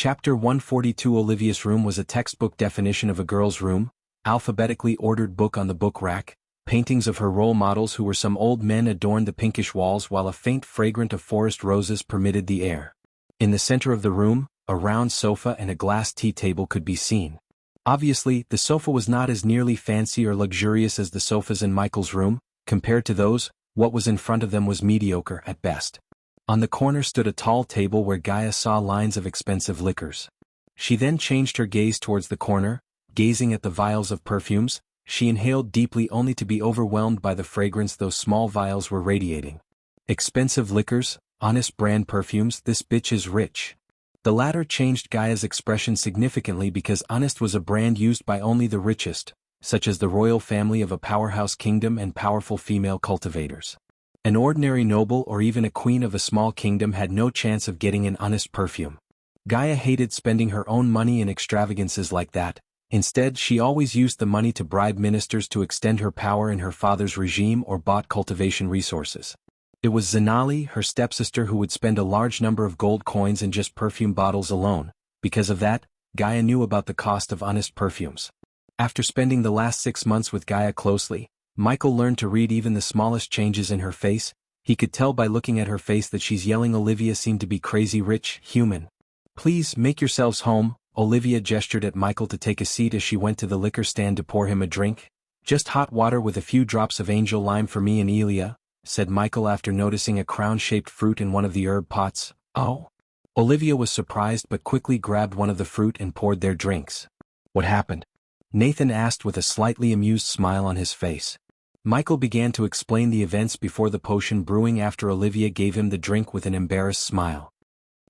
Chapter 142. Olivia's room was a textbook definition of a girl's room, alphabetically ordered book on the book rack, paintings of her role models who were some old men adorned the pinkish walls while a faint fragrance of forest roses permitted the air. In the center of the room, a round sofa and a glass tea table could be seen. Obviously, the sofa was not as nearly fancy or luxurious as the sofas in Michael's room. Compared to those, what was in front of them was mediocre at best. On the corner stood a tall table where Gaia saw lines of expensive liquors. She then changed her gaze towards the corner, gazing at the vials of perfumes. She inhaled deeply only to be overwhelmed by the fragrance those small vials were radiating. Expensive liquors, honest brand perfumes, this bitch is rich. The latter changed Gaia's expression significantly because honest was a brand used by only the richest, such as the royal family of a powerhouse kingdom and powerful female cultivators. An ordinary noble or even a queen of a small kingdom had no chance of getting an honest perfume. Gaia hated spending her own money in extravagances like that. Instead, she always used the money to bribe ministers to extend her power in her father's regime or bought cultivation resources. It was Zenali, her stepsister, who would spend a large number of gold coins in just perfume bottles alone. Because of that, Gaia knew about the cost of honest perfumes. After spending the last 6 months with Gaia closely, Michael learned to read even the smallest changes in her face. He could tell by looking at her face that she's yelling. Olivia seemed to be crazy rich, human. Please, make yourselves home. Olivia gestured at Michael to take a seat as she went to the liquor stand to pour him a drink. Just hot water with a few drops of angel lime for me and Elia, said Michael after noticing a crown-shaped fruit in one of the herb pots. Oh. Olivia was surprised but quickly grabbed one of the fruit and poured their drinks. What happened? Nathan asked with a slightly amused smile on his face. Michael began to explain the events before the potion brewing after Olivia gave him the drink with an embarrassed smile.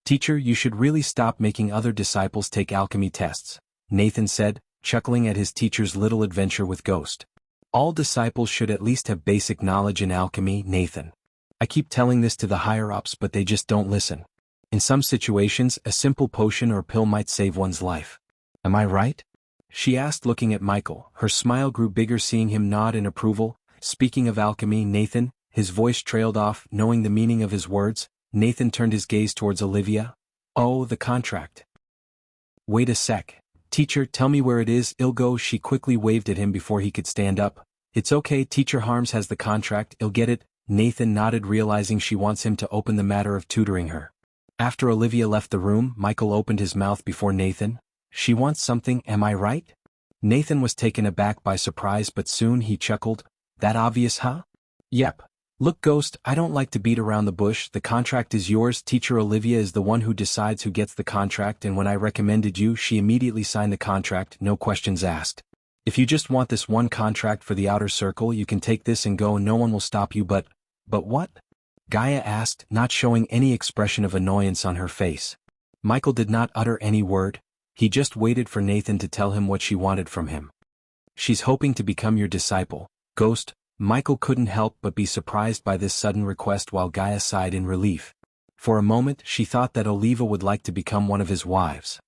Teacher, you should really stop making other disciples take alchemy tests, Nathan said, chuckling at his teacher's little adventure with Ghost. All disciples should at least have basic knowledge in alchemy, Nathan. I keep telling this to the higher-ups but they just don't listen. In some situations, a simple potion or pill might save one's life. Am I right? She asked, looking at Michael. Her smile grew bigger seeing him nod in approval. Speaking of alchemy, Nathan, his voice trailed off, knowing the meaning of his words. Nathan turned his gaze towards Olivia. Oh, the contract. Wait a sec. Teacher, tell me where it is. Ilgo, she quickly waved at him before he could stand up. It's okay, Teacher Harms has the contract, I'll get it. Nathan nodded, realizing she wants him to open the matter of tutoring her. After Olivia left the room, Michael opened his mouth before Nathan. She wants something, am I right? Nathan was taken aback by surprise but soon he chuckled. That obvious, huh? Yep. Look, Ghost, I don't like to beat around the bush. The contract is yours. Teacher Olivia is the one who decides who gets the contract, and when I recommended you, she immediately signed the contract, no questions asked. If you just want this one contract for the outer circle, you can take this and go, no one will stop you. But what? Gaia asked, not showing any expression of annoyance on her face. Michael did not utter any word. He just waited for Nathan to tell him what she wanted from him. She's hoping to become your disciple, Ghost. Michael couldn't help but be surprised by this sudden request while Gaia sighed in relief. For a moment she thought that Oliva would like to become one of his wives.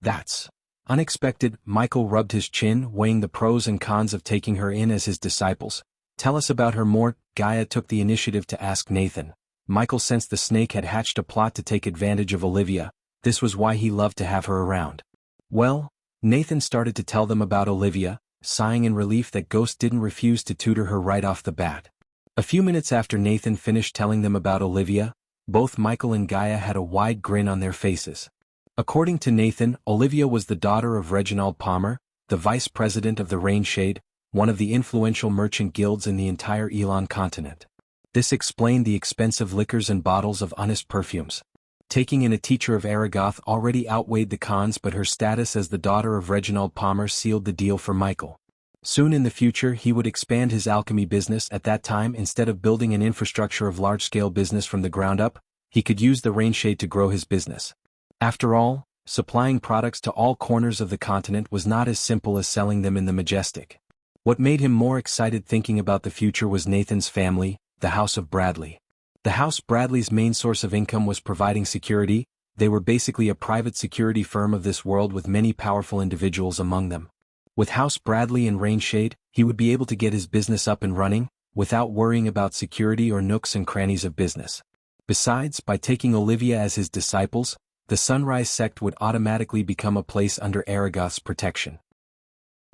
That's unexpected. Michael rubbed his chin, weighing the pros and cons of taking her in as his disciples. Tell us about her more. Gaia took the initiative to ask Nathan. Michael sensed the snake had hatched a plot to take advantage of Olivia. This was why he loved to have her around. Well, Nathan started to tell them about Olivia, sighing in relief that Ghost didn't refuse to tutor her right off the bat. A few minutes after Nathan finished telling them about Olivia, both Michael and Gaia had a wide grin on their faces. According to Nathan, Olivia was the daughter of Reginald Palmer, the vice president of the Rainshade, one of the influential merchant guilds in the entire Elon continent. This explained the expensive liquors and bottles of honest perfumes. Taking in a teacher of Aragoth already outweighed the cons, but her status as the daughter of Reginald Palmer sealed the deal for Michael. Soon in the future he would expand his alchemy business. At that time, instead of building an infrastructure of large-scale business from the ground up, he could use the Rainshade to grow his business. After all, supplying products to all corners of the continent was not as simple as selling them in the Majestic. What made him more excited thinking about the future was Nathan's family, the House of Bradley. The House Bradley's main source of income was providing security. They were basically a private security firm of this world with many powerful individuals among them. With House Bradley and Rainshade, he would be able to get his business up and running, without worrying about security or nooks and crannies of business. Besides, by taking Olivia as his disciples, the Sunrise sect would automatically become a place under Aragoth's protection.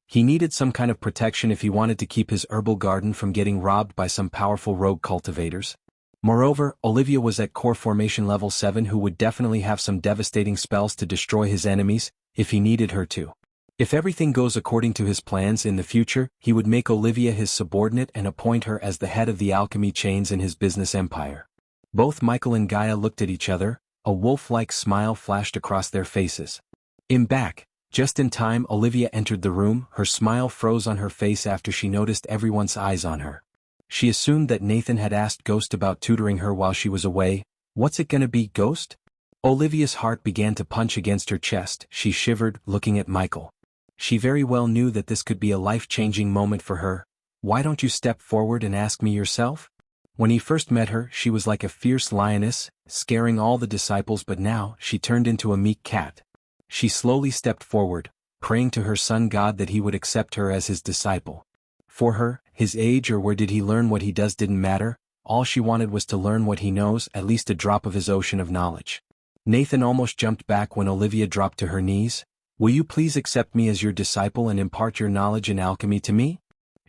He needed some kind of protection if he wanted to keep his herbal garden from getting robbed by some powerful rogue cultivators. Moreover, Olivia was at core formation level 7 who would definitely have some devastating spells to destroy his enemies, if he needed her to. If everything goes according to his plans in the future, he would make Olivia his subordinate and appoint her as the head of the alchemy chains in his business empire. Both Michael and Gaia looked at each other, a wolf-like smile flashed across their faces. Back, just in time Olivia entered the room, her smile froze on her face after she noticed everyone's eyes on her. She assumed that Nathan had asked Ghost about tutoring her while she was away. What's it gonna be, Ghost? Olivia's heart began to punch against her chest, she shivered, looking at Michael. She very well knew that this could be a life-changing moment for her. Why don't you step forward and ask me yourself? When he first met her, she was like a fierce lioness, scaring all the disciples, but now she turned into a meek cat. She slowly stepped forward, praying to her sun god that he would accept her as his disciple. For her, his age or where did he learn what he does didn't matter, all she wanted was to learn what he knows, at least a drop of his ocean of knowledge. Nathan almost jumped back when Olivia dropped to her knees. Will you please accept me as your disciple and impart your knowledge in alchemy to me?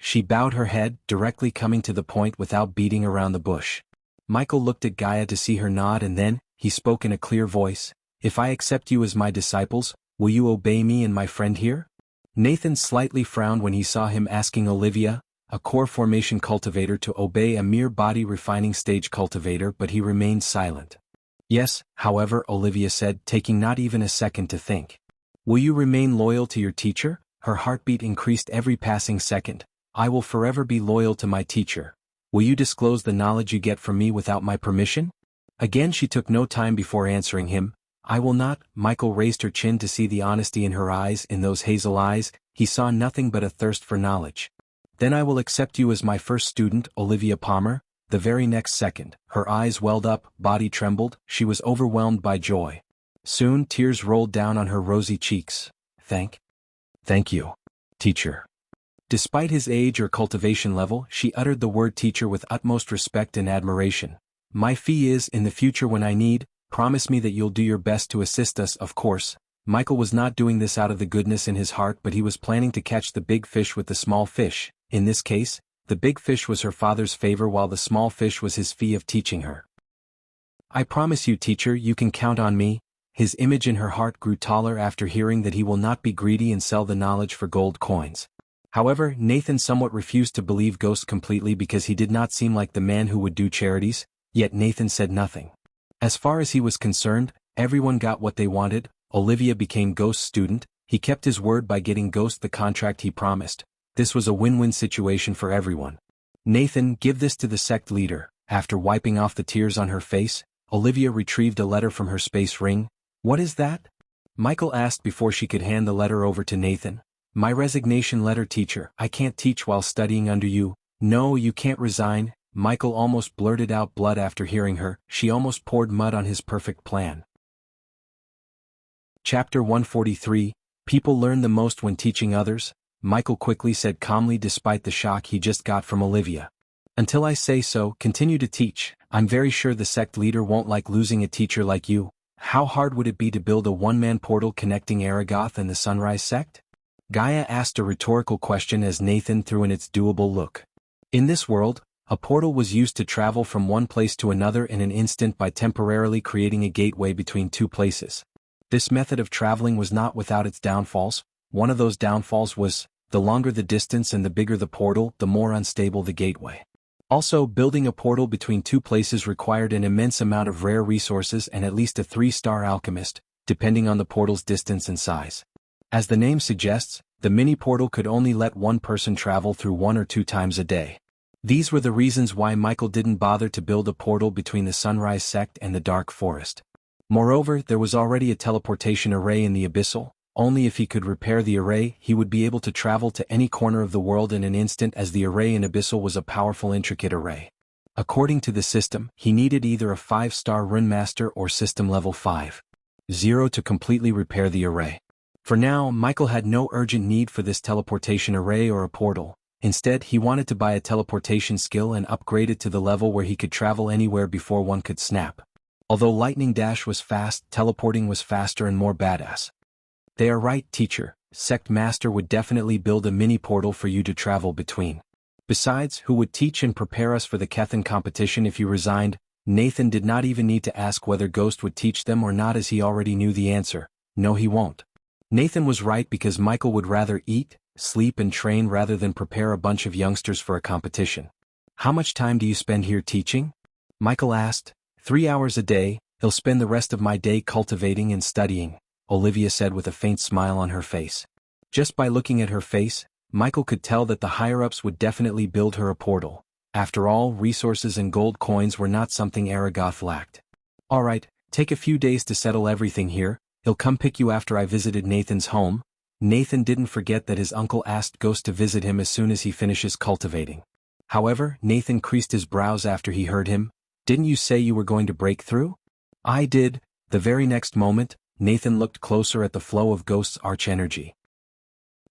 She bowed her head, directly coming to the point without beating around the bush. Michael looked at Gaia to see her nod and then, he spoke in a clear voice. If I accept you as my disciples, will you obey me and my friend here? Nathan slightly frowned when he saw him asking Olivia, a core formation cultivator, to obey a mere body refining stage cultivator, but he remained silent. Yes, however, Olivia said, taking not even a second to think. Will you remain loyal to your teacher? Her heartbeat increased every passing second. I will forever be loyal to my teacher. Will you disclose the knowledge you get from me without my permission? Again she took no time before answering him. I will not. Michael raised her chin to see the honesty in her eyes. In those hazel eyes, he saw nothing but a thirst for knowledge. Then I will accept you as my first student, Olivia Palmer. The very next second, her eyes welled up, body trembled, she was overwhelmed by joy. Soon tears rolled down on her rosy cheeks. Thank you, teacher. Despite his age or cultivation level, she uttered the word teacher with utmost respect and admiration. My fee is, in the future when I need, promise me that you'll do your best to assist us. Of course, Michael was not doing this out of the goodness in his heart, but he was planning to catch the big fish with the small fish. In this case, the big fish was her father's favor while the small fish was his fee of teaching her. I promise you, teacher, you can count on me. His image in her heart grew taller after hearing that he will not be greedy and sell the knowledge for gold coins. However, Nathan somewhat refused to believe Ghost completely because he did not seem like the man who would do charities, yet Nathan said nothing. As far as he was concerned, everyone got what they wanted. Olivia became Ghost's student, he kept his word by getting Ghost the contract he promised. This was a win-win situation for everyone. Nathan, give this to the sect leader. After wiping off the tears on her face, Olivia retrieved a letter from her space ring. What is that? Michael asked before she could hand the letter over to Nathan. My resignation letter, teacher. I can't teach while studying under you. No, you can't resign. Michael almost blurted out blood after hearing her. She almost poured mud on his perfect plan. Chapter 143, People learn the most when teaching others. Michael quickly said calmly despite the shock he just got from Olivia. Until I say so, continue to teach. I'm very sure the sect leader won't like losing a teacher like you. How hard would it be to build a one-man portal connecting Aragoth and the Sunrise sect? Gaia asked a rhetorical question as Nathan threw in its doable look. In this world, a portal was used to travel from one place to another in an instant by temporarily creating a gateway between two places. This method of traveling was not without its downfalls. One of those downfalls was, the longer the distance and the bigger the portal, the more unstable the gateway. Also, building a portal between two places required an immense amount of rare resources and at least a 3-star alchemist, depending on the portal's distance and size. As the name suggests, the mini-portal could only let one person travel through 1 or 2 times a day. These were the reasons why Michael didn't bother to build a portal between the Sunrise sect and the Dark Forest. Moreover, there was already a teleportation array in the Abyssal. Only if he could repair the array, he would be able to travel to any corner of the world in an instant, as the array in Abyssal was a powerful intricate array. According to the system, he needed either a 5-star Rune Master or System Level 5.0 to completely repair the array. For now, Michael had no urgent need for this teleportation array or a portal. Instead, he wanted to buy a teleportation skill and upgrade it to the level where he could travel anywhere before one could snap. Although lightning dash was fast, teleporting was faster and more badass. They are right, teacher. Sect Master would definitely build a mini portal for you to travel between. Besides, who would teach and prepare us for the Kethan competition if you resigned? Nathan did not even need to ask whether Ghost would teach them or not, as he already knew the answer. No, he won't. Nathan was right, because Michael would rather eat, sleep and train rather than prepare a bunch of youngsters for a competition. How much time do you spend here teaching? Michael asked. 3 hours a day. He'll spend the rest of my day cultivating and studying, Olivia said with a faint smile on her face. Just by looking at her face, Michael could tell that the higher-ups would definitely build her a portal. After all, resources and gold coins were not something Aragoth lacked. Alright, take a few days to settle everything here. He'll come pick you after I visited Nathan's home. Nathan didn't forget that his uncle asked Ghost to visit him as soon as he finishes cultivating. However, Nathan creased his brows after he heard him. Didn't you say you were going to break through? I did. The very next moment, Nathan looked closer at the flow of Ghost's arch-energy.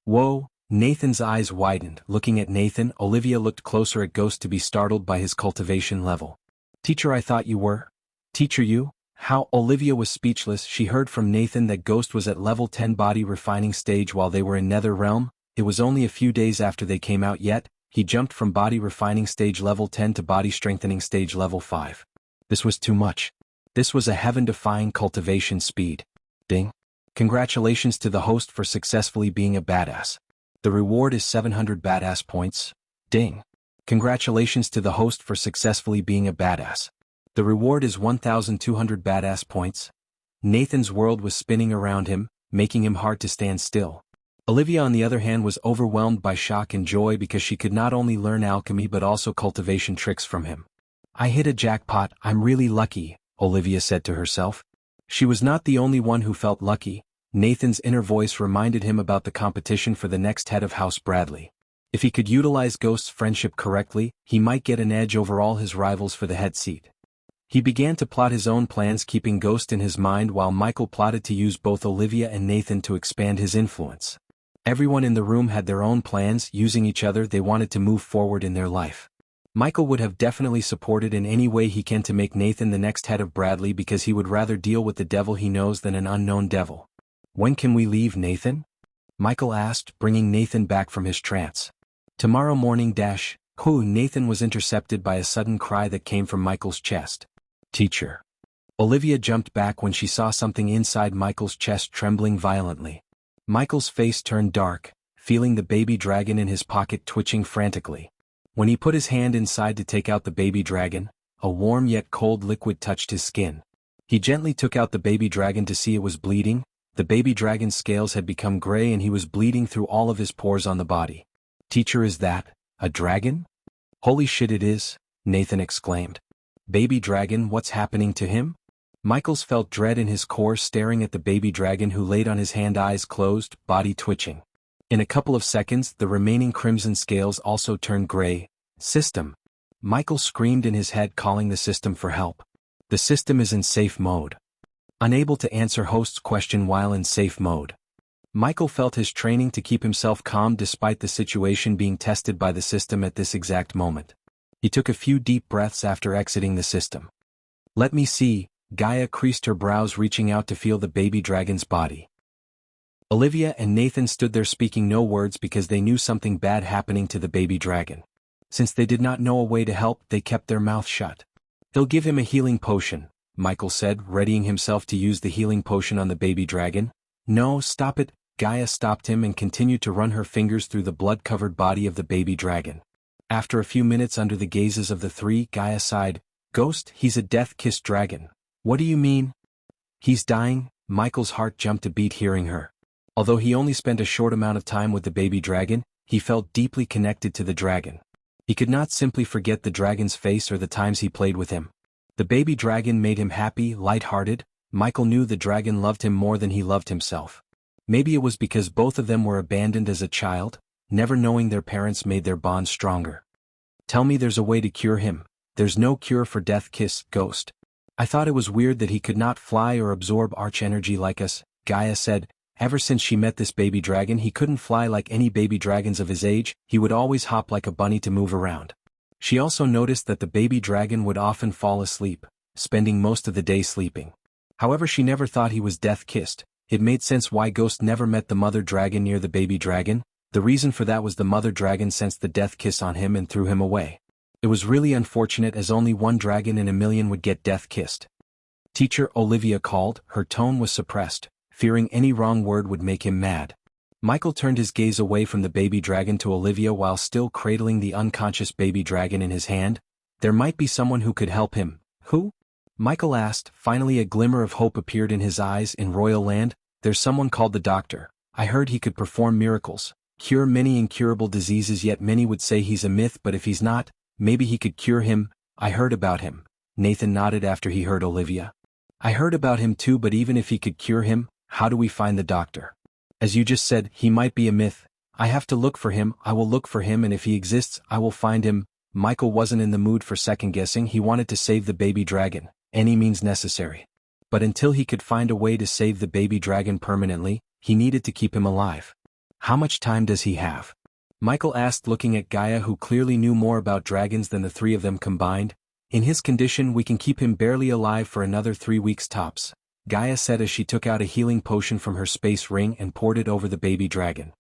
Whoa! Nathan's eyes widened. Looking at Nathan, Olivia looked closer at Ghost to be startled by his cultivation level. Teacher, I thought you were. Teacher, you? How? Olivia was speechless. She heard from Nathan that Ghost was at level 10 body refining stage while they were in Nether Realm. It was only a few days after they came out, yet he jumped from body refining stage level 10 to body strengthening stage level 5. This was too much. This was a heaven-defying cultivation speed. Ding. Congratulations to the host for successfully being a badass. The reward is 700 badass points. Ding. Congratulations to the host for successfully being a badass. The reward is 1,200 badass points. Nathan's world was spinning around him, making him hard to stand still. Olivia, on the other hand, was overwhelmed by shock and joy because she could not only learn alchemy but also cultivation tricks from him. I hit a jackpot. I'm really lucky, Olivia said to herself. She was not the only one who felt lucky. Nathan's inner voice reminded him about the competition for the next head of House Bradley. If he could utilize Ghost's friendship correctly, he might get an edge over all his rivals for the head seat. He began to plot his own plans, keeping Ghost in his mind while Michael plotted to use both Olivia and Nathan to expand his influence. Everyone in the room had their own plans. Using each other, they wanted to move forward in their life. Michael would have definitely supported in any way he can to make Nathan the next head of Bradley, because he would rather deal with the devil he knows than an unknown devil. When can we leave, Nathan? Michael asked, bringing Nathan back from his trance. Tomorrow morning. Nathan was intercepted by a sudden cry that came from Michael's chest. Teacher. Olivia jumped back when she saw something inside Michael's chest trembling violently. Michael's face turned dark, feeling the baby dragon in his pocket twitching frantically. When he put his hand inside to take out the baby dragon, a warm yet cold liquid touched his skin. He gently took out the baby dragon to see it was bleeding. The baby dragon's scales had become gray and he was bleeding through all of his pores on the body. Teacher, is that a dragon? Holy shit, it is, Nathan exclaimed. Baby dragon, what's happening to him? Michaels felt dread in his core, staring at the baby dragon who laid on his hand, eyes closed, body twitching. In a couple of seconds, the remaining crimson scales also turned gray. System. Michael screamed in his head, calling the system for help. The system is in safe mode. Unable to answer host's question while in safe mode. Michael felt his training to keep himself calm despite the situation being tested by the system at this exact moment. He took a few deep breaths after exiting the system. Let me see. Gaia creased her brows, reaching out to feel the baby dragon's body. Olivia and Nathan stood there speaking no words because they knew something bad happening to the baby dragon. Since they did not know a way to help, they kept their mouth shut. They'll give him a healing potion, Michael said, readying himself to use the healing potion on the baby dragon. No, stop it. Gaia stopped him and continued to run her fingers through the blood-covered body of the baby dragon. After a few minutes under the gazes of the three, Gaia sighed. Ghost, he's a death-kissed dragon. What do you mean? He's dying? Michael's heart jumped a beat hearing her. Although he only spent a short amount of time with the baby dragon, he felt deeply connected to the dragon. He could not simply forget the dragon's face or the times he played with him. The baby dragon made him happy, light-hearted. Michael knew the dragon loved him more than he loved himself. Maybe it was because both of them were abandoned as a child, never knowing their parents made their bond stronger. Tell me there's a way to cure him. There's no cure for death-kissed Ghost. I thought it was weird that he could not fly or absorb arch-energy like us, Gaia said. Ever since she met this baby dragon, he couldn't fly like any baby dragons of his age. He would always hop like a bunny to move around. She also noticed that the baby dragon would often fall asleep, spending most of the day sleeping. However, she never thought he was death-kissed. It made sense why Ghost never met the mother dragon near the baby dragon. The reason for that was the mother dragon sensed the death kiss on him and threw him away. It was really unfortunate, as only one dragon in a million would get death-kissed. "Teacher," Olivia called. Her tone was suppressed, fearing any wrong word would make him mad. Michael turned his gaze away from the baby dragon to Olivia while still cradling the unconscious baby dragon in his hand. There might be someone who could help him. Who? Michael asked. Finally a glimmer of hope appeared in his eyes. "In Royal Land, there's someone called the Doctor. I heard he could perform miracles, cure many incurable diseases, yet many would say he's a myth, but if he's not, maybe he could cure him. I heard about him." Nathan nodded after he heard Olivia. "I heard about him too, but even if he could cure him, how do we find the Doctor? As you just said, he might be a myth. I have to look for him. I will look for him, and if he exists, I will find him." Michael wasn't in the mood for second-guessing. He wanted to save the baby dragon, any means necessary. But until he could find a way to save the baby dragon permanently, he needed to keep him alive. "How much time does he have?" Michael asked, looking at Gaia, who clearly knew more about dragons than the three of them combined. "In his condition, we can keep him barely alive for another 3 weeks tops," Gaia said as she took out a healing potion from her space ring and poured it over the baby dragon.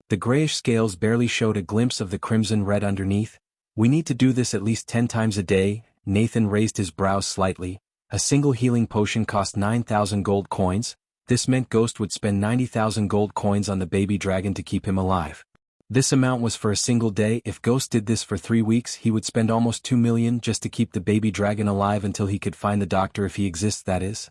The grayish scales barely showed a glimpse of the crimson red underneath. "We need to do this at least 10 times a day." Nathan raised his brows slightly. A single healing potion cost 9,000 gold coins. This meant Ghost would spend 90,000 gold coins on the baby dragon to keep him alive. This amount was for a single day. If Ghost did this for 3 weeks, he would spend almost 2 million just to keep the baby dragon alive until he could find the Doctor, if he exists, that is.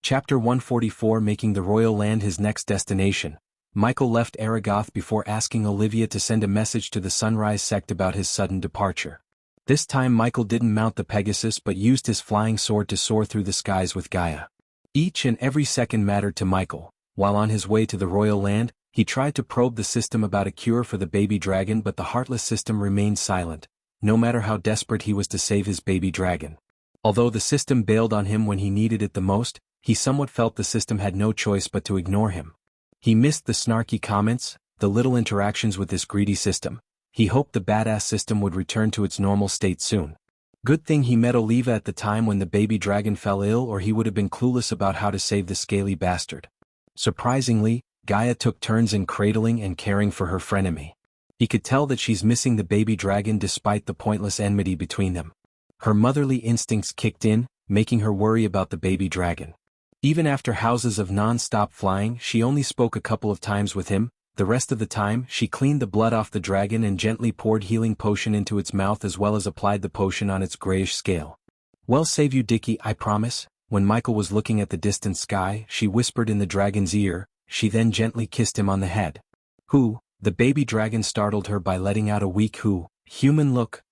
Chapter 144, making the Royal Land his next destination. Michael left Aragoth before asking Olivia to send a message to the Sunrise sect about his sudden departure. This time Michael didn't mount the Pegasus but used his flying sword to soar through the skies with Gaia. Each and every second mattered to Michael. While on his way to the Royal Land, he tried to probe the system about a cure for the baby dragon, but the heartless system remained silent, no matter how desperate he was to save his baby dragon. Although the system bailed on him when he needed it the most, he somewhat felt the system had no choice but to ignore him. He missed the snarky comments, the little interactions with this greedy system. He hoped the badass system would return to its normal state soon. Good thing he met Oliva at the time when the baby dragon fell ill, or he would have been clueless about how to save the scaly bastard. Surprisingly, Gaia took turns in cradling and caring for her frenemy. He could tell that she's missing the baby dragon despite the pointless enmity between them. Her motherly instincts kicked in, making her worry about the baby dragon. Even after houses of non-stop flying, she only spoke a couple of times with him. The rest of the time, she cleaned the blood off the dragon and gently poured healing potion into its mouth, as well as applied the potion on its grayish scale. "Well, save you, Dickie, I promise." When Michael was looking at the distant sky, she whispered in the dragon's ear. She then gently kissed him on the head. "Who?" The baby dragon startled her by letting out a weak human look.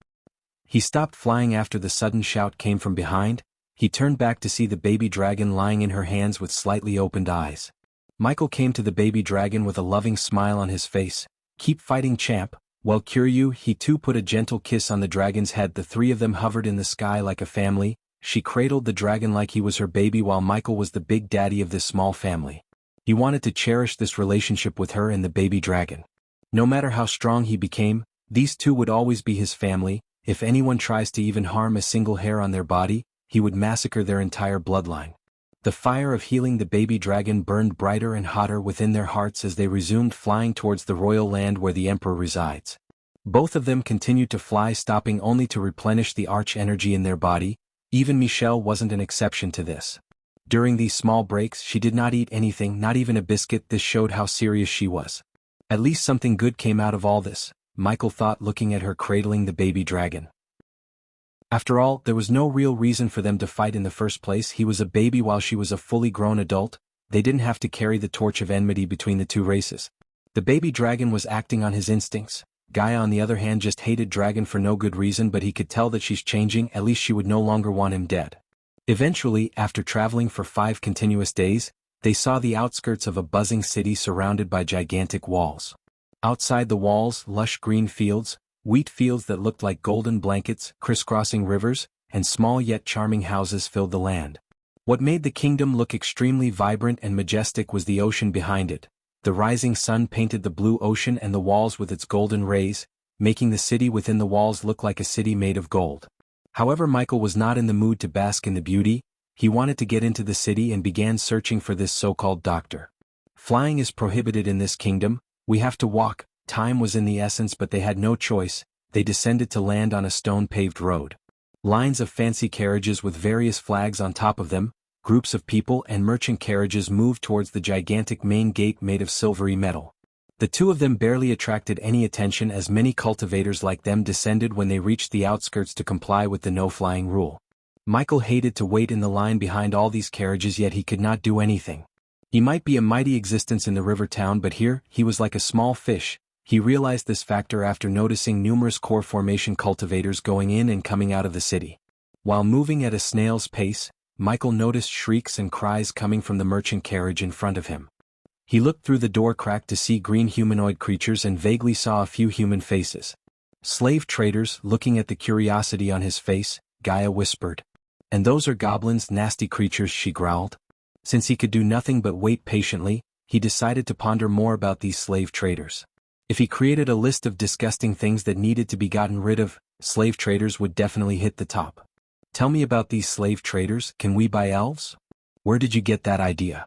He stopped flying after the sudden shout came from behind. He turned back to see the baby dragon lying in her hands with slightly opened eyes. Michael came to the baby dragon with a loving smile on his face. "Keep fighting, champ. Well, cure you." He too put a gentle kiss on the dragon's head. The three of them hovered in the sky like a family. She cradled the dragon like he was her baby, while Michael was the big daddy of this small family. He wanted to cherish this relationship with her and the baby dragon. No matter how strong he became, these two would always be his family. If anyone tries to even harm a single hair on their body, he would massacre their entire bloodline. The fire of healing the baby dragon burned brighter and hotter within their hearts as they resumed flying towards the Royal Land where the Emperor resides. Both of them continued to fly, stopping only to replenish the arch energy in their body. Even Michelle wasn't an exception to this. During these small breaks, she did not eat anything, not even a biscuit. This showed how serious she was. At least something good came out of all this, Michael thought, looking at her cradling the baby dragon. After all, there was no real reason for them to fight in the first place. He was a baby while she was a fully grown adult. They didn't have to carry the torch of enmity between the two races. The baby dragon was acting on his instincts. Gaia, on the other hand, just hated Dragon for no good reason, but he could tell that she's changing. At least she would no longer want him dead. Eventually, after traveling for 5 continuous days, they saw the outskirts of a buzzing city surrounded by gigantic walls. Outside the walls, lush green fields, wheat fields that looked like golden blankets, crisscrossing rivers, and small yet charming houses filled the land. What made the kingdom look extremely vibrant and majestic was the ocean behind it. The rising sun painted the blue ocean and the walls with its golden rays, making the city within the walls look like a city made of gold. However, Michael was not in the mood to bask in the beauty. He wanted to get into the city and began searching for this so-called doctor. Flying is prohibited in this kingdom. We have to walk. Time was in the essence, but they had no choice. They descended to land on a stone-paved road. Lines of fancy carriages with various flags on top of them, groups of people and merchant carriages moved towards the gigantic main gate made of silvery metal. The two of them barely attracted any attention as many cultivators like them descended when they reached the outskirts to comply with the no-flying rule. Michael hated to wait in the line behind all these carriages, yet he could not do anything. He might be a mighty existence in the river town, but here, he was like a small fish. He realized this factor after noticing numerous core formation cultivators going in and coming out of the city. While moving at a snail's pace, Michael noticed shrieks and cries coming from the merchant carriage in front of him. He looked through the door crack to see green humanoid creatures and vaguely saw a few human faces. Slave traders. Looking at the curiosity on his face, Gaia whispered. And those are goblins, nasty creatures, she growled. Since he could do nothing but wait patiently, he decided to ponder more about these slave traders. If he created a list of disgusting things that needed to be gotten rid of, slave traders would definitely hit the top. Tell me about these slave traders. Can we buy elves? Where did you get that idea?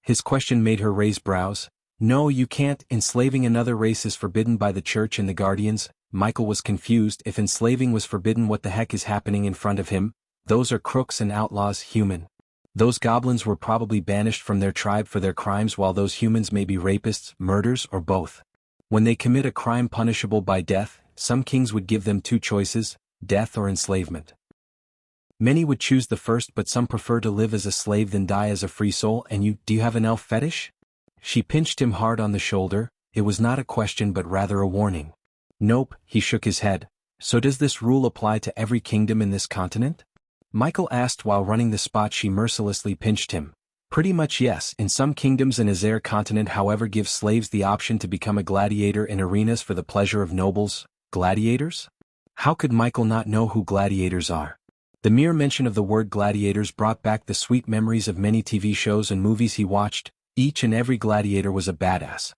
His question made her raise brows. No, you can't. Enslaving another race is forbidden by the church and the guardians. Michael was confused. If enslaving was forbidden, what the heck is happening in front of him? Those are crooks and outlaws. Human. Those goblins were probably banished from their tribe for their crimes, while those humans may be rapists, murderers, or both. When they commit a crime punishable by death, some kings would give them two choices, death or enslavement. Many would choose the first, but some prefer to live as a slave than die as a free soul. And do you have an elf fetish? She pinched him hard on the shoulder. It was not a question but rather a warning. Nope, he shook his head. So does this rule apply to every kingdom in this continent? Michael asked while running the spot she mercilessly pinched him. Pretty much yes. In some kingdoms in Azare continent, however, give slaves the option to become a gladiator in arenas for the pleasure of nobles. Gladiators? How could Michael not know who gladiators are? The mere mention of the word gladiators brought back the sweet memories of many TV shows and movies he watched. Each and every gladiator was a badass.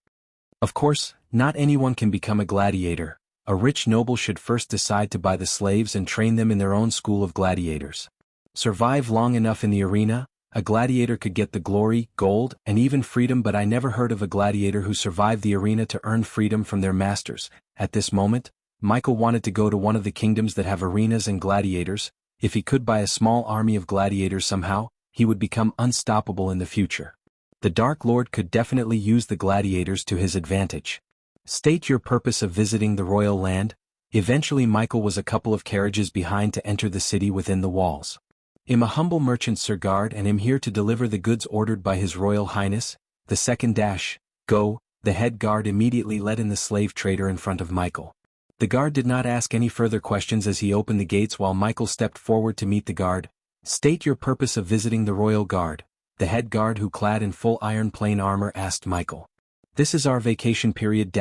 Of course, not anyone can become a gladiator. A rich noble should first decide to buy the slaves and train them in their own school of gladiators. Survive long enough in the arena, a gladiator could get the glory, gold, and even freedom, but I never heard of a gladiator who survived the arena to earn freedom from their masters. At this moment, Michael wanted to go to one of the kingdoms that have arenas and gladiators. If he could buy a small army of gladiators somehow, he would become unstoppable in the future. The Dark Lord could definitely use the gladiators to his advantage. State your purpose of visiting the royal land. Eventually Michael was a couple of carriages behind to enter the city within the walls. I'm a humble merchant, Sir Guard, and am here to deliver the goods ordered by His Royal Highness. The second dash, go. The head guard immediately let in the slave trader in front of Michael. The guard did not ask any further questions as he opened the gates while Michael stepped forward to meet the guard. State your purpose of visiting the royal guard. The head guard, who clad in full iron plane armor, asked Michael. This is our vacation period.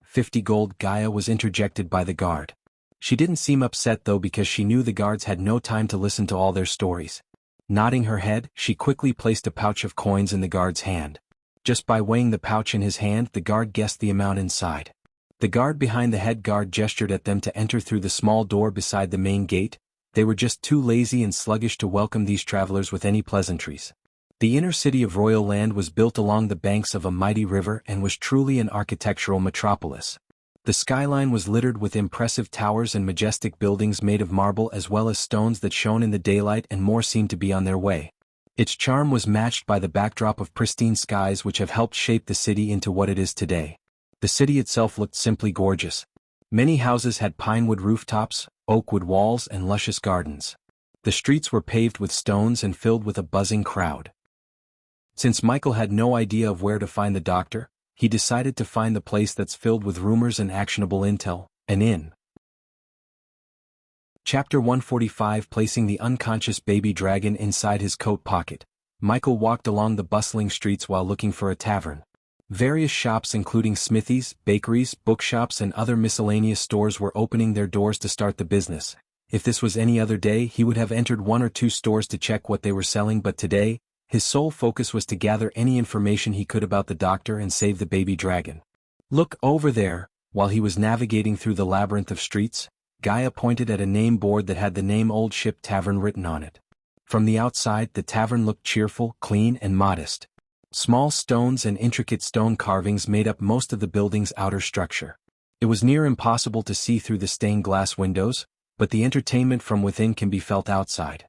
50 gold. Gaia was interjected by the guard. She didn't seem upset though, because she knew the guards had no time to listen to all their stories. Nodding her head, she quickly placed a pouch of coins in the guard's hand. Just by weighing the pouch in his hand, the guard guessed the amount inside. The guard behind the head guard gestured at them to enter through the small door beside the main gate. They were just too lazy and sluggish to welcome these travelers with any pleasantries. The inner city of Royal Land was built along the banks of a mighty river and was truly an architectural metropolis. The skyline was littered with impressive towers and majestic buildings made of marble, as well as stones that shone in the daylight, and more seemed to be on their way. Its charm was matched by the backdrop of pristine skies which have helped shape the city into what it is today. The city itself looked simply gorgeous. Many houses had pinewood rooftops, oakwood walls, and luscious gardens. The streets were paved with stones and filled with a buzzing crowd. Since Michael had no idea of where to find the doctor, he decided to find the place that's filled with rumors and actionable intel, an inn. Chapter 145. Placing the unconscious baby dragon inside his coat pocket, Michael walked along the bustling streets while looking for a tavern. Various shops including smithies, bakeries, bookshops and other miscellaneous stores were opening their doors to start the business. If this was any other day, he would have entered one or two stores to check what they were selling, but today, his sole focus was to gather any information he could about the doctor and save the baby dragon. Look over there. While he was navigating through the labyrinth of streets, Gaia pointed at a name board that had the name Old Ship Tavern written on it. From the outside, the tavern looked cheerful, clean, and modest. Small stones and intricate stone carvings made up most of the building's outer structure. It was near impossible to see through the stained glass windows, but the entertainment from within can be felt outside.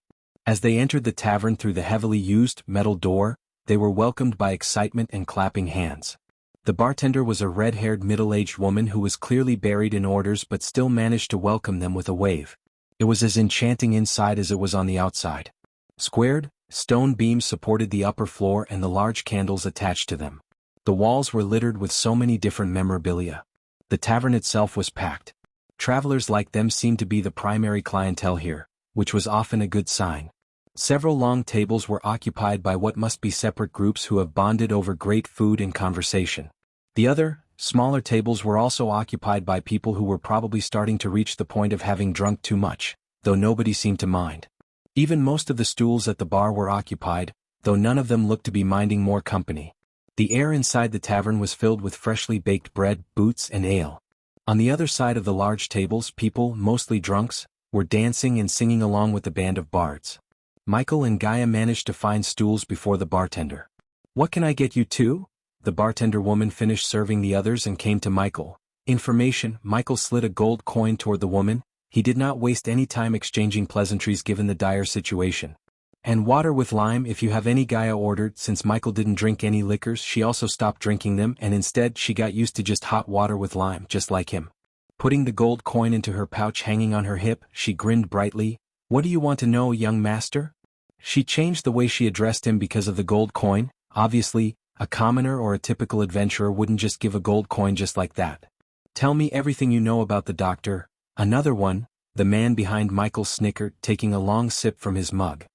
As they entered the tavern through the heavily used metal door, they were welcomed by excitement and clapping hands. The bartender was a red-haired middle-aged woman who was clearly buried in orders but still managed to welcome them with a wave. It was as enchanting inside as it was on the outside. Squared, stone beams supported the upper floor and the large candles attached to them. The walls were littered with so many different memorabilia. The tavern itself was packed. Travelers like them seemed to be the primary clientele here, which was often a good sign. Several long tables were occupied by what must be separate groups who have bonded over great food and conversation. The other, smaller tables were also occupied by people who were probably starting to reach the point of having drunk too much, though nobody seemed to mind. Even most of the stools at the bar were occupied, though none of them looked to be minding more company. The air inside the tavern was filled with freshly baked bread, boots, and ale. On the other side of the large tables, people, mostly drunks, were dancing and singing along with the band of bards. Michael and Gaia managed to find stools before the bartender. "What can I get you too?" The bartender woman finished serving the others and came to Michael. Information. Michael slid a gold coin toward the woman. He did not waste any time exchanging pleasantries given the dire situation. "And water with lime if you have any," Gaia ordered. Since Michael didn't drink any liquors, she also stopped drinking them and instead she got used to just hot water with lime, just like him. Putting the gold coin into her pouch hanging on her hip, she grinned brightly. "What do you want to know, young master?" She changed the way she addressed him because of the gold coin. Obviously, a commoner or a typical adventurer wouldn't just give a gold coin just like that. "Tell me everything you know about the doctor." "Another one," the man behind Michael snickered, taking a long sip from his mug.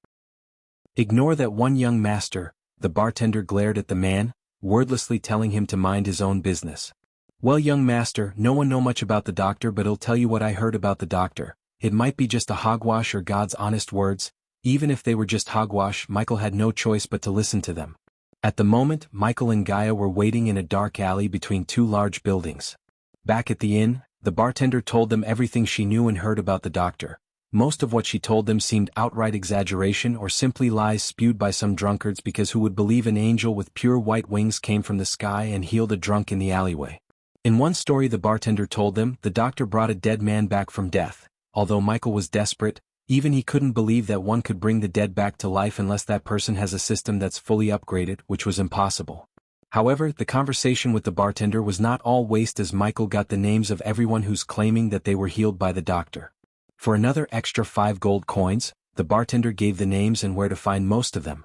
"Ignore that one, young master," the bartender glared at the man, wordlessly telling him to mind his own business. "Well, young master, no one know much about the doctor, but I'll tell you what I heard about the doctor. It might be just a hogwash or God's honest words." Even if they were just hogwash, Michael had no choice but to listen to them. At the moment, Michael and Gaia were waiting in a dark alley between two large buildings. Back at the inn, the bartender told them everything she knew and heard about the doctor. Most of what she told them seemed outright exaggeration or simply lies spewed by some drunkards, because who would believe an angel with pure white wings came from the sky and healed a drunk in the alleyway? In one story the bartender told them, the doctor brought a dead man back from death. Although Michael was desperate, even he couldn't believe that one could bring the dead back to life unless that person has a system that's fully upgraded, which was impossible. However, the conversation with the bartender was not all waste, as Michael got the names of everyone who's claiming that they were healed by the doctor. For another extra 5 gold coins, the bartender gave the names and where to find most of them.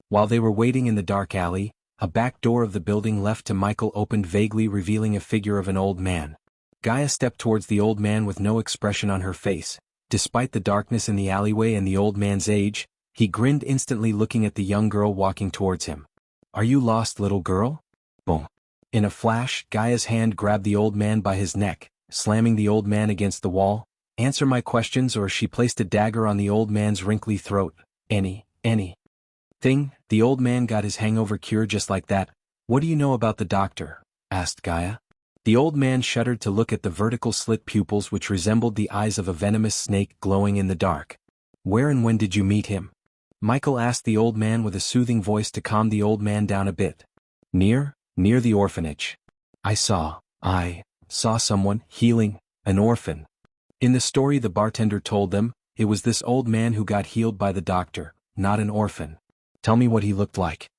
While they were waiting in the dark alley, a back door of the building left to Michael opened vaguely, revealing a figure of an old man. Gaia stepped towards the old man with no expression on her face. Despite the darkness in the alleyway and the old man's age, he grinned instantly, looking at the young girl walking towards him. "Are you lost, little girl?" Boom. In a flash, Gaia's hand grabbed the old man by his neck, slamming the old man against the wall. "Answer my questions," or she placed a dagger on the old man's wrinkly throat. Any thing, the old man got his hangover cure just like that. "What do you know about the doctor?" asked Gaia. The old man shuddered to look at the vertical slit pupils which resembled the eyes of a venomous snake glowing in the dark. "Where and when did you meet him?" Michael asked the old man with a soothing voice to calm the old man down a bit. Near the orphanage. I saw someone healing an orphan." In the story the bartender told them, it was this old man who got healed by the doctor, not an orphan. "Tell me what he looked like."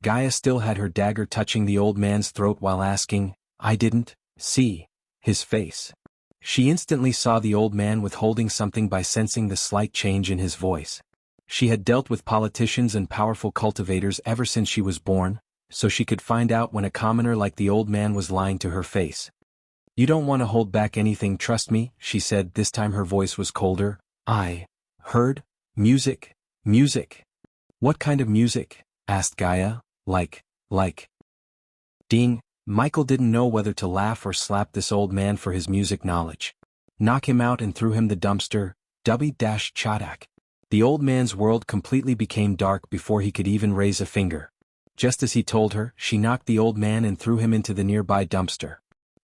Gaia still had her dagger touching the old man's throat while asking, "I didn't see his face." She instantly saw the old man withholding something by sensing the slight change in his voice. She had dealt with politicians and powerful cultivators ever since she was born, so she could find out when a commoner like the old man was lying to her face. "You don't want to hold back anything, trust me," she said. This time her voice was colder. "I heard music." "Music? What kind of music?" asked Gaia. Like. Ding. Michael didn't know whether to laugh or slap this old man for his music knowledge. Knock him out and threw him the dumpster. Chadak. The old man's world completely became dark before he could even raise a finger. Just as he told her, she knocked the old man and threw him into the nearby dumpster.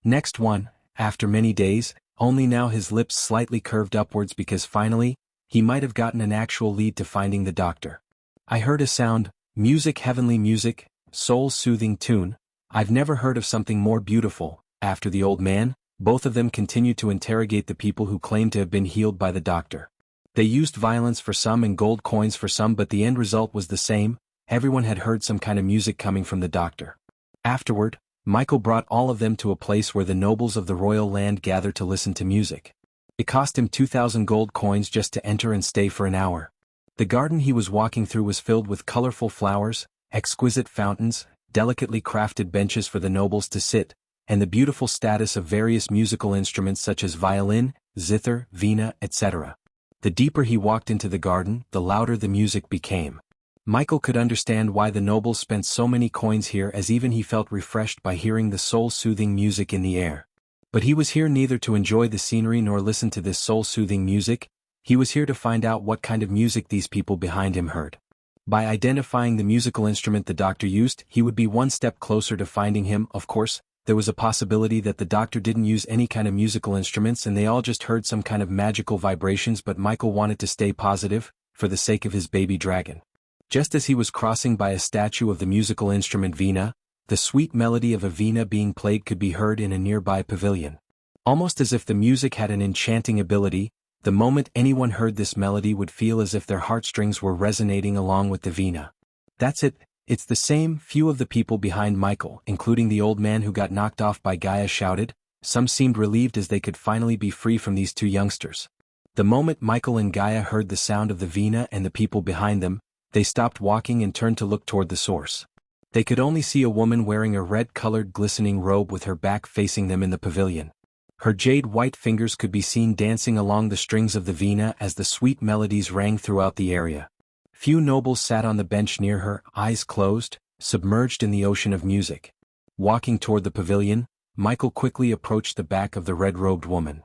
Next one, after many days, only now his lips slightly curved upwards because finally, he might have gotten an actual lead to finding the doctor. I heard a sound, music, heavenly music, soul-soothing tune. I've never heard of something more beautiful. After the old man, both of them continued to interrogate the people who claimed to have been healed by the doctor. They used violence for some and gold coins for some, but the end result was the same. Everyone had heard some kind of music coming from the doctor. Afterward, Michael brought all of them to a place where the nobles of the royal land gathered to listen to music. It cost him 2,000 gold coins just to enter and stay for an hour. The garden he was walking through was filled with colorful flowers, exquisite fountains, delicately crafted benches for the nobles to sit, and the beautiful status of various musical instruments such as violin, zither, veena, etc. The deeper he walked into the garden, the louder the music became. Michael could understand why the nobles spent so many coins here, as even he felt refreshed by hearing the soul-soothing music in the air. But he was here neither to enjoy the scenery nor listen to this soul-soothing music. He was here to find out what kind of music these people behind him heard. By identifying the musical instrument the doctor used, he would be one step closer to finding him. Of course, there was a possibility that the doctor didn't use any kind of musical instruments and they all just heard some kind of magical vibrations, but Michael wanted to stay positive, for the sake of his baby dragon. Just as he was crossing by a statue of the musical instrument veena, the sweet melody of a veena being played could be heard in a nearby pavilion. Almost as if the music had an enchanting ability, the moment anyone heard this melody would feel as if their heartstrings were resonating along with the veena. That's it, it's the same. Few of the people behind Michael, including the old man who got knocked off by Gaia, shouted. Some seemed relieved as they could finally be free from these two youngsters. The moment Michael and Gaia heard the sound of the veena and the people behind them, they stopped walking and turned to look toward the source. They could only see a woman wearing a red-colored glistening robe with her back facing them in the pavilion. Her jade-white fingers could be seen dancing along the strings of the veena as the sweet melodies rang throughout the area. Few nobles sat on the bench near her, eyes closed, submerged in the ocean of music. Walking toward the pavilion, Michael quickly approached the back of the red-robed woman.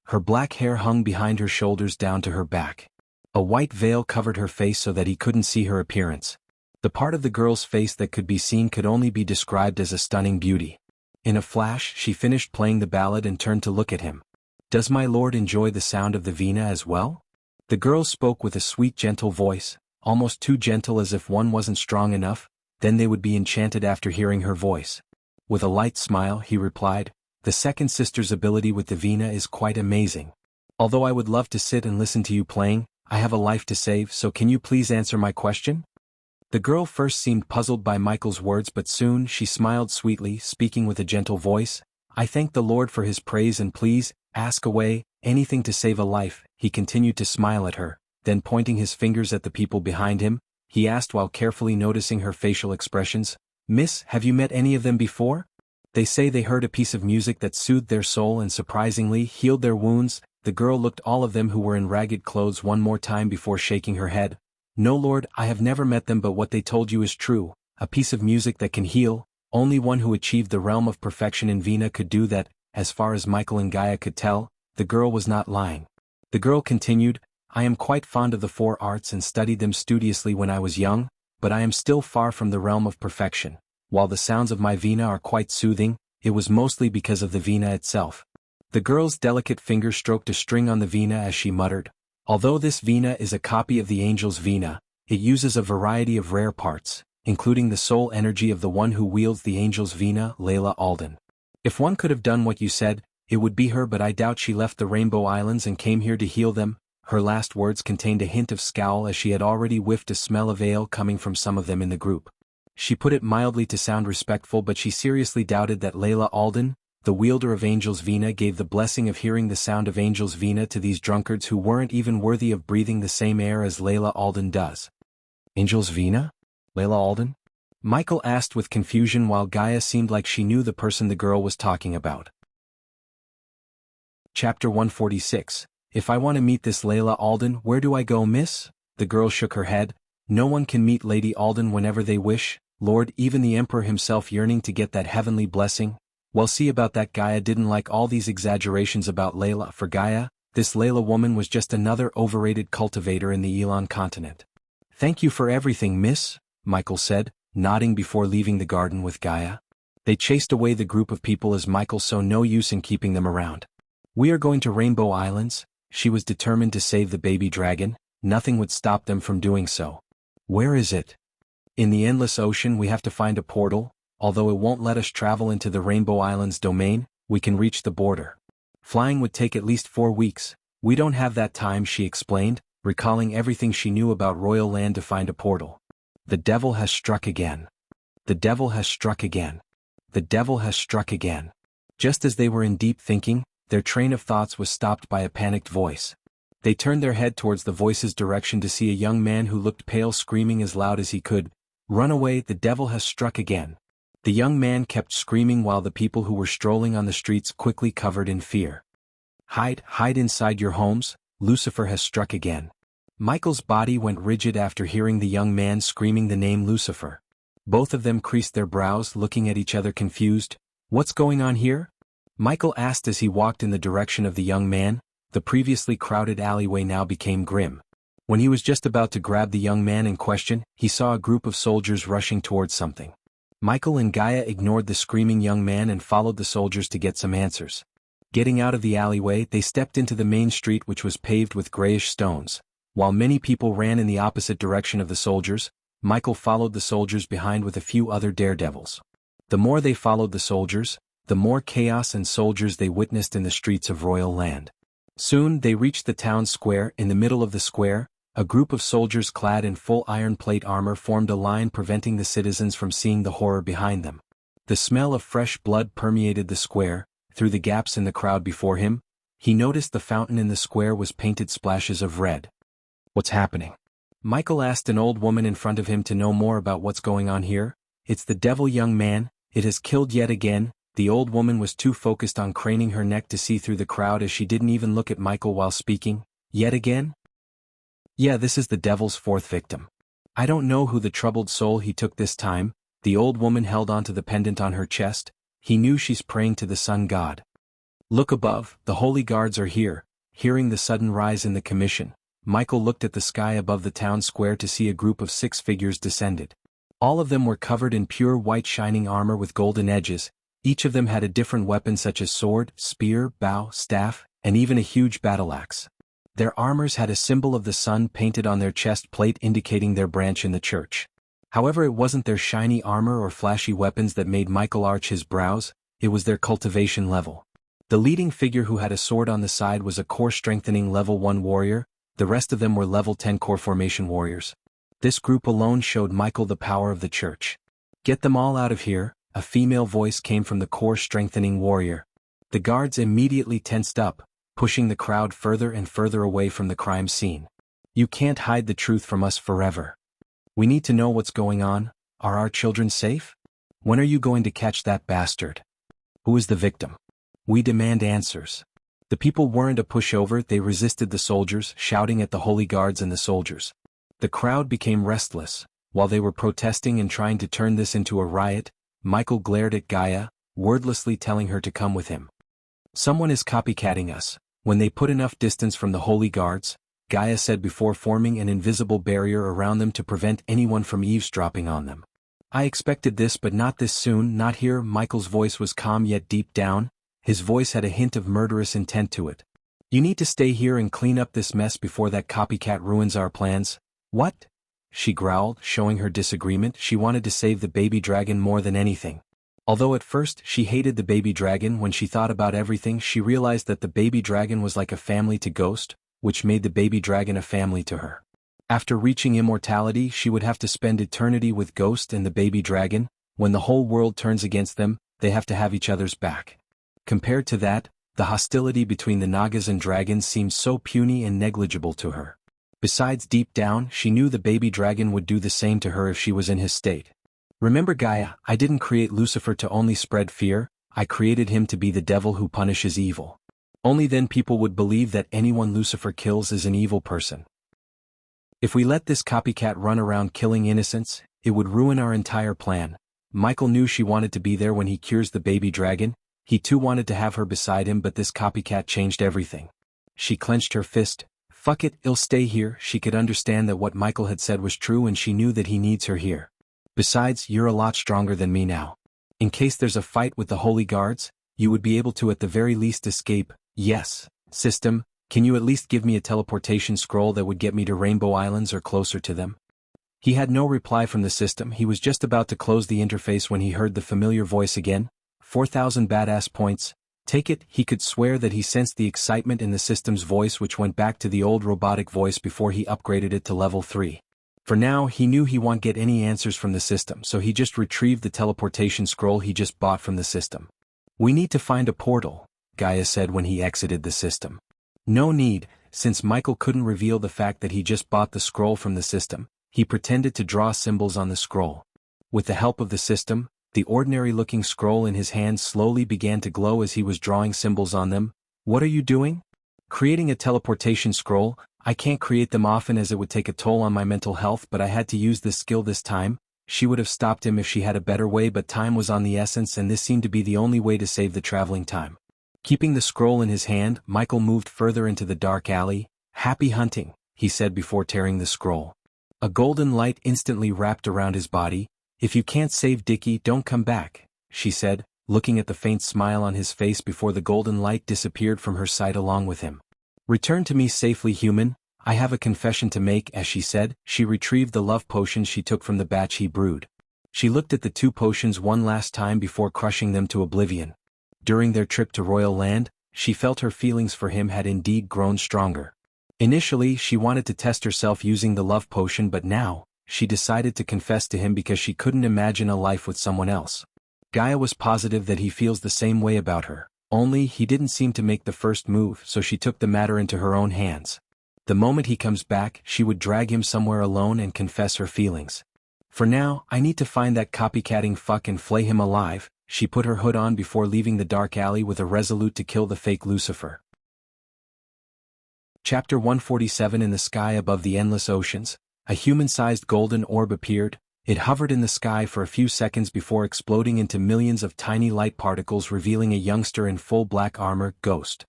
Her black hair hung behind her shoulders down to her back. A white veil covered her face so that he couldn't see her appearance. The part of the girl's face that could be seen could only be described as a stunning beauty. In a flash, she finished playing the ballad and turned to look at him. "Does my lord enjoy the sound of the veena as well?" The girl spoke with a sweet, gentle voice, almost too gentle as if one wasn't strong enough, then they would be enchanted after hearing her voice. With a light smile, he replied, "The second sister's ability with the veena is quite amazing. Although I would love to sit and listen to you playing, I have a life to save, so can you please answer my question?" The girl first seemed puzzled by Michael's words, but soon she smiled sweetly, speaking with a gentle voice. "I thank the Lord for his praise, and please, ask away, anything to save a life." He continued to smile at her, then pointing his fingers at the people behind him, he asked while carefully noticing her facial expressions, "Miss, have you met any of them before? They say they heard a piece of music that soothed their soul and surprisingly healed their wounds." The girl looked all of them who were in ragged clothes one more time before shaking her head. "No, Lord, I have never met them, but what they told you is true. A piece of music that can heal. Only one who achieved the realm of perfection in veena could do that." As far as Michael and Gaia could tell, the girl was not lying. The girl continued, "I am quite fond of the 4 arts and studied them studiously when I was young, but I am still far from the realm of perfection. While the sounds of my veena are quite soothing, it was mostly because of the veena itself." The girl's delicate fingers stroked a string on the veena as she muttered, "Although this veena is a copy of the angel's veena, it uses a variety of rare parts, including the soul energy of the one who wields the angel's veena, Layla Alden. If one could have done what you said, it would be her, but I doubt she left the Rainbow Islands and came here to heal them." Her last words contained a hint of scowl as she had already whiffed a smell of ale coming from some of them in the group. She put it mildly to sound respectful, but she seriously doubted that Layla Alden, the wielder of Angel's veena, gave the blessing of hearing the sound of Angel's veena to these drunkards who weren't even worthy of breathing the same air as Layla Alden does. "Angel's veena? Layla Alden?" Michael asked with confusion, while Gaia seemed like she knew the person the girl was talking about. Chapter 146. "If I want to meet this Layla Alden, where do I go, miss?" The girl shook her head. "No one can meet Lady Alden whenever they wish, Lord, even the Emperor himself yearning to get that heavenly blessing." Well, see about that. Gaia didn't like all these exaggerations about Layla. For Gaia, this Layla woman was just another overrated cultivator in the Elon continent. "Thank you for everything, miss," Michael said, nodding before leaving the garden with Gaia. They chased away the group of people as Michael saw no use in keeping them around. We are going to Rainbow Islands. She was determined to save the baby dragon. Nothing would stop them from doing so. Where is it? In the endless ocean. We have to find a portal. Although it won't let us travel into the Rainbow Islands domain, we can reach the border. Flying would take at least 4 weeks. We don't have that time, she explained, recalling everything she knew about Royal Land to find a portal. The devil has struck again. The devil has struck again. The devil has struck again. Just as they were in deep thinking, their train of thoughts was stopped by a panicked voice. They turned their head towards the voice's direction to see a young man who looked pale screaming as loud as he could, "Run away, the devil has struck again." The young man kept screaming while the people who were strolling on the streets quickly covered in fear. "Hide, hide inside your homes, Lucifer has struck again." Michael's body went rigid after hearing the young man screaming the name Lucifer. Both of them creased their brows, looking at each other confused. "What's going on here?" Michael asked as he walked in the direction of the young man. The previously crowded alleyway now became grim. When he was just about to grab the young man in question, he saw a group of soldiers rushing towards something. Michael and Gaia ignored the screaming young man and followed the soldiers to get some answers. Getting out of the alleyway, they stepped into the main street, which was paved with grayish stones. While many people ran in the opposite direction of the soldiers, Michael followed the soldiers behind with a few other daredevils. The more they followed the soldiers, the more chaos and soldiers they witnessed in the streets of Royal Land. Soon they reached the town square. In the middle of the square, a group of soldiers clad in full iron plate armor formed a line, preventing the citizens from seeing the horror behind them. The smell of fresh blood permeated the square. Through the gaps in the crowd before him, he noticed the fountain in the square was painted splashes of red. "What's happening?" Michael asked an old woman in front of him to know more about what's going on here. "It's the devil, young man. It has killed yet again." The old woman was too focused on craning her neck to see through the crowd as she didn't even look at Michael while speaking. "Yet again?" "Yeah, this is the devil's 4th victim. I don't know who the troubled soul he took this time." The old woman held onto the pendant on her chest. "He knew she's praying to the sun god. Look above, the holy guards are here." Hearing the sudden rise in the commission, Michael looked at the sky above the town square to see a group of 6 figures descended. All of them were covered in pure white shining armor with golden edges. Each of them had a different weapon such as sword, spear, bow, staff, and even a huge battle axe. Their armors had a symbol of the sun painted on their chest plate, indicating their branch in the church. However, it wasn't their shiny armor or flashy weapons that made Michael arch his brows, it was their cultivation level. The leading figure, who had a sword on the side, was a core strengthening level 1 warrior. The rest of them were level 10 core formation warriors. This group alone showed Michael the power of the church. "Get them all out of here," a female voice came from the core strengthening warrior. The guards immediately tensed up, pushing the crowd further and further away from the crime scene. "You can't hide the truth from us forever. We need to know what's going on. Are our children safe? When are you going to catch that bastard? Who is the victim? We demand answers." The people weren't a pushover. They resisted the soldiers, shouting at the holy guards and the soldiers. The crowd became restless. While they were protesting and trying to turn this into a riot, Michael glared at Gaia, wordlessly telling her to come with him. "Someone is copycatting us." When they put enough distance from the holy guards, Gaia said before forming an invisible barrier around them to prevent anyone from eavesdropping on them. "I expected this, but not this soon, not here." Michael's voice was calm, yet deep down, his voice had a hint of murderous intent to it. "You need to stay here and clean up this mess before that copycat ruins our plans." "What?" she growled, showing her disagreement. She wanted to save the baby dragon more than anything. Although at first she hated the baby dragon, when she thought about everything she realized that the baby dragon was like a family to Ghost, which made the baby dragon a family to her. After reaching immortality, she would have to spend eternity with Ghost and the baby dragon. When the whole world turns against them, they have to have each other's back. Compared to that, the hostility between the Nagas and dragons seemed so puny and negligible to her. Besides, deep down, she knew the baby dragon would do the same to her if she was in his state. "Remember, Gaia, I didn't create Lucifer to only spread fear, I created him to be the devil who punishes evil. Only then people would believe that anyone Lucifer kills is an evil person. If we let this copycat run around killing innocents, it would ruin our entire plan." Michael knew she wanted to be there when he cures the baby dragon. He too wanted to have her beside him, but this copycat changed everything. She clenched her fist. "Fuck it, I'll stay here." She could understand that what Michael had said was true, and she knew that he needs her here. "Besides, you're a lot stronger than me now. In case there's a fight with the holy guards, you would be able to at the very least escape." Yes, system, can you at least give me a teleportation scroll that would get me to Rainbow Islands or closer to them? He had no reply from the system. He was just about to close the interface when he heard the familiar voice again. 4,000 badass points. Take it. He could swear that he sensed the excitement in the system's voice, which went back to the old robotic voice before he upgraded it to level 3. For now, he knew he won't get any answers from the system, so he just retrieved the teleportation scroll he just bought from the system. We need to find a portal, Gaia said when he exited the system. No need, since Michael couldn't reveal the fact that he just bought the scroll from the system. He pretended to draw symbols on the scroll. With the help of the system, the ordinary-looking scroll in his hand slowly began to glow as he was drawing symbols on them. What are you doing? Creating a teleportation scroll. I can't create them often as it would take a toll on my mental health, but I had to use this skill this time. She would have stopped him if she had a better way, but time was on the essence and this seemed to be the only way to save the traveling time. Keeping the scroll in his hand, Michael moved further into the dark alley. Happy hunting, he said before tearing the scroll. A golden light instantly wrapped around his body. If you can't save Dickie, don't come back, she said, looking at the faint smile on his face before the golden light disappeared from her sight along with him. Return to me safely, human. I have a confession to make, as she said. She retrieved the love potions she took from the batch he brewed. She looked at the 2 potions one last time before crushing them to oblivion. During their trip to Royal Land, she felt her feelings for him had indeed grown stronger. Initially, she wanted to test herself using the love potion, but now, she decided to confess to him because she couldn't imagine a life with someone else. Gaia was positive that he feels the same way about her, only he didn't seem to make the first move, so she took the matter into her own hands. The moment he comes back, she would drag him somewhere alone and confess her feelings. For now, I need to find that copycatting fuck and flay him alive. She put her hood on before leaving the dark alley with a resolute to kill the fake Lucifer. Chapter 147. In the sky above the endless oceans, a human-sized golden orb appeared. It hovered in the sky for a few seconds before exploding into millions of tiny light particles, revealing a youngster in full black armor, Ghost.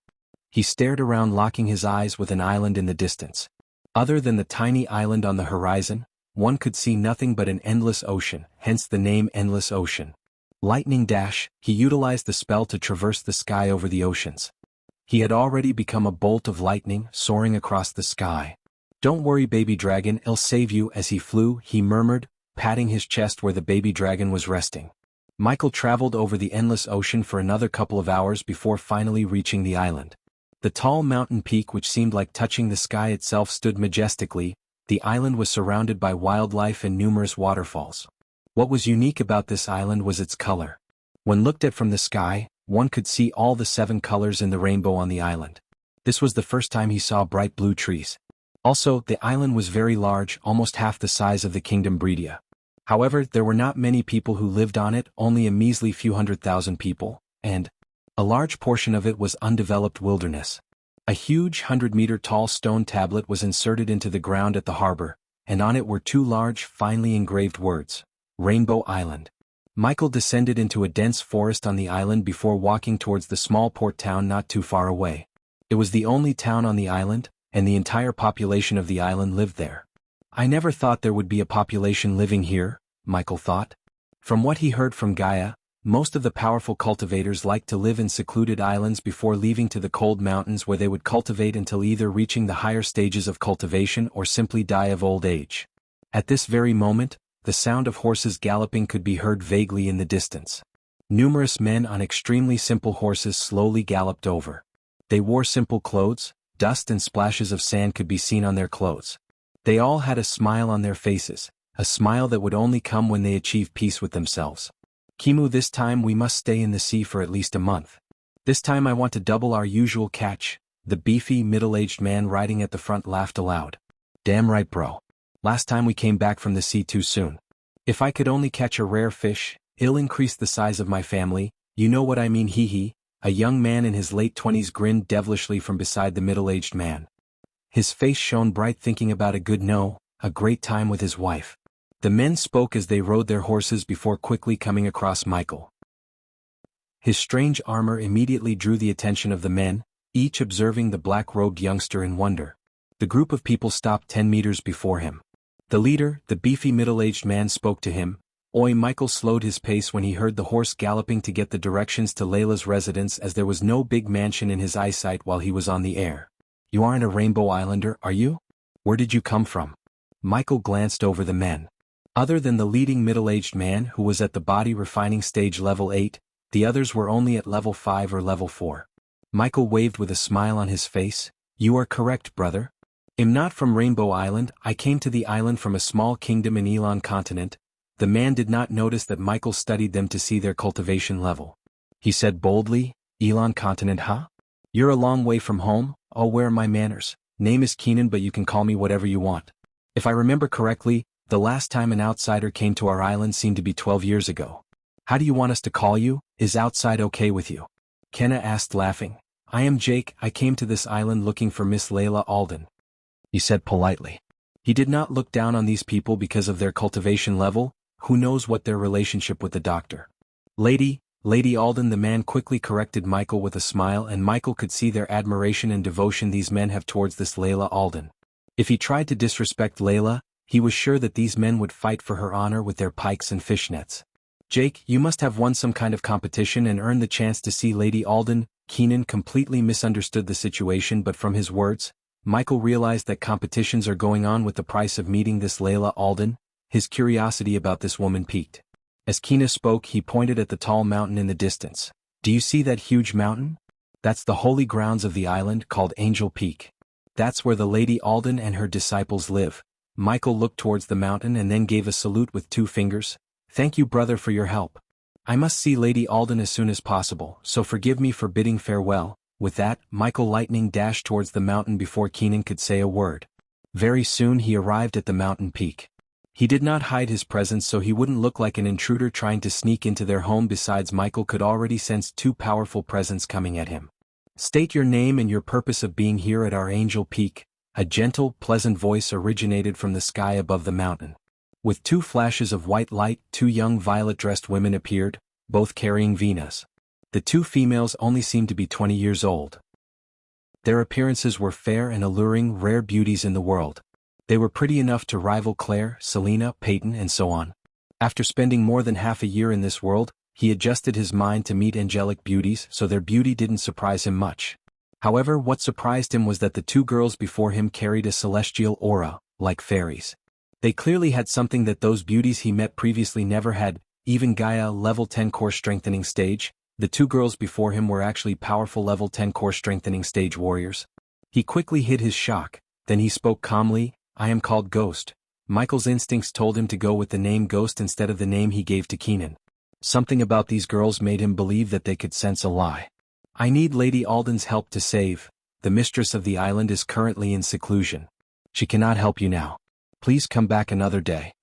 He stared around, locking his eyes with an island in the distance. Other than the tiny island on the horizon, one could see nothing but an endless ocean, hence the name Endless Ocean. Lightning Dash, he utilized the spell to traverse the sky over the oceans. He had already become a bolt of lightning, soaring across the sky. Don't worry, baby dragon, I'll save you. As he flew, he murmured, patting his chest where the baby dragon was resting. Michael traveled over the endless ocean for another couple of hours before finally reaching the island. The tall mountain peak, which seemed like touching the sky itself, stood majestically. The island was surrounded by wildlife and numerous waterfalls. What was unique about this island was its color. When looked at from the sky, one could see all the 7 colors in the rainbow on the island. This was the first time he saw bright blue trees. Also, the island was very large, almost half the size of the kingdom Bredia. However, there were not many people who lived on it, only a measly few 100,000 people, and a large portion of it was undeveloped wilderness. A huge 100-meter-tall stone tablet was inserted into the ground at the harbor, and on it were 2 large, finely engraved words, Rainbow Island. Michael descended into a dense forest on the island before walking towards the small port town not too far away. It was the only town on the island, and the entire population of the island lived there. I never thought there would be a population living here, Michael thought. From what he heard from Gaia, most of the powerful cultivators liked to live in secluded islands before leaving to the cold mountains, where they would cultivate until either reaching the higher stages of cultivation or simply die of old age. At this very moment, the sound of horses galloping could be heard vaguely in the distance. Numerous men on extremely simple horses slowly galloped over. They wore simple clothes. Dust and splashes of sand could be seen on their clothes. They all had a smile on their faces, a smile that would only come when they achieve peace with themselves. Kimu, this time we must stay in the sea for at least a month. This time I want to double our usual catch. The beefy, middle-aged man riding at the front laughed aloud. Damn right, bro. Last time we came back from the sea too soon. If I could only catch a rare fish, it'll increase the size of my family, you know what I mean, hee hee. A young man in his late 20s grinned devilishly from beside the middle-aged man. His face shone bright, thinking about a great time with his wife. The men spoke as they rode their horses before quickly coming across Michael. His strange armor immediately drew the attention of the men, each observing the black-robed youngster in wonder. The group of people stopped 10 meters before him. The leader, the beefy middle-aged man, spoke to him. Oi! Michael slowed his pace when he heard the horse galloping to get the directions to Layla's residence, as there was no big mansion in his eyesight while he was on the air. You aren't a Rainbow Islander, are you? Where did you come from? Michael glanced over the men. Other than the leading middle-aged man who was at the body refining stage level 8, the others were only at level 5 or level 4. Michael waved with a smile on his face. You are correct, brother. I'm not from Rainbow Island. I came to the island from a small kingdom in Elon continent. The man did not notice that Michael studied them to see their cultivation level. He said boldly, Elon continent, huh? You're a long way from home. Oh, where are my manners? Name is Keenan, but you can call me whatever you want. If I remember correctly, the last time an outsider came to our island seemed to be 12 years ago. How do you want us to call you? Is outside okay with you? Kenna asked, laughing. I am Jake. I came to this island looking for Miss Layla Alden, he said politely. He did not look down on these people because of their cultivation level. Who knows what their relationship with the doctor? Lady Alden, the man quickly corrected Michael with a smile, and Michael could see their admiration and devotion these men have towards this Layla Alden. If he tried to disrespect Layla, he was sure that these men would fight for her honor with their pikes and fishnets. Jake, you must have won some kind of competition and earned the chance to see Lady Alden. Keenan completely misunderstood the situation, but from his words, Michael realized that competitions are going on with the price of meeting this Layla Alden. His curiosity about this woman piqued. As Keenan spoke, he pointed at the tall mountain in the distance. Do you see that huge mountain? That's the holy grounds of the island, called Angel Peak. That's where the Lady Alden and her disciples live. Michael looked towards the mountain and then gave a salute with 2 fingers. Thank you, brother, for your help. I must see Lady Alden as soon as possible, so forgive me for bidding farewell. With that, Michael lightning dashed towards the mountain before Keenan could say a word. Very soon he arrived at the mountain peak. He did not hide his presence so he wouldn't look like an intruder trying to sneak into their home. Besides, Michael could already sense 2 powerful presence coming at him. State your name and your purpose of being here at our Angel Peak. A gentle, pleasant voice originated from the sky above the mountain. With 2 flashes of white light, 2 young violet-dressed women appeared, both carrying Venas. The 2 females only seemed to be 20 years old. Their appearances were fair and alluring, rare beauties in the world. They were pretty enough to rival Claire, Selena, Peyton, and so on. After spending more than half a year in this world, he adjusted his mind to meet angelic beauties, so their beauty didn't surprise him much. However, what surprised him was that the 2 girls before him carried a celestial aura, like fairies. They clearly had something that those beauties he met previously never had. Even Gaia, level 10 core strengthening stage. The 2 girls before him were actually powerful level 10 core strengthening stage warriors. He quickly hid his shock, then he spoke calmly. I am called Ghost. Michael's instincts told him to go with the name Ghost instead of the name he gave to Keenan. Something about these girls made him believe that they could sense a lie. I need Lady Alden's help to save. The mistress of the island is currently in seclusion. She cannot help you now. Please come back another day.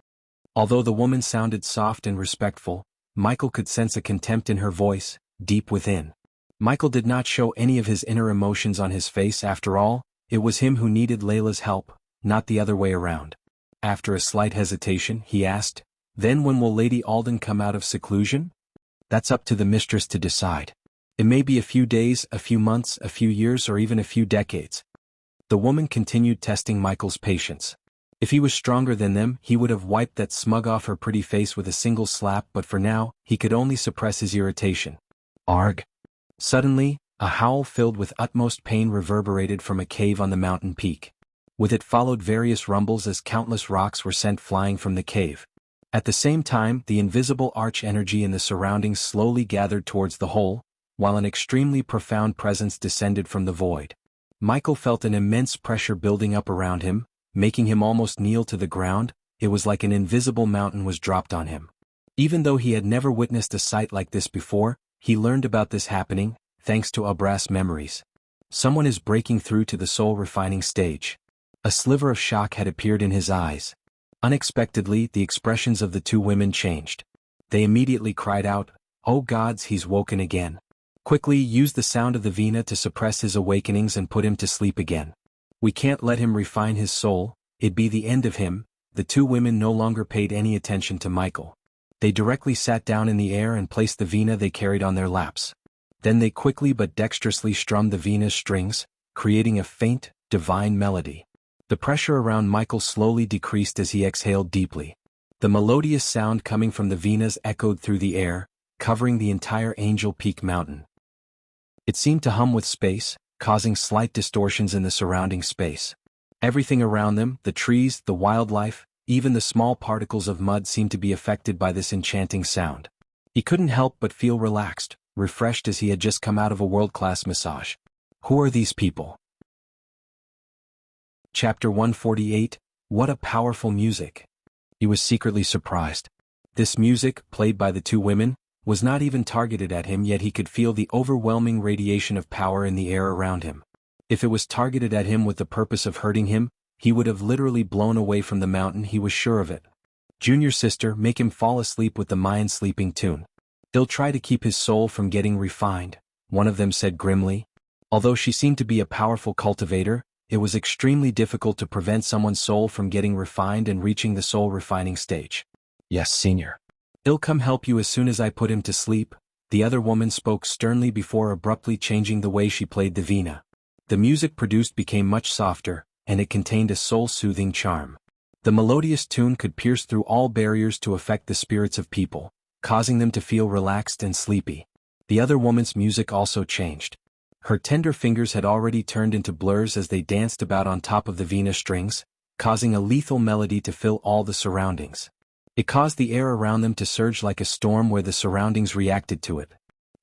Although the woman sounded soft and respectful, Michael could sense a contempt in her voice, deep within. Michael did not show any of his inner emotions on his face. After all, it was him who needed Layla's help, not the other way around. After a slight hesitation, he asked, Then when will Lady Alden come out of seclusion? That's up to the mistress to decide. It may be a few days, a few months, a few years, or even a few decades. The woman continued testing Michael's patience. If he was stronger than them, he would have wiped that smug off her pretty face with a single slap, but for now, he could only suppress his irritation. Arg! Suddenly, a howl filled with utmost pain reverberated from a cave on the mountain peak. With it followed various rumbles as countless rocks were sent flying from the cave. At the same time, the invisible arch energy in the surroundings slowly gathered towards the hole, while an extremely profound presence descended from the void. Michael felt an immense pressure building up around him, making him almost kneel to the ground. It was like an invisible mountain was dropped on him. Even though he had never witnessed a sight like this before, he learned about this happening, thanks to Abra's memories. Someone is breaking through to the soul refining stage. A sliver of shock had appeared in his eyes. Unexpectedly, the expressions of the 2 women changed. They immediately cried out, Oh gods, he's woken again. Quickly use the sound of the Vina to suppress his awakenings and put him to sleep again. We can't let him refine his soul, it'd be the end of him. The 2 women no longer paid any attention to Michael. They directly sat down in the air and placed the Vina they carried on their laps. Then they quickly but dexterously strummed the Vina's strings, creating a faint, divine melody. The pressure around Michael slowly decreased as he exhaled deeply. The melodious sound coming from the Venas echoed through the air, covering the entire Angel Peak mountain. It seemed to hum with space, causing slight distortions in the surrounding space. Everything around them, the trees, the wildlife, even the small particles of mud seemed to be affected by this enchanting sound. He couldn't help but feel relaxed, refreshed as he had just come out of a world-class massage. Who are these people? Chapter 148, What a Powerful Music! He was secretly surprised. This music, played by the two women, was not even targeted at him, yet he could feel the overwhelming radiation of power in the air around him. If it was targeted at him with the purpose of hurting him, he would have literally blown away from the mountain, he was sure of it. Junior sister, make him fall asleep with the Mayan sleeping tune. He'll try to keep his soul from getting refined, one of them said grimly. Although she seemed to be a powerful cultivator, it was extremely difficult to prevent someone's soul from getting refined and reaching the soul refining stage. Yes, senior. He'll come help you as soon as I put him to sleep, the other woman spoke sternly before abruptly changing the way she played the veena. The music produced became much softer, and it contained a soul-soothing charm. The melodious tune could pierce through all barriers to affect the spirits of people, causing them to feel relaxed and sleepy. The other woman's music also changed. Her tender fingers had already turned into blurs as they danced about on top of the veena strings, causing a lethal melody to fill all the surroundings. It caused the air around them to surge like a storm where the surroundings reacted to it.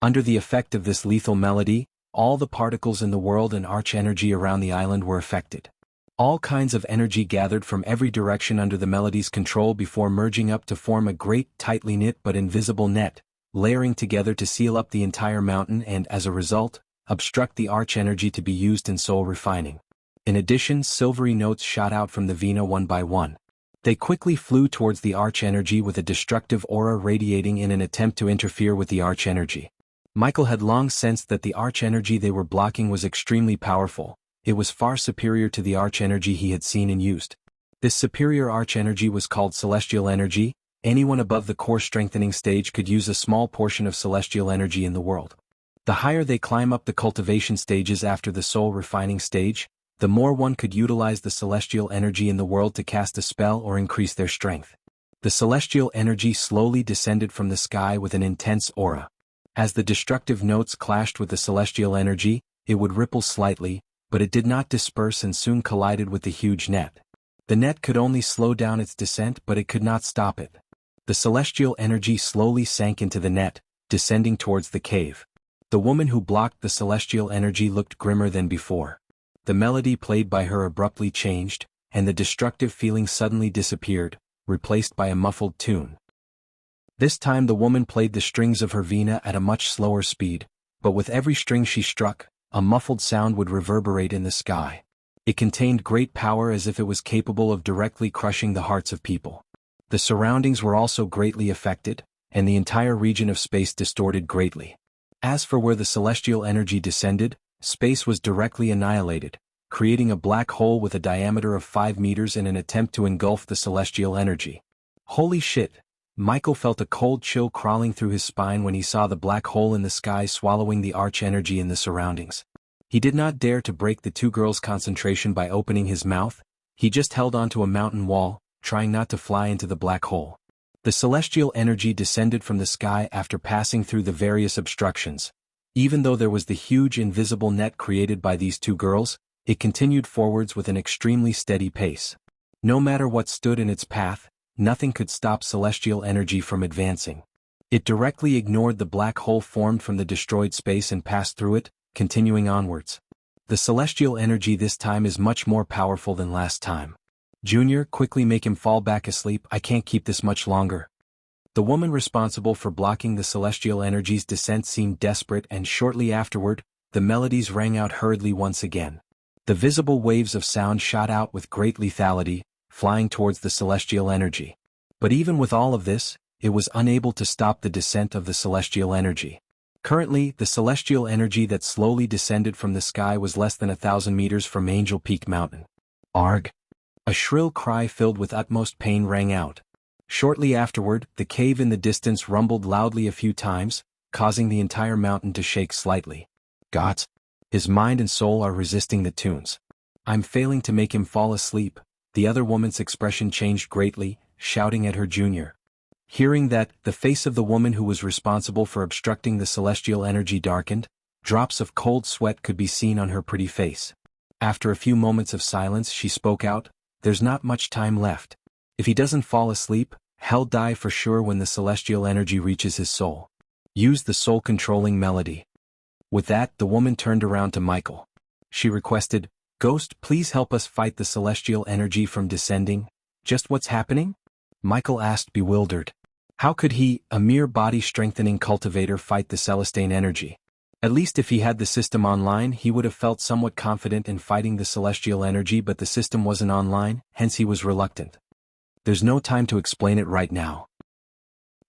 Under the effect of this lethal melody, all the particles in the world and arch energy around the island were affected. All kinds of energy gathered from every direction under the melody's control before merging up to form a great, tightly knit but invisible net, layering together to seal up the entire mountain and, as a result, obstruct the arch energy to be used in soul refining. In addition, silvery notes shot out from the veena one by one. They quickly flew towards the arch energy with a destructive aura radiating in an attempt to interfere with the arch energy. Michael had long sensed that the arch energy they were blocking was extremely powerful. It was far superior to the arch energy he had seen and used. This superior arch energy was called celestial energy. Anyone above the core strengthening stage could use a small portion of celestial energy in the world. The higher they climb up the cultivation stages after the soul refining stage, the more one could utilize the celestial energy in the world to cast a spell or increase their strength. The celestial energy slowly descended from the sky with an intense aura. As the destructive notes clashed with the celestial energy, it would ripple slightly, but it did not disperse and soon collided with the huge net. The net could only slow down its descent, but it could not stop it. The celestial energy slowly sank into the net, descending towards the cave. The woman who blocked the celestial energy looked grimmer than before. The melody played by her abruptly changed, and the destructive feeling suddenly disappeared, replaced by a muffled tune. This time the woman played the strings of her veena at a much slower speed, but with every string she struck, a muffled sound would reverberate in the sky. It contained great power as if it was capable of directly crushing the hearts of people. The surroundings were also greatly affected, and the entire region of space distorted greatly. As for where the celestial energy descended, space was directly annihilated, creating a black hole with a diameter of 5 meters in an attempt to engulf the celestial energy. Holy shit! Michael felt a cold chill crawling through his spine when he saw the black hole in the sky swallowing the arch energy in the surroundings. He did not dare to break the two girls' concentration by opening his mouth. He just held onto a mountain wall, trying not to fly into the black hole. The celestial energy descended from the sky after passing through the various obstructions. Even though there was the huge invisible net created by these two girls, it continued forwards with an extremely steady pace. No matter what stood in its path, nothing could stop celestial energy from advancing. It directly ignored the black hole formed from the destroyed space and passed through it, continuing onwards. The celestial energy this time is much more powerful than last time. Junior, quickly make him fall back asleep, I can't keep this much longer. The woman responsible for blocking the celestial energy's descent seemed desperate, and shortly afterward, the melodies rang out hurriedly once again. The visible waves of sound shot out with great lethality, flying towards the celestial energy. But even with all of this, it was unable to stop the descent of the celestial energy. Currently, the celestial energy that slowly descended from the sky was less than 1,000 meters from Angel Peak Mountain. Arg! A shrill cry filled with utmost pain rang out. Shortly afterward, the cave in the distance rumbled loudly a few times, causing the entire mountain to shake slightly. Gods! His mind and soul are resisting the tunes. I'm failing to make him fall asleep. The other woman's expression changed greatly. shouting at her junior. Hearing that, the face of the woman who was responsible for obstructing the celestial energy darkened. Drops of cold sweat could be seen on her pretty face. After a few moments of silence she spoke out, "There's not much time left. If he doesn't fall asleep, he'll die for sure when the celestial energy reaches his soul. Use the soul-controlling melody." With that, the woman turned around to Michael. She requested, "Ghost, please help us fight the celestial energy from descending." "Just what's happening?" Michael asked, bewildered. How could he, a mere body-strengthening cultivator, fight the Celestine energy? At least if he had the system online he would have felt somewhat confident in fighting the celestial energy, but the system wasn't online, hence he was reluctant. "There's no time to explain it right now.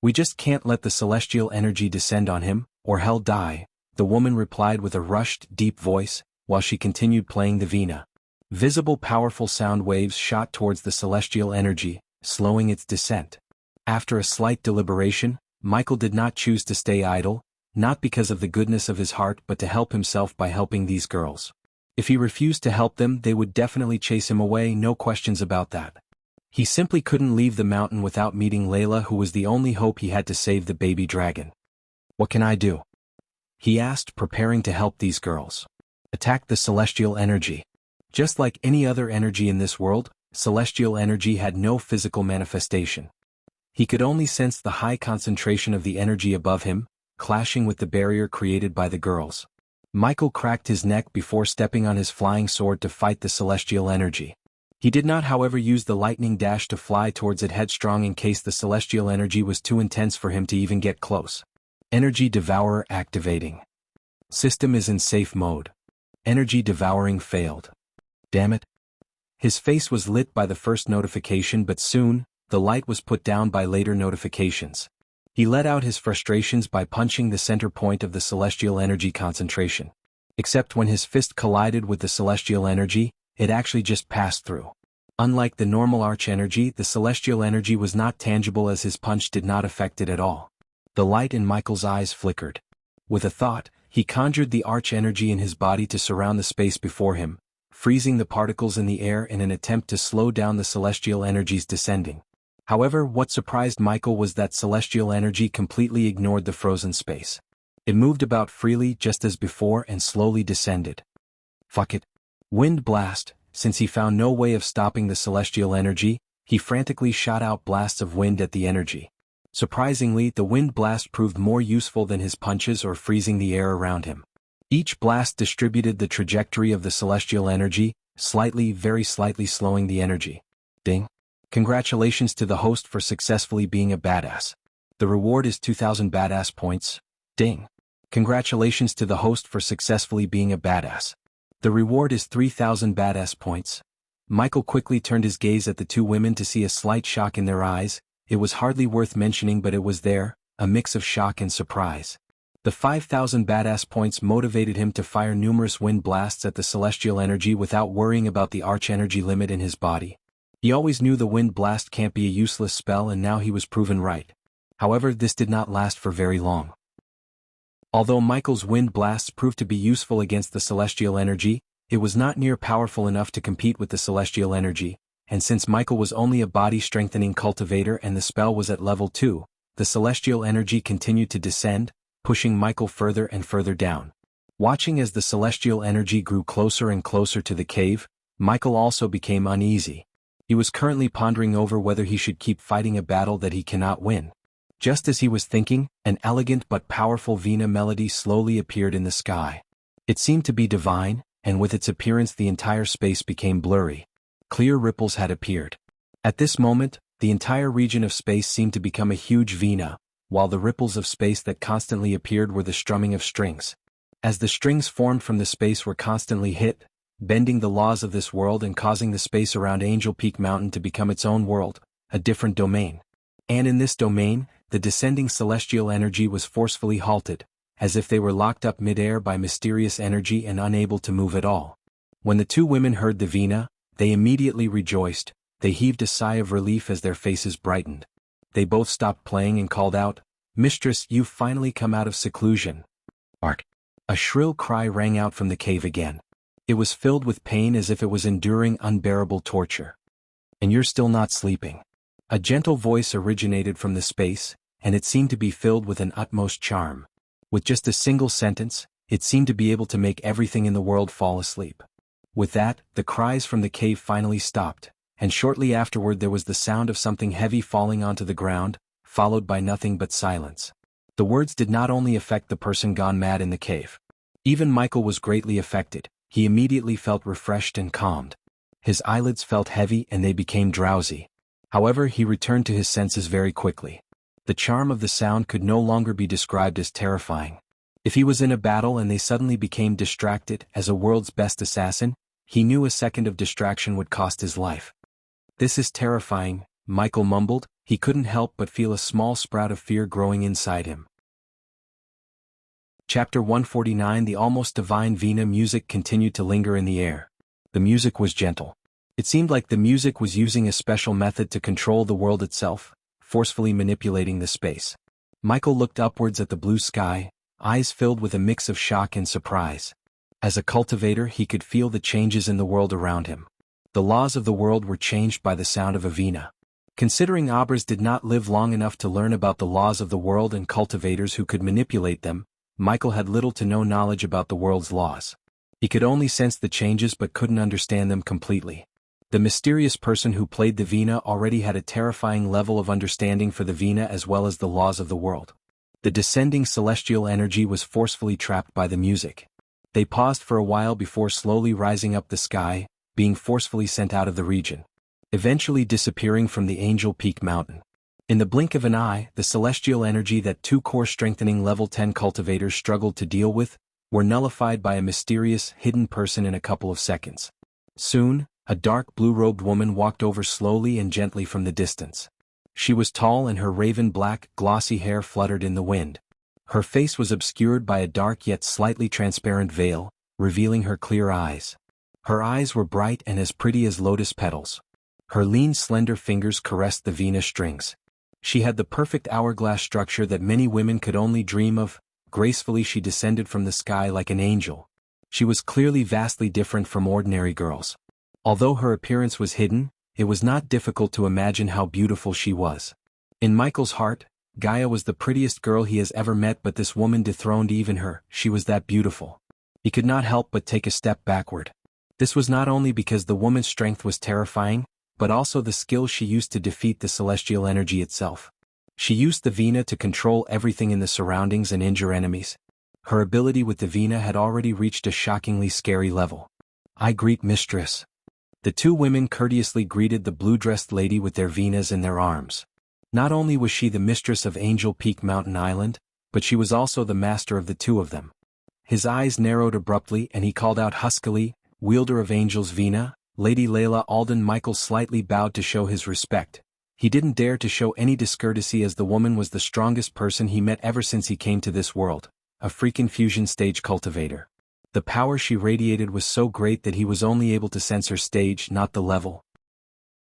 We just can't let the celestial energy descend on him, or he'll die," the woman replied with a rushed, deep voice, while she continued playing the veena. Visible powerful sound waves shot towards the celestial energy, slowing its descent. After a slight deliberation, Michael did not choose to stay idle, not because of the goodness of his heart but to help himself by helping these girls. If he refused to help them they would definitely chase him away, no questions about that. He simply couldn't leave the mountain without meeting Layla, who was the only hope he had to save the baby dragon. "What can I do?" he asked, preparing to help these girls. "Attack the celestial energy." Just like any other energy in this world, celestial energy had no physical manifestation. He could only sense the high concentration of the energy above him, clashing with the barrier created by the girls. Michael cracked his neck before stepping on his flying sword to fight the celestial energy. He did not, however, use the lightning dash to fly towards it headstrong in case the celestial energy was too intense for him to even get close. Energy Devourer activating. System is in safe mode. Energy devouring failed. Damn it. His face was lit by the first notification, but soon, the light was put down by later notifications. He let out his frustrations by punching the center point of the celestial energy concentration. Except when his fist collided with the celestial energy, it actually just passed through. Unlike the normal arch energy, the celestial energy was not tangible as his punch did not affect it at all. The light in Michael's eyes flickered. With a thought, he conjured the arch energy in his body to surround the space before him, freezing the particles in the air in an attempt to slow down the celestial energy's descending. However, what surprised Michael was that celestial energy completely ignored the frozen space. It moved about freely just as before and slowly descended. Fuck it. Wind blast. Since he found no way of stopping the celestial energy, he frantically shot out blasts of wind at the energy. Surprisingly, the wind blast proved more useful than his punches or freezing the air around him. Each blast distributed the trajectory of the celestial energy, slightly, very slightly slowing the energy. Ding. Congratulations to the host for successfully being a badass. The reward is 2,000 badass points. Ding. Congratulations to the host for successfully being a badass. The reward is 3,000 badass points. Michael quickly turned his gaze at the two women to see a slight shock in their eyes. It was hardly worth mentioning, but it was there, a mix of shock and surprise. The 5,000 badass points motivated him to fire numerous wind blasts at the celestial energy without worrying about the arch energy limit in his body. He always knew the wind blast can't be a useless spell, and now he was proven right. However, this did not last for very long. Although Michael's wind blasts proved to be useful against the celestial energy, it was not near powerful enough to compete with the celestial energy, and since Michael was only a body-strengthening cultivator and the spell was at level 2, the celestial energy continued to descend, pushing Michael further and further down. Watching as the celestial energy grew closer and closer to the cave, Michael also became uneasy. He was currently pondering over whether he should keep fighting a battle that he cannot win. Just as he was thinking, an elegant but powerful veena melody slowly appeared in the sky. It seemed to be divine, and with its appearance the entire space became blurry. Clear ripples had appeared. At this moment, the entire region of space seemed to become a huge veena, while the ripples of space that constantly appeared were the strumming of strings. As the strings formed from the space were constantly hit, bending the laws of this world and causing the space around Angel Peak Mountain to become its own world, a different domain. And in this domain, the descending celestial energy was forcefully halted, as if they were locked up mid-air by mysterious energy and unable to move at all. When the two women heard the veena, they immediately rejoiced. They heaved a sigh of relief as their faces brightened. They both stopped playing and called out, "Mistress, you've finally come out of seclusion." Ark! A shrill cry rang out from the cave again. It was filled with pain as if it was enduring unbearable torture. "And you're still not sleeping. A gentle voice originated from the space, and it seemed to be filled with an utmost charm. With just a single sentence, it seemed to be able to make everything in the world fall asleep. With that, the cries from the cave finally stopped, and shortly afterward there was the sound of something heavy falling onto the ground, followed by nothing but silence. The words did not only affect the person gone mad in the cave. Even Michael was greatly affected. He immediately felt refreshed and calmed. His eyelids felt heavy and they became drowsy. However, he returned to his senses very quickly. The charm of the sound could no longer be described as terrifying. If he was in a battle and they suddenly became distracted, as a world's best assassin, he knew a second of distraction would cost his life. "This is terrifying," Michael mumbled. He couldn't help but feel a small sprout of fear growing inside him. Chapter 149. The almost divine Veena music continued to linger in the air. The music was gentle. It seemed like the music was using a special method to control the world itself, forcefully manipulating the space. Michael looked upwards at the blue sky, eyes filled with a mix of shock and surprise. As a cultivator, he could feel the changes in the world around him. The laws of the world were changed by the sound of a Veena. Considering Abras did not live long enough to learn about the laws of the world and cultivators who could manipulate them, Michael had little to no knowledge about the world's laws. He could only sense the changes but couldn't understand them completely. The mysterious person who played the Veena already had a terrifying level of understanding for the Veena as well as the laws of the world. The descending celestial energy was forcefully trapped by the music. They paused for a while before slowly rising up the sky, being forcefully sent out of the region, eventually disappearing from the Angel Peak mountain. In the blink of an eye, the celestial energy that two core strengthening level 10 cultivators struggled to deal with were nullified by a mysterious, hidden person in a couple of seconds. Soon, a dark blue-robed woman walked over slowly and gently from the distance. She was tall and her raven-black, glossy hair fluttered in the wind. Her face was obscured by a dark yet slightly transparent veil, revealing her clear eyes. Her eyes were bright and as pretty as lotus petals. Her lean, slender fingers caressed the Veena strings. She had the perfect hourglass structure that many women could only dream of. Gracefully she descended from the sky like an angel. She was clearly vastly different from ordinary girls. Although her appearance was hidden, it was not difficult to imagine how beautiful she was. In Michael's heart, Gaia was the prettiest girl he has ever met, but this woman dethroned even her. She was that beautiful. He could not help but take a step backward. This was not only because the woman's strength was terrifying, but also the skill she used to defeat the celestial energy itself. She used the Veena to control everything in the surroundings and injure enemies. Her ability with the Veena had already reached a shockingly scary level. "I greet mistress." The two women courteously greeted the blue-dressed lady with their Veenas in their arms. Not only was she the mistress of Angel Peak Mountain Island, but she was also the master of the two of them. His eyes narrowed abruptly and he called out huskily, "Wielder of Angel's Veena, Lady Layla Alden." Michael slightly bowed to show his respect. He didn't dare to show any discourtesy as the woman was the strongest person he met ever since he came to this world, a freaking fusion stage cultivator. The power she radiated was so great that he was only able to sense her stage, not the level.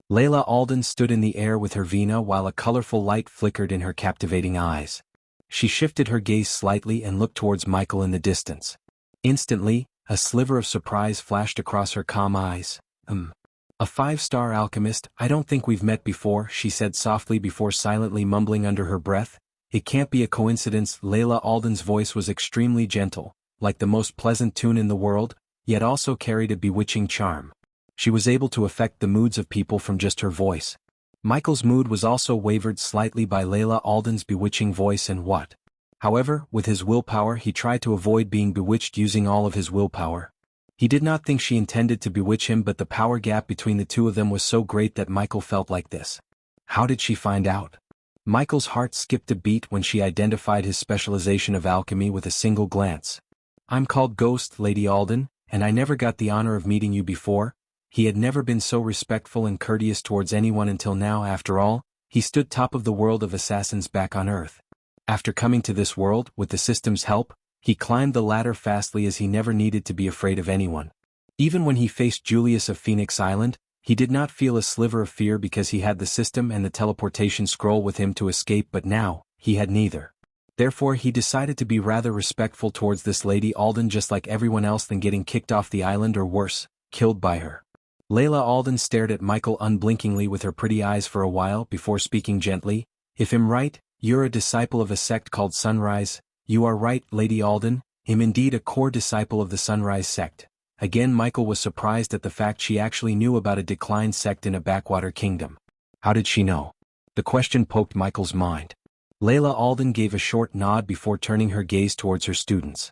Layla Alden stood in the air with her Veena while a colorful light flickered in her captivating eyes. She shifted her gaze slightly and looked towards Michael in the distance. Instantly, a sliver of surprise flashed across her calm eyes. A 5-star alchemist? I don't think we've met before," she said softly before silently mumbling under her breath. "It can't be a coincidence." Layla Alden's voice was extremely gentle, like the most pleasant tune in the world, yet also carried a bewitching charm. She was able to affect the moods of people from just her voice. Michael's mood was also wavered slightly by Layla Alden's bewitching voice and what? However, with his willpower he tried to avoid being bewitched using all of his willpower. He did not think she intended to bewitch him, but the power gap between the two of them was so great that Michael felt like this. How did she find out? Michael's heart skipped a beat when she identified his specialization of alchemy with a single glance. "I'm called Ghost, Lady Alden, and I never got the honor of meeting you before." He had never been so respectful and courteous towards anyone until now. After all, he stood top of the world of assassins back on Earth. After coming to this world, with the system's help, he climbed the ladder fastly as he never needed to be afraid of anyone. Even when he faced Julius of Phoenix Island, he did not feel a sliver of fear because he had the system and the teleportation scroll with him to escape, but now, he had neither. Therefore he decided to be rather respectful towards this Lady Alden, just like everyone else, than getting kicked off the island or worse, killed by her. Layla Alden stared at Michael unblinkingly with her pretty eyes for a while before speaking gently. If I'm right, you're a disciple of a sect called Sunrise. You are right, Lady Alden, I'm indeed a core disciple of the Sunrise sect. Again Michael was surprised at the fact she actually knew about a declined sect in a backwater kingdom. How did she know? The question poked Michael's mind. Layla Alden gave a short nod before turning her gaze towards her students.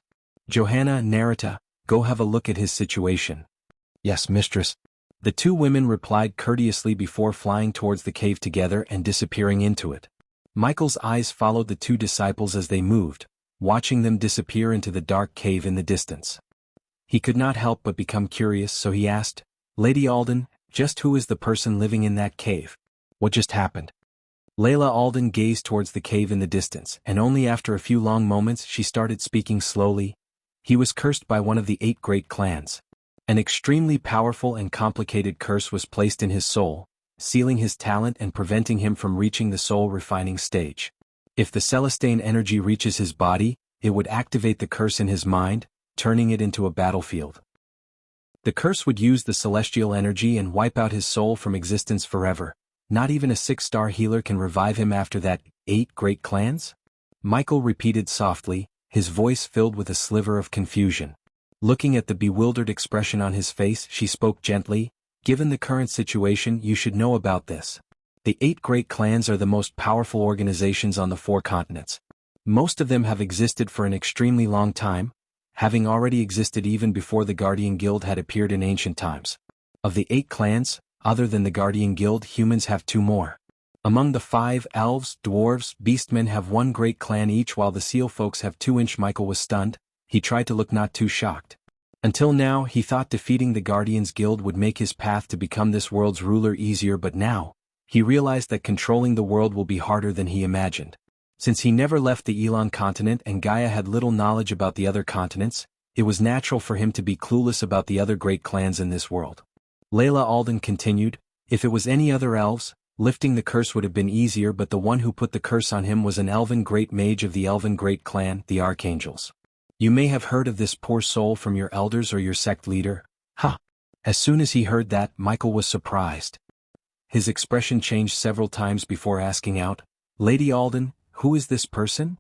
Johanna, Narita, go have a look at his situation. Yes, mistress. The two women replied courteously before flying towards the cave together and disappearing into it. Michael's eyes followed the two disciples as they moved, watching them disappear into the dark cave in the distance. He could not help but become curious, so he asked, Lady Alden, just who is the person living in that cave? What just happened? Layla Alden gazed towards the cave in the distance, and only after a few long moments she started speaking slowly. He was cursed by one of the 8 great clans. An extremely powerful and complicated curse was placed in his soul, sealing his talent and preventing him from reaching the soul-refining stage. If the Celestine energy reaches his body, it would activate the curse in his mind, turning it into a battlefield. The curse would use the celestial energy and wipe out his soul from existence forever. Not even a 6-star healer can revive him after that. 8 great clans? Michael repeated softly, his voice filled with a sliver of confusion. Looking at the bewildered expression on his face, she spoke gently, given the current situation, you should know about this. The 8 great clans are the most powerful organizations on the 4 continents. Most of them have existed for an extremely long time, having already existed even before the Guardian Guild had appeared in ancient times. Of the 8 clans, other than the Guardian Guild, humans have 2 more. Among the 5, elves, dwarves, beastmen have 1 great clan each, while the seal folks have 2. Michael was stunned. He tried to look not too shocked. Until now, he thought defeating the Guardians Guild would make his path to become this world's ruler easier, but now, he realized that controlling the world will be harder than he imagined. Since he never left the Elon continent and Gaia had little knowledge about the other continents, it was natural for him to be clueless about the other great clans in this world. Layla Alden continued, if it was any other elves, lifting the curse would have been easier, but the one who put the curse on him was an elven great mage of the elven great clan, the Archangels. You may have heard of this poor soul from your elders or your sect leader. Ha! As soon as he heard that, Michael was surprised. His expression changed several times before asking out, Lady Alden, who is this person?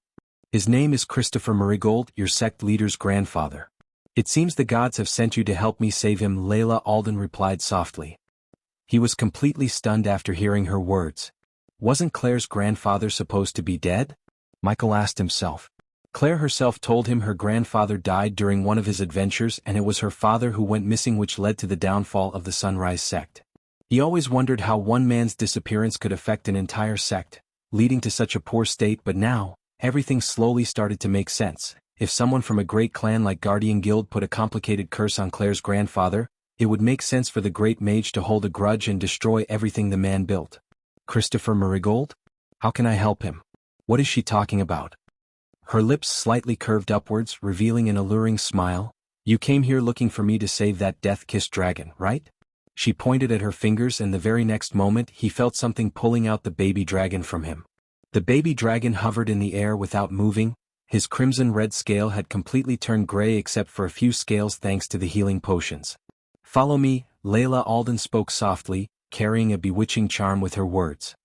His name is Christopher Marigold, your sect leader's grandfather. It seems the gods have sent you to help me save him, Layla Alden replied softly. He was completely stunned after hearing her words. Wasn't Claire's grandfather supposed to be dead? Michael asked himself. Claire herself told him her grandfather died during one of his adventures, and it was her father who went missing, which led to the downfall of the Sunrise sect. He always wondered how one man's disappearance could affect an entire sect, leading to such a poor state, but now, everything slowly started to make sense. If someone from a great clan like Guardian Guild put a complicated curse on Claire's grandfather, it would make sense for the great mage to hold a grudge and destroy everything the man built. Christopher Marigold? How can I help him? What is she talking about? Her lips slightly curved upwards, revealing an alluring smile. You came here looking for me to save that death-kissed dragon, right? She pointed at her fingers, and the very next moment he felt something pulling out the baby dragon from him. The baby dragon hovered in the air without moving. His crimson-red scale had completely turned gray except for a few scales thanks to the healing potions. Follow me, Layla Alden spoke softly, carrying a bewitching charm with her words.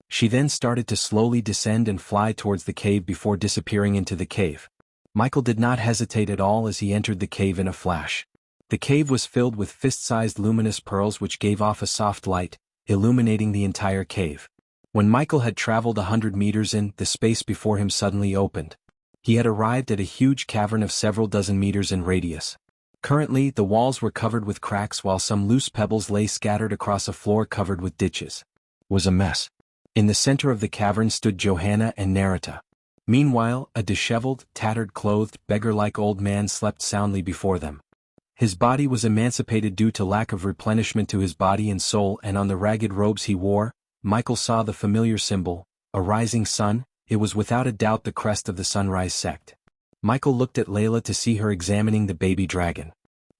She then started to slowly descend and fly towards the cave before disappearing into the cave. Michael did not hesitate at all as he entered the cave in a flash. The cave was filled with fist-sized luminous pearls which gave off a soft light, illuminating the entire cave. When Michael had traveled 100 meters in, the space before him suddenly opened. He had arrived at a huge cavern of several dozen meters in radius. Currently, the walls were covered with cracks while some loose pebbles lay scattered across a floor covered with ditches. It was a mess. In the center of the cavern stood Johanna and Narita. Meanwhile, a disheveled, tattered-clothed, beggar-like old man slept soundly before them. His body was emancipated due to lack of replenishment to his body and soul, and on the ragged robes he wore, Michael saw the familiar symbol, a rising sun. It was without a doubt the crest of the Sunrise sect. Michael looked at Layla to see her examining the baby dragon.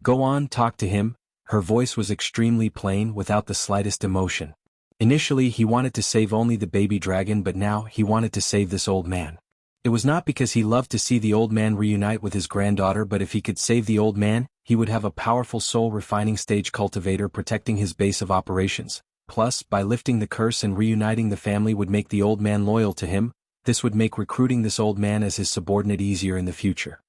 Go on, talk to him. Her voice was extremely plain, without the slightest emotion. Initially he wanted to save only the baby dragon, but now he wanted to save this old man. It was not because he loved to see the old man reunite with his granddaughter, but if he could save the old man, he would have a powerful soul-refining stage cultivator protecting his base of operations. Plus, by lifting the curse and reuniting the family would make the old man loyal to him. This would make recruiting this old man as his subordinate easier in the future.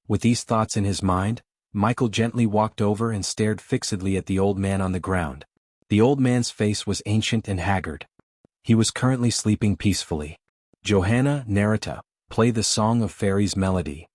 With these thoughts in his mind, Michael gently walked over and stared fixedly at the old man on the ground. The old man's face was ancient and haggard. He was currently sleeping peacefully. "Johanna, Narita, play the Song of Fairies melody."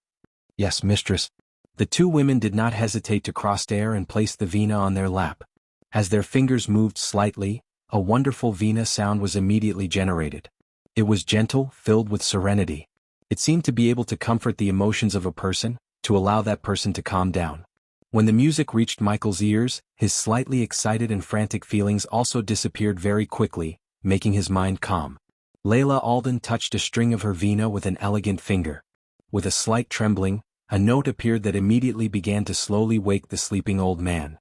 "Yes, mistress." The two women did not hesitate to cross air and place the vina on their lap. As their fingers moved slightly, a wonderful vina sound was immediately generated. It was gentle, filled with serenity. It seemed to be able to comfort the emotions of a person, to allow that person to calm down. When the music reached Michael's ears, his slightly excited and frantic feelings also disappeared very quickly, making his mind calm. Layla Alden touched a string of her vina with an elegant finger. With a slight trembling, a note appeared that immediately began to slowly wake the sleeping old man.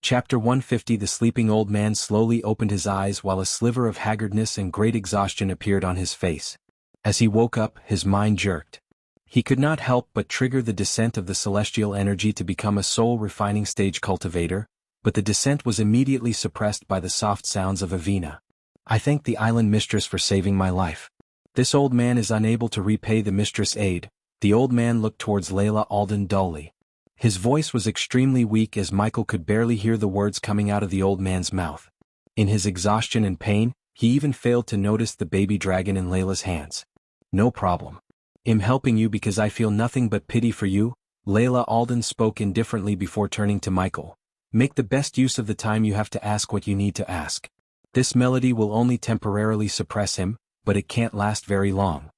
Chapter 150. The sleeping old man slowly opened his eyes while a sliver of haggardness and great exhaustion appeared on his face. As he woke up, his mind jerked. He could not help but trigger the descent of the celestial energy to become a soul-refining stage cultivator, but the descent was immediately suppressed by the soft sounds of a vina. "I thank the island mistress for saving my life. This old man is unable to repay the mistress' aid." The old man looked towards Layla Alden dully. His voice was extremely weak as Michael could barely hear the words coming out of the old man's mouth. In his exhaustion and pain, he even failed to notice the baby dragon in Layla's hands. "No problem. I'm helping you because I feel nothing but pity for you," Layla Alden spoke indifferently before turning to Michael. "Make the best use of the time you have to ask what you need to ask. This melody will only temporarily suppress him, but it can't last very long."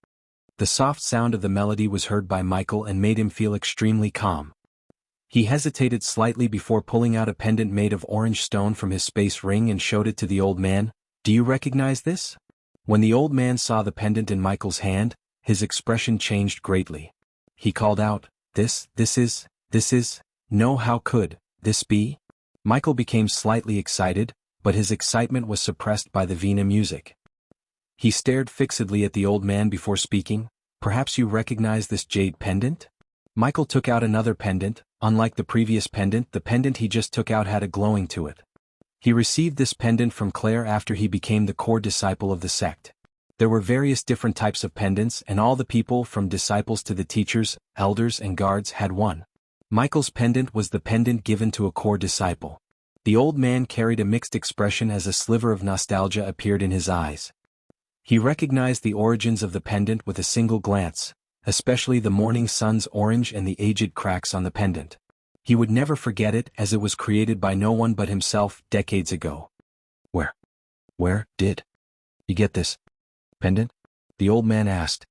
The soft sound of the melody was heard by Michael and made him feel extremely calm. He hesitated slightly before pulling out a pendant made of orange stone from his space ring and showed it to the old man. "Do you recognize this?" When the old man saw the pendant in Michael's hand, his expression changed greatly. He called out, This is, no, how could this be?" Michael became slightly excited, but his excitement was suppressed by the vina music. He stared fixedly at the old man before speaking. "Perhaps you recognize this jade pendant?" Michael took out another pendant. Unlike the previous pendant, the pendant he just took out had a glowing to it. He received this pendant from Claire after he became the core disciple of the sect. There were various different types of pendants, and all the people from disciples to the teachers, elders and guards had one. Michael's pendant was the pendant given to a core disciple. The old man carried a mixed expression as a sliver of nostalgia appeared in his eyes. He recognized the origins of the pendant with a single glance, especially the morning sun's orange and the aged cracks on the pendant. He would never forget it as it was created by no one but himself decades ago. Where did you get this pendant?" the old man asked.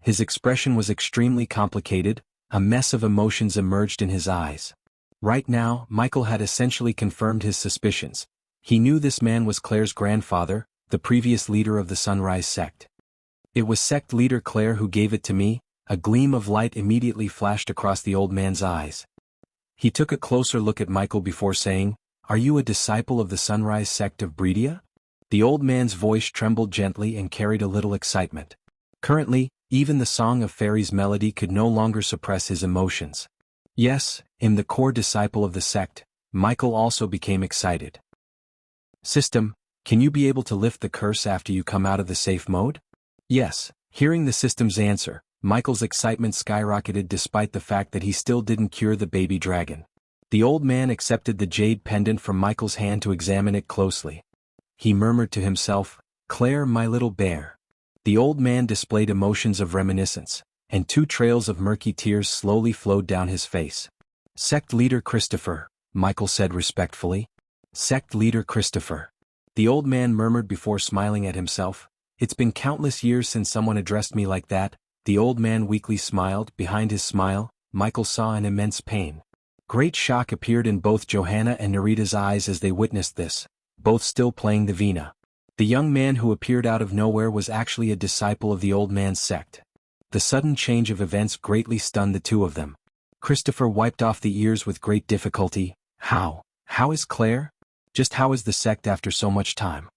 His expression was extremely complicated, a mess of emotions emerged in his eyes. Right now, Michael had essentially confirmed his suspicions. He knew this man was Claire's grandfather, the previous leader of the Sunrise sect. "It was sect leader Claire who gave it to me." A gleam of light immediately flashed across the old man's eyes. He took a closer look at Michael before saying, "Are you a disciple of the Sunrise sect of Breedia?" The old man's voice trembled gently and carried a little excitement. Currently, even the Song of Fairies melody could no longer suppress his emotions. "Yes, I'm the core disciple of the sect." Michael also became excited. "System, can you be able to lift the curse after you come out of the safe mode?" "Yes." Hearing the system's answer, Michael's excitement skyrocketed despite the fact that he still didn't cure the baby dragon. The old man accepted the jade pendant from Michael's hand to examine it closely. He murmured to himself, "Claire, my little bear." The old man displayed emotions of reminiscence, and 2 trails of murky tears slowly flowed down his face. "Sect leader Christopher," Michael said respectfully. "Sect leader Christopher." The old man murmured before smiling at himself. "It's been countless years since someone addressed me like that." The old man weakly smiled. Behind his smile, Michael saw an immense pain. Great shock appeared in both Johanna and Narita's eyes as they witnessed this, both still playing the vina. The young man who appeared out of nowhere was actually a disciple of the old man's sect. The sudden change of events greatly stunned the two of them. Christopher wiped off the ears with great difficulty. How is Claire? Just how is the sect after so much time?"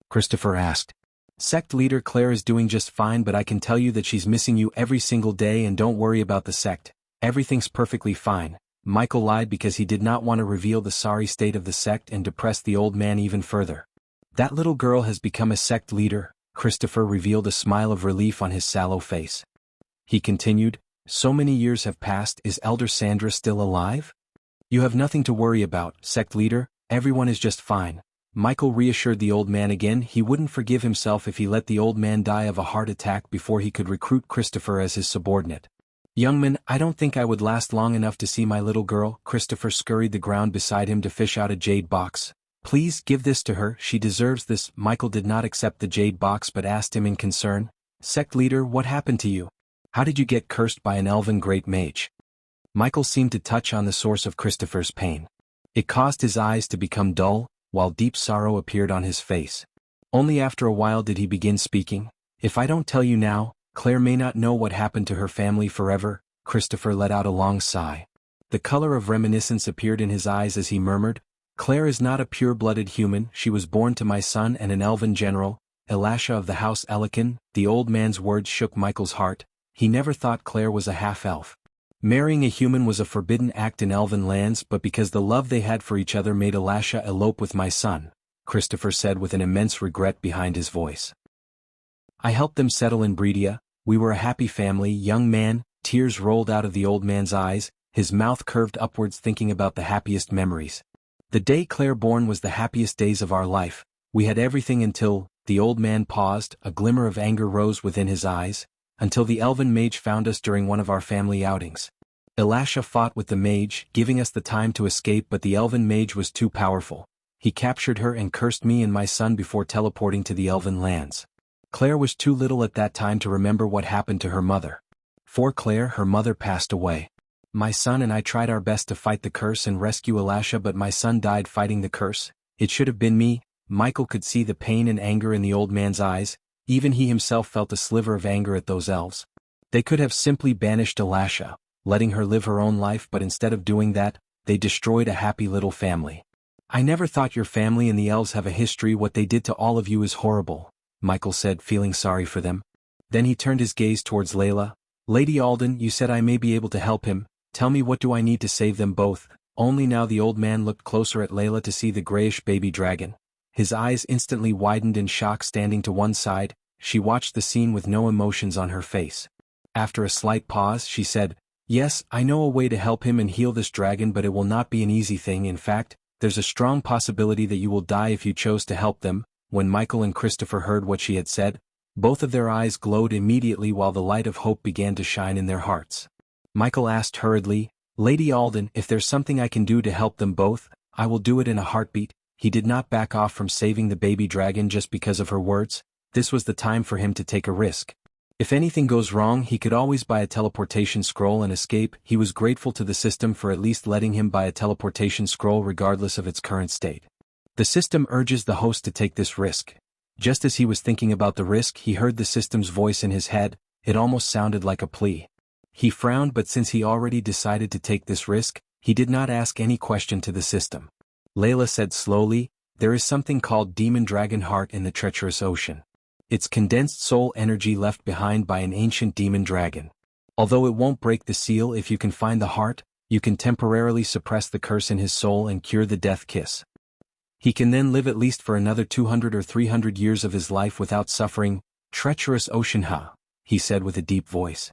Christopher asked. Sect leader Claire is doing just fine, but I can tell you that she's missing you every single day, and don't worry about the sect. Everything's perfectly fine. Michael lied because he did not want to reveal the sorry state of the sect and depress the old man even further. That little girl has become a sect leader. Christopher revealed a smile of relief on his sallow face. He continued, so many years have passed, is Elder Sandra still alive? You have nothing to worry about, sect leader, everyone is just fine. Michael reassured the old man again. He wouldn't forgive himself if he let the old man die of a heart attack before he could recruit Christopher as his subordinate. Young man, I don't think I would last long enough to see my little girl. Christopher scurried the ground beside him to fish out a jade box. Please give this to her, she deserves this. Michael did not accept the jade box but asked him in concern, Sect leader, what happened to you? How did you get cursed by an elven great mage? Michael seemed to touch on the source of Christopher's pain. It caused his eyes to become dull, while deep sorrow appeared on his face. Only after a while did he begin speaking. If I don't tell you now, Claire may not know what happened to her family forever. Christopher let out a long sigh. The color of reminiscence appeared in his eyes as he murmured, Claire is not a pure-blooded human. She was born to my son and an elven general, Elisha of the House Elikin. The old man's words shook Michael's heart. He never thought Claire was a half-elf. Marrying a human was a forbidden act in elven lands, but because the love they had for each other made Elisha elope with my son, Christopher said with an immense regret behind his voice. I helped them settle in Bredia. We were a happy family, young man. Tears rolled out of the old man's eyes, his mouth curved upwards thinking about the happiest memories. The day Claire born was the happiest days of our life. We had everything until, the old man paused, a glimmer of anger rose within his eyes, until the elven mage found us during one of our family outings. Elisha fought with the mage, giving us the time to escape, but the elven mage was too powerful. He captured her and cursed me and my son before teleporting to the elven lands. Claire was too little at that time to remember what happened to her mother. For Claire, her mother passed away. My son and I tried our best to fight the curse and rescue Elisha, but my son died fighting the curse. It should have been me. Michael could see the pain and anger in the old man's eyes. Even he himself felt a sliver of anger at those elves. They could have simply banished Elisha, letting her live her own life, but instead of doing that, they destroyed a happy little family. I never thought your family and the elves have a history. What they did to all of you is horrible, Michael said, feeling sorry for them. Then he turned his gaze towards Layla. Lady Alden, you said I may be able to help him. Tell me, what do I need to save them both? Only now the old man looked closer at Layla to see the grayish baby dragon. His eyes instantly widened in shock. Standing to one side, she watched the scene with no emotions on her face. After a slight pause, she said, Yes, I know a way to help him and heal this dragon, but it will not be an easy thing. In fact, there's a strong possibility that you will die if you chose to help them. When Michael and Christopher heard what she had said, both of their eyes glowed immediately while the light of hope began to shine in their hearts. Michael asked hurriedly, Lady Alden, if there's something I can do to help them both, I will do it in a heartbeat. He did not back off from saving the baby dragon just because of her words. This was the time for him to take a risk. If anything goes wrong, he could always buy a teleportation scroll and escape. He was grateful to the system for at least letting him buy a teleportation scroll regardless of its current state. The system urges the host to take this risk. Just as he was thinking about the risk, he heard the system's voice in his head. It almost sounded like a plea. He frowned, but since he already decided to take this risk, he did not ask any question to the system. Layla said slowly, There is something called Demon Dragon Heart in the treacherous ocean. It's condensed soul energy left behind by an ancient demon dragon. Although it won't break the seal, if you can find the heart, you can temporarily suppress the curse in his soul and cure the death kiss. He can then live at least for another 200 or 300 years of his life without suffering. Treacherous ocean, huh? He said with a deep voice.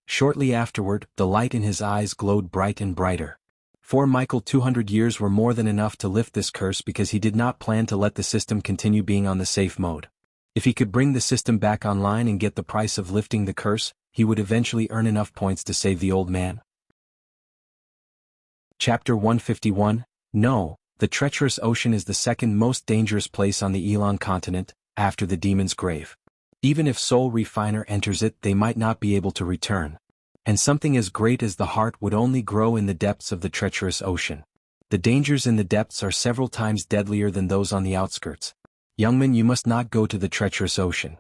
Shortly afterward, the light in his eyes glowed bright and brighter. For Michael, 200 years were more than enough to lift this curse because he did not plan to let the system continue being on the safe mode. If he could bring the system back online and get the price of lifting the curse, he would eventually earn enough points to save the old man. Chapter 151, No, the treacherous ocean is the second most dangerous place on the Elon continent, after the demon's grave. Even if Soul Refiner enters it, they might not be able to return. And something as great as the heart would only grow in the depths of the treacherous ocean. The dangers in the depths are several times deadlier than those on the outskirts. Youngman, you must not go to the treacherous ocean.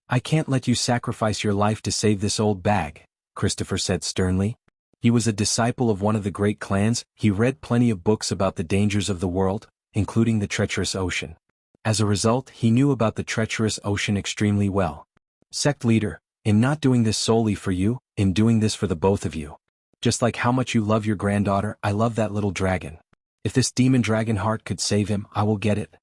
I can't let you sacrifice your life to save this old bag, Christopher said sternly. He was a disciple of one of the great clans. He read plenty of books about the dangers of the world, including the treacherous ocean. As a result, he knew about the treacherous ocean extremely well. Sect leader, I'm not doing this solely for you, I'm doing this for the both of you. Just like how much you love your granddaughter, I love that little dragon. If this demon dragon heart could save him, I will get it.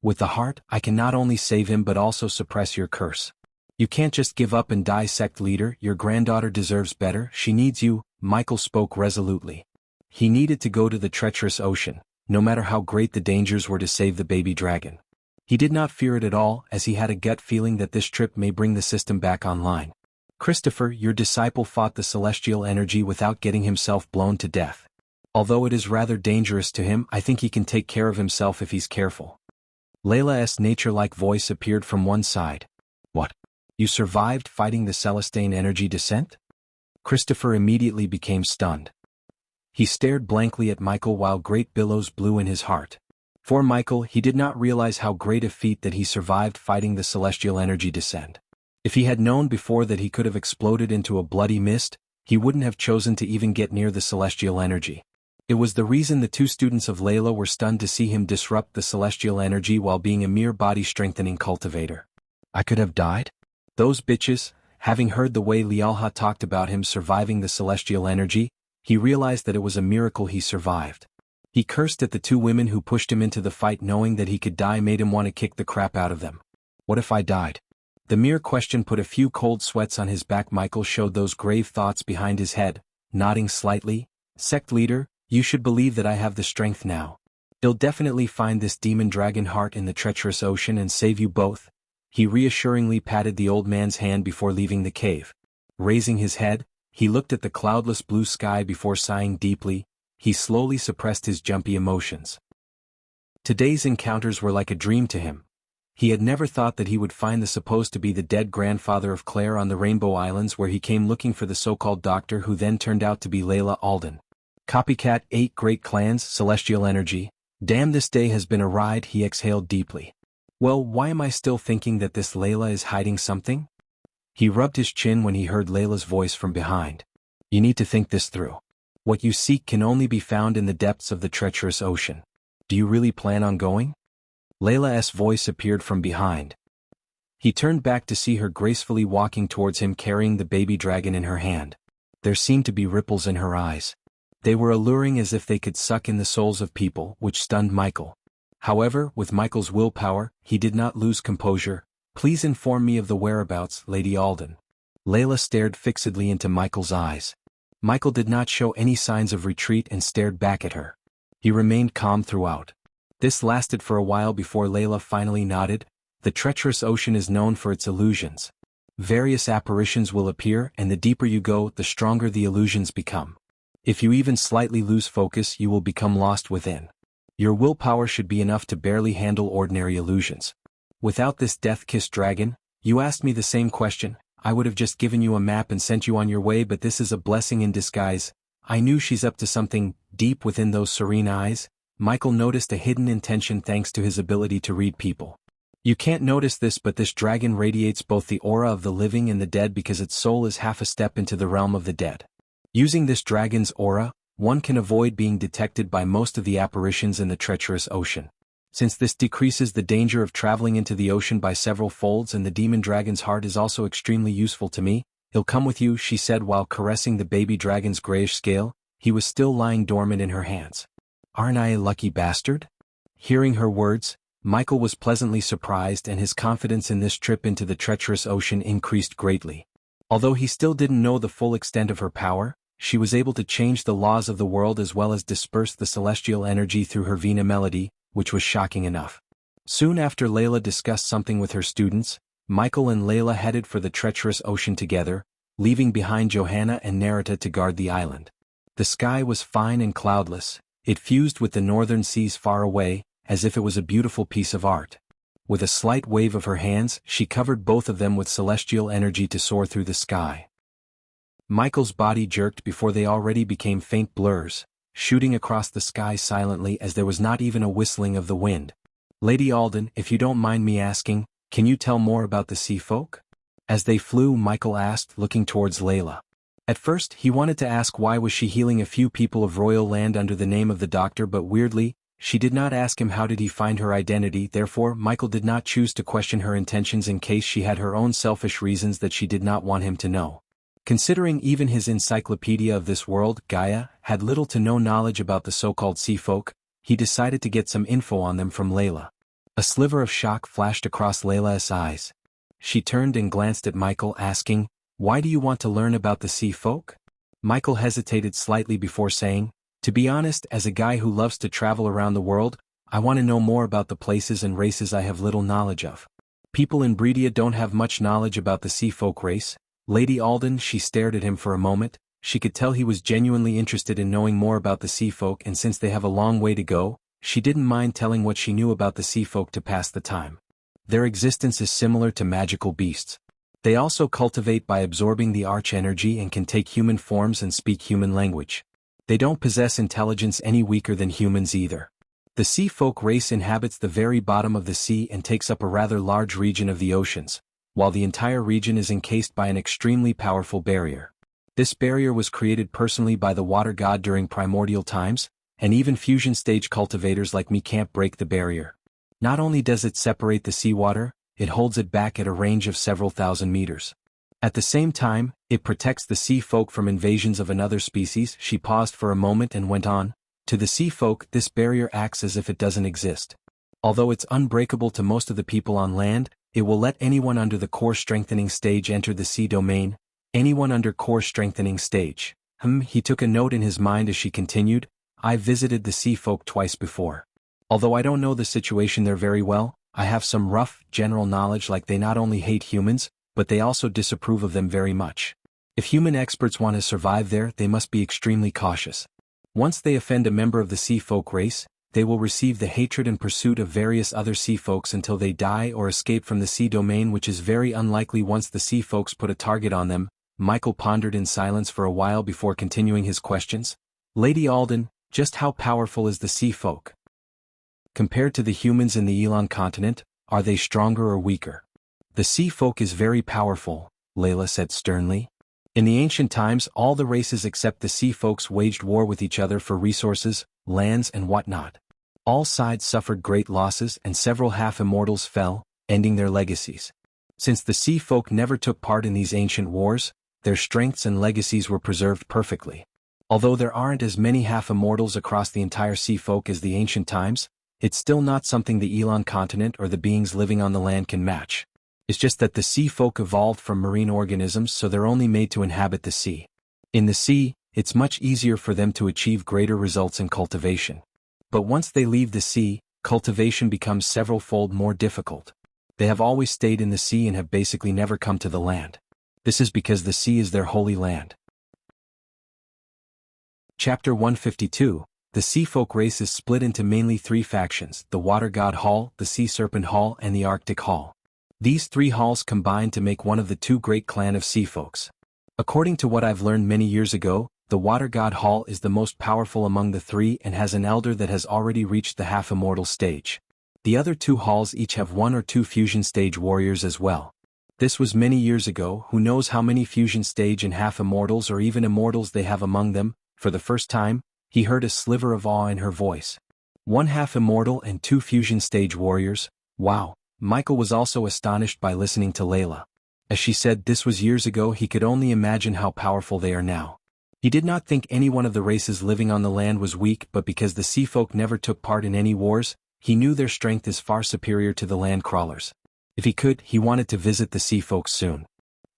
With the heart, I can not only save him but also suppress your curse. You can't just give up and die, sect leader, your granddaughter deserves better, she needs you. Michael spoke resolutely. He needed to go to the treacherous ocean, no matter how great the dangers were, to save the baby dragon. He did not fear it at all, as he had a gut feeling that this trip may bring the system back online. Christopher, your disciple fought the celestial energy without getting himself blown to death. Although it is rather dangerous to him, I think he can take care of himself if he's careful. Layla's nature-like voice appeared from one side. What? You survived fighting the Celestine energy descent? Christopher immediately became stunned. He stared blankly at Michael while great billows blew in his heart. For Michael, he did not realize how great a feat that he survived fighting the celestial energy descent. If he had known before that he could have exploded into a bloody mist, he wouldn't have chosen to even get near the celestial energy. It was the reason the two students of Layla were stunned to see him disrupt the celestial energy while being a mere body-strengthening cultivator. I could have died? Those bitches. Having heard the way Lialha talked about him surviving the celestial energy, he realized that it was a miracle he survived. He cursed at the two women who pushed him into the fight, knowing that he could die made him want to kick the crap out of them. What if I died? The mere question put a few cold sweats on his back. Michael showed those grave thoughts behind his head, nodding slightly. Sect leader, you should believe that I have the strength now. I'll definitely find this demon dragon heart in the treacherous ocean and save you both. He reassuringly patted the old man's hand before leaving the cave. Raising his head, he looked at the cloudless blue sky before sighing deeply. He slowly suppressed his jumpy emotions. Today's encounters were like a dream to him. He had never thought that he would find the supposed to be the dead grandfather of Claire on the Rainbow Islands, where he came looking for the so-called doctor who then turned out to be Layla Alden. Copycat 8 Great Clans, Celestial Energy. Damn, this day has been a ride. He exhaled deeply. Well, why am I still thinking that this Layla is hiding something? He rubbed his chin when he heard Layla's voice from behind. You need to think this through. What you seek can only be found in the depths of the treacherous ocean. Do you really plan on going? Layla's voice appeared from behind. He turned back to see her gracefully walking towards him carrying the baby dragon in her hand. There seemed to be ripples in her eyes. They were alluring, as if they could suck in the souls of people, which stunned Michael. However, with Michael's willpower, he did not lose composure. Please inform me of the whereabouts, Lady Alden. Layla stared fixedly into Michael's eyes. Michael did not show any signs of retreat and stared back at her. He remained calm throughout. This lasted for a while before Layla finally nodded. The treacherous ocean is known for its illusions. Various apparitions will appear, and the deeper you go, the stronger the illusions become. If you even slightly lose focus, you will become lost within. Your willpower should be enough to barely handle ordinary illusions. Without this death-kissed dragon, you asked me the same question, I would have just given you a map and sent you on your way, but this is a blessing in disguise. I knew she's up to something. Deep within those serene eyes, Michael noticed a hidden intention thanks to his ability to read people. You can't notice this, but this dragon radiates both the aura of the living and the dead because its soul is half a step into the realm of the dead. Using this dragon's aura, one can avoid being detected by most of the apparitions in the treacherous ocean. Since this decreases the danger of traveling into the ocean by several folds, and the demon dragon's heart is also extremely useful to me, he'll come with you, she said while caressing the baby dragon's grayish scale. He was still lying dormant in her hands. Aren't I a lucky bastard? Hearing her words, Michael was pleasantly surprised, and his confidence in this trip into the treacherous ocean increased greatly. Although he still didn't know the full extent of her power, she was able to change the laws of the world as well as disperse the celestial energy through her vena melody, which was shocking enough. Soon after Layla discussed something with her students, Michael and Layla headed for the treacherous ocean together, leaving behind Johanna and Narita to guard the island. The sky was fine and cloudless. It fused with the northern seas far away, as if it was a beautiful piece of art. With a slight wave of her hands, she covered both of them with celestial energy to soar through the sky. Michael's body jerked before they already became faint blurs, shooting across the sky silently as there was not even a whistling of the wind. Lady Alden, if you don't mind me asking, can you tell more about the sea folk? As they flew, Michael asked, looking towards Layla. At first, he wanted to ask why was she healing a few people of royal land under the name of the doctor, but weirdly, She did not ask him how did he find her identity, therefore Michael did not choose to question her intentions in case she had her own selfish reasons that she did not want him to know. Considering even his encyclopedia of this world, Gaia, had little to no knowledge about the so-called sea folk, he decided to get some info on them from Layla. A sliver of shock flashed across Layla's eyes. She turned and glanced at Michael, asking, "Why do you want to learn about the sea folk?" Michael hesitated slightly before saying, "To be honest, as a guy who loves to travel around the world, I want to know more about the places and races I have little knowledge of. People in Bredia don't have much knowledge about the sea folk race." Lady Alden, she stared at him for a moment. She could tell he was genuinely interested in knowing more about the sea folk, and since they have a long way to go, she didn't mind telling what she knew about the sea folk to pass the time. Their existence is similar to magical beasts. They also cultivate by absorbing the arch energy and can take human forms and speak human language. They don't possess intelligence any weaker than humans either. The sea folk race inhabits the very bottom of the sea and takes up a rather large region of the oceans, while the entire region is encased by an extremely powerful barrier. This barrier was created personally by the water god during primordial times, and even fusion stage cultivators like me can't break the barrier. Not only does it separate the seawater, it holds it back at a range of several thousand meters. At the same time, it protects the sea folk from invasions of another species. She paused for a moment and went on. To the sea folk, this barrier acts as if it doesn't exist. Although it's unbreakable to most of the people on land, it will let anyone under the core strengthening stage enter the sea domain. Anyone under core strengthening stage. He took a note in his mind as she continued. "I've visited the sea folk twice before. Although I don't know the situation there very well, I have some rough, general knowledge like they not only hate humans, but they also disapprove of them very much. If human experts want to survive there, they must be extremely cautious. Once they offend a member of the sea folk race, they will receive the hatred and pursuit of various other sea folks until they die or escape from the sea domain, which is very unlikely once the sea folks put a target on them." Michael pondered in silence for a while before continuing his questions. "Lady Alden, just how powerful is the sea folk? Compared to the humans in the Elan continent, are they stronger or weaker?" "The sea folk is very powerful," Layla said sternly. "In the ancient times, all the races except the sea folks waged war with each other for resources, lands and whatnot. All sides suffered great losses and several half-immortals fell, ending their legacies. Since the sea folk never took part in these ancient wars, their strengths and legacies were preserved perfectly. Although there aren't as many half-immortals across the entire sea folk as the ancient times, it's still not something the Elan continent or the beings living on the land can match. It's just that the sea folk evolved from marine organisms, so they're only made to inhabit the sea. In the sea, it's much easier for them to achieve greater results in cultivation. But once they leave the sea, cultivation becomes several-fold more difficult. They have always stayed in the sea and have basically never come to the land. This is because the sea is their holy land." Chapter 152. The sea folk race is split into mainly three factions: the Water God Hall, the Sea Serpent Hall and the Arctic Hall. These three halls combine to make one of the two great clan of sea folks. According to what I've learned many years ago, the Water God Hall is the most powerful among the three and has an elder that has already reached the half-immortal stage. The other two halls each have one or two fusion stage warriors as well. This was many years ago. Who knows how many fusion stage and half-immortals or even immortals they have among them? For the first time, he heard a sliver of awe in her voice. One half-immortal and two fusion stage warriors? Wow. Michael was also astonished by listening to Layla. As she said this was years ago, he could only imagine how powerful they are now. He did not think any one of the races living on the land was weak, but because the sea folk never took part in any wars, he knew their strength is far superior to the land crawlers. If he could, he wanted to visit the sea folks soon.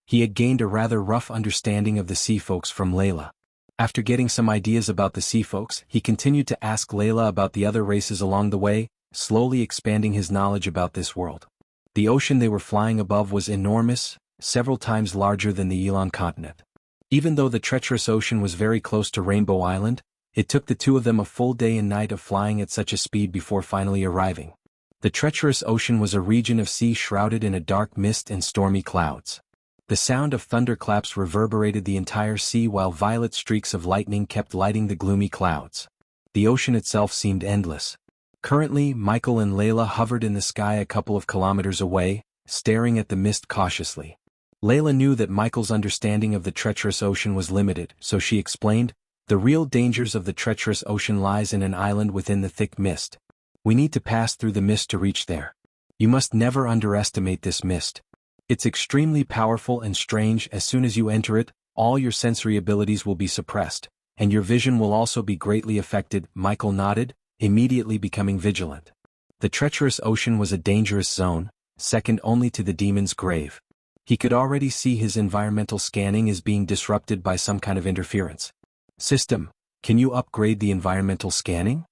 He had gained a rather rough understanding of the sea folks from Layla. After getting some ideas about the sea folks, he continued to ask Layla about the other races along the way, slowly expanding his knowledge about this world. The ocean they were flying above was enormous, several times larger than the Elan continent. Even though the treacherous ocean was very close to Rainbow Island, it took the two of them a full day and night of flying at such a speed before finally arriving. The treacherous ocean was a region of sea shrouded in a dark mist and stormy clouds. The sound of thunderclaps reverberated the entire sea while violet streaks of lightning kept lighting the gloomy clouds. The ocean itself seemed endless. Currently, Michael and Layla hovered in the sky a couple of kilometers away, staring at the mist cautiously. Layla knew that Michael's understanding of the treacherous ocean was limited, so she explained, "The The real dangers of the treacherous ocean lies in an island within the thick mist. We need to pass through the mist to reach there. You must never underestimate this mist. It's extremely powerful and strange. As soon as you enter it, all your sensory abilities will be suppressed, and your vision will also be greatly affected. Michael nodded, immediately becoming vigilant. The treacherous ocean was a dangerous zone, second only to the demon's grave. He could already see his environmental scanning is being disrupted by some kind of interference. System, can you upgrade the environmental scanning?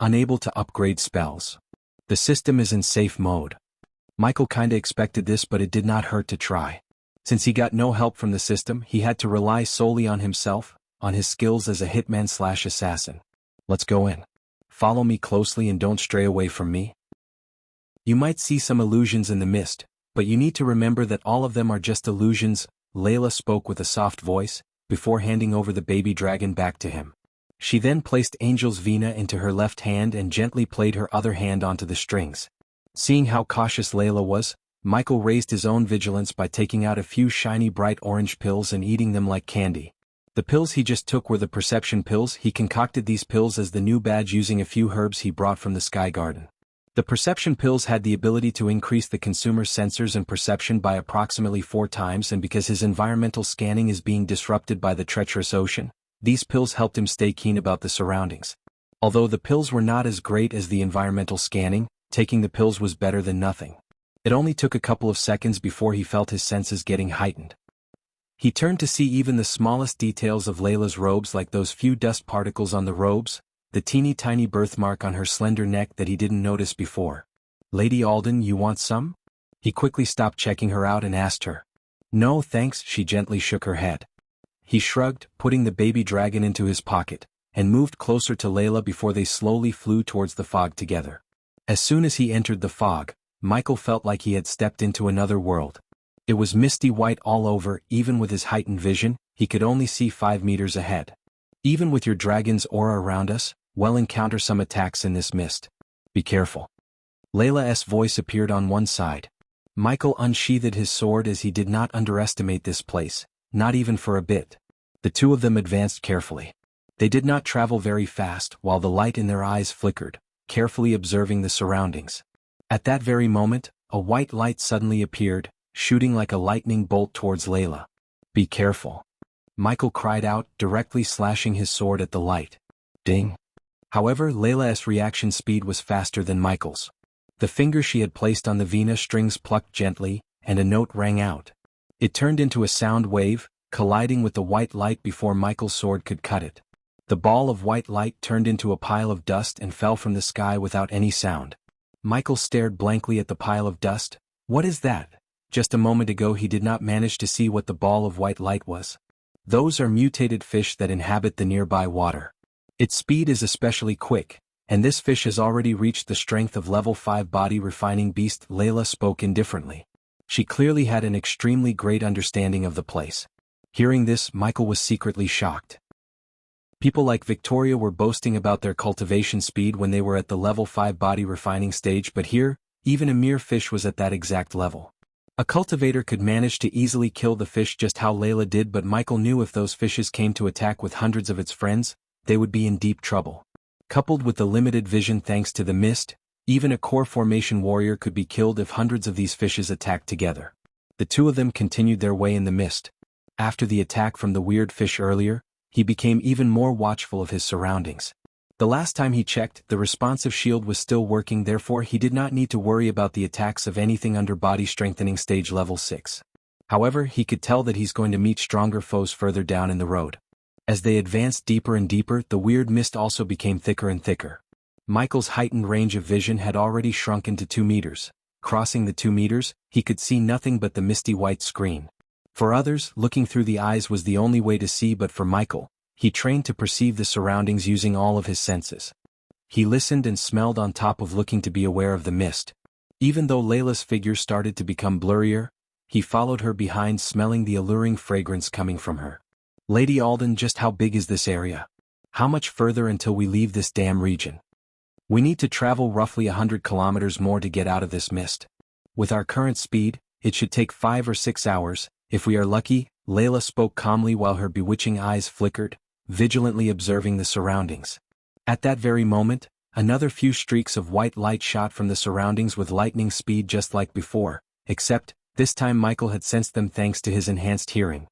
Unable to upgrade spells. The system is in safe mode. Michael kinda expected this, but it did not hurt to try. Since he got no help from the system, he had to rely solely on himself, on his skills as a hitman/assassin. Let's go in. Follow me closely and don't stray away from me. You might see some illusions in the mist, but you need to remember that all of them are just illusions, Layla spoke with a soft voice, before handing over the baby dragon back to him. She then placed Angel's Vina into her left hand and gently played her other hand onto the strings. Seeing how cautious Layla was, Michael raised his own vigilance by taking out a few shiny bright orange pills and eating them like candy. The pills he just took were the perception pills. He concocted these pills as the new badge using a few herbs he brought from the Sky Garden. The perception pills had the ability to increase the consumer's sensors and perception by approximately 4 times, and because his environmental scanning is being disrupted by the treacherous ocean, these pills helped him stay keen about the surroundings. Although the pills were not as great as the environmental scanning, taking the pills was better than nothing. It only took a couple of seconds before he felt his senses getting heightened. He turned to see even the smallest details of Layla's robes, like those few dust particles on the robes, the teeny tiny birthmark on her slender neck that he didn't notice before. Lady Alden, you want some? He quickly stopped checking her out and asked her. No thanks, she gently shook her head. He shrugged, putting the baby dragon into his pocket, and moved closer to Layla before they slowly flew towards the fog together. As soon as he entered the fog, Michael felt like he had stepped into another world. It was misty white all over. Even with his heightened vision, he could only see 5 meters ahead. Even with your dragon's aura around us, we'll encounter some attacks in this mist. Be careful. Layla's voice appeared on one side. Michael unsheathed his sword as he did not underestimate this place, not even for a bit. The two of them advanced carefully. They did not travel very fast, while the light in their eyes flickered, carefully observing the surroundings. At that very moment, a white light suddenly appeared, shooting like a lightning bolt towards Layla. Be careful. Michael cried out, directly slashing his sword at the light. Ding. However, Layla's reaction speed was faster than Michael's. The finger she had placed on the Vina strings plucked gently, and a note rang out. It turned into a sound wave, colliding with the white light before Michael's sword could cut it. The ball of white light turned into a pile of dust and fell from the sky without any sound. Michael stared blankly at the pile of dust. What is that? Just a moment ago he did not manage to see what the ball of white light was. Those are mutated fish that inhabit the nearby water. Its speed is especially quick, and this fish has already reached the strength of level 5 body refining beast. Layla spoke indifferently. She clearly had an extremely great understanding of the place. Hearing this, Michael was secretly shocked. People like Victoria were boasting about their cultivation speed when they were at the level 5 body refining stage, but here, even a mere fish was at that exact level. A cultivator could manage to easily kill the fish just how Layla did, but Michael knew if those fishes came to attack with hundreds of its friends, they would be in deep trouble. Coupled with the limited vision thanks to the mist, even a core formation warrior could be killed if hundreds of these fishes attacked together. The two of them continued their way in the mist. After the attack from the weird fish earlier, he became even more watchful of his surroundings. The last time he checked, the responsive shield was still working, therefore he did not need to worry about the attacks of anything under body strengthening stage level 6. However, he could tell that he's going to meet stronger foes further down in the road. As they advanced deeper and deeper, the weird mist also became thicker and thicker. Michael's heightened range of vision had already shrunken to 2 meters. Crossing the 2 meters, he could see nothing but the misty white screen. For others, looking through the eyes was the only way to see, but for Michael, he trained to perceive the surroundings using all of his senses. He listened and smelled on top of looking to be aware of the mist. Even though Layla's figure started to become blurrier, he followed her behind, smelling the alluring fragrance coming from her. Lady Alden, just how big is this area? How much further until we leave this damn region? We need to travel roughly 100 kilometers more to get out of this mist. With our current speed, it should take 5 or 6 hours, if we are lucky, Layla spoke calmly while her bewitching eyes flickered, vigilantly observing the surroundings. At that very moment, another few streaks of white light shot from the surroundings with lightning speed just like before, except, this time Michael had sensed them thanks to his enhanced hearing.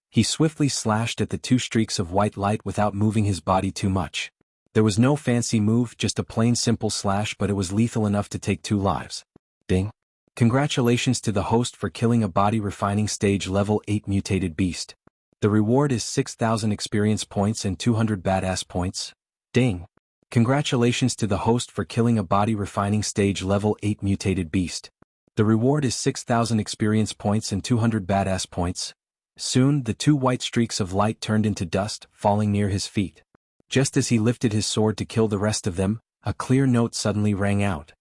He swiftly slashed at the two streaks of white light without moving his body too much. There was no fancy move, just a plain simple slash, but it was lethal enough to take 2 lives. Ding. Congratulations to the host for killing a body refining stage level 8 mutated beast. The reward is 6,000 experience points and 200 badass points. Ding. Congratulations to the host for killing a body refining stage level 8 mutated beast. The reward is 6,000 experience points and 200 badass points. Soon, the 2 white streaks of light turned into dust, falling near his feet. Just as he lifted his sword to kill the rest of them, a clear note suddenly rang out.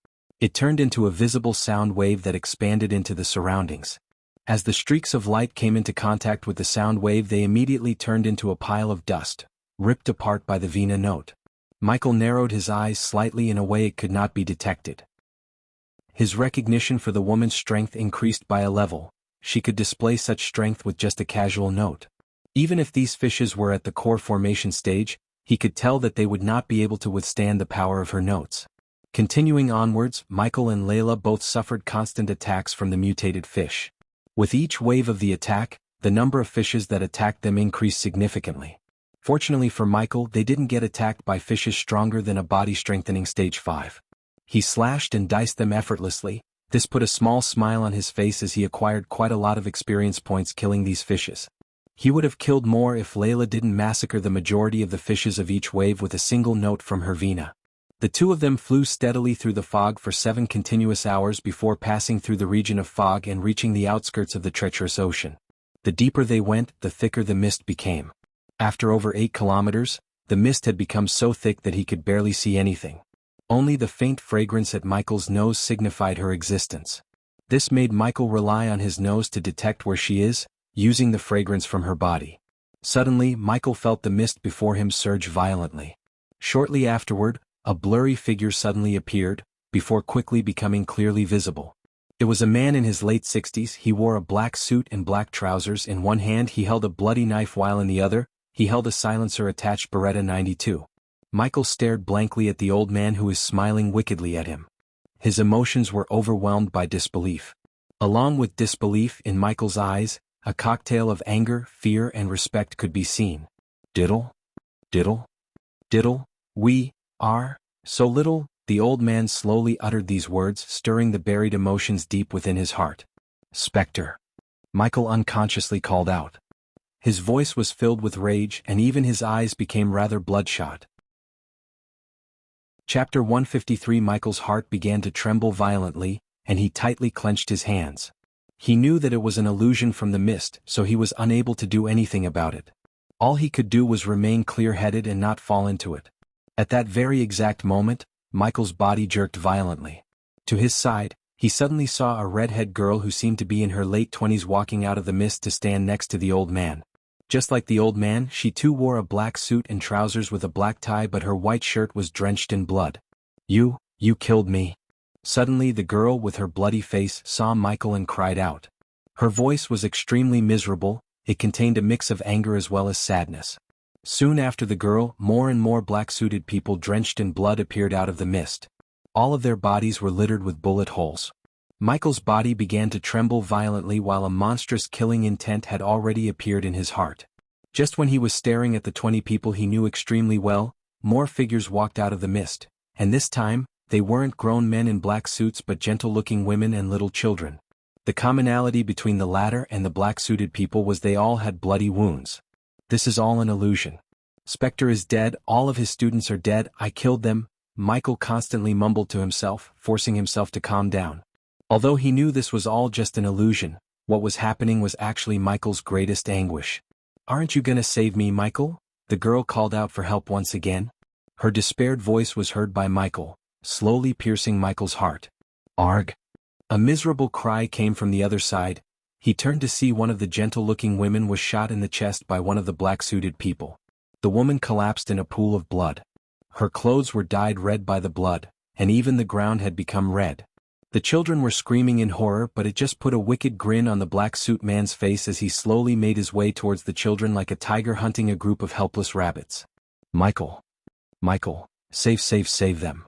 It turned into a visible sound wave that expanded into the surroundings. As the streaks of light came into contact with the sound wave, they immediately turned into a pile of dust, ripped apart by the Vina note. Michael narrowed his eyes slightly in a way it could not be detected. His recognition for the woman's strength increased by a level. She could display such strength with just a casual note. Even if these fishes were at the core formation stage, he could tell that they would not be able to withstand the power of her notes. Continuing onwards, Michael and Layla both suffered constant attacks from the mutated fish. With each wave of the attack, the number of fishes that attacked them increased significantly. Fortunately for Michael, they didn't get attacked by fishes stronger than a body strengthening stage 5. He slashed and diced them effortlessly. This put a small smile on his face as he acquired quite a lot of experience points killing these fishes. He would have killed more if Layla didn't massacre the majority of the fishes of each wave with a single note from her Vina. The two of them flew steadily through the fog for 7 continuous hours before passing through the region of fog and reaching the outskirts of the treacherous ocean. The deeper they went, the thicker the mist became. After over 8 kilometers, the mist had become so thick that he could barely see anything. Only the faint fragrance at Michael's nose signified her existence. This made Michael rely on his nose to detect where she is, using the fragrance from her body. Suddenly, Michael felt the mist before him surge violently. Shortly afterward, a blurry figure suddenly appeared, before quickly becoming clearly visible. It was a man in his late 60s. He wore a black suit and black trousers. In one hand he held a bloody knife while in the other, he held a silencer-attached Beretta 92. Michael stared blankly at the old man who was smiling wickedly at him. His emotions were overwhelmed by disbelief. Along with disbelief in Michael's eyes, a cocktail of anger, fear and respect could be seen. Diddle? Diddle? Diddle? We are so little. The old man slowly uttered these words, stirring the buried emotions deep within his heart. Spectre. Michael unconsciously called out. His voice was filled with rage and even his eyes became rather bloodshot. Chapter 153. Michael's heart began to tremble violently, and he tightly clenched his hands. He knew that it was an illusion from the mist, so he was unable to do anything about it. All he could do was remain clear-headed and not fall into it. At that very exact moment, Michael's body jerked violently. To his side, he suddenly saw a redhead girl who seemed to be in her late 20s walking out of the mist to stand next to the old man. Just like the old man, she too wore a black suit and trousers with a black tie, but her white shirt was drenched in blood. You killed me. Suddenly the girl with her bloody face saw Michael and cried out. Her voice was extremely miserable, it contained a mix of anger as well as sadness. Soon after the girl, more and more black-suited people drenched in blood appeared out of the mist. All of their bodies were littered with bullet holes. Michael's body began to tremble violently while a monstrous killing intent had already appeared in his heart. Just when he was staring at the 20 people he knew extremely well, more figures walked out of the mist, and this time, they weren't grown men in black suits but gentle-looking women and little children. The commonality between the latter and the black-suited people was they all had bloody wounds. This is all an illusion. Spectre is dead, all of his students are dead, I killed them, Michael constantly mumbled to himself, forcing himself to calm down. Although he knew this was all just an illusion, what was happening was actually Michael's greatest anguish. Aren't you gonna save me, Michael? The girl called out for help once again. Her despaired voice was heard by Michael, slowly piercing Michael's heart. Arg! A miserable cry came from the other side. He turned to see one of the gentle-looking women was shot in the chest by one of the black-suited people. The woman collapsed in a pool of blood. Her clothes were dyed red by the blood, and even the ground had become red. The children were screaming in horror, but it just put a wicked grin on the black suit man's face as he slowly made his way towards the children like a tiger hunting a group of helpless rabbits. Michael. Michael, save them.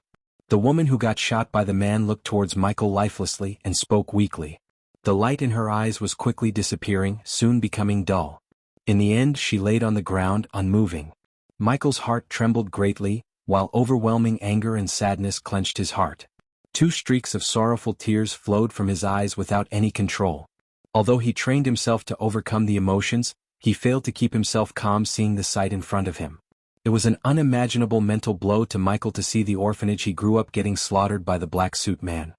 The woman who got shot by the man looked towards Michael lifelessly and spoke weakly. The light in her eyes was quickly disappearing, soon becoming dull. In the end she laid on the ground, unmoving. Michael's heart trembled greatly, while overwhelming anger and sadness clenched his heart. 2 streaks of sorrowful tears flowed from his eyes without any control. Although he trained himself to overcome the emotions, he failed to keep himself calm seeing the sight in front of him. It was an unimaginable mental blow to Michael to see the orphanage he grew up getting slaughtered by the black suit man.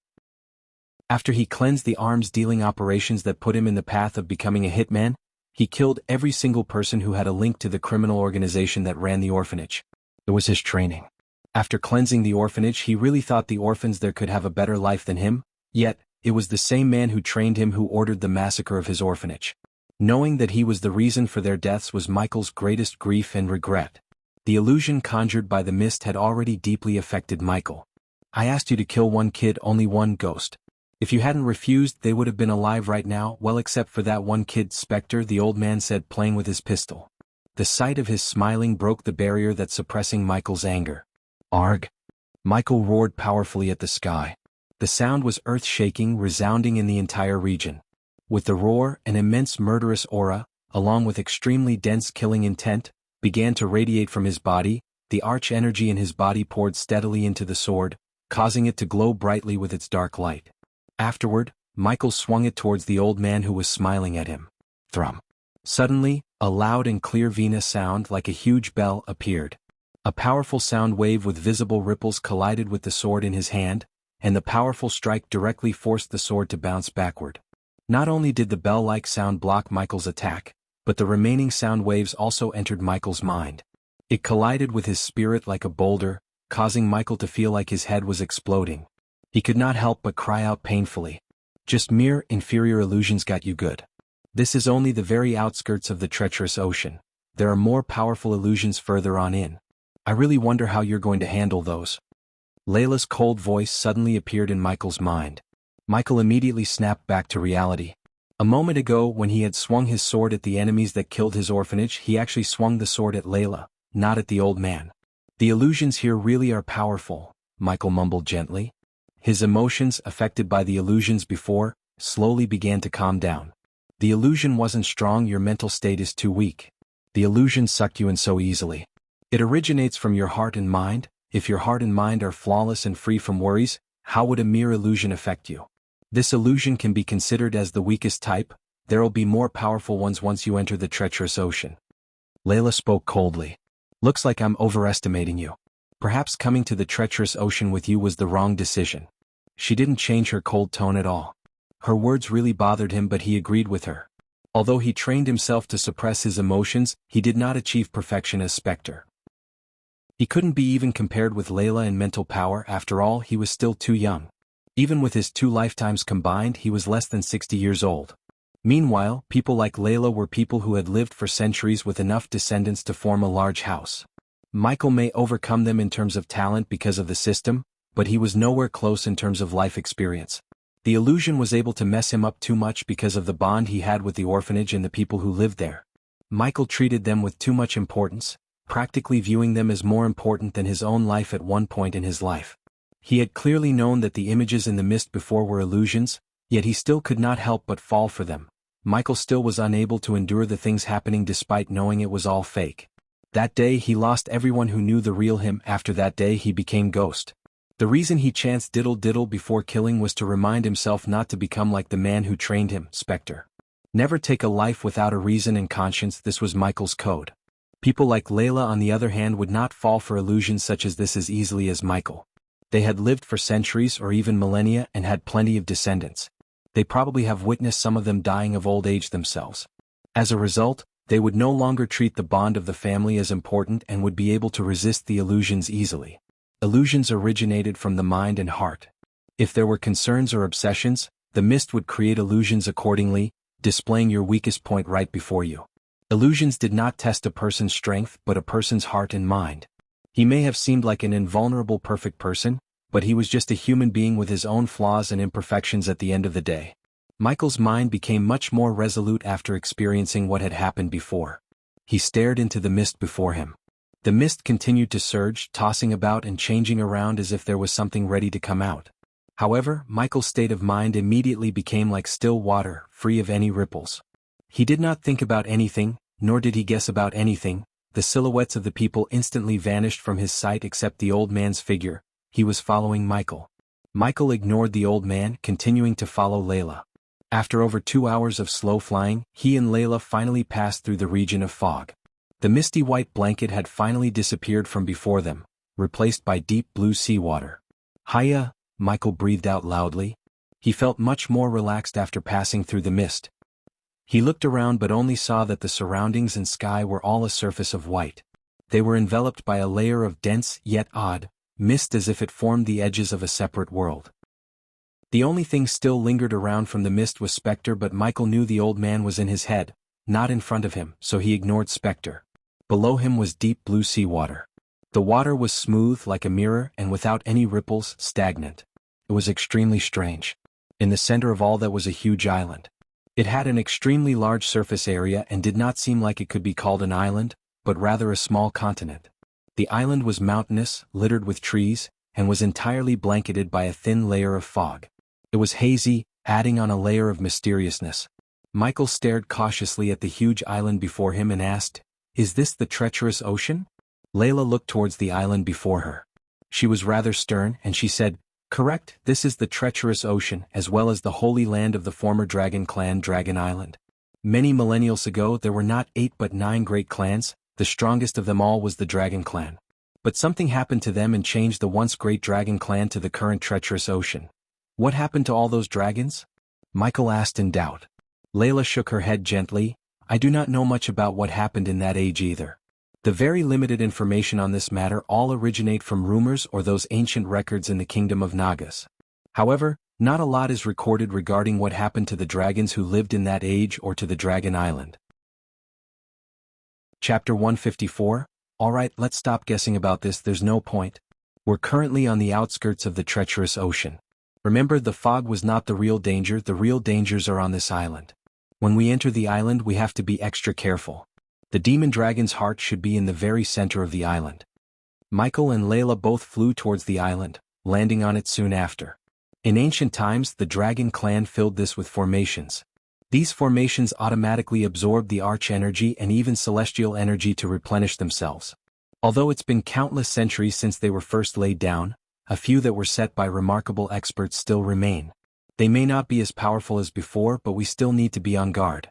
After he cleansed the arms-dealing operations that put him in the path of becoming a hitman, he killed every single person who had a link to the criminal organization that ran the orphanage. It was his training. After cleansing the orphanage, he really thought the orphans there could have a better life than him, yet, it was the same man who trained him who ordered the massacre of his orphanage. Knowing that he was the reason for their deaths was Michael's greatest grief and regret. The illusion conjured by the mist had already deeply affected Michael. I asked you to kill 1 kid, only 1 ghost. If you hadn't refused, they would have been alive right now, well except for that 1 kid, Spectre, the old man said, playing with his pistol. The sight of his smiling broke the barrier that suppressing Michael's anger. Arg! Michael roared powerfully at the sky. The sound was earth-shaking, resounding in the entire region. With the roar, an immense murderous aura, along with extremely dense killing intent, began to radiate from his body. The arch-energy in his body poured steadily into the sword, causing it to glow brightly with its dark light. Afterward, Michael swung it towards the old man who was smiling at him. Thrum. Suddenly, a loud and clear Vena sound like a huge bell appeared. A powerful sound wave with visible ripples collided with the sword in his hand, and the powerful strike directly forced the sword to bounce backward. Not only did the bell-like sound block Michael's attack, but the remaining sound waves also entered Michael's mind. It collided with his spirit like a boulder, causing Michael to feel like his head was exploding. He could not help but cry out painfully. Just mere inferior illusions got you good. This is only the very outskirts of the treacherous ocean. There are more powerful illusions further on in. I really wonder how you're going to handle those. Layla's cold voice suddenly appeared in Michael's mind. Michael immediately snapped back to reality. A moment ago, when he had swung his sword at the enemies that killed his orphanage, he actually swung the sword at Layla, not at the old man. The illusions here really are powerful, Michael mumbled gently. His emotions, affected by the illusions before, slowly began to calm down. The illusion wasn't strong, your mental state is too weak. The illusion sucked you in so easily. It originates from your heart and mind. If your heart and mind are flawless and free from worries, how would a mere illusion affect you? This illusion can be considered as the weakest type. There'll be more powerful ones once you enter the treacherous ocean. Layla spoke coldly. Looks like I'm overestimating you. Perhaps coming to the treacherous ocean with you was the wrong decision. She didn't change her cold tone at all. Her words really bothered him, but he agreed with her. Although he trained himself to suppress his emotions, he did not achieve perfection as Spectre. He couldn't be even compared with Layla in mental power. After all, he was still too young. Even with his 2 lifetimes combined, he was less than 60 years old. Meanwhile, people like Layla were people who had lived for centuries with enough descendants to form a large house. Michael may overcome them in terms of talent because of the system, but he was nowhere close in terms of life experience. The illusion was able to mess him up too much because of the bond he had with the orphanage and the people who lived there. Michael treated them with too much importance, practically viewing them as more important than his own life at one point in his life. He had clearly known that the images in the mist before were illusions, yet he still could not help but fall for them. Michael still was unable to endure the things happening despite knowing it was all fake. That day he lost everyone who knew the real him. After that day he became Ghost. The reason he chanced diddle diddle before killing was to remind himself not to become like the man who trained him, Spectre. Never take a life without a reason and conscience. This was Michael's code. People like Layla on the other hand would not fall for illusions such as this as easily as Michael. They had lived for centuries or even millennia and had plenty of descendants. They probably have witnessed some of them dying of old age themselves. As a result, they would no longer treat the bond of the family as important and would be able to resist the illusions easily. Illusions originated from the mind and heart. If there were concerns or obsessions, the mist would create illusions accordingly, displaying your weakest point right before you. Illusions did not test a person's strength but a person's heart and mind. He may have seemed like an invulnerable perfect person, but he was just a human being with his own flaws and imperfections at the end of the day. Michael's mind became much more resolute after experiencing what had happened before. He stared into the mist before him. The mist continued to surge, tossing about and changing around as if there was something ready to come out. However, Michael's state of mind immediately became like still water, free of any ripples. He did not think about anything, nor did he guess about anything. The silhouettes of the people instantly vanished from his sight except the old man's figure. He was following Michael. Michael ignored the old man, continuing to follow Layla. After over 2 hours of slow flying, he and Layla finally passed through the region of fog. The misty white blanket had finally disappeared from before them, replaced by deep blue seawater. "Hiya," Michael breathed out loudly. He felt much more relaxed after passing through the mist. He looked around but only saw that the surroundings and sky were all a surface of white. They were enveloped by a layer of dense, yet odd, mist as if it formed the edges of a separate world. The only thing still lingered around from the mist was Spectre, but Michael knew the old man was in his head, not in front of him, so he ignored Spectre. Below him was deep blue seawater. The water was smooth like a mirror and without any ripples, stagnant. It was extremely strange. In the center of all that was a huge island. It had an extremely large surface area and did not seem like it could be called an island, but rather a small continent. The island was mountainous, littered with trees, and was entirely blanketed by a thin layer of fog. It was hazy, adding on a layer of mysteriousness. Michael stared cautiously at the huge island before him and asked, "Is this the treacherous ocean?" Layla looked towards the island before her. She was rather stern, and she said, "Correct, this is the treacherous ocean as well as the holy land of the former dragon clan Dragon Island. Many millennials ago there were not 8 but 9 great clans, the strongest of them all was the Dragon Clan. But something happened to them and changed the once great Dragon Clan to the current treacherous ocean. What happened to all those dragons?" Michael asked in doubt. Layla shook her head gently. "I do not know much about what happened in that age either. The very limited information on this matter all originate from rumors or those ancient records in the kingdom of Nagas. However, not a lot is recorded regarding what happened to the dragons who lived in that age or to the Dragon Island." Chapter 154. Alright, let's stop guessing about this, there's no point. We're currently on the outskirts of the treacherous ocean. Remember, the fog was not the real danger, the real dangers are on this island. When we enter the island we have to be extra careful. The demon dragon's heart should be in the very center of the island. Michael and Layla both flew towards the island, landing on it soon after. In ancient times the dragon clan filled this with formations. These formations automatically absorbed the arch energy and even celestial energy to replenish themselves. Although it's been countless centuries since they were first laid down, a few that were set by remarkable experts still remain. They may not be as powerful as before, but we still need to be on guard.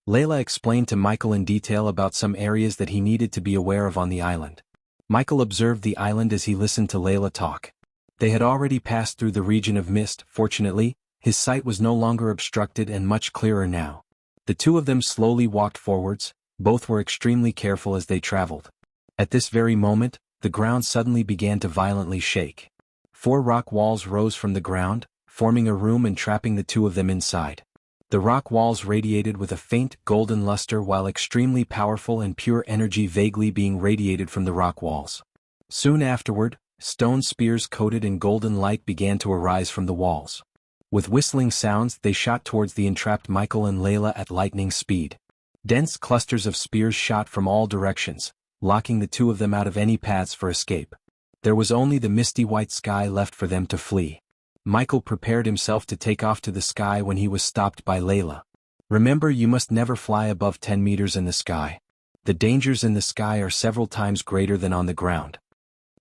Layla explained to Michael in detail about some areas that he needed to be aware of on the island. Michael observed the island as he listened to Layla talk. They had already passed through the region of mist. Fortunately, his sight was no longer obstructed and much clearer now. The two of them slowly walked forwards, both were extremely careful as they traveled. At this very moment, the ground suddenly began to violently shake. 4 rock walls rose from the ground, forming a room and trapping the two of them inside. The rock walls radiated with a faint golden luster while extremely powerful and pure energy vaguely being radiated from the rock walls. Soon afterward, stone spears coated in golden light began to arise from the walls. With whistling sounds they shot towards the entrapped Michael and Layla at lightning speed. Dense clusters of spears shot from all directions, locking the two of them out of any paths for escape. There was only the misty white sky left for them to flee. Michael prepared himself to take off to the sky when he was stopped by Layla. "Remember, you must never fly above 10 meters in the sky. The dangers in the sky are several times greater than on the ground."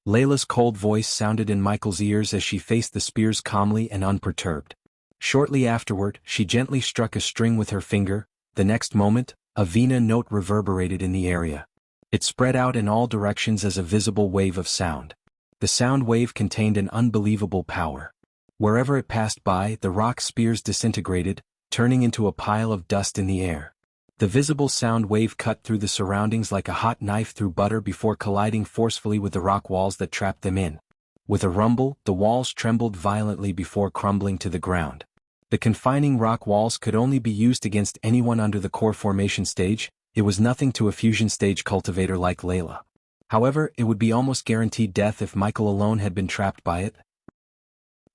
Layla's cold voice sounded in Michael's ears as she faced the spears calmly and unperturbed. Shortly afterward, she gently struck a string with her finger. The next moment, a vina note reverberated in the area. It spread out in all directions as a visible wave of sound. The sound wave contained an unbelievable power. Wherever it passed by, the rock spears disintegrated, turning into a pile of dust in the air. The visible sound wave cut through the surroundings like a hot knife through butter before colliding forcefully with the rock walls that trapped them in. With a rumble, the walls trembled violently before crumbling to the ground. The confining rock walls could only be used against anyone under the core formation stage. It was nothing to a fusion stage cultivator like Layla. However, it would be almost guaranteed death if Michael alone had been trapped by it.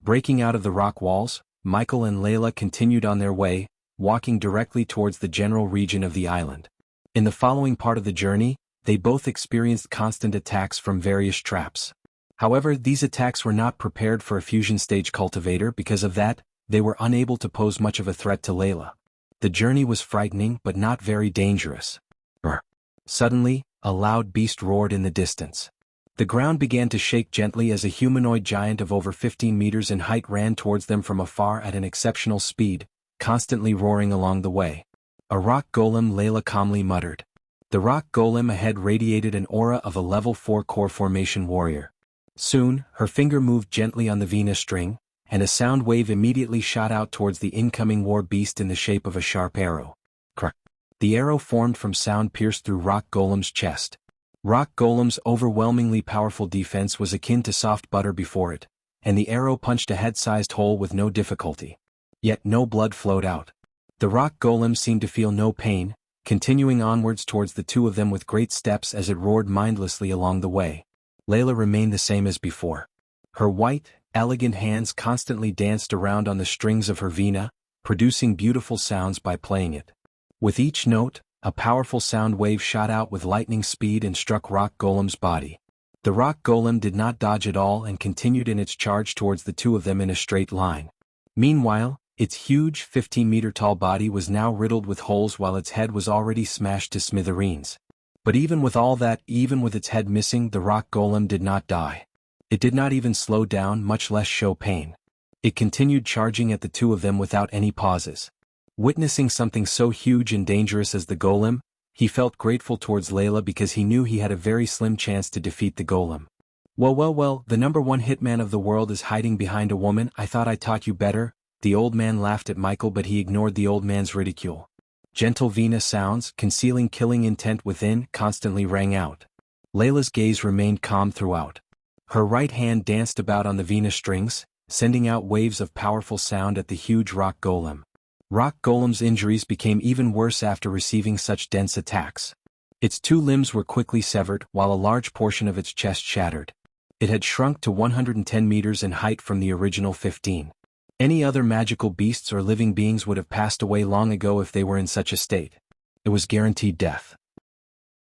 Breaking out of the rock walls, Michael and Layla continued on their way, walking directly towards the general region of the island. In the following part of the journey, they both experienced constant attacks from various traps. However, these attacks were not prepared for a fusion stage cultivator. Because of that, they were unable to pose much of a threat to Layla. The journey was frightening but not very dangerous. Suddenly, a loud beast roared in the distance. The ground began to shake gently as a humanoid giant of over 15 meters in height ran towards them from afar at an exceptional speed, constantly roaring along the way. "A rock golem," Layla calmly muttered. The rock golem ahead radiated an aura of a level 4 core formation warrior. Soon, her finger moved gently on the Vina string, and a sound wave immediately shot out towards the incoming war beast in the shape of a sharp arrow. Crack! The arrow formed from sound pierced through Rock Golem's chest. Rock Golem's overwhelmingly powerful defense was akin to soft butter before it, and the arrow punched a head-sized hole with no difficulty. Yet no blood flowed out. The Rock Golem seemed to feel no pain, continuing onwards towards the two of them with great steps as it roared mindlessly along the way. Layla remained the same as before. Her white, elegant hands constantly danced around on the strings of her Vina, producing beautiful sounds by playing it. With each note, a powerful sound wave shot out with lightning speed and struck Rock Golem's body. The Rock Golem did not dodge at all and continued in its charge towards the two of them in a straight line. Meanwhile, its huge 15-meter-tall body was now riddled with holes while its head was already smashed to smithereens. But even with all that, even with its head missing, the Rock Golem did not die. It did not even slow down, much less show pain. It continued charging at the two of them without any pauses. Witnessing something so huge and dangerous as the golem, he felt grateful towards Layla because he knew he had a very slim chance to defeat the golem. Well, the #1 hitman of the world is hiding behind a woman. I thought I taught you better." The old man laughed at Michael, but he ignored the old man's ridicule. Gentle Vina sounds, concealing killing intent within, constantly rang out. Layla's gaze remained calm throughout. Her right hand danced about on the Vina strings, sending out waves of powerful sound at the huge Rock Golem. Rock Golem's injuries became even worse after receiving such dense attacks. Its two limbs were quickly severed, while a large portion of its chest shattered. It had shrunk to 110 meters in height from the original 15. Any other magical beasts or living beings would have passed away long ago if they were in such a state. It was guaranteed death.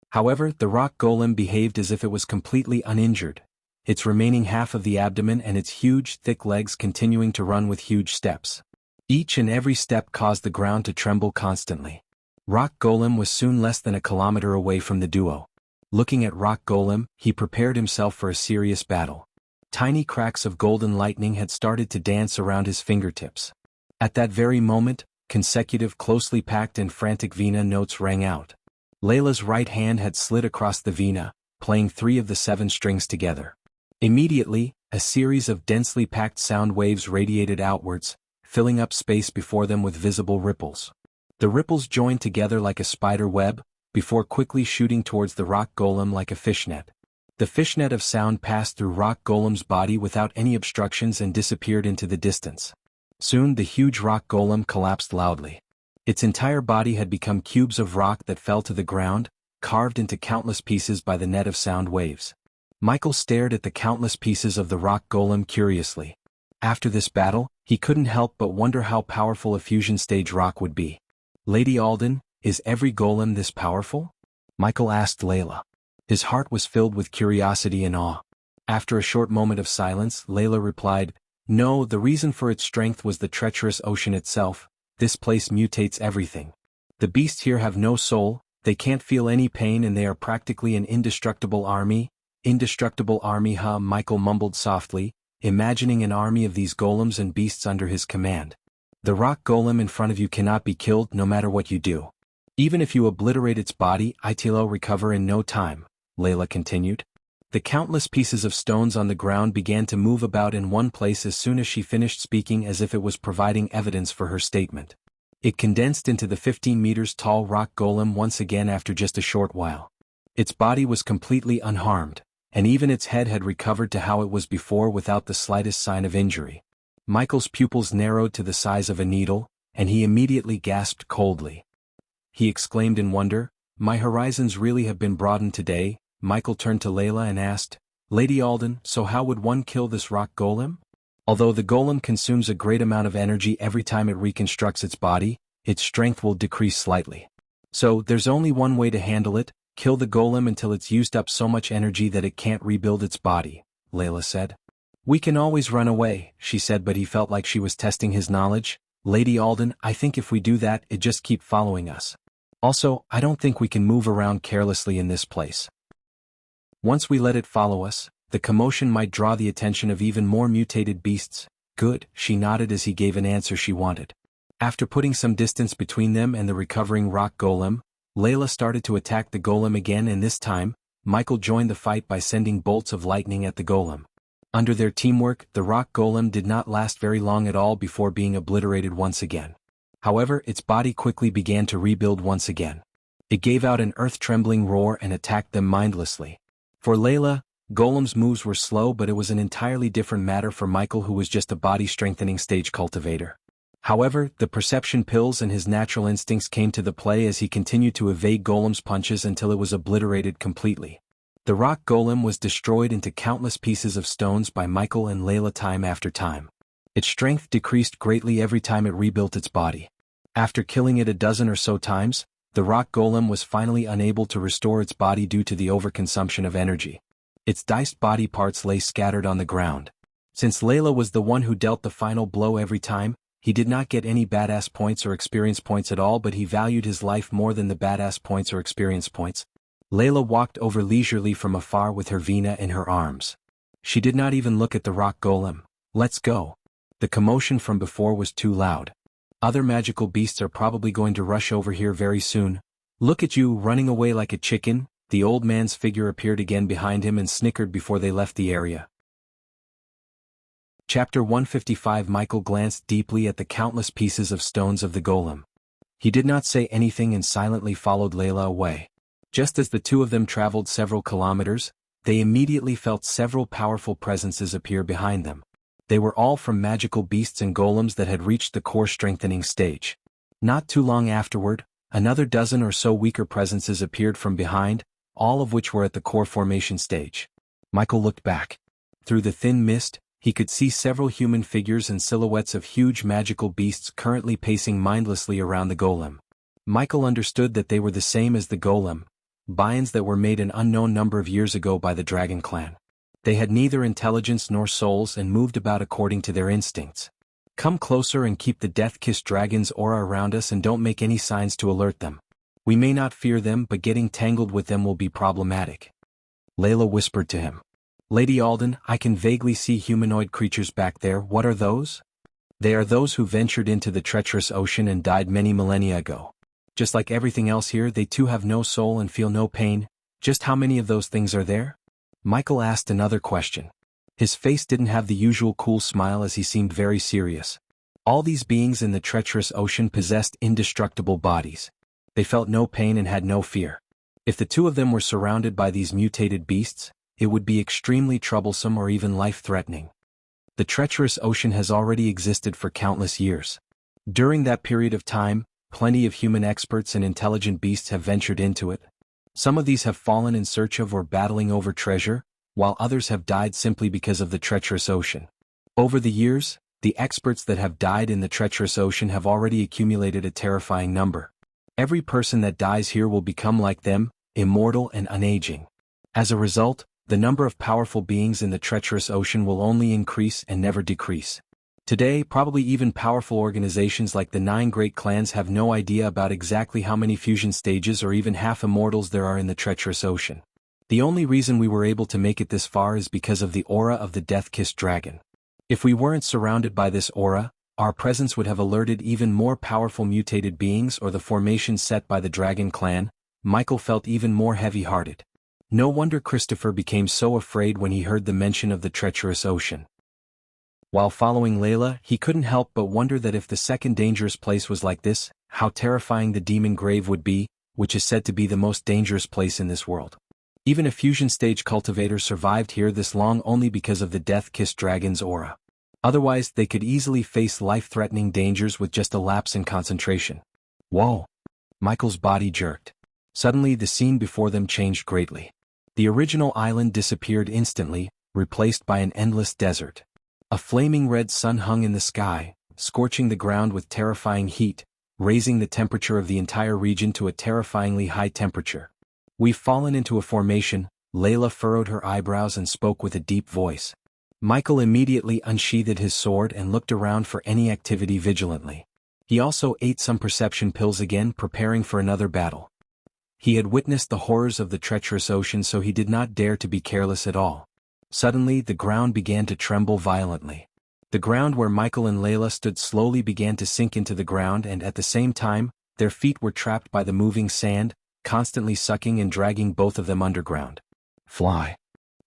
However, the Rock Golem behaved as if it was completely uninjured, its remaining half of the abdomen and its huge, thick legs continuing to run with huge steps. Each and every step caused the ground to tremble constantly. Rock Golem was soon less than a kilometer away from the duo. Looking at Rock Golem, he prepared himself for a serious battle. Tiny cracks of golden lightning had started to dance around his fingertips. At that very moment, consecutive closely packed and frantic Vina notes rang out. Layla's right hand had slid across the Vina, playing 3 of the 7 strings together. Immediately, a series of densely packed sound waves radiated outwards, filling up space before them with visible ripples. The ripples joined together like a spider web, before quickly shooting towards the Rock Golem like a fishnet. The fishnet of sound passed through Rock Golem's body without any obstructions and disappeared into the distance. Soon the huge Rock Golem collapsed loudly. Its entire body had become cubes of rock that fell to the ground, carved into countless pieces by the net of sound waves. Michael stared at the countless pieces of the Rock Golem curiously. After this battle, he couldn't help but wonder how powerful a fusion stage rock would be. "Lady Alden, is every golem this powerful?" Michael asked Layla. His heart was filled with curiosity and awe. After a short moment of silence, Layla replied, "No, the reason for its strength was the treacherous ocean itself. This place mutates everything. The beasts here have no soul, they can't feel any pain, and they are practically an indestructible army." "Indestructible army, huh?" Michael mumbled softly, imagining an army of these golems and beasts under his command. "The Rock Golem in front of you cannot be killed no matter what you do. Even if you obliterate its body, it'll recover in no time," Layla continued. The countless pieces of stones on the ground began to move about in one place as soon as she finished speaking, as if it was providing evidence for her statement. It condensed into the 15 meters tall Rock Golem once again after just a short while. Its body was completely unharmed, and even its head had recovered to how it was before without the slightest sign of injury. Michael's pupils narrowed to the size of a needle, and he immediately gasped coldly. He exclaimed in wonder, "My horizons really have been broadened today." Michael turned to Layla and asked, "Lady Alden, so how would one kill this Rock Golem?" Although the golem consumes a great amount of energy every time it reconstructs its body, its strength will decrease slightly. So, there's only one way to handle it: kill the golem until it's used up so much energy that it can't rebuild its body, Layla said. We can always run away, she said, but he felt like she was testing his knowledge. Lady Alden, I think if we do that, it just keep following us. Also, I don't think we can move around carelessly in this place. Once we let it follow us, the commotion might draw the attention of even more mutated beasts. Good, she nodded as he gave an answer she wanted. After putting some distance between them and the recovering rock golem, Layla started to attack the golem again, and this time, Michael joined the fight by sending bolts of lightning at the golem. Under their teamwork, the rock golem did not last very long at all before being obliterated once again. However, its body quickly began to rebuild once again. It gave out an earth-trembling roar and attacked them mindlessly. For Layla, Golem's moves were slow, but it was an entirely different matter for Michael, who was just a body-strengthening stage cultivator. However, the perception pills and his natural instincts came to the play as he continued to evade Golem's punches until it was obliterated completely. The rock golem was destroyed into countless pieces of stones by Michael and Layla time after time. Its strength decreased greatly every time it rebuilt its body. After killing it a dozen or so times, the rock golem was finally unable to restore its body due to the overconsumption of energy. Its diced body parts lay scattered on the ground. Since Layla was the one who dealt the final blow every time, he did not get any badass points or experience points at all, but he valued his life more than the badass points or experience points. Layla walked over leisurely from afar with her Vina in her arms. She did not even look at the rock golem. Let's go. The commotion from before was too loud. Other magical beasts are probably going to rush over here very soon. Look at you running away like a chicken. The old man's figure appeared again behind him and snickered before they left the area. Chapter 155. Michael glanced deeply at the countless pieces of stones of the golem. He did not say anything and silently followed Layla away. Just as the two of them traveled several kilometers, they immediately felt several powerful presences appear behind them. They were all from magical beasts and golems that had reached the core strengthening stage. Not too long afterward, another dozen or so weaker presences appeared from behind, all of which were at the core formation stage. Michael looked back. Through the thin mist, he could see several human figures and silhouettes of huge magical beasts currently pacing mindlessly around the golem. Michael understood that they were the same as the golem, binds that were made an unknown number of years ago by the Dragon Clan. They had neither intelligence nor souls and moved about according to their instincts. Come closer and keep the death-kissed dragon's aura around us and don't make any signs to alert them. We may not fear them, but getting tangled with them will be problematic. Layla whispered to him. Lady Alden, I can vaguely see humanoid creatures back there. What are those? They are those who ventured into the treacherous ocean and died many millennia ago. Just like everything else here, they too have no soul and feel no pain. Just how many of those things are there? Michael asked another question. His face didn't have the usual cool smile as he seemed very serious. All these beings in the treacherous ocean possessed indestructible bodies. They felt no pain and had no fear. If the two of them were surrounded by these mutated beasts, it would be extremely troublesome or even life-threatening. The treacherous ocean has already existed for countless years. During that period of time, plenty of human experts and intelligent beasts have ventured into it. Some of these have fallen in search of or battling over treasure, while others have died simply because of the treacherous ocean. Over the years, the experts that have died in the treacherous ocean have already accumulated a terrifying number. Every person that dies here will become like them, immortal and unaging. As a result, the number of powerful beings in the treacherous ocean will only increase and never decrease. Today, probably even powerful organizations like the 9 great clans have no idea about exactly how many fusion stages or even half immortals there are in the treacherous ocean. The only reason we were able to make it this far is because of the aura of the death-kissed dragon. If we weren't surrounded by this aura, our presence would have alerted even more powerful mutated beings or the formation set by the Dragon Clan. Michael felt even more heavy-hearted. No wonder Christopher became so afraid when he heard the mention of the treacherous ocean. While following Layla, he couldn't help but wonder that if the second dangerous place was like this, how terrifying the demon grave would be, which is said to be the most dangerous place in this world. Even a fusion stage cultivator survived here this long only because of the death-kissed dragon's aura. Otherwise, they could easily face life-threatening dangers with just a lapse in concentration. Whoa! Michael's body jerked. Suddenly the scene before them changed greatly. The original island disappeared instantly, replaced by an endless desert. A flaming red sun hung in the sky, scorching the ground with terrifying heat, raising the temperature of the entire region to a terrifyingly high temperature. "We've fallen into a formation," Layla furrowed her eyebrows and spoke with a deep voice. Michael immediately unsheathed his sword and looked around for any activity vigilantly. He also ate some perception pills again, preparing for another battle. He had witnessed the horrors of the treacherous ocean, so he did not dare to be careless at all. Suddenly the ground began to tremble violently. The ground where Michael and Layla stood slowly began to sink into the ground, and at the same time, their feet were trapped by the moving sand, constantly sucking and dragging both of them underground. "Fly."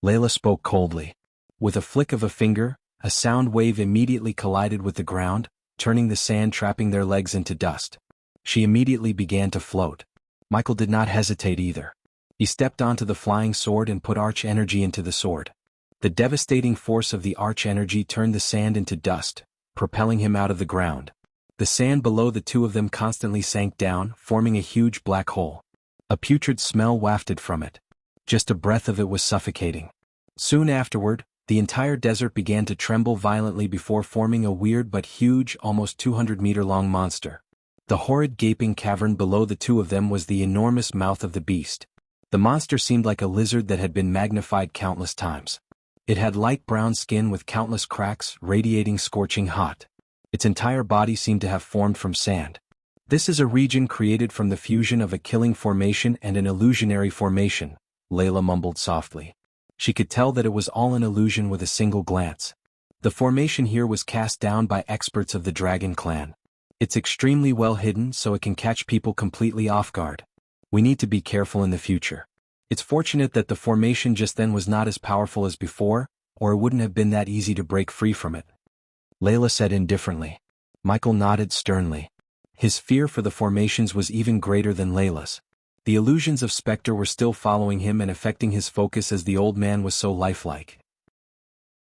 Layla spoke coldly. With a flick of a finger, a sound wave immediately collided with the ground, turning the sand trapping their legs into dust. She immediately began to float. Michael did not hesitate either. He stepped onto the flying sword and put arch energy into the sword. The devastating force of the arch energy turned the sand into dust, propelling him out of the ground. The sand below the two of them constantly sank down, forming a huge black hole. A putrid smell wafted from it. Just a breath of it was suffocating. Soon afterward, the entire desert began to tremble violently before forming a weird but huge, almost 200-meter-long monster. The horrid gaping cavern below the two of them was the enormous mouth of the beast. The monster seemed like a lizard that had been magnified countless times. It had light brown skin with countless cracks, radiating scorching hot. Its entire body seemed to have formed from sand. "This is a region created from the fusion of a killing formation and an illusionary formation," Layla mumbled softly. She could tell that it was all an illusion with a single glance. The formation here was cast down by experts of the Dragon Clan. It's extremely well hidden, so it can catch people completely off guard. We need to be careful in the future. It's fortunate that the formation just then was not as powerful as before, or it wouldn't have been that easy to break free from it. Layla said indifferently. Michael nodded sternly. His fear for the formations was even greater than Layla's. The illusions of Spectre were still following him and affecting his focus as the old man was so lifelike.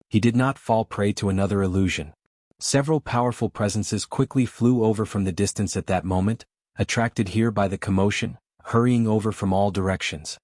He did not fall prey to another illusion. Several powerful presences quickly flew over from the distance at that moment, attracted here by the commotion, hurrying over from all directions.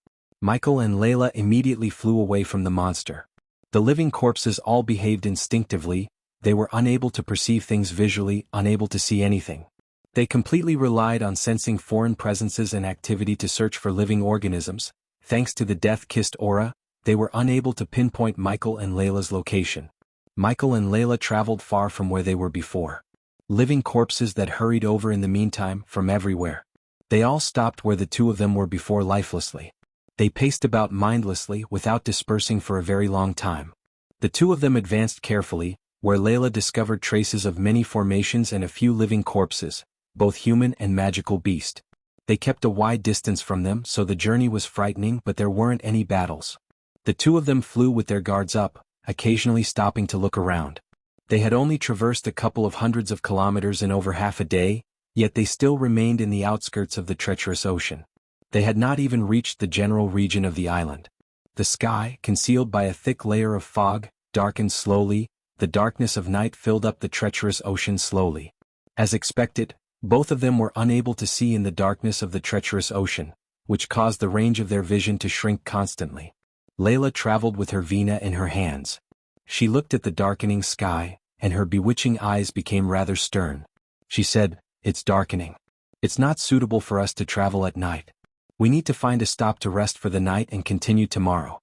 Michael and Layla immediately flew away from the monster. The living corpses all behaved instinctively. They were unable to perceive things visually, unable to see anything. They completely relied on sensing foreign presences and activity to search for living organisms. Thanks to the death-kissed aura, they were unable to pinpoint Michael and Layla's location. Michael and Layla traveled far from where they were before. Living corpses that hurried over in the meantime, from everywhere. They all stopped where the two of them were before lifelessly. They paced about mindlessly, without dispersing for a very long time. The two of them advanced carefully, where Layla discovered traces of many formations and a few living corpses, both human and magical beast. They kept a wide distance from them, so the journey was frightening, but there weren't any battles. The two of them flew with their guards up, occasionally stopping to look around. They had only traversed a couple of hundreds of kilometers in over half a day, yet they still remained in the outskirts of the treacherous ocean. They had not even reached the general region of the island. The sky, concealed by a thick layer of fog, darkened slowly. The darkness of night filled up the treacherous ocean slowly. As expected, both of them were unable to see in the darkness of the treacherous ocean, which caused the range of their vision to shrink constantly. Layla traveled with her vina in her hands. She looked at the darkening sky, and her bewitching eyes became rather stern. She said, "It's darkening. It's not suitable for us to travel at night. We need to find a stop to rest for the night and continue tomorrow."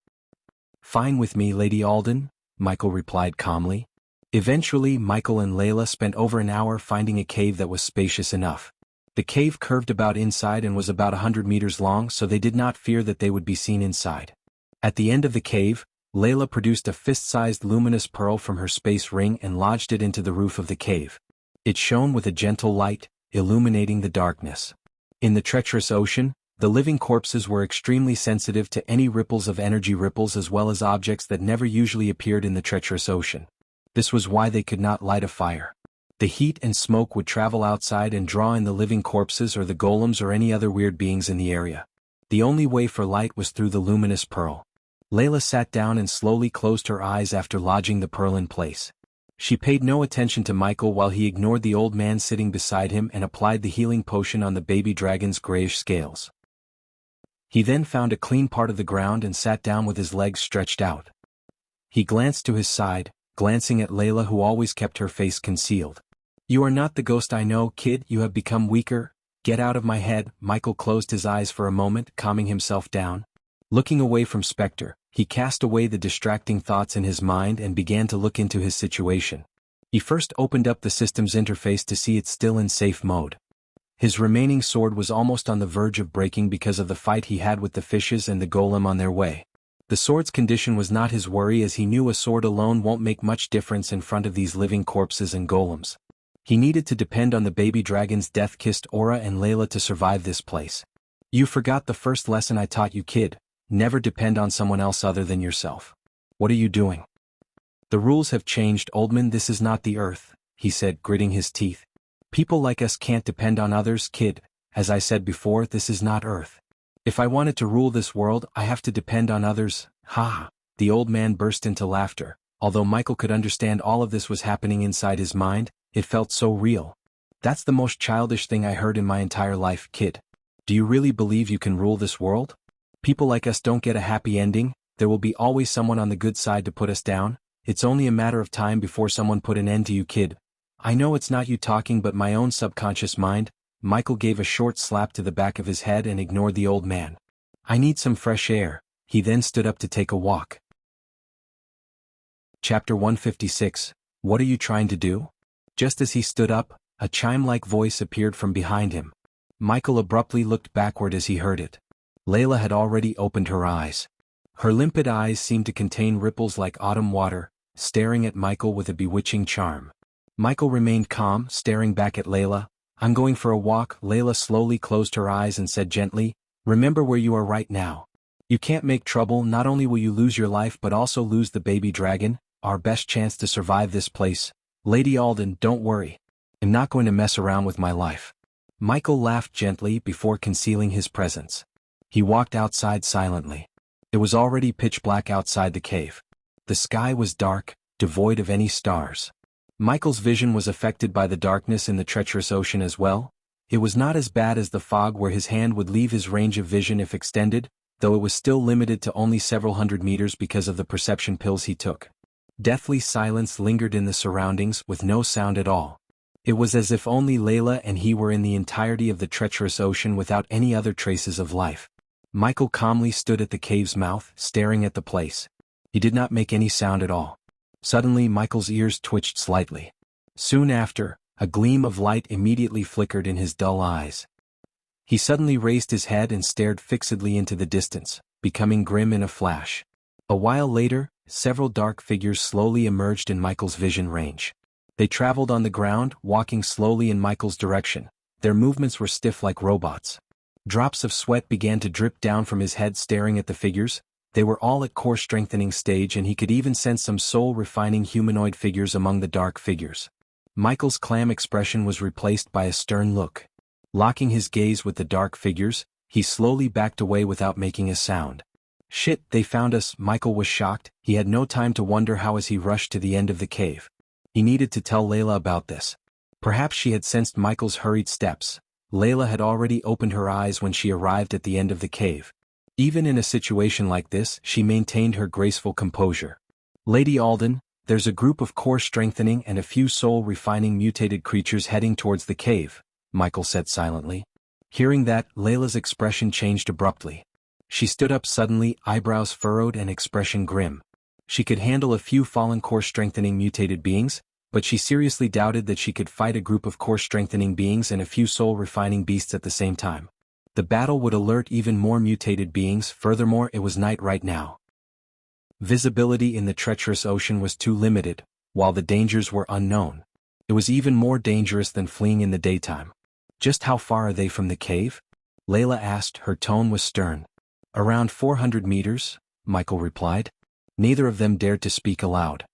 "Fine with me, Lady Alden," Michael replied calmly. Eventually, Michael and Layla spent over an hour finding a cave that was spacious enough. The cave curved about inside and was about 100 meters long, so they did not fear that they would be seen inside. At the end of the cave, Layla produced a fist-sized luminous pearl from her space ring and lodged it into the roof of the cave. It shone with a gentle light, illuminating the darkness. In the treacherous ocean, the living corpses were extremely sensitive to any ripples of energy ripples as well as objects that never usually appeared in the treacherous ocean. This was why they could not light a fire. The heat and smoke would travel outside and draw in the living corpses or the golems or any other weird beings in the area. The only way for light was through the luminous pearl. Layla sat down and slowly closed her eyes after lodging the pearl in place. She paid no attention to Michael while he ignored the old man sitting beside him and applied the healing potion on the baby dragon's grayish scales. He then found a clean part of the ground and sat down with his legs stretched out. He glanced to his side, glancing at Layla who always kept her face concealed. "You are not the ghost I know, kid, you have become weaker. Get out of my head." Michael closed his eyes for a moment, calming himself down. Looking away from Spectre, he cast away the distracting thoughts in his mind and began to look into his situation. He first opened up the system's interface to see it's still in safe mode. His remaining sword was almost on the verge of breaking because of the fight he had with the fishes and the golem on their way. The sword's condition was not his worry, as he knew a sword alone won't make much difference in front of these living corpses and golems. He needed to depend on the baby dragon's death-kissed aura and Layla to survive this place. "You forgot the first lesson I taught you, kid. Never depend on someone else other than yourself." "What are you doing?" "The rules have changed, old man. This is not the Earth," he said, gritting his teeth. "People like us can't depend on others, kid. As I said before, this is not Earth. If I wanted to rule this world, I have to depend on others." "Ha ha." The old man burst into laughter. Although Michael could understand all of this was happening inside his mind, it felt so real. "That's the most childish thing I heard in my entire life, kid. Do you really believe you can rule this world? People like us don't get a happy ending. There will be always someone on the good side to put us down. It's only a matter of time before someone put an end to you, kid." "I know it's not you talking but my own subconscious mind." Michael gave a short slap to the back of his head and ignored the old man. "I need some fresh air." He then stood up to take a walk. Chapter 156. What are you trying to do? Just as he stood up, a chime-like voice appeared from behind him. Michael abruptly looked backward as he heard it. Layla had already opened her eyes. Her limpid eyes seemed to contain ripples like autumn water, staring at Michael with a bewitching charm. Michael remained calm, staring back at Layla. "I'm going for a walk." Layla slowly closed her eyes and said gently, "Remember where you are right now. You can't make trouble. Not only will you lose your life but also lose the baby dragon, our best chance to survive this place. Lady Alden, don't worry. I'm not going to mess around with my life." Michael laughed gently before concealing his presence. He walked outside silently. It was already pitch black outside the cave. The sky was dark, devoid of any stars. Michael's vision was affected by the darkness in the treacherous ocean as well. It was not as bad as the fog where his hand would leave his range of vision if extended, though it was still limited to only several hundred meters because of the perception pills he took. Deathly silence lingered in the surroundings with no sound at all. It was as if only Layla and he were in the entirety of the treacherous ocean without any other traces of life. Michael calmly stood at the cave's mouth, staring at the place. He did not make any sound at all. Suddenly Michael's ears twitched slightly. Soon after, a gleam of light immediately flickered in his dull eyes. He suddenly raised his head and stared fixedly into the distance, becoming grim in a flash. A while later, several dark figures slowly emerged in Michael's vision range. They traveled on the ground, walking slowly in Michael's direction. Their movements were stiff like robots. Drops of sweat began to drip down from his head staring at the figures. They were all at core strengthening stage and he could even sense some soul-refining humanoid figures among the dark figures. Michael's calm expression was replaced by a stern look. Locking his gaze with the dark figures, he slowly backed away without making a sound. "Shit, they found us." Michael was shocked. He had no time to wonder how as he rushed to the end of the cave. He needed to tell Layla about this. Perhaps she had sensed Michael's hurried steps. Layla had already opened her eyes when she arrived at the end of the cave. Even in a situation like this, she maintained her graceful composure. "Lady Alden, there's a group of core strengthening and a few soul-refining mutated creatures heading towards the cave," Michael said silently. Hearing that, Layla's expression changed abruptly. She stood up suddenly, eyebrows furrowed and expression grim. She could handle a few fallen core strengthening mutated beings, but she seriously doubted that she could fight a group of core strengthening beings and a few soul-refining beasts at the same time. The battle would alert even more mutated beings. Furthermore, it was night right now. Visibility in the treacherous ocean was too limited, while the dangers were unknown. It was even more dangerous than fleeing in the daytime. "Just how far are they from the cave?" Layla asked. Her tone was stern. "Around 400 meters, Michael replied. Neither of them dared to speak aloud.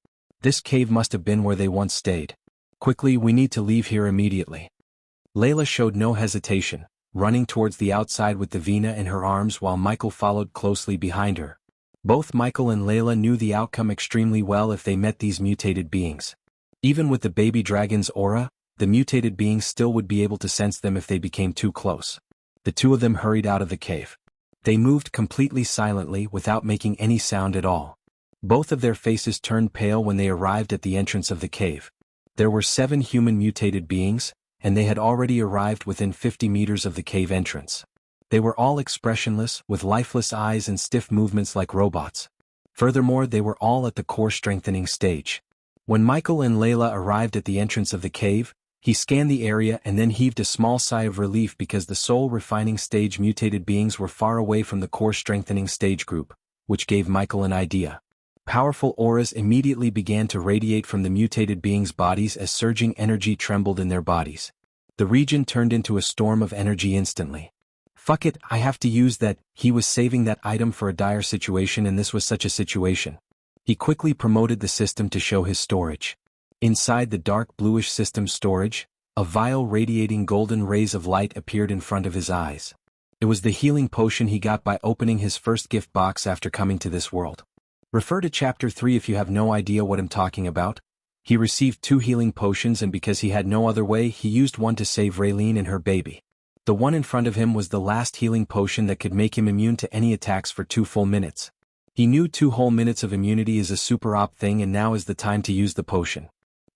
This cave must have been where they once stayed. "Quickly, we need to leave here immediately." Layla showed no hesitation, running towards the outside with Davina in her arms while Michael followed closely behind her. Both Michael and Layla knew the outcome extremely well if they met these mutated beings. Even with the baby dragon's aura, the mutated beings still would be able to sense them if they became too close. The two of them hurried out of the cave. They moved completely silently without making any sound at all. Both of their faces turned pale when they arrived at the entrance of the cave. There were 7 human mutated beings, and they had already arrived within 50 meters of the cave entrance. They were all expressionless, with lifeless eyes and stiff movements like robots. Furthermore, they were all at the core strengthening stage. When Michael and Layla arrived at the entrance of the cave, he scanned the area and then heaved a small sigh of relief because the soul refining stage mutated beings were far away from the core strengthening stage group, which gave Michael an idea. Powerful auras immediately began to radiate from the mutated beings' bodies as surging energy trembled in their bodies. The region turned into a storm of energy instantly. Fuck it, I have to use that. He was saving that item for a dire situation, and this was such a situation. He quickly promoted the system to show his storage. Inside the dark bluish system storage, a vial radiating golden rays of light appeared in front of his eyes. It was the healing potion he got by opening his first gift box after coming to this world. Refer to Chapter 3 if you have no idea what I'm talking about. He received 2 healing potions, and because he had no other way, he used one to save Raylene and her baby. The one in front of him was the last healing potion that could make him immune to any attacks for 2 full minutes. He knew 2 whole minutes of immunity is a super op thing, and now is the time to use the potion.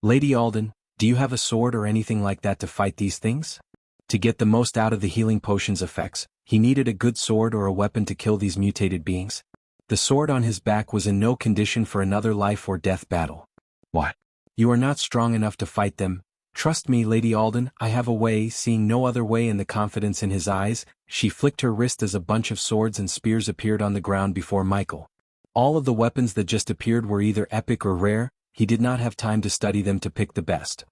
Lady Alden, do you have a sword or anything like that to fight these things? To get the most out of the healing potion's effects, he needed a good sword or a weapon to kill these mutated beings. The sword on his back was in no condition for another life or death battle. What? You are not strong enough to fight them. Trust me, Lady Alden, I have a way. Seeing no other way and the confidence in his eyes, she flicked her wrist as a bunch of swords and spears appeared on the ground before Michael. All of the weapons that just appeared were either epic or rare. He did not have time to study them to pick the best.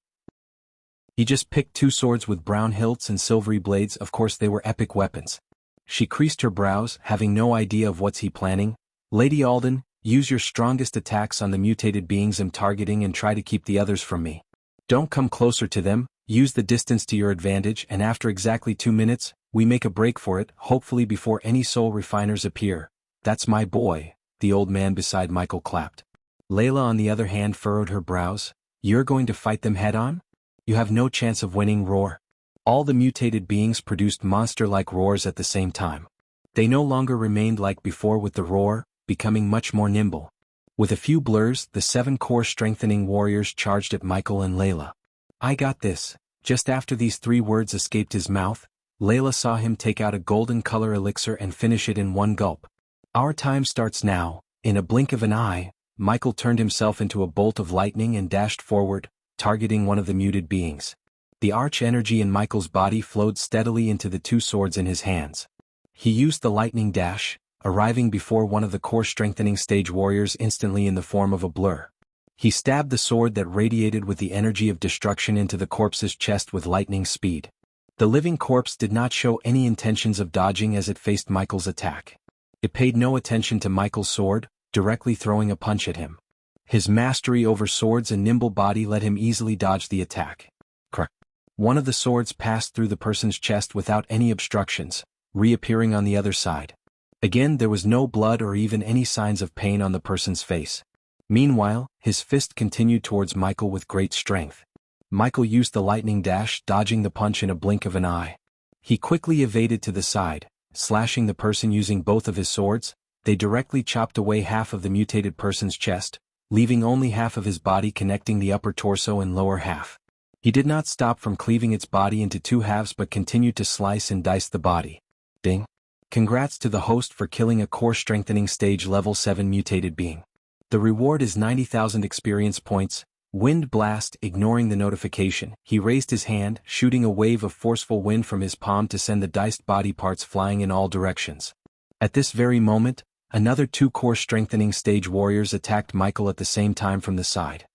He just picked 2 swords with brown hilts and silvery blades. Of course they were epic weapons. She creased her brows, having no idea of what's he planning. Lady Alden, use your strongest attacks on the mutated beings I'm targeting and try to keep the others from me. Don't come closer to them, use the distance to your advantage, and after exactly 2 minutes, we make a break for it, hopefully before any soul refiners appear. That's my boy, the old man beside Michael clapped. Layla on the other hand furrowed her brows. You're going to fight them head-on? You have no chance of winning. Roar. All the mutated beings produced monster-like roars at the same time. They no longer remained like before with the roar, becoming much more nimble. With a few blurs, the 7 core strengthening warriors charged at Michael and Layla. I got this. Just after these 3 words escaped his mouth, Layla saw him take out a golden color elixir and finish it in one gulp. Our time starts now. In a blink of an eye, Michael turned himself into a bolt of lightning and dashed forward, targeting one of the muted beings. The arch energy in Michael's body flowed steadily into the 2 swords in his hands. He used the lightning dash, arriving before one of the core strengthening stage warriors instantly in the form of a blur. He stabbed the sword that radiated with the energy of destruction into the corpse's chest with lightning speed. The living corpse did not show any intentions of dodging as it faced Michael's attack. It paid no attention to Michael's sword, directly throwing a punch at him. His mastery over swords and nimble body let him easily dodge the attack. Crack. One of the swords passed through the person's chest without any obstructions, reappearing on the other side. Again, there was no blood or even any signs of pain on the person's face. Meanwhile, his fist continued towards Michael with great strength. Michael used the lightning dash, dodging the punch in a blink of an eye. He quickly evaded to the side, slashing the person using both of his swords. They directly chopped away half of the mutated person's chest, leaving only half of his body connecting the upper torso and lower half. He did not stop from cleaving its body into 2 halves but continued to slice and dice the body. Ding. Congrats to the host for killing a core strengthening stage level 7 mutated being. The reward is 90,000 experience points. Wind blast. Ignoring the notification, he raised his hand, shooting a wave of forceful wind from his palm to send the diced body parts flying in all directions. At this very moment, another 2 core strengthening stage warriors attacked Michael at the same time from the side.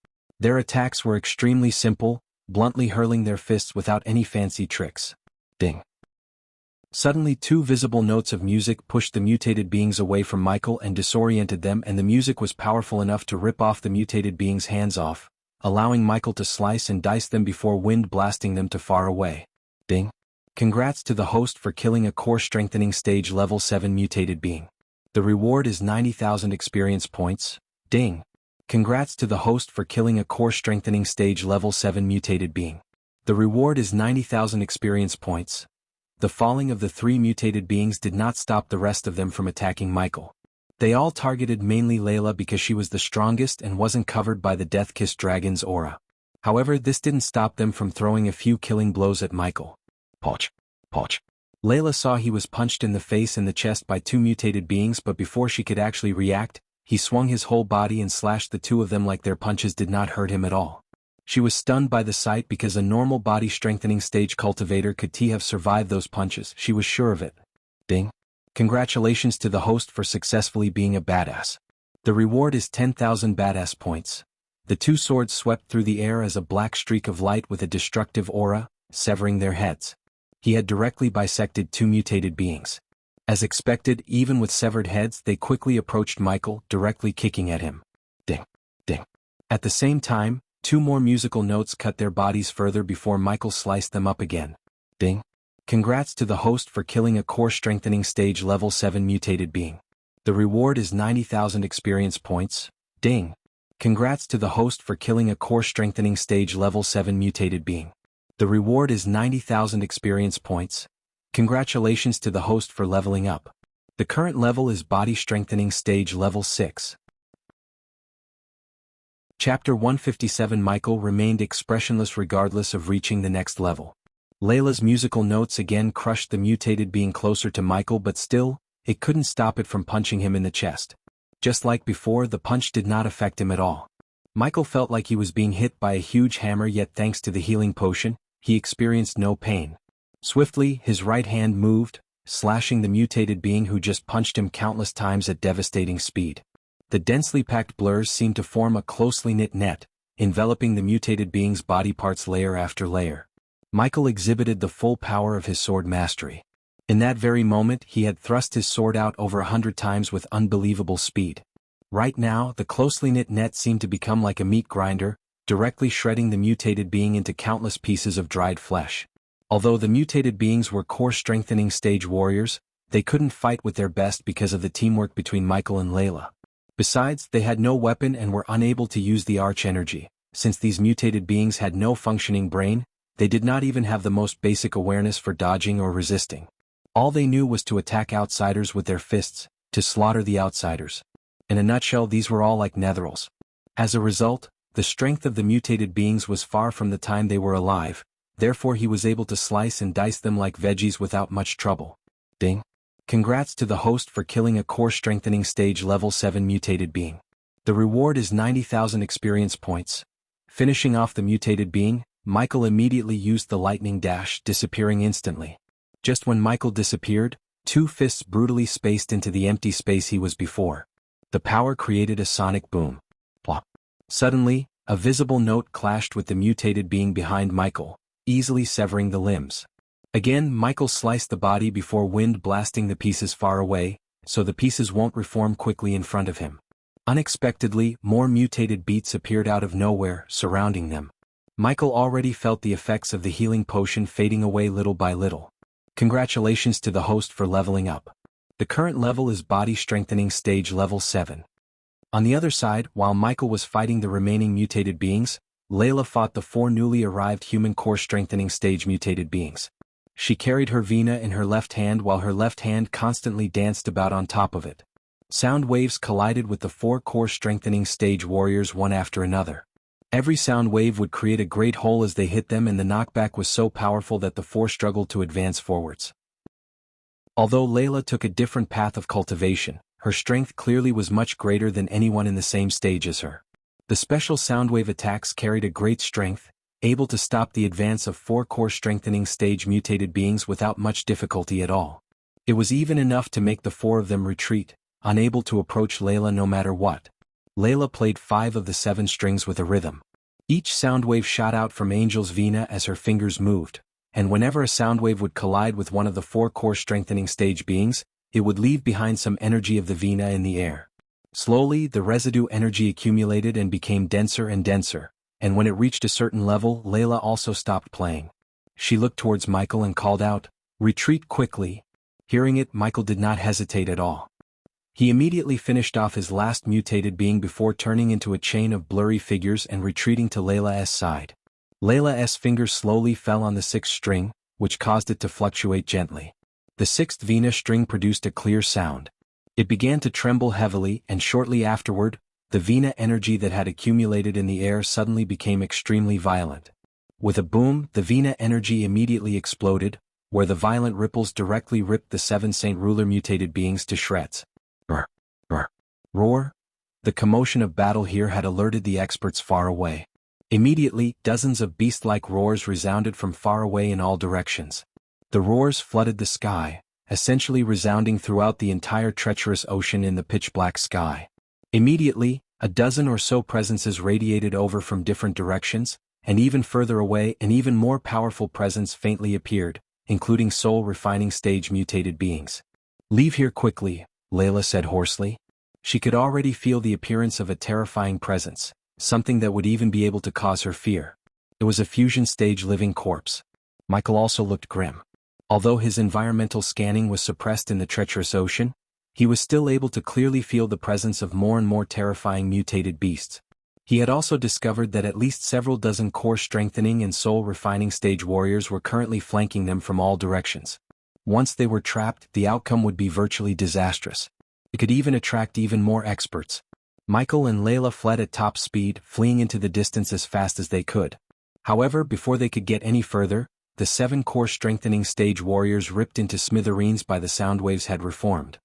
Their attacks were extremely simple, bluntly hurling their fists without any fancy tricks. Ding. Suddenly 2 visible notes of music pushed the mutated beings away from Michael and disoriented them, and the music was powerful enough to rip off the mutated beings' hands off, allowing Michael to slice and dice them before wind blasting them to far away. Ding. Congrats to the host for killing a core strengthening stage level 7 mutated being. The reward is 90,000 experience points. Ding. Congrats to the host for killing a core strengthening stage level 7 mutated being. The reward is 90,000 experience points. The falling of the 3 mutated beings did not stop the rest of them from attacking Michael. They all targeted mainly Layla because she was the strongest and wasn't covered by the Death-Kiss Dragon's aura. However, this didn't stop them from throwing a few killing blows at Michael. Poch. Poch. Layla saw he was punched in the face and the chest by two mutated beings, but before she could actually react, he swung his whole body and slashed the two of them like their punches did not hurt him at all. She was stunned by the sight because a normal body strengthening stage cultivator could have survived those punches. She was sure of it. Ding. Congratulations to the host for successfully being a badass. The reward is 10,000 badass points. The two swords swept through the air as a black streak of light with a destructive aura, severing their heads. He had directly bisected two mutated beings. As expected, even with severed heads, they quickly approached Michael, directly kicking at him. Ding. Ding. At the same time, two more musical notes cut their bodies further before Michael sliced them up again. Ding. Congrats to the host for killing a core strengthening stage level 7 mutated being. The reward is 90,000 experience points. Ding. Congrats to the host for killing a core strengthening stage level 7 mutated being. The reward is 90,000 experience points. Congratulations to the host for leveling up. The current level is body strengthening stage level 6. Chapter 157. Michael remained expressionless regardless of reaching the next level. Layla's musical notes again crushed the mutated being closer to Michael, but still, it couldn't stop it from punching him in the chest. Just like before, the punch did not affect him at all. Michael felt like he was being hit by a huge hammer, yet thanks to the healing potion, he experienced no pain. Swiftly, his right hand moved, slashing the mutated being who just punched him countless times at devastating speed. The densely packed blurs seemed to form a closely knit net, enveloping the mutated being's body parts layer after layer. Michael exhibited the full power of his sword mastery. In that very moment, he had thrust his sword out over 100 times with unbelievable speed. Right now, the closely knit net seemed to become like a meat grinder, directly shredding the mutated being into countless pieces of dried flesh. Although the mutated beings were core strengthening stage warriors, they couldn't fight with their best because of the teamwork between Michael and Layla. Besides, they had no weapon and were unable to use the arch energy. Since these mutated beings had no functioning brain, they did not even have the most basic awareness for dodging or resisting. All they knew was to attack outsiders with their fists, to slaughter the outsiders. In a nutshell, these were all like netherils. As a result, the strength of the mutated beings was far from the time they were alive, therefore he was able to slice and dice them like veggies without much trouble. Ding. Congrats to the host for killing a core strengthening stage level 7 mutated being. The reward is 90,000 experience points. Finishing off the mutated being, Michael immediately used the lightning dash, disappearing instantly. Just when Michael disappeared, two fists brutally spaced into the empty space he was before. The power created a sonic boom. Plop. Suddenly, a visible note clashed with the mutated being behind Michael, easily severing the limbs. Again, Michael sliced the body before wind blasting the pieces far away, so the pieces won't reform quickly in front of him. Unexpectedly, more mutated beats appeared out of nowhere, surrounding them. Michael already felt the effects of the healing potion fading away little by little. Congratulations to the host for leveling up. The current level is body strengthening stage level 7. On the other side, while Michael was fighting the remaining mutated beings, Layla fought the 4 newly arrived human core strengthening stage mutated beings. She carried her Vina in her left hand while her left hand constantly danced about on top of it. Sound waves collided with the 4 core strengthening stage warriors one after another. Every sound wave would create a great hole as they hit them, and the knockback was so powerful that the 4 struggled to advance forwards. Although Layla took a different path of cultivation, her strength clearly was much greater than anyone in the same stage as her. The special soundwave attacks carried a great strength, able to stop the advance of 4 core strengthening stage mutated beings without much difficulty at all. It was even enough to make the 4 of them retreat, unable to approach Layla no matter what. Layla played 5 of the 7 strings with a rhythm. Each soundwave shot out from Angel's Vina as her fingers moved, and whenever a soundwave would collide with one of the 4 core strengthening stage beings, it would leave behind some energy of the Vina in the air. Slowly, the residue energy accumulated and became denser and denser, and when it reached a certain level, Layla also stopped playing. She looked towards Michael and called out, "Retreat quickly." Hearing it, Michael did not hesitate at all. He immediately finished off his last mutated being before turning into a chain of blurry figures and retreating to Layla's side. Layla's fingers slowly fell on the 6th string, which caused it to fluctuate gently. The 6th Vina string produced a clear sound. It began to tremble heavily, and shortly afterward, the Vina energy that had accumulated in the air suddenly became extremely violent. With a boom, the Vina energy immediately exploded, where the violent ripples directly ripped the 7 Saint Ruler mutated beings to shreds. Brr, brr, roar. The commotion of battle here had alerted the experts far away. Immediately, dozens of beast-like roars resounded from far away in all directions. The roars flooded the sky, essentially resounding throughout the entire treacherous ocean in the pitch-black sky. Immediately, a dozen or so presences radiated over from different directions, and even further away an even more powerful presence faintly appeared, including soul-refining stage mutated beings. "Leave here quickly," Layla said hoarsely. She could already feel the appearance of a terrifying presence, something that would even be able to cause her fear. It was a fusion stage living corpse. Michael also looked grim. Although his environmental scanning was suppressed in the treacherous ocean, he was still able to clearly feel the presence of more and more terrifying mutated beasts. He had also discovered that at least several dozen core strengthening and soul refining stage warriors were currently flanking them from all directions. Once they were trapped, the outcome would be virtually disastrous. It could even attract even more experts. Michael and Layla fled at top speed, fleeing into the distance as fast as they could. However, before they could get any further, the 7 core strengthening stage warriors ripped into smithereens by the sound waves had reformed.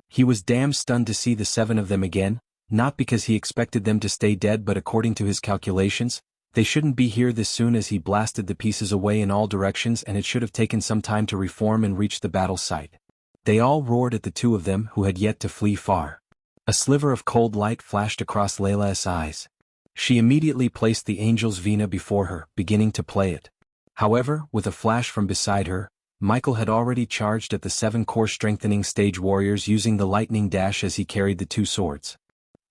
He was damn stunned to see the 7 of them again, not because he expected them to stay dead but according to his calculations, they shouldn't be here this soon as he blasted the pieces away in all directions and it should have taken some time to reform and reach the battle site. They all roared at the 2 of them who had yet to flee far. A sliver of cold light flashed across Layla's eyes. She immediately placed the angel's Vina before her, beginning to play it. However, with a flash from beside her, Michael had already charged at the 7 core strengthening stage warriors using the lightning dash as he carried the 2 swords.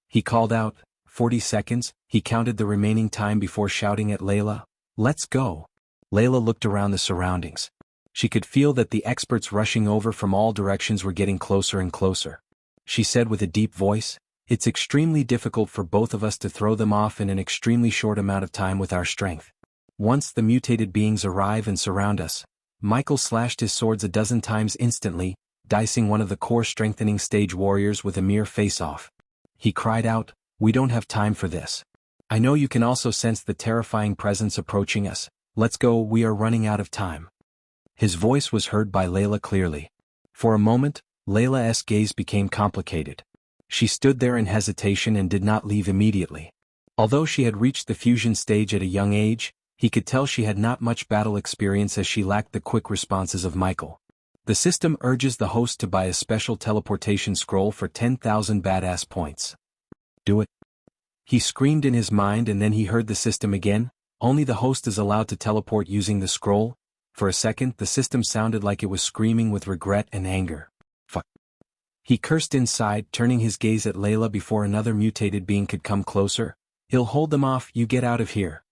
He called out, 40 seconds, he counted the remaining time before shouting at Layla, "Let's go." Layla looked around the surroundings. She could feel that the experts rushing over from all directions were getting closer and closer. She said with a deep voice, "It's extremely difficult for both of us to throw them off in an extremely short amount of time with our strength. Once the mutated beings arrive and surround us," Michael slashed his swords a dozen times instantly, dicing one of the core strengthening stage warriors with a mere face-off. He cried out, "We don't have time for this. I know you can also sense the terrifying presence approaching us. Let's go, we are running out of time." His voice was heard by Layla clearly. For a moment, Layla's gaze became complicated. She stood there in hesitation and did not leave immediately. Although she had reached the fusion stage at a young age, he could tell she had not much battle experience as she lacked the quick responses of Michael. The system urges the host to buy a special teleportation scroll for 10,000 badass points. "Do it." He screamed in his mind and then he heard the system again, "Only the host is allowed to teleport using the scroll." For a second the system sounded like it was screaming with regret and anger. Fuck. He cursed inside, turning his gaze at Layla before another mutated being could come closer. "He'll hold them off, you get out of here."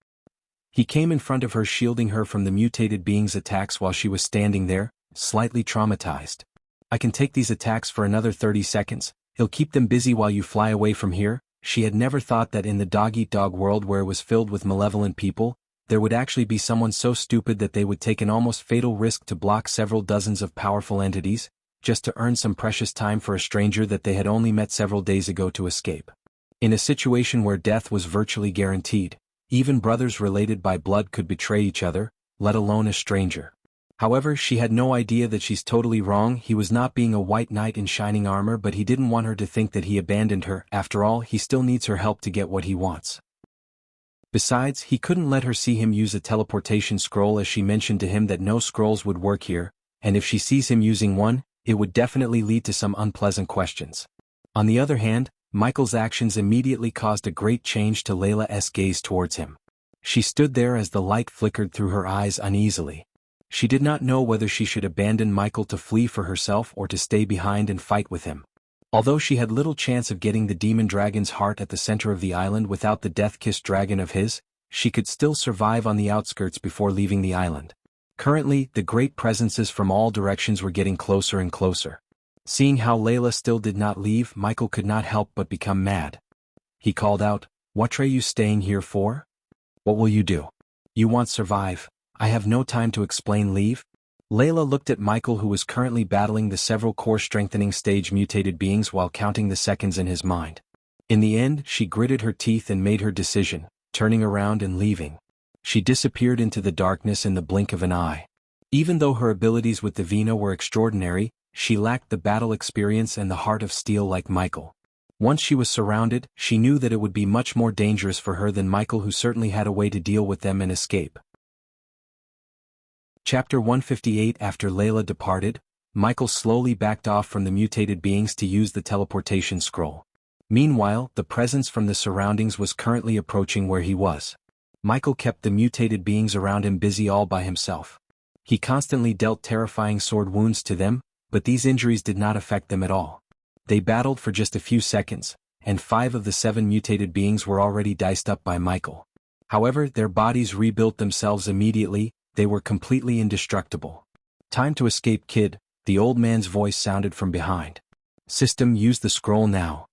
He came in front of her, shielding her from the mutated being's attacks while she was standing there, slightly traumatized. "I can take these attacks for another 30 seconds, he'll keep them busy while you fly away from here." She had never thought that in the dog-eat-dog world where it was filled with malevolent people, there would actually be someone so stupid that they would take an almost fatal risk to block several dozens of powerful entities, just to earn some precious time for a stranger that they had only met several days ago to escape. In a situation where death was virtually guaranteed, even brothers related by blood could betray each other, let alone a stranger. However, she had no idea that she's totally wrong. He was not being a white knight in shining armor, but he didn't want her to think that he abandoned her. After all, he still needs her help to get what he wants. Besides, he couldn't let her see him use a teleportation scroll as she mentioned to him that no scrolls would work here, and if she sees him using one, it would definitely lead to some unpleasant questions. On the other hand, Michael's actions immediately caused a great change to Layla's gaze towards him. She stood there as the light flickered through her eyes uneasily. She did not know whether she should abandon Michael to flee for herself or to stay behind and fight with him. Although she had little chance of getting the demon dragon's heart at the center of the island without the death-kissed dragon of his, she could still survive on the outskirts before leaving the island. Currently, the great presences from all directions were getting closer and closer. Seeing how Layla still did not leave, Michael could not help but become mad. He called out, "What are you staying here for? What will you do? You want survive. I have no time to explain, leave." Layla looked at Michael, who was currently battling the several core strengthening stage mutated beings while counting the seconds in his mind. In the end, she gritted her teeth and made her decision, turning around and leaving. She disappeared into the darkness in the blink of an eye. Even though her abilities with the Vina were extraordinary, she lacked the battle experience and the heart of steel like Michael. Once she was surrounded, she knew that it would be much more dangerous for her than Michael, who certainly had a way to deal with them and escape. Chapter 158. After Layla departed, Michael slowly backed off from the mutated beings to use the teleportation scroll. Meanwhile, the presence from the surroundings was currently approaching where he was. Michael kept the mutated beings around him busy all by himself. He constantly dealt terrifying sword wounds to them, but these injuries did not affect them at all. They battled for just a few seconds, and 5 of the 7 mutated beings were already diced up by Michael. However, their bodies rebuilt themselves immediately. They were completely indestructible. "Time to escape, kid," the old man's voice sounded from behind. "System, use the scroll now."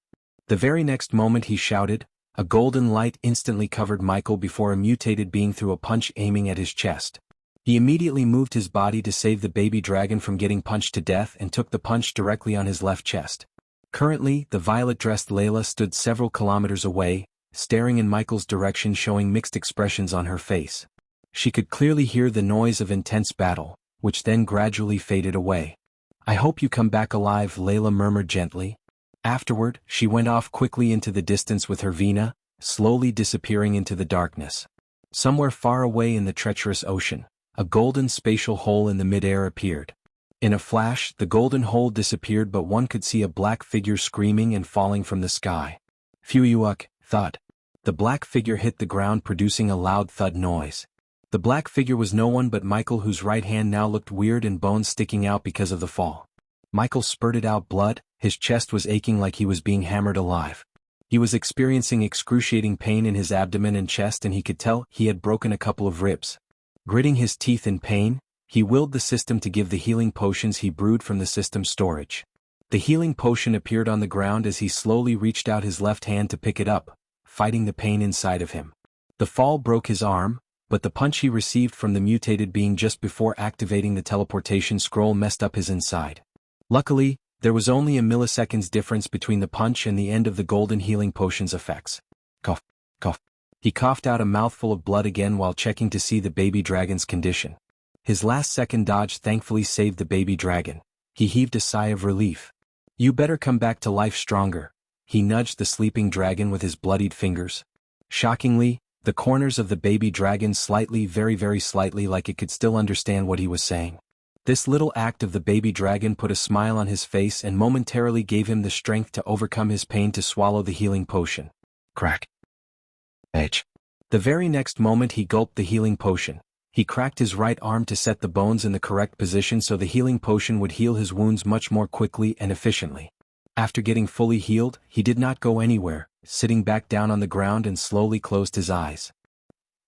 The very next moment he shouted, a golden light instantly covered Michael before a mutated being threw a punch aiming at his chest. He immediately moved his body to save the baby dragon from getting punched to death and took the punch directly on his left chest. Currently, the violet-dressed Layla stood several kilometers away, staring in Michael's direction, showing mixed expressions on her face. She could clearly hear the noise of intense battle, which then gradually faded away. "I hope you come back alive," Layla murmured gently. Afterward, she went off quickly into the distance with her Vina, slowly disappearing into the darkness. Somewhere far away in the treacherous ocean, a golden spatial hole in the mid-air appeared. In a flash, the golden hole disappeared, but one could see a black figure screaming and falling from the sky. "Phew-yuck," thud. The black figure hit the ground, producing a loud thud noise. The black figure was no one but Michael, whose right hand now looked weird and bones sticking out because of the fall. Michael spurted out blood, his chest was aching like he was being hammered alive. He was experiencing excruciating pain in his abdomen and chest, and he could tell he had broken a couple of ribs. Gritting his teeth in pain, he willed the system to give the healing potions he brewed from the system's storage. The healing potion appeared on the ground as he slowly reached out his left hand to pick it up, fighting the pain inside of him. The fall broke his arm, but the punch he received from the mutated being just before activating the teleportation scroll messed up his inside. Luckily, there was only a millisecond's difference between the punch and the end of the golden healing potion's effects. Cough, cough. He coughed out a mouthful of blood again while checking to see the baby dragon's condition. His last-second dodge thankfully saved the baby dragon. He heaved a sigh of relief. "You better come back to life stronger." He nudged the sleeping dragon with his bloodied fingers. Shockingly, the corners of the baby dragon slightly, very slightly, like it could still understand what he was saying. This little act of the baby dragon put a smile on his face and momentarily gave him the strength to overcome his pain to swallow the healing potion. Crack. H. The very next moment he gulped the healing potion. He cracked his right arm to set the bones in the correct position so the healing potion would heal his wounds much more quickly and efficiently. After getting fully healed, he did not go anywhere, sitting back down on the ground and slowly closed his eyes.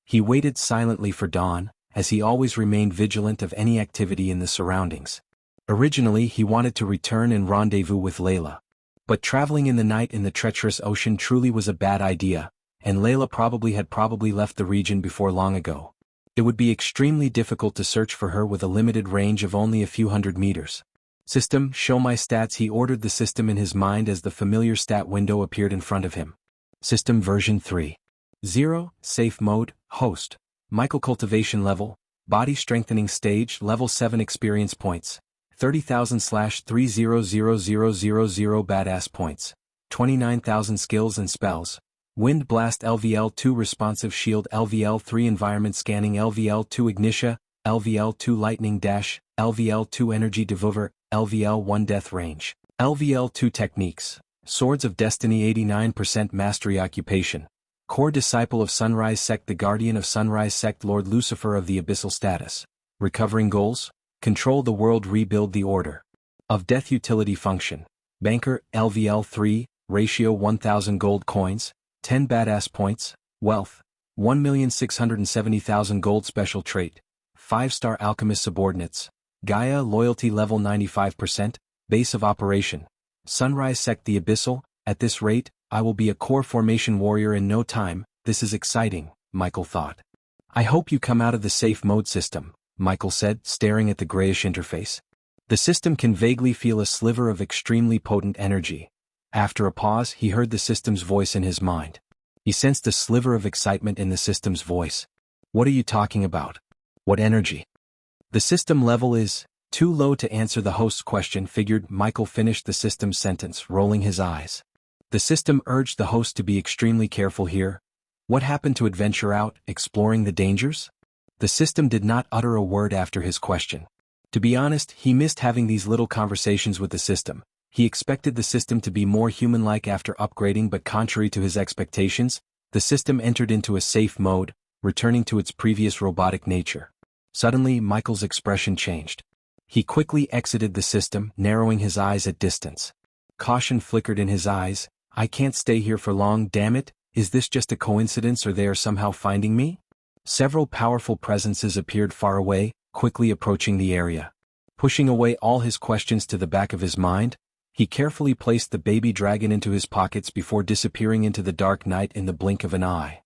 He waited silently for dawn, as he always remained vigilant of any activity in the surroundings. Originally he wanted to return and rendezvous with Layla. But traveling in the night in the treacherous ocean truly was a bad idea, and Layla probably left the region before long ago. It would be extremely difficult to search for her with a limited range of only a few hundred meters. "System, show my stats," he ordered the system in his mind as the familiar stat window appeared in front of him. System version 3.0, safe mode, host. Michael cultivation level, body strengthening stage, level 7 experience points, 30,000/300000 badass points, 29,000 skills and spells. Wind Blast LVL2 Responsive Shield LVL3 Environment Scanning LVL2 Ignitia, LVL2 Lightning Dash, LVL2 Energy Devour, LVL1 Death Range, LVL2 Techniques, Swords of Destiny 89% Mastery Occupation, Core Disciple of Sunrise Sect, the Guardian of Sunrise Sect, Lord Lucifer of the Abyssal Status. Recovering Goals, Control the World, Rebuild the Order. Of Death Utility Function, Banker, LVL3, Ratio 1000 Gold Coins, 10 Badass Points, Wealth, 1,670,000 Gold. Special Trait, 5-star Alchemist Subordinates, Gaia Loyalty Level 95%, Base of Operation, Sunrise Sect, the Abyssal. At this rate, I will be a core formation warrior in no time. This is exciting, Michael thought. I hope you come out of the safe mode, system. Michael said, staring at the grayish interface. The system can vaguely feel a sliver of extremely potent energy. After a pause, he heard the system's voice in his mind. He sensed a sliver of excitement in the system's voice. What are you talking about? What energy? The system level is too low to answer the host's question, figured. Michael finished the system's sentence, rolling his eyes. The system urged the host to be extremely careful here. What happened to adventure out, exploring the dangers? The system did not utter a word after his question. To be honest, he missed having these little conversations with the system. He expected the system to be more human-like after upgrading, but contrary to his expectations, the system entered into a safe mode, returning to its previous robotic nature. Suddenly, Michael's expression changed. He quickly exited the system, narrowing his eyes at distance. Caution flickered in his eyes. I can't stay here for long, damn it. Is this just a coincidence, or they are somehow finding me? Several powerful presences appeared far away, quickly approaching the area. Pushing away all his questions to the back of his mind, he carefully placed the baby dragon into his pockets before disappearing into the dark night in the blink of an eye.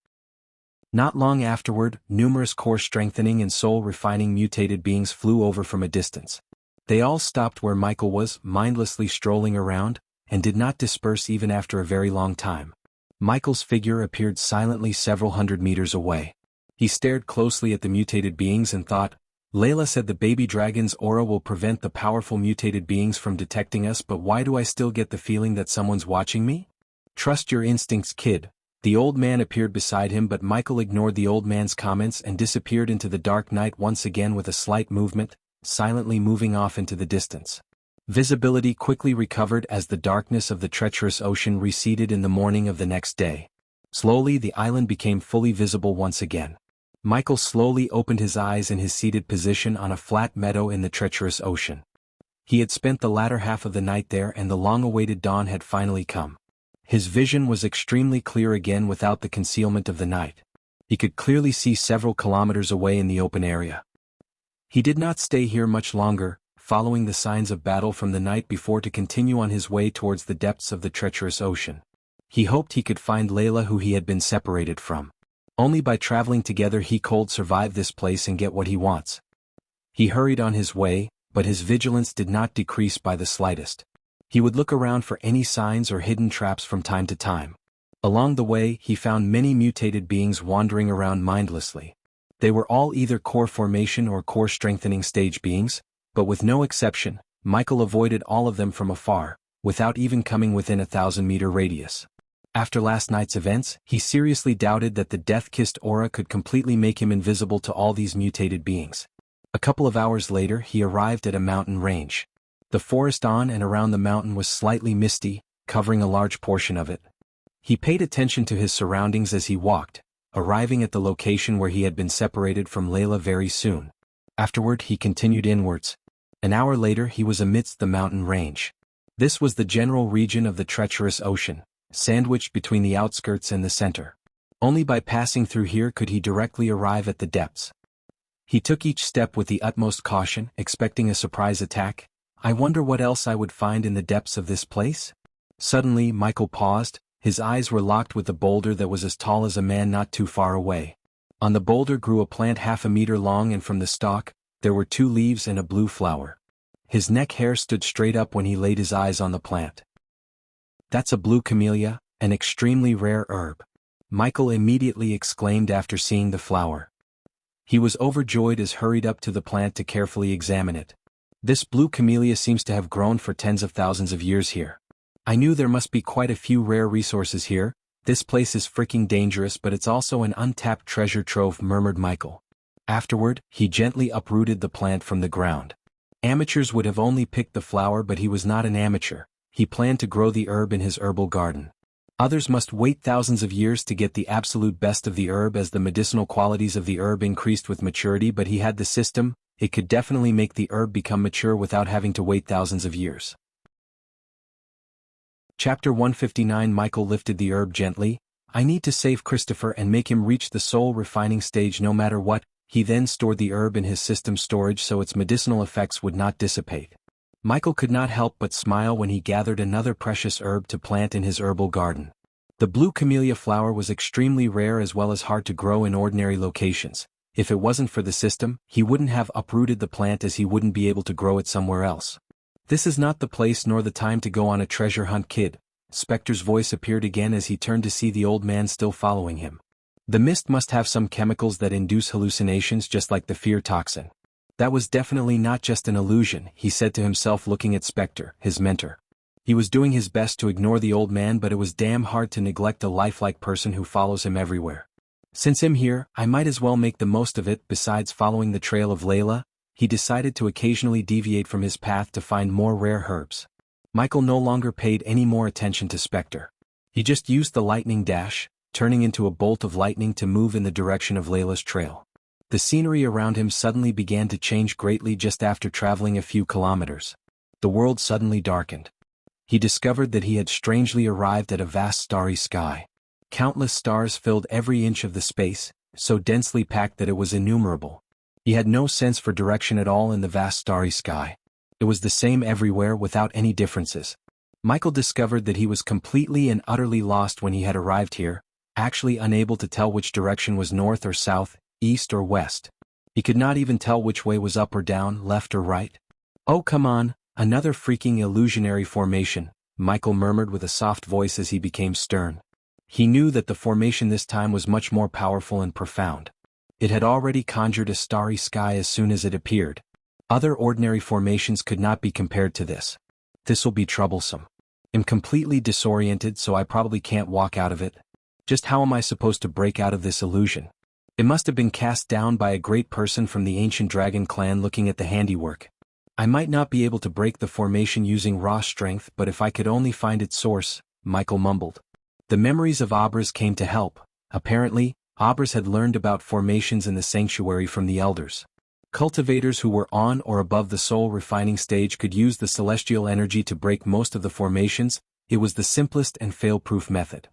Not long afterward, numerous core-strengthening and soul-refining mutated beings flew over from a distance. They all stopped where Michael was, mindlessly strolling around, and did not disperse even after a very long time. Michael's figure appeared silently several hundred meters away. He stared closely at the mutated beings and thought, Layla said the baby dragon's aura will prevent the powerful mutated beings from detecting us, but why do I still get the feeling that someone's watching me? Trust your instincts, kid. The old man appeared beside him, but Michael ignored the old man's comments and disappeared into the dark night once again with a slight movement, silently moving off into the distance. Visibility quickly recovered as the darkness of the treacherous ocean receded in the morning of the next day. Slowly the island became fully visible once again. Michael slowly opened his eyes in his seated position on a flat meadow in the treacherous ocean. He had spent the latter half of the night there, and the long-awaited dawn had finally come. His vision was extremely clear again without the concealment of the night. He could clearly see several kilometers away in the open area. He did not stay here much longer, following the signs of battle from the night before to continue on his way towards the depths of the treacherous ocean. He hoped he could find Layla, who he had been separated from. Only by traveling together he could survive this place and get what he wants. He hurried on his way, but his vigilance did not decrease by the slightest. He would look around for any signs or hidden traps from time to time. Along the way, he found many mutated beings wandering around mindlessly. They were all either core formation or core strengthening stage beings, but with no exception, Michael avoided all of them from afar, without even coming within a 1,000-meter radius. After last night's events, he seriously doubted that the death-kissed aura could completely make him invisible to all these mutated beings. A couple of hours later, he arrived at a mountain range. The forest on and around the mountain was slightly misty, covering a large portion of it. He paid attention to his surroundings as he walked, arriving at the location where he had been separated from Layla very soon. Afterward, he continued inwards. An hour later, he was amidst the mountain range. This was the general region of the treacherous ocean, sandwiched between the outskirts and the center. Only by passing through here could he directly arrive at the depths. He took each step with the utmost caution, expecting a surprise attack. I wonder what else I would find in the depths of this place? Suddenly, Michael paused. His eyes were locked with a boulder that was as tall as a man not too far away. On the boulder grew a plant half a meter long, and from the stalk, there were 2 leaves and a blue flower. His neck hair stood straight up when he laid his eyes on the plant. That's a blue camellia, an extremely rare herb. Michael immediately exclaimed after seeing the flower. He was overjoyed as hurried up to the plant to carefully examine it. This blue camellia seems to have grown for tens of thousands of years here. I knew there must be quite a few rare resources here. This place is freaking dangerous, but it's also an untapped treasure trove, murmured Michael. Afterward, he gently uprooted the plant from the ground. Amateurs would have only picked the flower, but he was not an amateur. He planned to grow the herb in his herbal garden. Others must wait thousands of years to get the absolute best of the herb as the medicinal qualities of the herb increased with maturity, but he had the system. It could definitely make the herb become mature without having to wait thousands of years. Chapter 159. Michael lifted the herb gently. I need to save Christopher and make him reach the soul refining stage no matter what. He then stored the herb in his system storage so its medicinal effects would not dissipate. Michael could not help but smile when he gathered another precious herb to plant in his herbal garden. The blue camellia flower was extremely rare as well as hard to grow in ordinary locations. If it wasn't for the system, he wouldn't have uprooted the plant as he wouldn't be able to grow it somewhere else. This is not the place nor the time to go on a treasure hunt, kid. Spectre's voice appeared again as he turned to see the old man still following him. The mist must have some chemicals that induce hallucinations just like the fear toxin. That was definitely not just an illusion, he said to himself looking at Spectre, his mentor. He was doing his best to ignore the old man, but it was damn hard to neglect a lifelike person who follows him everywhere. Since I'm here, I might as well make the most of it. Besides following the trail of Layla, he decided to occasionally deviate from his path to find more rare herbs. Michael no longer paid any more attention to Spectre. He just used the lightning dash, turning into a bolt of lightning to move in the direction of Layla's trail. The scenery around him suddenly began to change greatly just after traveling a few kilometers. The world suddenly darkened. He discovered that he had strangely arrived at a vast starry sky. Countless stars filled every inch of the space, so densely packed that it was innumerable. He had no sense for direction at all in the vast starry sky. It was the same everywhere without any differences. Michael discovered that he was completely and utterly lost when he had arrived here, actually unable to tell which direction was north or south, east or west. He could not even tell which way was up or down, left or right. "Oh come on, another freaking illusionary formation," Michael murmured with a soft voice as he became stern. He knew that the formation this time was much more powerful and profound. It had already conjured a starry sky as soon as it appeared. Other ordinary formations could not be compared to this. This'll be troublesome. I'm completely disoriented, so I probably can't walk out of it. Just how am I supposed to break out of this illusion? It must have been cast down by a great person from the ancient dragon clan. Looking at the handiwork, I might not be able to break the formation using raw strength, but if I could only find its source, Michael mumbled. The memories of Abras came to help. Apparently, Abras had learned about formations in the sanctuary from the elders. Cultivators who were on or above the soul refining stage could use the celestial energy to break most of the formations. It was the simplest and fail-proof method.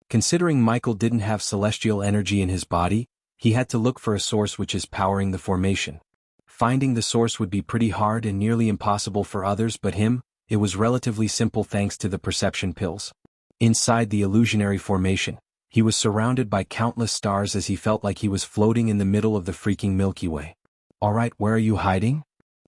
Considering Michael didn't have celestial energy in his body, he had to look for a source which is powering the formation. Finding the source would be pretty hard and nearly impossible for others, but him, it was relatively simple thanks to the perception pills. Inside the illusionary formation, he was surrounded by countless stars as he felt like he was floating in the middle of the freaking Milky Way. "Alright, where are you hiding?"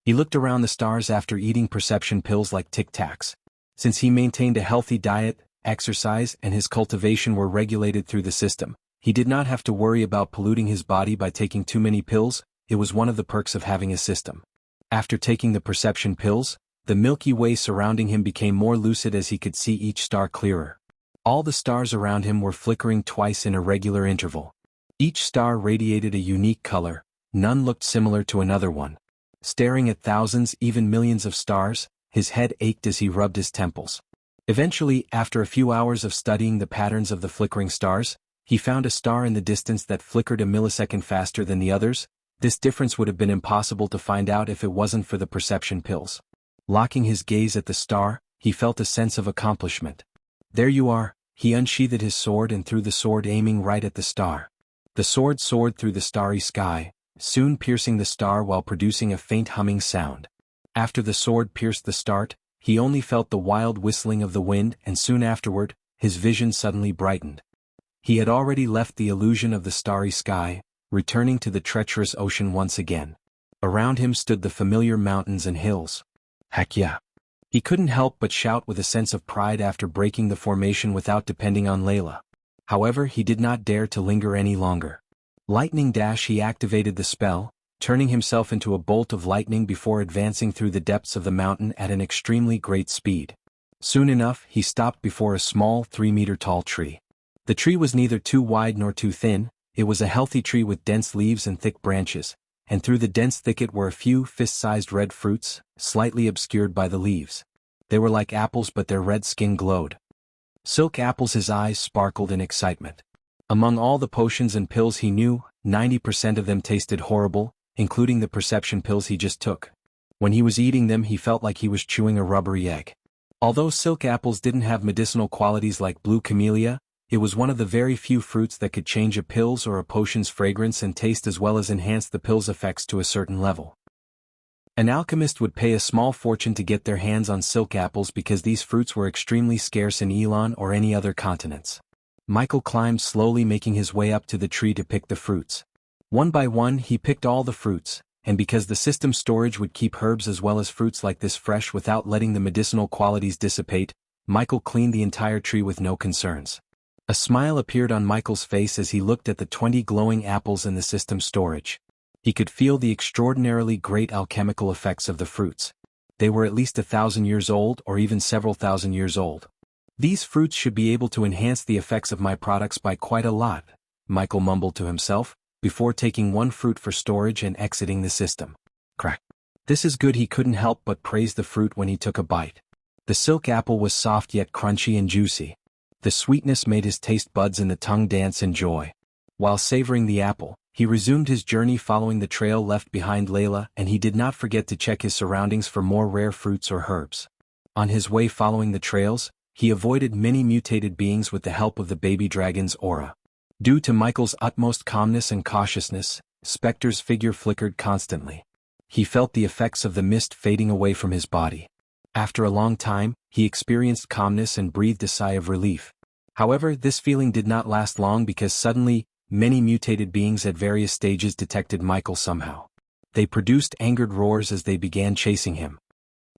He looked around the stars after eating perception pills like Tic Tacs. Since he maintained a healthy diet, exercise, and his cultivation were regulated through the system, he did not have to worry about polluting his body by taking too many pills. It was one of the perks of having a system. After taking the perception pills, the Milky Way surrounding him became more lucid as he could see each star clearer. All the stars around him were flickering twice in a regular interval. Each star radiated a unique color, none looked similar to another one. Staring at thousands, even millions of stars, his head ached as he rubbed his temples. Eventually, after a few hours of studying the patterns of the flickering stars, he found a star in the distance that flickered a millisecond faster than the others. This difference would have been impossible to find out if it wasn't for the perception pills. Locking his gaze at the star, he felt a sense of accomplishment. "There you are." He unsheathed his sword and threw the sword, aiming right at the star. The sword soared through the starry sky, soon piercing the star while producing a faint humming sound. After the sword pierced the star, he only felt the wild whistling of the wind, and soon afterward, his vision suddenly brightened. He had already left the illusion of the starry sky, returning to the treacherous ocean once again. Around him stood the familiar mountains and hills. Heck yeah! He couldn't help but shout with a sense of pride after breaking the formation without depending on Layla. However, he did not dare to linger any longer. Lightning dash, he activated the spell, turning himself into a bolt of lightning before advancing through the depths of the mountain at an extremely great speed. Soon enough, he stopped before a small 3-meter-tall tree. The tree was neither too wide nor too thin. It was a healthy tree with dense leaves and thick branches, and through the dense thicket were a few fist-sized red fruits, slightly obscured by the leaves. They were like apples, but their red skin glowed. Silk apples. His eyes sparkled in excitement. Among all the potions and pills he knew, 90% of them tasted horrible, including the perception pills he just took. When he was eating them, he felt like he was chewing a rubbery egg. Although silk apples didn't have medicinal qualities like blue camellia, it was one of the very few fruits that could change a pill's or a potion's fragrance and taste as well as enhance the pill's effects to a certain level. An alchemist would pay a small fortune to get their hands on silk apples because these fruits were extremely scarce in Elon or any other continents. Michael climbed slowly, making his way up to the tree to pick the fruits. One by one he picked all the fruits, and because the system storage would keep herbs as well as fruits like this fresh without letting the medicinal qualities dissipate, Michael cleaned the entire tree with no concerns. A smile appeared on Michael's face as he looked at the 20 glowing apples in the system storage. He could feel the extraordinarily great alchemical effects of the fruits. They were at least 1,000 years old or even several thousand years old. These fruits should be able to enhance the effects of my products by quite a lot, Michael mumbled to himself, before taking one fruit for storage and exiting the system. Crack. This is good. He couldn't help but praise the fruit when he took a bite. The silk apple was soft yet crunchy and juicy. The sweetness made his taste buds in the tongue dance in joy. While savoring the apple, he resumed his journey following the trail left behind Layla, and he did not forget to check his surroundings for more rare fruits or herbs. On his way following the trails, he avoided many mutated beings with the help of the baby dragon's aura. Due to Michael's utmost calmness and cautiousness, Spectre's figure flickered constantly. He felt the effects of the mist fading away from his body. After a long time, he experienced calmness and breathed a sigh of relief. However, this feeling did not last long because suddenly, many mutated beings at various stages detected Michael somehow. They produced angered roars as they began chasing him.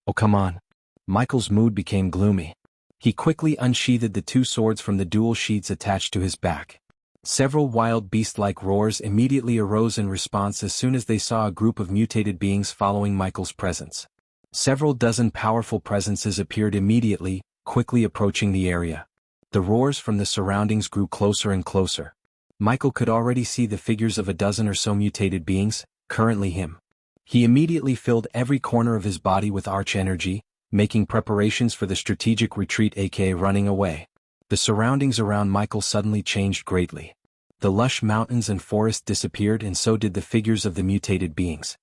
Oh, come on. Michael's mood became gloomy. He quickly unsheathed the two swords from the dual sheaths attached to his back. Several wild beast-like roars immediately arose in response as soon as they saw a group of mutated beings following Michael's presence. Several dozen powerful presences appeared immediately, quickly approaching the area. The roars from the surroundings grew closer and closer. Michael could already see the figures of a dozen or so mutated beings, currently him. He immediately filled every corner of his body with arch energy, making preparations for the strategic retreat, aka running away. The surroundings around Michael suddenly changed greatly. The lush mountains and forests disappeared, and so did the figures of the mutated beings.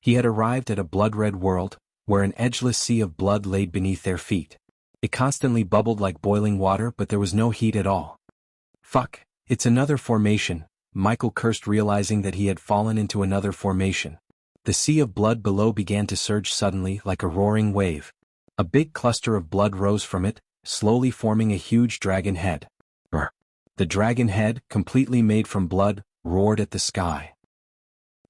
He had arrived at a blood-red world, where an edgeless sea of blood laid beneath their feet. It constantly bubbled like boiling water, but there was no heat at all. Fuck, it's another formation, Michael cursed, realizing that he had fallen into another formation. The sea of blood below began to surge suddenly like a roaring wave. A big cluster of blood rose from it, slowly forming a huge dragon head. Brr. The dragon head, completely made from blood, roared at the sky.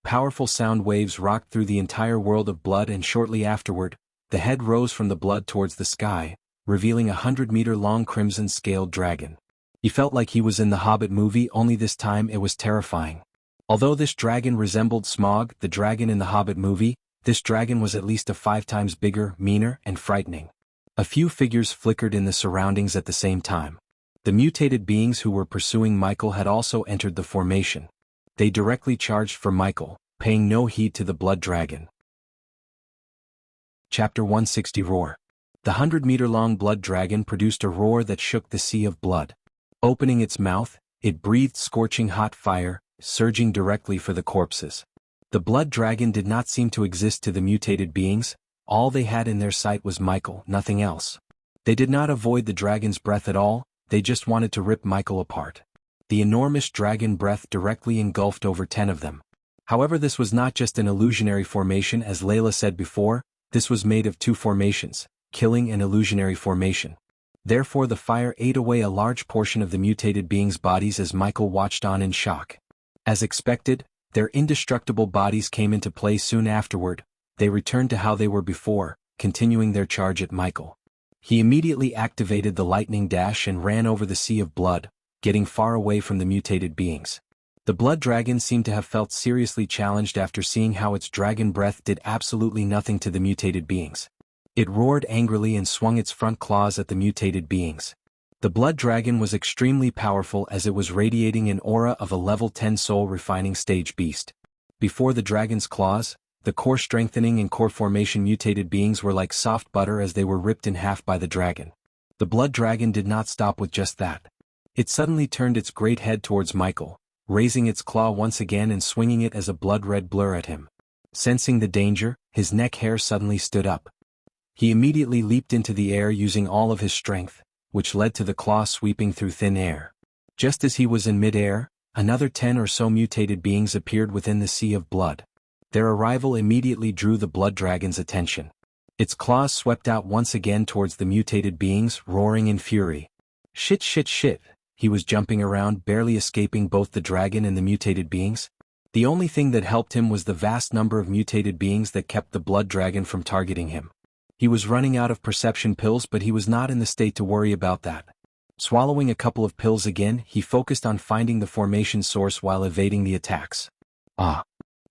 Powerful sound waves rocked through the entire world of blood, and shortly afterward, the head rose from the blood towards the sky, revealing a 100-meter-long crimson-scaled dragon. He felt like he was in the Hobbit movie, only this time it was terrifying. Although this dragon resembled Smaug, the dragon in the Hobbit movie, this dragon was at least 5 times bigger, meaner, and frightening. A few figures flickered in the surroundings at the same time. The mutated beings who were pursuing Michael had also entered the formation. They directly charged for Michael, paying no heed to the blood dragon. Chapter 160 Roar. The 100-meter-long blood dragon produced a roar that shook the sea of blood. Opening its mouth, it breathed scorching hot fire, surging directly for the corpses. The blood dragon did not seem to exist to the mutated beings. All they had in their sight was Michael, nothing else. They did not avoid the dragon's breath at all, they just wanted to rip Michael apart. The enormous dragon breath directly engulfed over 10 of them. However, this was not just an illusionary formation, as Layla said before, this was made of 2 formations, killing and illusionary formation. Therefore the fire ate away a large portion of the mutated beings' bodies as Michael watched on in shock. As expected, their indestructible bodies came into play soon afterward. They returned to how they were before, continuing their charge at Michael. He immediately activated the lightning dash and ran over the sea of blood, getting far away from the mutated beings. The blood dragon seemed to have felt seriously challenged after seeing how its dragon breath did absolutely nothing to the mutated beings. It roared angrily and swung its front claws at the mutated beings. The blood dragon was extremely powerful as it was radiating an aura of a level 10 soul refining stage beast. Before the dragon's claws, the core strengthening and core formation mutated beings were like soft butter as they were ripped in half by the dragon. The blood dragon did not stop with just that. It suddenly turned its great head towards Michael, raising its claw once again and swinging it as a blood-red blur at him. Sensing the danger, his neck hair suddenly stood up. He immediately leaped into the air using all of his strength, which led to the claw sweeping through thin air. Just as he was in mid-air, another 10 or so mutated beings appeared within the sea of blood. Their arrival immediately drew the blood dragon's attention. Its claws swept out once again towards the mutated beings, roaring in fury. Shit shit shit, he was jumping around, barely escaping both the dragon and the mutated beings. The only thing that helped him was the vast number of mutated beings that kept the blood dragon from targeting him. He was running out of perception pills, but he was not in the state to worry about that. Swallowing a couple of pills again, he focused on finding the formation source while evading the attacks.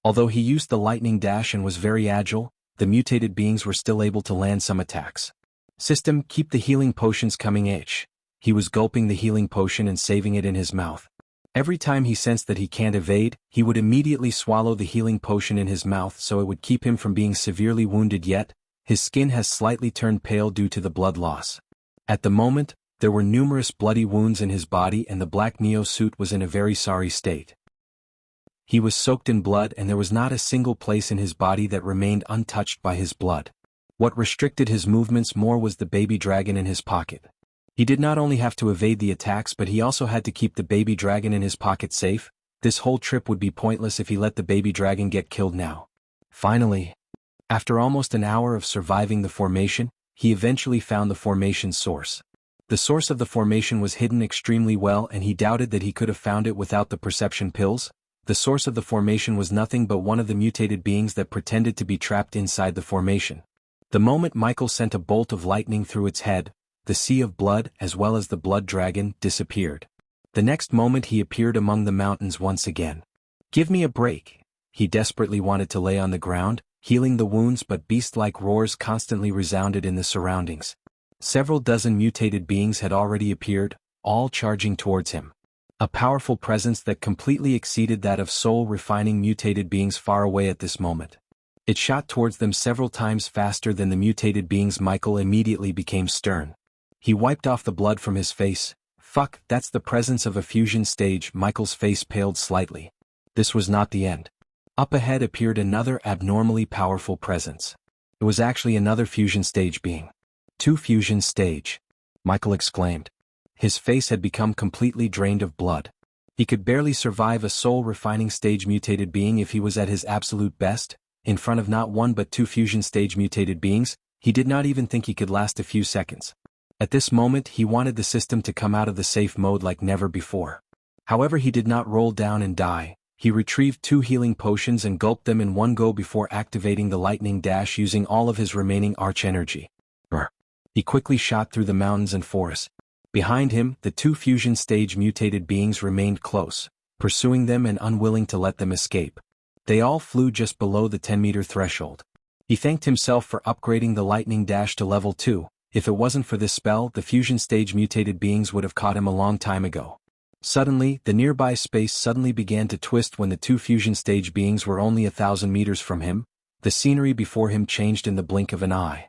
Although he used the lightning dash and was very agile, the mutated beings were still able to land some attacks. System, keep the healing potions coming. He was gulping the healing potion and saving it in his mouth. Every time he sensed that he can't evade, he would immediately swallow the healing potion in his mouth so it would keep him from being severely wounded yet. His skin has slightly turned pale due to the blood loss. At the moment, there were numerous bloody wounds in his body and the black Neo suit was in a very sorry state. He was soaked in blood and there was not a single place in his body that remained untouched by his blood. What restricted his movements more was the baby dragon in his pocket. He did not only have to evade the attacks but he also had to keep the baby dragon in his pocket safe. This whole trip would be pointless if he let the baby dragon get killed now. Finally, after almost an hour of surviving the formation, he eventually found the formation source. The source of the formation was hidden extremely well and he doubted that he could have found it without the perception pills. The source of the formation was nothing but one of the mutated beings that pretended to be trapped inside the formation. The moment Michael sent a bolt of lightning through its head, the sea of blood as well as the blood dragon disappeared. The next moment he appeared among the mountains once again. Give me a break. He desperately wanted to lay on the ground, healing the wounds, but beast-like roars constantly resounded in the surroundings. Several dozen mutated beings had already appeared, all charging towards him. A powerful presence that completely exceeded that of soul-refining mutated beings far away at this moment. It shot towards them several times faster than the mutated beings. Michael immediately became stern. He wiped off the blood from his face. Fuck, that's the presence of a fusion stage. Michael's face paled slightly. This was not the end. Up ahead appeared another abnormally powerful presence. It was actually another fusion stage being. 2 fusion stage. Michael exclaimed. His face had become completely drained of blood. He could barely survive a soul-refining stage mutated being if he was at his absolute best. In front of not 1 but 2 fusion stage mutated beings, he did not even think he could last a few seconds. At this moment he wanted the system to come out of the safe mode like never before. However, he did not roll down and die. He retrieved 2 healing potions and gulped them in one go before activating the lightning dash using all of his remaining arch energy. He quickly shot through the mountains and forests. Behind him, the 2 fusion stage mutated beings remained close, pursuing them and unwilling to let them escape. They all flew just below the 10-meter threshold. He thanked himself for upgrading the lightning dash to level 2. If it wasn't for this spell, the fusion stage mutated beings would have caught him a long time ago. Suddenly, the nearby space suddenly began to twist when the 2 fusion stage beings were only 1,000 meters from him. The scenery before him changed in the blink of an eye.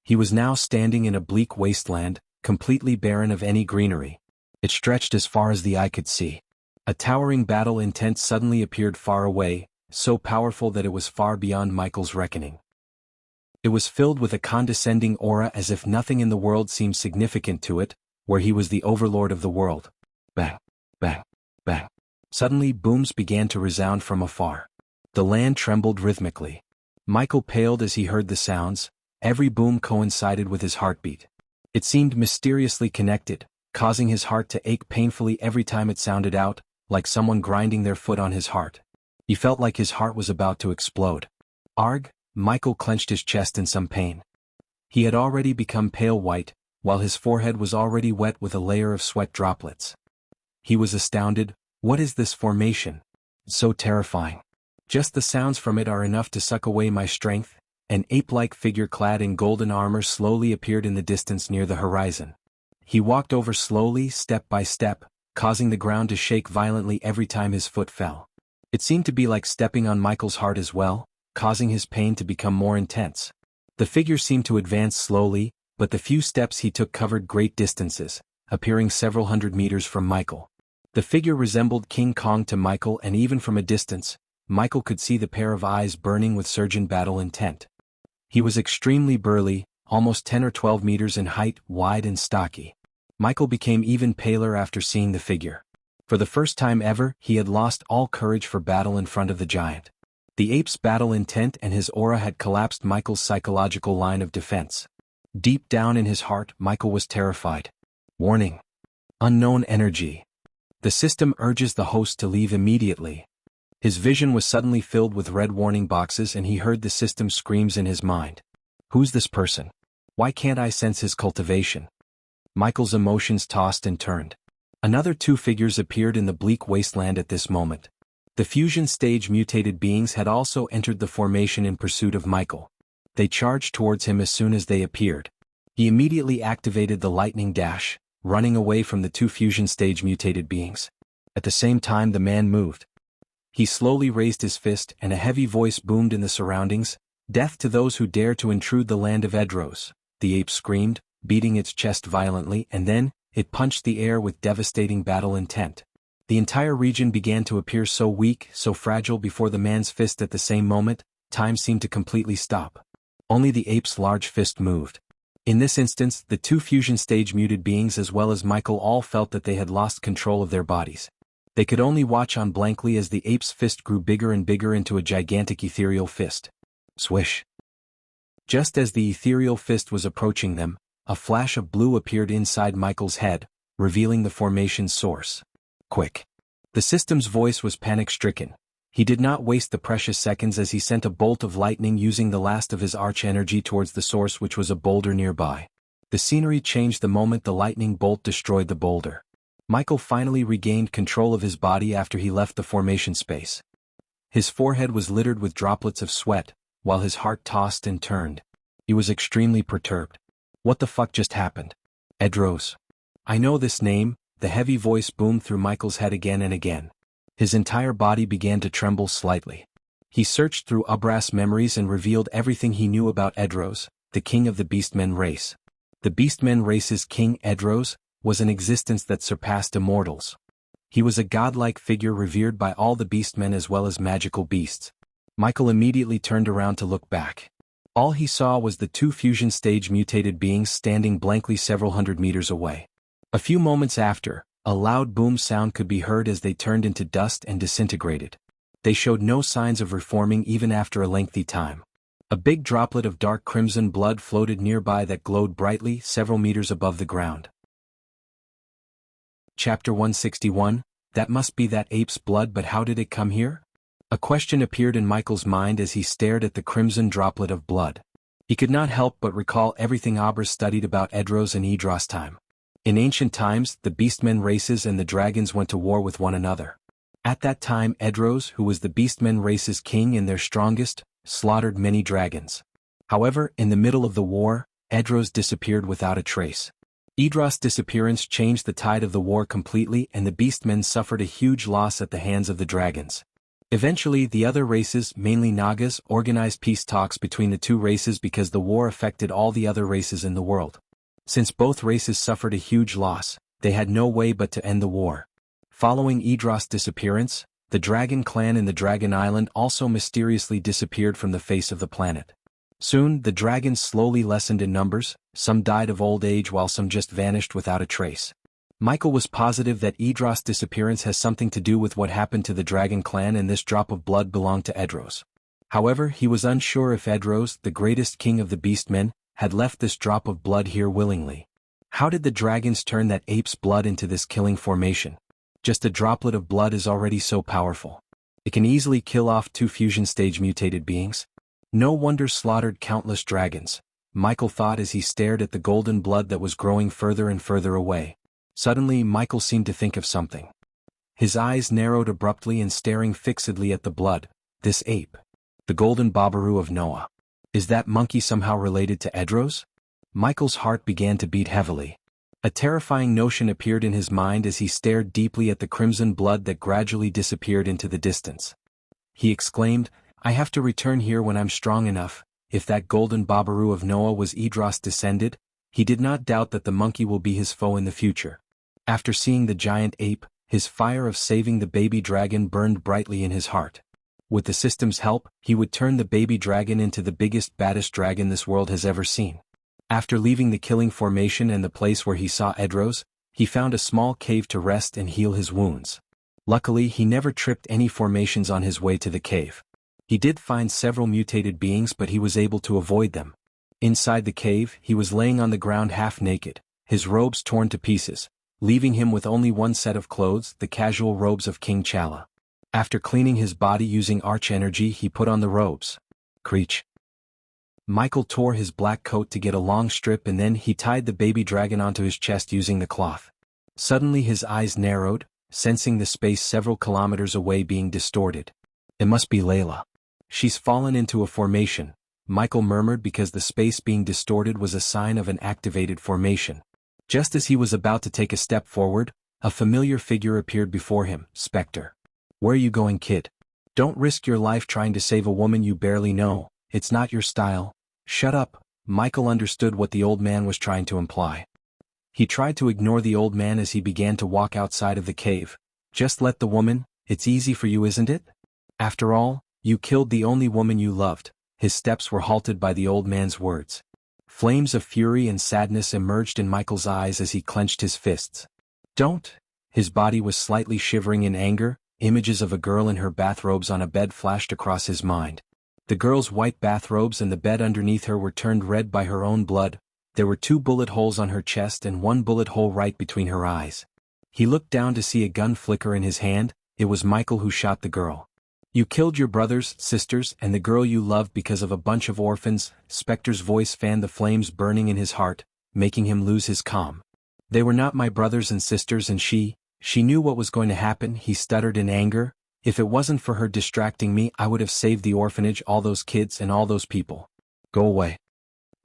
He was now standing in a bleak wasteland, completely barren of any greenery. It stretched as far as the eye could see. A towering battle intent suddenly appeared far away, so powerful that it was far beyond Michael's reckoning. It was filled with a condescending aura as if nothing in the world seemed significant to it, where he was the overlord of the world. Bang, bang, bang. Suddenly booms began to resound from afar. The land trembled rhythmically. Michael paled as he heard the sounds. Every boom coincided with his heartbeat. It seemed mysteriously connected, causing his heart to ache painfully every time it sounded out, like someone grinding their foot on his heart. He felt like his heart was about to explode. Arg! Michael clenched his chest in some pain. He had already become pale white, while his forehead was already wet with a layer of sweat droplets. He was astounded. What is this formation? So terrifying. Just the sounds from it are enough to suck away my strength. An ape-like figure clad in golden armor slowly appeared in the distance near the horizon. He walked over slowly, step by step, causing the ground to shake violently every time his foot fell. It seemed to be like stepping on Michael's heart as well, causing his pain to become more intense. The figure seemed to advance slowly, but the few steps he took covered great distances, appearing several hundred meters from Michael. The figure resembled King Kong to Michael, and even from a distance, Michael could see the pair of eyes burning with surgeon battle intent. He was extremely burly, almost 10 or 12 meters in height, wide and stocky. Michael became even paler after seeing the figure. For the first time ever, he had lost all courage for battle in front of the giant. The ape's battle intent and his aura had collapsed Michael's psychological line of defense. Deep down in his heart, Michael was terrified. Warning. Unknown energy. The system urges the host to leave immediately. His vision was suddenly filled with red warning boxes and he heard the system screams in his mind. Who's this person? Why can't I sense his cultivation? Michael's emotions tossed and turned. Another two figures appeared in the bleak wasteland at this moment. The fusion stage mutated beings had also entered the formation in pursuit of Michael. They charged towards him as soon as they appeared. He immediately activated the lightning dash, running away from the two fusion stage mutated beings. At the same time the man moved. He slowly raised his fist and a heavy voice boomed in the surroundings. Death to those who dare to intrude the land of Edros, the ape screamed, beating its chest violently, and then, it punched the air with devastating battle intent. The entire region began to appear so weak, so fragile before the man's fist. At the same moment, time seemed to completely stop. Only the ape's large fist moved. In this instance, the two fusion stage muted beings as well as Michael all felt that they had lost control of their bodies. They could only watch on blankly as the ape's fist grew bigger and bigger into a gigantic ethereal fist. Swish. Just as the ethereal fist was approaching them, a flash of blue appeared inside Michael's head, revealing the formation's source. Quick. The system's voice was panic-stricken. He did not waste the precious seconds as he sent a bolt of lightning using the last of his arch energy towards the source, which was a boulder nearby. The scenery changed the moment the lightning bolt destroyed the boulder. Michael finally regained control of his body after he left the formation space. His forehead was littered with droplets of sweat, while his heart tossed and turned. He was extremely perturbed. What the fuck just happened? Edros. I know this name. The heavy voice boomed through Michael's head again and again. His entire body began to tremble slightly. He searched through Ubras memories and revealed everything he knew about Edros, the king of the Beastmen race. The Beastmen race's king, Edros, was an existence that surpassed immortals. He was a godlike figure revered by all the Beastmen as well as magical beasts. Michael immediately turned around to look back. All he saw was the two fusion stage mutated beings standing blankly several hundred meters away. A few moments after, a loud boom sound could be heard as they turned into dust and disintegrated. They showed no signs of reforming even after a lengthy time. A big droplet of dark crimson blood floated nearby that glowed brightly several meters above the ground. Chapter 161, That must be that ape's blood, but how did it come here? A question appeared in Michael's mind as he stared at the crimson droplet of blood. He could not help but recall everything Abra studied about Edros and Idros time. In ancient times, the Beastmen races and the dragons went to war with one another. At that time Edros, who was the Beastmen race's king and their strongest, slaughtered many dragons. However, in the middle of the war, Edros disappeared without a trace. Idros' disappearance changed the tide of the war completely and the Beastmen suffered a huge loss at the hands of the dragons. Eventually the other races, mainly Nagas, organized peace talks between the two races because the war affected all the other races in the world. Since both races suffered a huge loss, they had no way but to end the war. Following Idros' disappearance, the Dragon clan in the Dragon Island also mysteriously disappeared from the face of the planet. Soon, the dragons slowly lessened in numbers, some died of old age while some just vanished without a trace. Michael was positive that Idros' disappearance has something to do with what happened to the Dragon clan and this drop of blood belonged to Edros. However, he was unsure if Edros, the greatest king of the Beastmen, had left this drop of blood here willingly. How did the dragons turn that ape's blood into this killing formation? Just a droplet of blood is already so powerful. It can easily kill off two fusion stage mutated beings. No wonder slaughtered countless dragons, Michael thought as he stared at the golden blood that was growing further and further away. Suddenly Michael seemed to think of something. His eyes narrowed abruptly and staring fixedly at the blood. This ape. The golden Babaru of Noah. Is that monkey somehow related to Edros? Michael's heart began to beat heavily. A terrifying notion appeared in his mind as he stared deeply at the crimson blood that gradually disappeared into the distance. He exclaimed, I have to return here when I'm strong enough. If that golden Babaru of Noah was Idros descended, he did not doubt that the monkey will be his foe in the future. After seeing the giant ape, his fire of saving the baby dragon burned brightly in his heart. With the system's help, he would turn the baby dragon into the biggest, baddest dragon this world has ever seen. After leaving the killing formation and the place where he saw Edros, he found a small cave to rest and heal his wounds. Luckily, he never tripped any formations on his way to the cave. He did find several mutated beings, but he was able to avoid them. Inside the cave, he was laying on the ground half naked, his robes torn to pieces, leaving him with only one set of clothes, the casual robes of King Chala. After cleaning his body using arch energy, he put on the robes. Creech. Michael tore his black coat to get a long strip, and then he tied the baby dragon onto his chest using the cloth. Suddenly his eyes narrowed, sensing the space several kilometers away being distorted. It must be Layla. She's fallen into a formation, Michael murmured, because the space being distorted was a sign of an activated formation. Just as he was about to take a step forward, a familiar figure appeared before him. Spectre. Where are you going, kid? Don't risk your life trying to save a woman you barely know. It's not your style. Shut up. Michael understood what the old man was trying to imply. He tried to ignore the old man as he began to walk outside of the cave. Just let the woman, it's easy for you, isn't it? After all, you killed the only woman you loved. His steps were halted by the old man's words. Flames of fury and sadness emerged in Michael's eyes as he clenched his fists. Don't! His body was slightly shivering in anger. Images of a girl in her bathrobes on a bed flashed across his mind. The girl's white bathrobes and the bed underneath her were turned red by her own blood. There were 2 bullet holes on her chest and 1 bullet hole right between her eyes. He looked down to see a gun flicker in his hand. It was Michael who shot the girl. You killed your brothers, sisters, and the girl you loved because of a bunch of orphans. Spectre's voice fanned the flames burning in his heart, making him lose his calm. They were not my brothers and sisters, and she knew what was going to happen. He stuttered in anger. If it wasn't for her distracting me, I would have saved the orphanage, all those kids and all those people. Go away.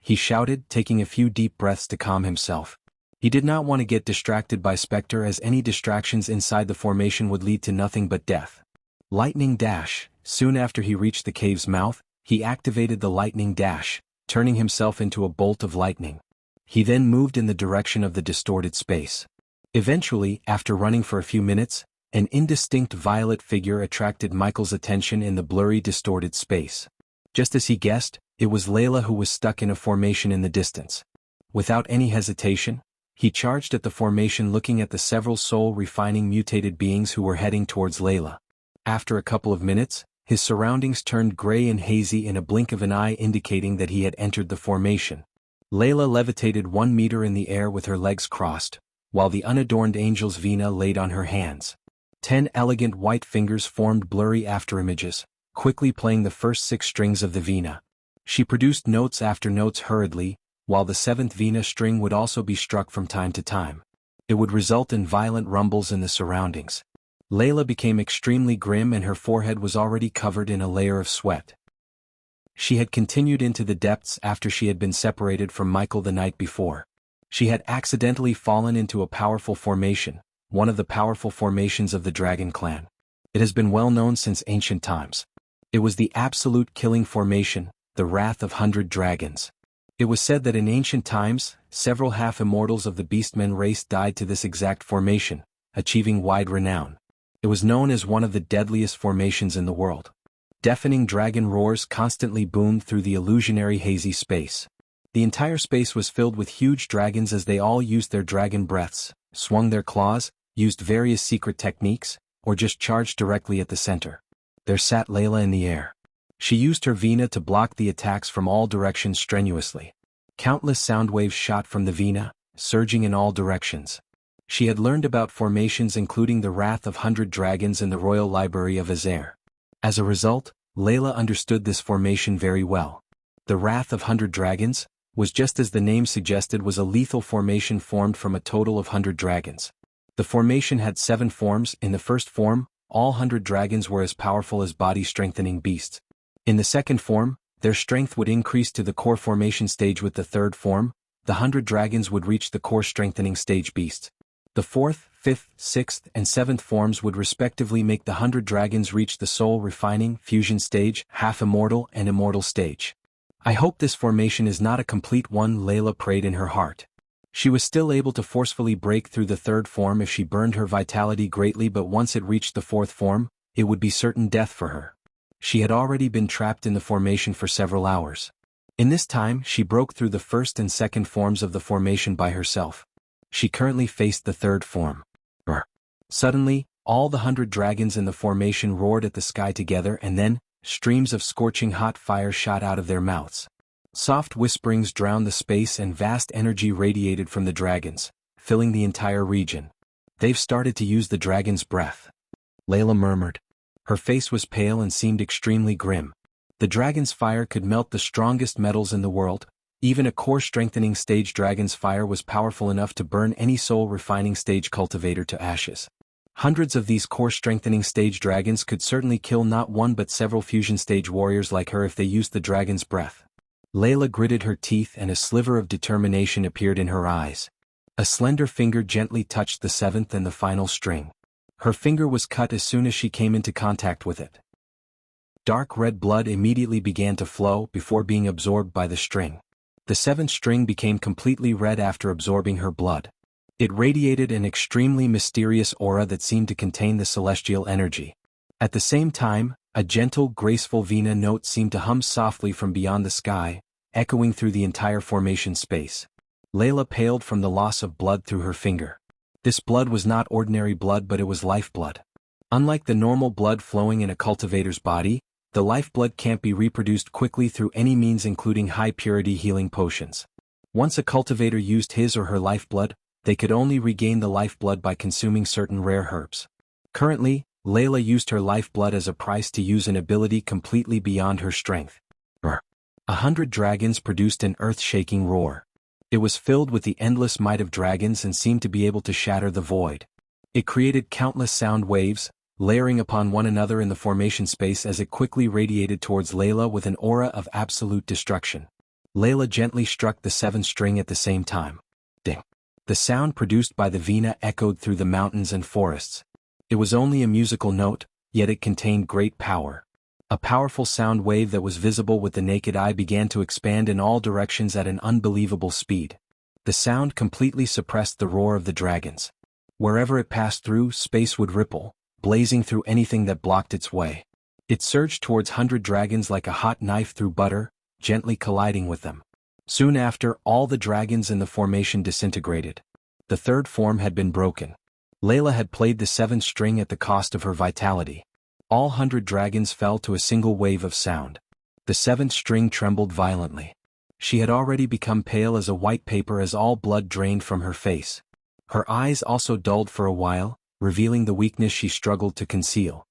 He shouted, taking a few deep breaths to calm himself. He did not want to get distracted by Spectre, as any distractions inside the formation would lead to nothing but death. Lightning dash. Soon after he reached the cave's mouth, he activated the lightning dash, turning himself into a bolt of lightning. He then moved in the direction of the distorted space. Eventually, after running for a few minutes, an indistinct violet figure attracted Michael's attention in the blurry, distorted space. Just as he guessed, it was Layla, who was stuck in a formation in the distance. Without any hesitation, he charged at the formation, looking at the several soul-refining mutated beings who were heading towards Layla. After a couple of minutes, his surroundings turned gray and hazy in a blink of an eye, indicating that he had entered the formation. Layla levitated 1 meter in the air with her legs crossed, while the unadorned angel's vina laid on her hands. 10 elegant white fingers formed blurry afterimages, quickly playing the first 6 strings of the vina. She produced notes after notes hurriedly, while the 7th vina string would also be struck from time to time. It would result in violent rumbles in the surroundings. Layla became extremely grim, and her forehead was already covered in a layer of sweat. She had continued into the depths after she had been separated from Michael the night before. She had accidentally fallen into a powerful formation, one of the powerful formations of the Dragon Clan. It has been well known since ancient times. It was the absolute killing formation, the Wrath of 100 Dragons. It was said that in ancient times, several half-immortals of the Beastmen race died to this exact formation, achieving wide renown. It was known as one of the deadliest formations in the world. Deafening dragon roars constantly boomed through the illusionary hazy space. The entire space was filled with huge dragons, as they all used their dragon breaths, swung their claws, used various secret techniques, or just charged directly at the center. There sat Layla in the air. She used her vina to block the attacks from all directions strenuously. Countless sound waves shot from the vina, surging in all directions. She had learned about formations including the Wrath of 100 Dragons in the Royal Library of Azair. As a result, Layla understood this formation very well. The Wrath of 100 Dragons was, just as the name suggested, was a lethal formation formed from a total of 100 dragons. The formation had 7 forms. In the first form, all 100 dragons were as powerful as body-strengthening beasts. In the second form, their strength would increase to the core formation stage. With the third form, the 100 dragons would reach the core strengthening stage beasts. The 4th, 5th, 6th, and 7th forms would respectively make the 100 dragons reach the soul-refining, fusion stage, half-immortal, and immortal stage. I hope this formation is not a complete one, Layla prayed in her heart. She was still able to forcefully break through the 3rd form if she burned her vitality greatly, but once it reached the 4th form, it would be certain death for her. She had already been trapped in the formation for several hours. In this time, she broke through the 1st and 2nd forms of the formation by herself. She currently faced the 3rd form. Suddenly, all the 100 dragons in the formation roared at the sky together, and then, streams of scorching hot fire shot out of their mouths. Soft whisperings drowned the space, and vast energy radiated from the dragons, filling the entire region. They've started to use the dragon's breath. Layla murmured. Her face was pale and seemed extremely grim. The dragon's fire could melt the strongest metals in the world. Even a core-strengthening stage dragon's fire was powerful enough to burn any soul-refining stage cultivator to ashes. Hundreds of these core-strengthening stage dragons could certainly kill not one but several fusion stage warriors like her if they used the dragon's breath. Layla gritted her teeth and a sliver of determination appeared in her eyes. A slender finger gently touched the seventh and the final string. Her finger was cut as soon as she came into contact with it. Dark red blood immediately began to flow before being absorbed by the string. The seventh string became completely red after absorbing her blood. It radiated an extremely mysterious aura that seemed to contain the celestial energy. At the same time, a gentle, graceful vina note seemed to hum softly from beyond the sky, echoing through the entire formation space. Layla paled from the loss of blood through her finger. This blood was not ordinary blood, but it was lifeblood. Unlike the normal blood flowing in a cultivator's body, the lifeblood can't be reproduced quickly through any means including high-purity healing potions. Once a cultivator used his or her lifeblood, they could only regain the lifeblood by consuming certain rare herbs. Currently, Layla used her lifeblood as a price to use an ability completely beyond her strength. 100 dragons produced an earth-shaking roar. It was filled with the endless might of dragons and seemed to be able to shatter the void. It created countless sound waves, layering upon one another in the formation space as it quickly radiated towards Layla with an aura of absolute destruction. Layla gently struck the seventh string at the same time. Ding! The sound produced by the vina echoed through the mountains and forests. It was only a musical note, yet it contained great power. A powerful sound wave that was visible with the naked eye began to expand in all directions at an unbelievable speed. The sound completely suppressed the roar of the dragons. Wherever it passed through, space would ripple, blazing through anything that blocked its way. It surged towards 100 dragons like a hot knife through butter, gently colliding with them. Soon after, all the dragons in the formation disintegrated. The third form had been broken. Layla had played the seventh string at the cost of her vitality. All 100 dragons fell to a single wave of sound. The seventh string trembled violently. She had already become pale as a white paper as all blood drained from her face. Her eyes also dulled for a while, revealing the weakness she struggled to conceal.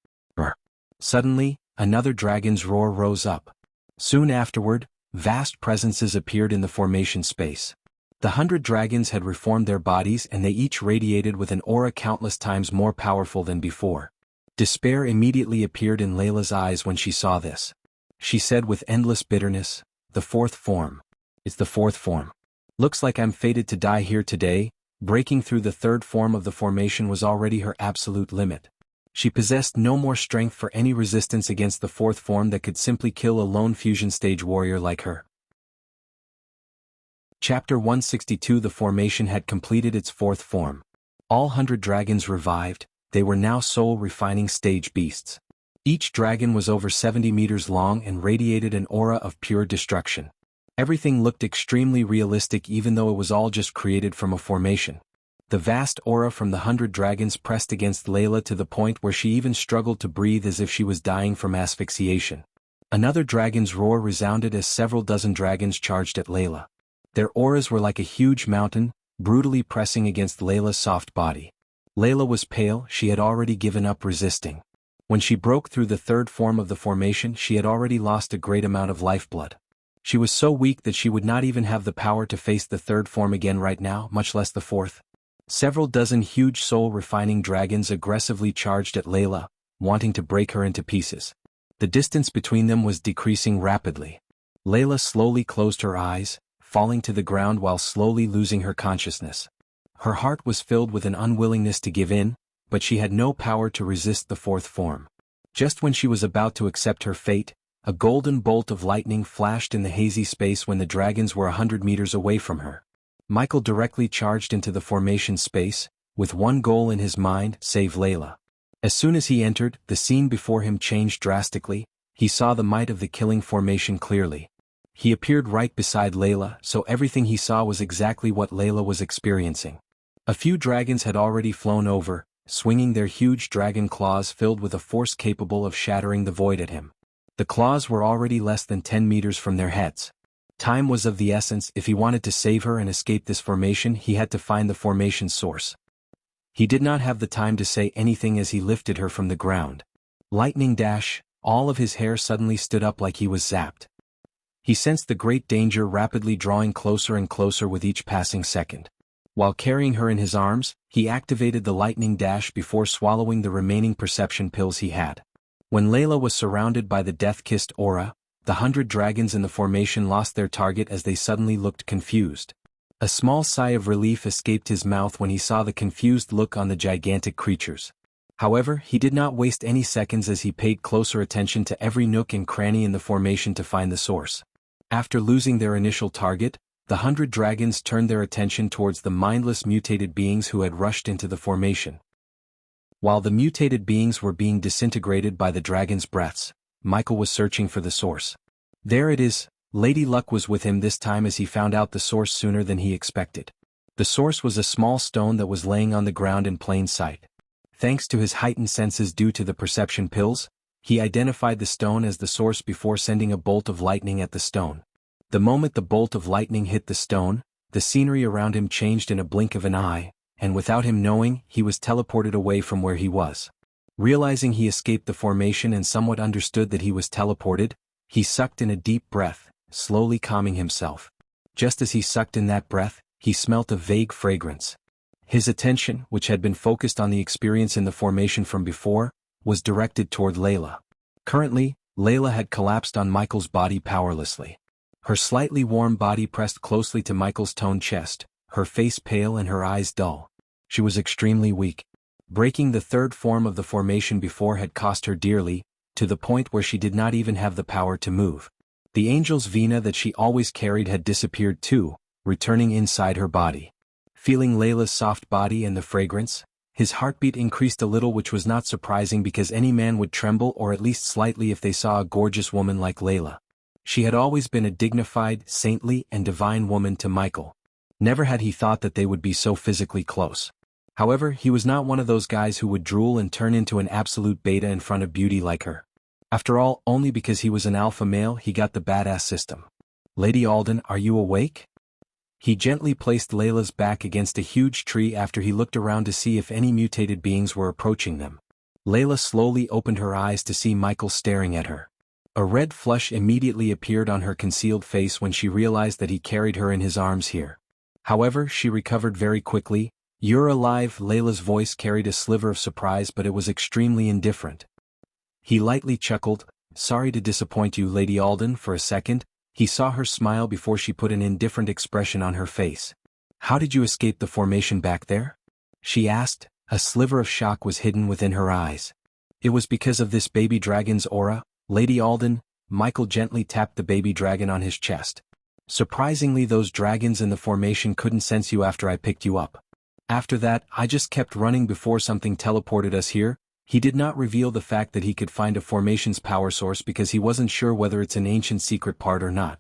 Suddenly, another dragon's roar rose up. Soon afterward, vast presences appeared in the formation space. The 100 dragons had reformed their bodies and they each radiated with an aura countless times more powerful than before. Despair immediately appeared in Layla's eyes when she saw this. She said with endless bitterness, "The fourth form. It's the fourth form. Looks like I'm fated to die here today." Breaking through the third form of the formation was already her absolute limit. She possessed no more strength for any resistance against the fourth form that could simply kill a lone fusion stage warrior like her. Chapter 162. The formation had completed its fourth form. All 100 dragons revived. They were now soul-refining stage beasts. Each dragon was over 70 meters long and radiated an aura of pure destruction. Everything looked extremely realistic even though it was all just created from a formation. The vast aura from the 100 dragons pressed against Layla to the point where she even struggled to breathe as if she was dying from asphyxiation. Another dragon's roar resounded as several dozen dragons charged at Layla. Their auras were like a huge mountain, brutally pressing against Layla's soft body. Layla was pale, she had already given up resisting. When she broke through the third form of the formation, she had already lost a great amount of lifeblood. She was so weak that she would not even have the power to face the third form again right now, much less the fourth. Several dozen huge soul-refining dragons aggressively charged at Layla, wanting to break her into pieces. The distance between them was decreasing rapidly. Layla slowly closed her eyes, falling to the ground while slowly losing her consciousness. Her heart was filled with an unwillingness to give in, but she had no power to resist the fourth form. Just when she was about to accept her fate, a golden bolt of lightning flashed in the hazy space when the dragons were 100 meters away from her. Michael directly charged into the formation space, with one goal in his mind: save Layla. As soon as he entered, the scene before him changed drastically. He saw the might of the killing formation clearly. He appeared right beside Layla, so everything he saw was exactly what Layla was experiencing. A few dragons had already flown over, swinging their huge dragon claws filled with a force capable of shattering the void at him. The claws were already less than 10 meters from their heads. Time was of the essence. If he wanted to save her and escape this formation, he had to find the formation's source. He did not have the time to say anything as he lifted her from the ground. Lightning dash, all of his hair suddenly stood up like he was zapped. He sensed the great danger rapidly drawing closer and closer with each passing second. While carrying her in his arms, he activated the lightning dash before swallowing the remaining perception pills he had. When Layla was surrounded by the death-kissed aura, the 100 dragons in the formation lost their target as they suddenly looked confused. A small sigh of relief escaped his mouth when he saw the confused look on the gigantic creatures. However, he did not waste any seconds as he paid closer attention to every nook and cranny in the formation to find the source. After losing their initial target, the 100 dragons turned their attention towards the mindless mutated beings who had rushed into the formation. While the mutated beings were being disintegrated by the dragons' breaths, Michael was searching for the source. There it is. Lady Luck was with him this time as he found out the source sooner than he expected. The source was a small stone that was laying on the ground in plain sight. Thanks to his heightened senses due to the perception pills, he identified the stone as the source before sending a bolt of lightning at the stone. The moment the bolt of lightning hit the stone, the scenery around him changed in a blink of an eye, and without him knowing, he was teleported away from where he was. Realizing he escaped the formation and somewhat understood that he was teleported, he sucked in a deep breath, slowly calming himself. Just as he sucked in that breath, he smelt a vague fragrance. His attention, which had been focused on the experience in the formation from before, was directed toward Layla. Currently, Layla had collapsed on Michael's body powerlessly. Her slightly warm body pressed closely to Michael's toned chest, her face pale and her eyes dull. She was extremely weak. Breaking the third form of the formation before had cost her dearly, to the point where she did not even have the power to move. The angel's vina that she always carried had disappeared too, returning inside her body. Feeling Layla's soft body and the fragrance, his heartbeat increased a little, which was not surprising because any man would tremble or at least slightly if they saw a gorgeous woman like Layla. She had always been a dignified, saintly, and divine woman to Michael. Never had he thought that they would be so physically close. However, he was not one of those guys who would drool and turn into an absolute beta in front of beauty like her. After all, only because he was an alpha male he got the badass system. Lady Alden, are you awake? He gently placed Layla's back against a huge tree after he looked around to see if any mutated beings were approaching them. Layla slowly opened her eyes to see Michael staring at her. A red flush immediately appeared on her concealed face when she realized that he carried her in his arms here. However, she recovered very quickly. You're alive, Layla's voice carried a sliver of surprise, but it was extremely indifferent. He lightly chuckled. Sorry to disappoint you, Lady Alden. For a second, he saw her smile before she put an indifferent expression on her face. How did you escape the formation back there? She asked. A sliver of shock was hidden within her eyes. It was because of this baby dragon's aura, Lady Alden. Michael gently tapped the baby dragon on his chest. Surprisingly, those dragons in the formation couldn't sense you after I picked you up. After that, I just kept running before something teleported us here. He did not reveal the fact that he could find a formation's power source because he wasn't sure whether it's an ancient secret part or not.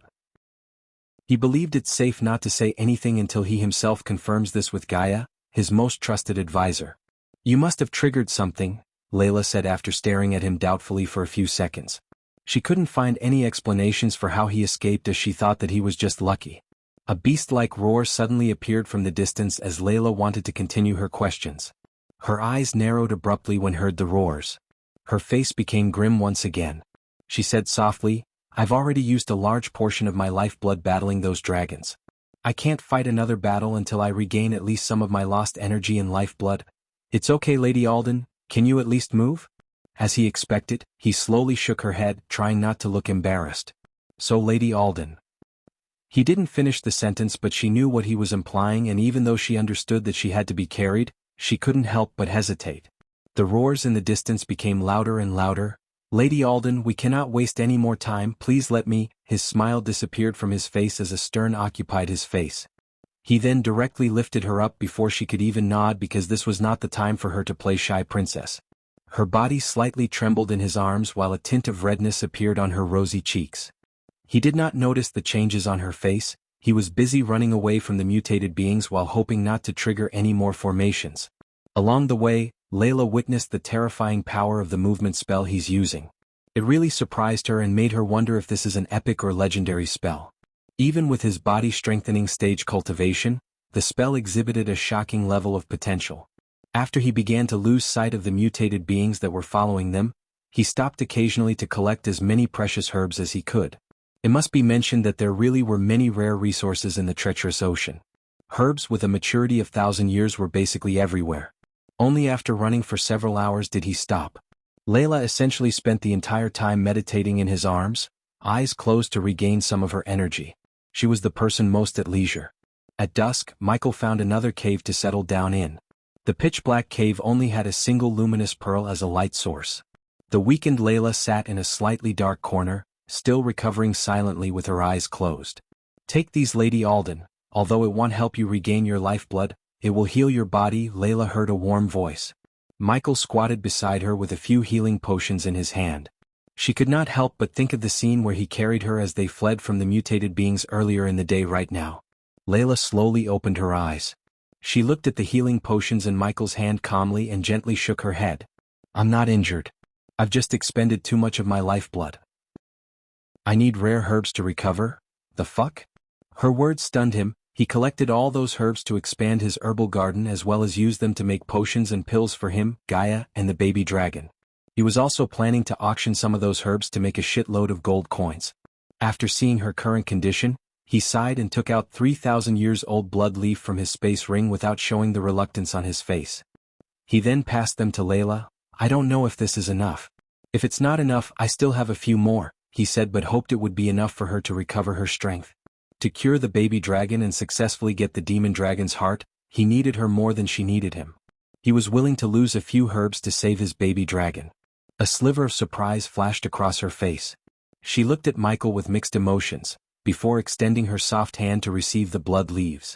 He believed it's safe not to say anything until he himself confirms this with Gaia, his most trusted advisor. You must have triggered something, Layla said after staring at him doubtfully for a few seconds. She couldn't find any explanations for how he escaped as she thought that he was just lucky. A beast-like roar suddenly appeared from the distance as Layla wanted to continue her questions. Her eyes narrowed abruptly when heard the roars. Her face became grim once again. She said softly, I've already used a large portion of my lifeblood battling those dragons. I can't fight another battle until I regain at least some of my lost energy and lifeblood. It's okay, Lady Alden, can you at least move? As he expected, he slowly shook her head, trying not to look embarrassed. So Lady Alden. He didn't finish the sentence, but she knew what he was implying, and even though she understood that she had to be carried, she couldn't help but hesitate. The roars in the distance became louder and louder. Lady Alden, we cannot waste any more time, please let me. His smile disappeared from his face as a stern occupied his face. He then directly lifted her up before she could even nod because this was not the time for her to play shy princess. Her body slightly trembled in his arms while a tint of redness appeared on her rosy cheeks. He did not notice the changes on her face. He was busy running away from the mutated beings while hoping not to trigger any more formations. Along the way, Layla witnessed the terrifying power of the movement spell he's using. It really surprised her and made her wonder if this is an epic or legendary spell. Even with his body-strengthening stage cultivation, the spell exhibited a shocking level of potential. After he began to lose sight of the mutated beings that were following them, He stopped occasionally to collect as many precious herbs as he could. It must be mentioned that there really were many rare resources in the treacherous ocean. Herbs with a maturity of 1,000 years were basically everywhere. Only after running for several hours did he stop. Layla essentially spent the entire time meditating in his arms, eyes closed to regain some of her energy. She was the person most at leisure. At dusk, Michael found another cave to settle down in. The pitch-black cave only had a single luminous pearl as a light source. The weakened Layla sat in a slightly dark corner, still recovering silently with her eyes closed. "Take these, Lady Alden. Although it won't help you regain your lifeblood, it will heal your body," Layla heard a warm voice. Michael squatted beside her with a few healing potions in his hand. She could not help but think of the scene where he carried her as they fled from the mutated beings earlier in the day right now. Layla slowly opened her eyes. She looked at the healing potions in Michael's hand calmly and gently shook her head. "I'm not injured. I've just expended too much of my lifeblood. I need rare herbs to recover." "The fuck?" Her words stunned him. He collected all those herbs to expand his herbal garden as well as use them to make potions and pills for him, Gaia, and the baby dragon. He was also planning to auction some of those herbs to make a shitload of gold coins. After seeing her current condition, he sighed and took out 3,000 years old blood leaf from his space ring without showing the reluctance on his face. He then passed them to Layla. "I don't know if this is enough. If it's not enough, I still have a few more," he said, but hoped it would be enough for her to recover her strength. To cure the baby dragon and successfully get the demon dragon's heart, he needed her more than she needed him. He was willing to lose a few herbs to save his baby dragon. A sliver of surprise flashed across her face. She looked at Michael with mixed emotions, before extending her soft hand to receive the blood leaves.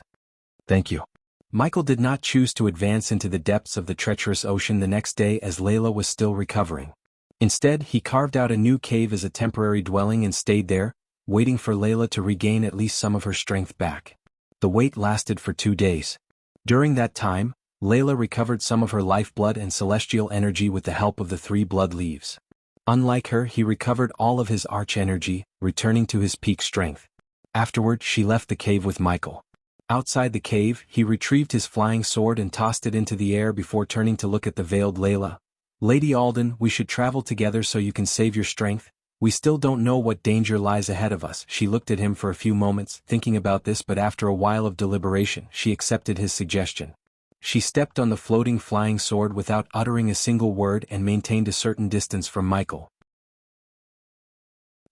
"Thank you." Michael did not choose to advance into the depths of the treacherous ocean the next day as Layla was still recovering. Instead, he carved out a new cave as a temporary dwelling and stayed there, waiting for Layla to regain at least some of her strength back. The wait lasted for 2 days. During that time, Layla recovered some of her lifeblood and celestial energy with the help of the 3 blood leaves. Unlike her, he recovered all of his arch energy, returning to his peak strength. Afterward, she left the cave with Michael. Outside the cave, he retrieved his flying sword and tossed it into the air before turning to look at the veiled Layla. "Lady Alden, we should travel together so you can save your strength. We still don't know what danger lies ahead of us." She looked at him for a few moments, thinking about this, but after a while of deliberation, she accepted his suggestion. She stepped on the floating flying sword without uttering a single word and maintained a certain distance from Michael.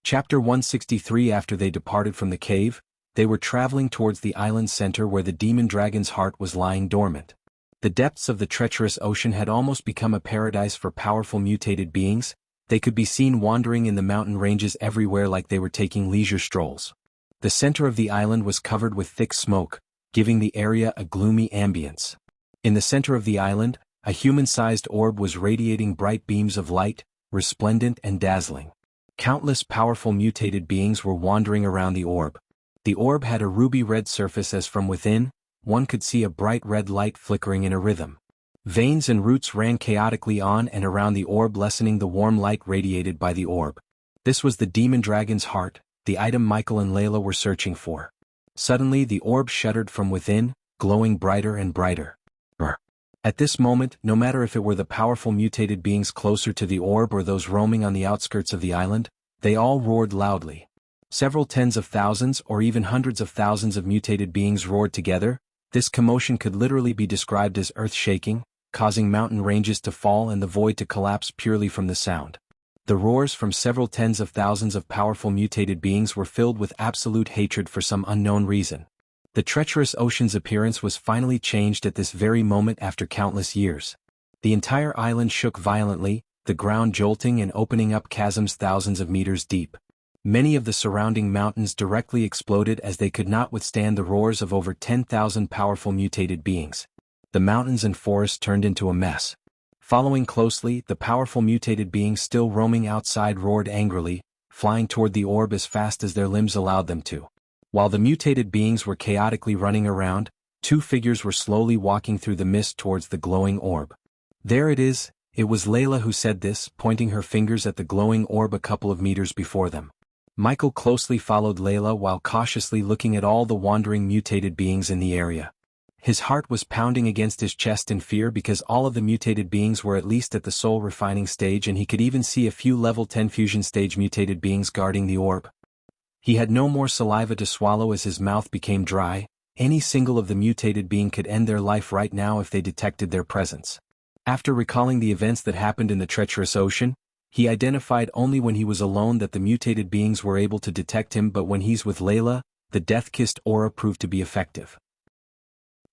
Chapter 163. After they departed from the cave, they were traveling towards the island center where the demon dragon's heart was lying dormant. The depths of the treacherous ocean had almost become a paradise for powerful mutated beings. They could be seen wandering in the mountain ranges everywhere like they were taking leisure strolls. The center of the island was covered with thick smoke, giving the area a gloomy ambience. In the center of the island, a human-sized orb was radiating bright beams of light, resplendent and dazzling. Countless powerful mutated beings were wandering around the orb. The orb had a ruby-red surface as from within, one could see a bright red light flickering in a rhythm. Veins and roots ran chaotically on and around the orb, lessening the warm light radiated by the orb. This was the demon dragon's heart, the item Michael and Layla were searching for. Suddenly the orb shuddered from within, glowing brighter and brighter. At this moment, no matter if it were the powerful mutated beings closer to the orb or those roaming on the outskirts of the island, they all roared loudly. Several tens of thousands or even hundreds of thousands of mutated beings roared together. This commotion could literally be described as earth-shaking, causing mountain ranges to fall and the void to collapse purely from the sound. The roars from several tens of thousands of powerful mutated beings were filled with absolute hatred for some unknown reason. The treacherous ocean's appearance was finally changed at this very moment after countless years. The entire island shook violently, the ground jolting and opening up chasms thousands of meters deep. Many of the surrounding mountains directly exploded as they could not withstand the roars of over 10,000 powerful mutated beings. The mountains and forests turned into a mess. Following closely, the powerful mutated beings still roaming outside roared angrily, flying toward the orb as fast as their limbs allowed them to. While the mutated beings were chaotically running around, 2 figures were slowly walking through the mist towards the glowing orb. "There it is." It was Layla who said this, pointing her fingers at the glowing orb a couple of meters before them. Michael closely followed Layla while cautiously looking at all the wandering mutated beings in the area. His heart was pounding against his chest in fear because all of the mutated beings were at least at the soul refining stage, and he could even see a few level 10 fusion stage mutated beings guarding the orb. He had no more saliva to swallow as his mouth became dry. Any single of the mutated being could end their life right now if they detected their presence. After recalling the events that happened in the treacherous ocean, he identified only when he was alone that the mutated beings were able to detect him, but when he's with Layla, the death-kissed aura proved to be effective.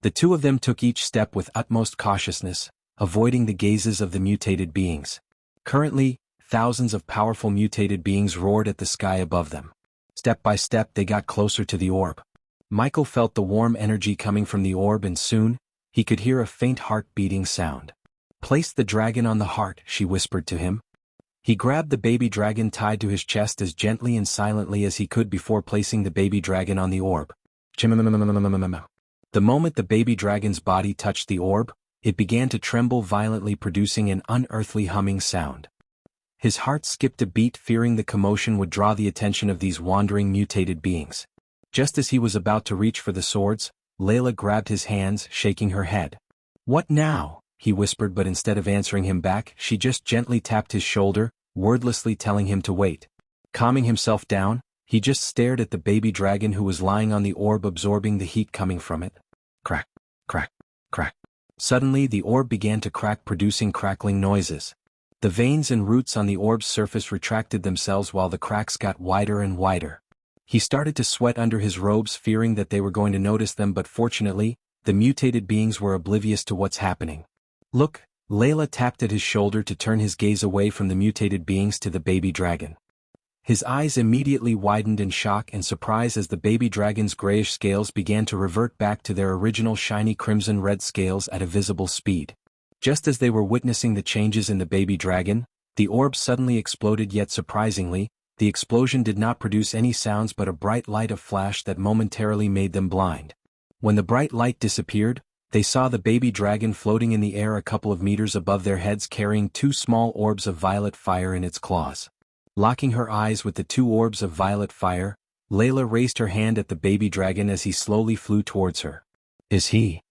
The two of them took each step with utmost cautiousness, avoiding the gazes of the mutated beings. Currently, thousands of powerful mutated beings roared at the sky above them. Step by step they got closer to the orb. Michael felt the warm energy coming from the orb, and soon, he could hear a faint heart-beating sound. "Place the dragon on the heart," she whispered to him. He grabbed the baby dragon tied to his chest as gently and silently as he could before placing the baby dragon on the orb. The moment the baby dragon's body touched the orb, it began to tremble violently, producing an unearthly humming sound. His heart skipped a beat, fearing the commotion would draw the attention of these wandering mutated beings. Just as he was about to reach for the swords, Layla grabbed his hands, shaking her head. "What now?" he whispered, but instead of answering him back, she just gently tapped his shoulder, wordlessly telling him to wait. Calming himself down, he just stared at the baby dragon who was lying on the orb, absorbing the heat coming from it. Crack, crack, crack. Suddenly the orb began to crack, producing crackling noises. The veins and roots on the orb's surface retracted themselves while the cracks got wider and wider. He started to sweat under his robes, fearing that they were going to notice them, but fortunately, the mutated beings were oblivious to what's happening. "Look," Layla tapped at his shoulder to turn his gaze away from the mutated beings to the baby dragon. His eyes immediately widened in shock and surprise as the baby dragon's grayish scales began to revert back to their original shiny crimson-red scales at a visible speed. Just as they were witnessing the changes in the baby dragon, the orb suddenly exploded, yet surprisingly, the explosion did not produce any sounds but a bright light of flash that momentarily made them blind. When the bright light disappeared, they saw the baby dragon floating in the air a couple of meters above their heads, carrying two small orbs of violet fire in its claws. Locking her eyes with the two orbs of violet fire, Layla raised her hand at the baby dragon as he slowly flew towards her. "Is he?"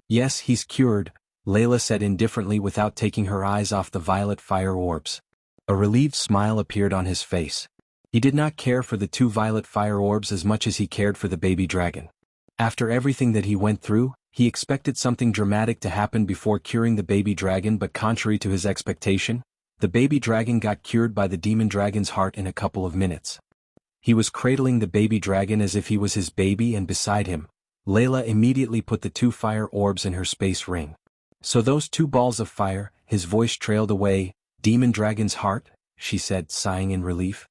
"Yes, he's cured," Layla said indifferently without taking her eyes off the violet fire orbs. A relieved smile appeared on his face. He did not care for the two violet fire orbs as much as he cared for the baby dragon. After everything that he went through, he expected something dramatic to happen before curing the baby dragon, but contrary to his expectation, the baby dragon got cured by the demon dragon's heart in a couple of minutes. He was cradling the baby dragon as if he was his baby, and beside him, Layla immediately put the two fire orbs in her space ring. "So those two balls of fire," his voice trailed away, "demon dragon's heart," she said, sighing in relief.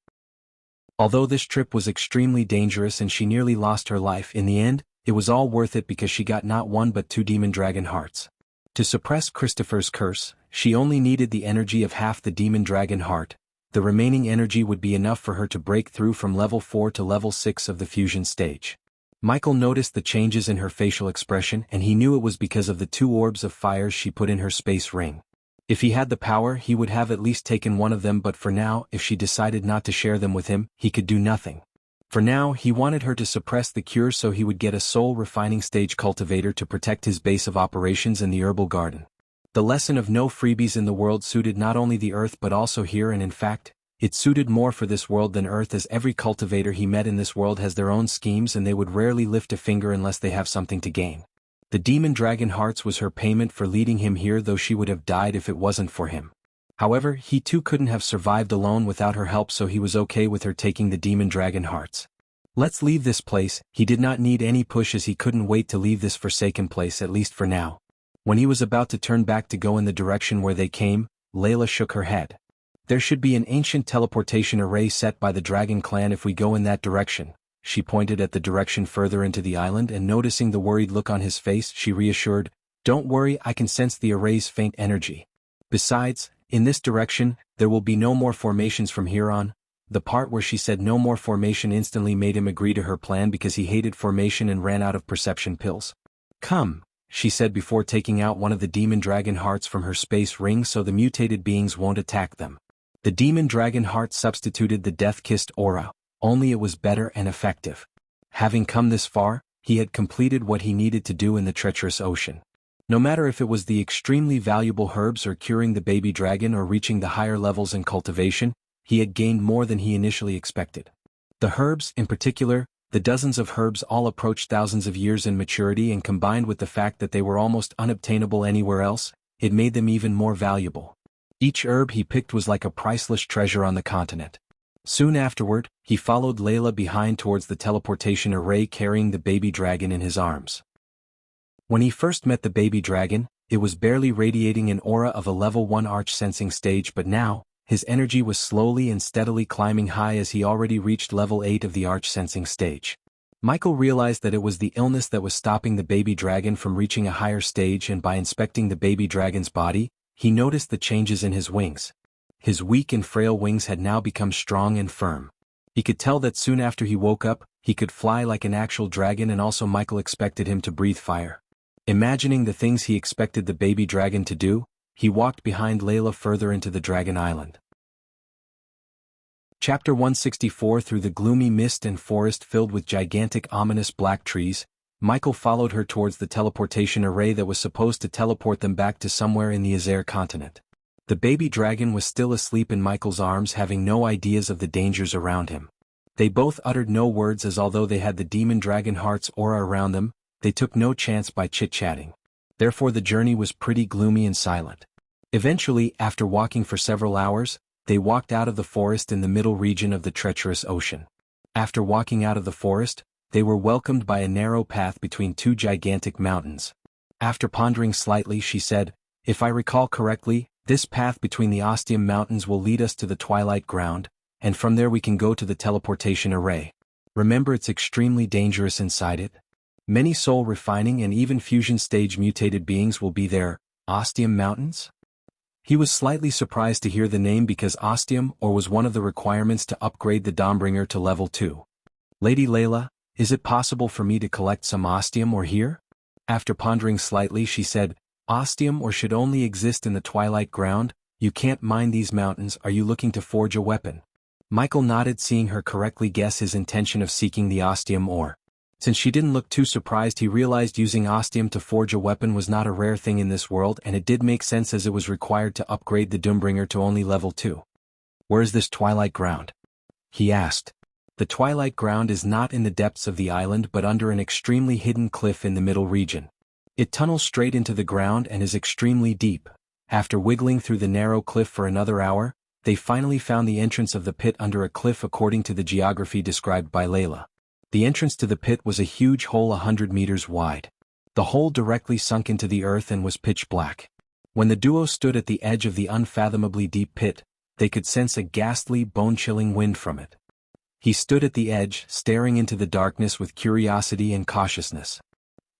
Although this trip was extremely dangerous and she nearly lost her life, in the end, it was all worth it because she got not one but two demon dragon hearts. To suppress Christopher's curse, she only needed the energy of half the demon dragon heart. The remaining energy would be enough for her to break through from level 4 to level 6 of the fusion stage. Michael noticed the changes in her facial expression, and he knew it was because of the two orbs of fire she put in her space ring. If he had the power, he would have at least taken one of them, but for now, if she decided not to share them with him, he could do nothing. For now, he wanted her to suppress the cure so he would get a soul refining stage cultivator to protect his base of operations in the herbal garden. The lesson of no freebies in the world suited not only the Earth but also here, and in fact, it suited more for this world than Earth, as every cultivator he met in this world has their own schemes and they would rarely lift a finger unless they have something to gain. The demon dragon hearts was her payment for leading him here, though she would have died if it wasn't for him. However, he too couldn't have survived alone without her help, so he was okay with her taking the demon dragon hearts. "Let's leave this place." He did not need any push as he couldn't wait to leave this forsaken place, at least for now. When he was about to turn back to go in the direction where they came, Layla shook her head. "There should be an ancient teleportation array set by the Dragon Clan if we go in that direction." She pointed at the direction further into the island, and noticing the worried look on his face, she reassured, "Don't worry, I can sense the array's faint energy. Besides, in this direction, there will be no more formations from here on." The part where she said no more formation instantly made him agree to her plan because he hated formation and ran out of perception pills. "Come," she said before taking out one of the demon dragon hearts from her space ring so the mutated beings won't attack them. The demon dragon heart substituted the death-kissed aura, only it was better and effective. Having come this far, he had completed what he needed to do in the treacherous ocean. No matter if it was the extremely valuable herbs or curing the baby dragon or reaching the higher levels in cultivation, he had gained more than he initially expected. The herbs, in particular, the dozens of herbs all approached thousands of years in maturity, and combined with the fact that they were almost unobtainable anywhere else, it made them even more valuable. Each herb he picked was like a priceless treasure on the continent. Soon afterward, he followed Layla behind towards the teleportation array, carrying the baby dragon in his arms. When he first met the baby dragon, it was barely radiating an aura of a level 1 arch sensing stage, but now, his energy was slowly and steadily climbing high as he already reached level 8 of the arch sensing stage. Michael realized that it was the illness that was stopping the baby dragon from reaching a higher stage, and by inspecting the baby dragon's body, he noticed the changes in his wings. His weak and frail wings had now become strong and firm. He could tell that soon after he woke up, he could fly like an actual dragon, and also Michael expected him to breathe fire. Imagining the things he expected the baby dragon to do, he walked behind Layla further into the Dragon Island. Chapter 164. Through the gloomy mist and forest filled with gigantic ominous black trees, Michael followed her towards the teleportation array that was supposed to teleport them back to somewhere in the Azare continent. The baby dragon was still asleep in Michael's arms, having no ideas of the dangers around him. They both uttered no words, as although they had the demon dragon heart's aura around them, they took no chance by chit-chatting. Therefore the journey was pretty gloomy and silent. Eventually, after walking for several hours, they walked out of the forest in the middle region of the treacherous ocean. After walking out of the forest, they were welcomed by a narrow path between two gigantic mountains. After pondering slightly, she said, "If I recall correctly, this path between the Ostium Mountains will lead us to the Twilight Ground, and from there we can go to the teleportation array. Remember, it's extremely dangerous inside it. Many soul refining and even fusion stage mutated beings will be there." Ostium Mountains? He was slightly surprised to hear the name, because Ostium ore was one of the requirements to upgrade the Dawnbringer to level 2. "Lady Layla, is it possible for me to collect some Ostium ore here?" After pondering slightly, she said, "Ostium ore should only exist in the Twilight Ground. You can't mine these mountains. Are you looking to forge a weapon?" Michael nodded, seeing her correctly guess his intention of seeking the Ostium ore. Since she didn't look too surprised, he realized using Ostium to forge a weapon was not a rare thing in this world, and it did make sense as it was required to upgrade the Dawnbringer to only level 2. "Where is this Twilight Ground?" he asked. The Twilight Ground is not in the depths of the island, but under an extremely hidden cliff in the middle region. It tunnels straight into the ground and is extremely deep. After wiggling through the narrow cliff for another hour, they finally found the entrance of the pit under a cliff according to the geography described by Layla. The entrance to the pit was a huge hole 100 meters wide. The hole directly sunk into the earth and was pitch black. When the duo stood at the edge of the unfathomably deep pit, they could sense a ghastly, bone-chilling wind from it. He stood at the edge, staring into the darkness with curiosity and cautiousness.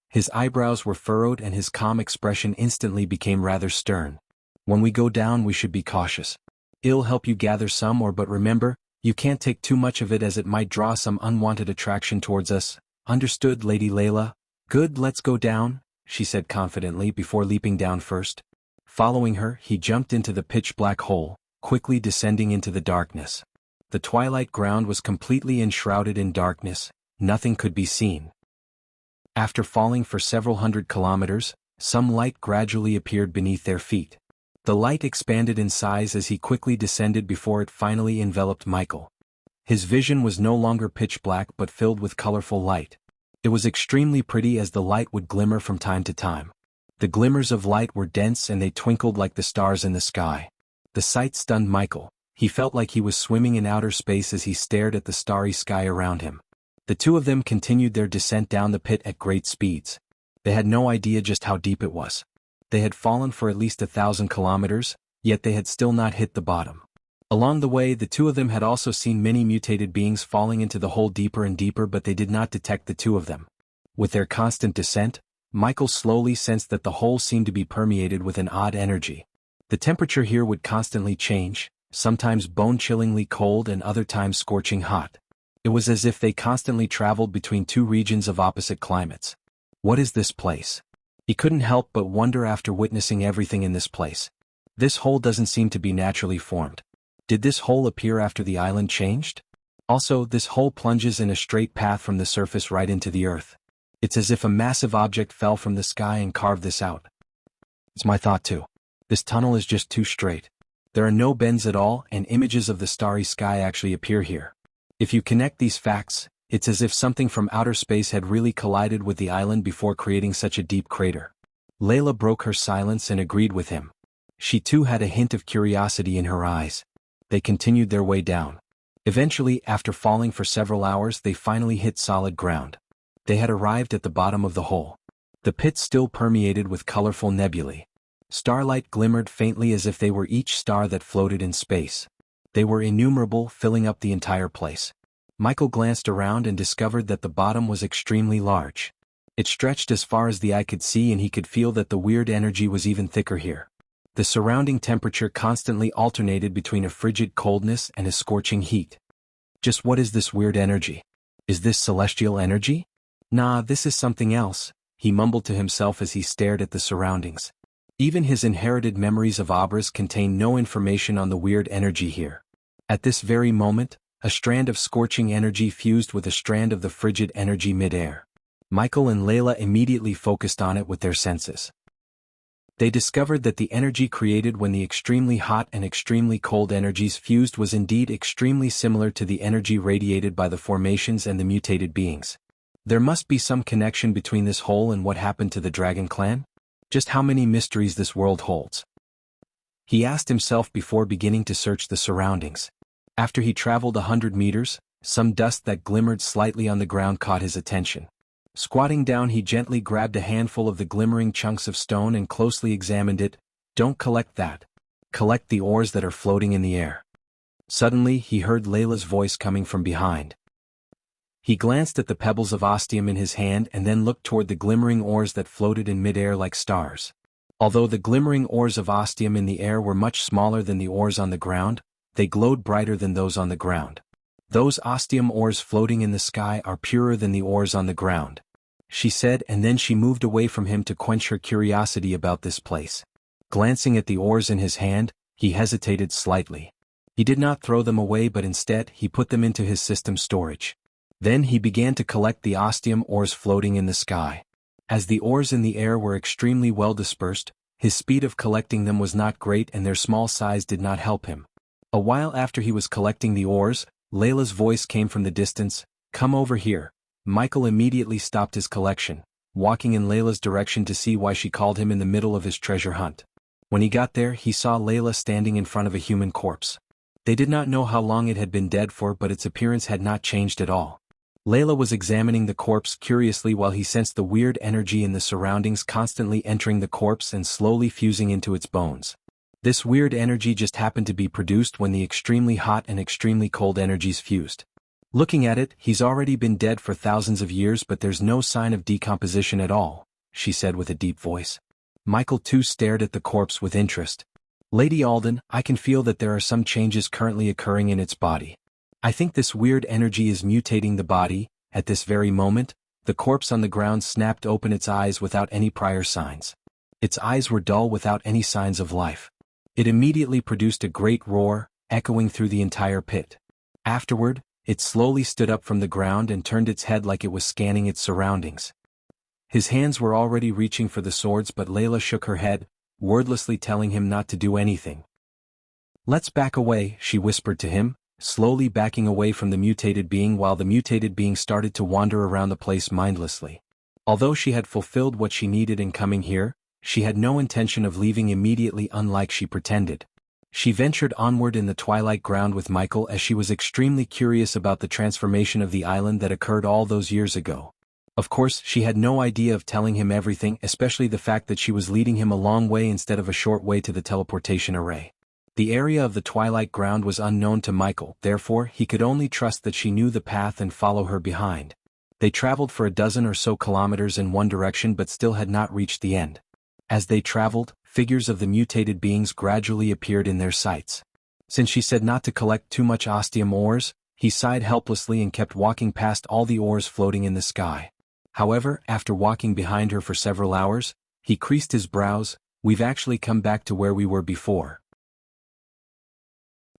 His eyebrows were furrowed and his calm expression instantly became rather stern. "When we go down, we should be cautious. It'll help you gather some ore, but remember, you can't take too much of it as it might draw some unwanted attraction towards us." "Understood, Lady Layla." "Good, let's go down," she said confidently before leaping down first. Following her, he jumped into the pitch-black hole, quickly descending into the darkness. The Twilight Ground was completely enshrouded in darkness. Nothing could be seen. After falling for several hundred kilometers, some light gradually appeared beneath their feet. The light expanded in size as he quickly descended before it finally enveloped Michael. His vision was no longer pitch black but filled with colorful light. It was extremely pretty as the light would glimmer from time to time. The glimmers of light were dense and they twinkled like the stars in the sky. The sight stunned Michael. He felt like he was swimming in outer space as he stared at the starry sky around him. The two of them continued their descent down the pit at great speeds. They had no idea just how deep it was. They had fallen for at least 1,000 kilometers, yet they had still not hit the bottom. Along the way, the two of them had also seen many mutated beings falling into the hole deeper and deeper, but they did not detect the two of them. With their constant descent, Michael slowly sensed that the hole seemed to be permeated with an odd energy. The temperature here would constantly change, sometimes bone-chillingly cold and other times scorching hot. It was as if they constantly traveled between two regions of opposite climates. What is this place? He couldn't help but wonder after witnessing everything in this place. This hole doesn't seem to be naturally formed. Did this hole appear after the island changed? Also, this hole plunges in a straight path from the surface right into the earth. It's as if a massive object fell from the sky and carved this out. It's my thought too. This tunnel is just too straight. There are no bends at all, and images of the starry sky actually appear here. If you connect these facts, it's as if something from outer space had really collided with the island before creating such a deep crater. Layla broke her silence and agreed with him. She too had a hint of curiosity in her eyes. They continued their way down. Eventually, after falling for several hours, they finally hit solid ground. They had arrived at the bottom of the hole. The pit still permeated with colorful nebulae. Starlight glimmered faintly as if they were each star that floated in space. They were innumerable, filling up the entire place. Michael glanced around and discovered that the bottom was extremely large. It stretched as far as the eye could see, and he could feel that the weird energy was even thicker here. The surrounding temperature constantly alternated between a frigid coldness and a scorching heat. Just what is this weird energy? Is this celestial energy? Nah, this is something else, he mumbled to himself as he stared at the surroundings. Even his inherited memories of Abras contain no information on the weird energy here. At this very moment, a strand of scorching energy fused with a strand of the frigid energy mid-air. Michael and Layla immediately focused on it with their senses. They discovered that the energy created when the extremely hot and extremely cold energies fused was indeed extremely similar to the energy radiated by the formations and the mutated beings. There must be some connection between this hole and what happened to the Dragon Clan? Just how many mysteries this world holds? He asked himself before beginning to search the surroundings. After he traveled 100 meters, some dust that glimmered slightly on the ground caught his attention. Squatting down, he gently grabbed a handful of the glimmering chunks of stone and closely examined it. Don't collect that. Collect the ores that are floating in the air. Suddenly, he heard Layla's voice coming from behind. He glanced at the pebbles of ostium in his hand and then looked toward the glimmering ores that floated in midair like stars. Although the glimmering ores of ostium in the air were much smaller than the ores on the ground, they glowed brighter than those on the ground. Those ostium ores floating in the sky are purer than the ores on the ground, she said, and then she moved away from him to quench her curiosity about this place. Glancing at the ores in his hand, he hesitated slightly. He did not throw them away, but instead he put them into his system storage. Then he began to collect the ostium ores floating in the sky. As the ores in the air were extremely well dispersed, his speed of collecting them was not great and their small size did not help him. A while after he was collecting the ores, Layla's voice came from the distance. Come over here. Michael immediately stopped his collection, walking in Layla's direction to see why she called him in the middle of his treasure hunt. When he got there, he saw Layla standing in front of a human corpse. They did not know how long it had been dead for, but its appearance had not changed at all. Layla was examining the corpse curiously while he sensed the weird energy in the surroundings constantly entering the corpse and slowly fusing into its bones. This weird energy just happened to be produced when the extremely hot and extremely cold energies fused. Looking at it, he's already been dead for thousands of years, but there's no sign of decomposition at all, she said with a deep voice. Michael too stared at the corpse with interest. Lady Alden, I can feel that there are some changes currently occurring in its body. I think this weird energy is mutating the body. At this very moment, the corpse on the ground snapped open its eyes without any prior signs. Its eyes were dull without any signs of life. It immediately produced a great roar, echoing through the entire pit. Afterward, it slowly stood up from the ground and turned its head like it was scanning its surroundings. His hands were already reaching for the swords, but Layla shook her head, wordlessly telling him not to do anything. Let's back away, she whispered to him, slowly backing away from the mutated being while the mutated being started to wander around the place mindlessly. Although she had fulfilled what she needed in coming here, she had no intention of leaving immediately, unlike she pretended. She ventured onward in the twilight ground with Michael as she was extremely curious about the transformation of the island that occurred all those years ago. Of course, she had no idea of telling him everything, especially the fact that she was leading him a long way instead of a short way to the teleportation array. The area of the twilight ground was unknown to Michael, therefore he could only trust that she knew the path and follow her behind. They traveled for a dozen or so kilometers in one direction but still had not reached the end. As they traveled, figures of the mutated beings gradually appeared in their sights. Since she said not to collect too much ostium ores, he sighed helplessly and kept walking past all the ores floating in the sky. However, after walking behind her for several hours, he creased his brows. We've actually come back to where we were before.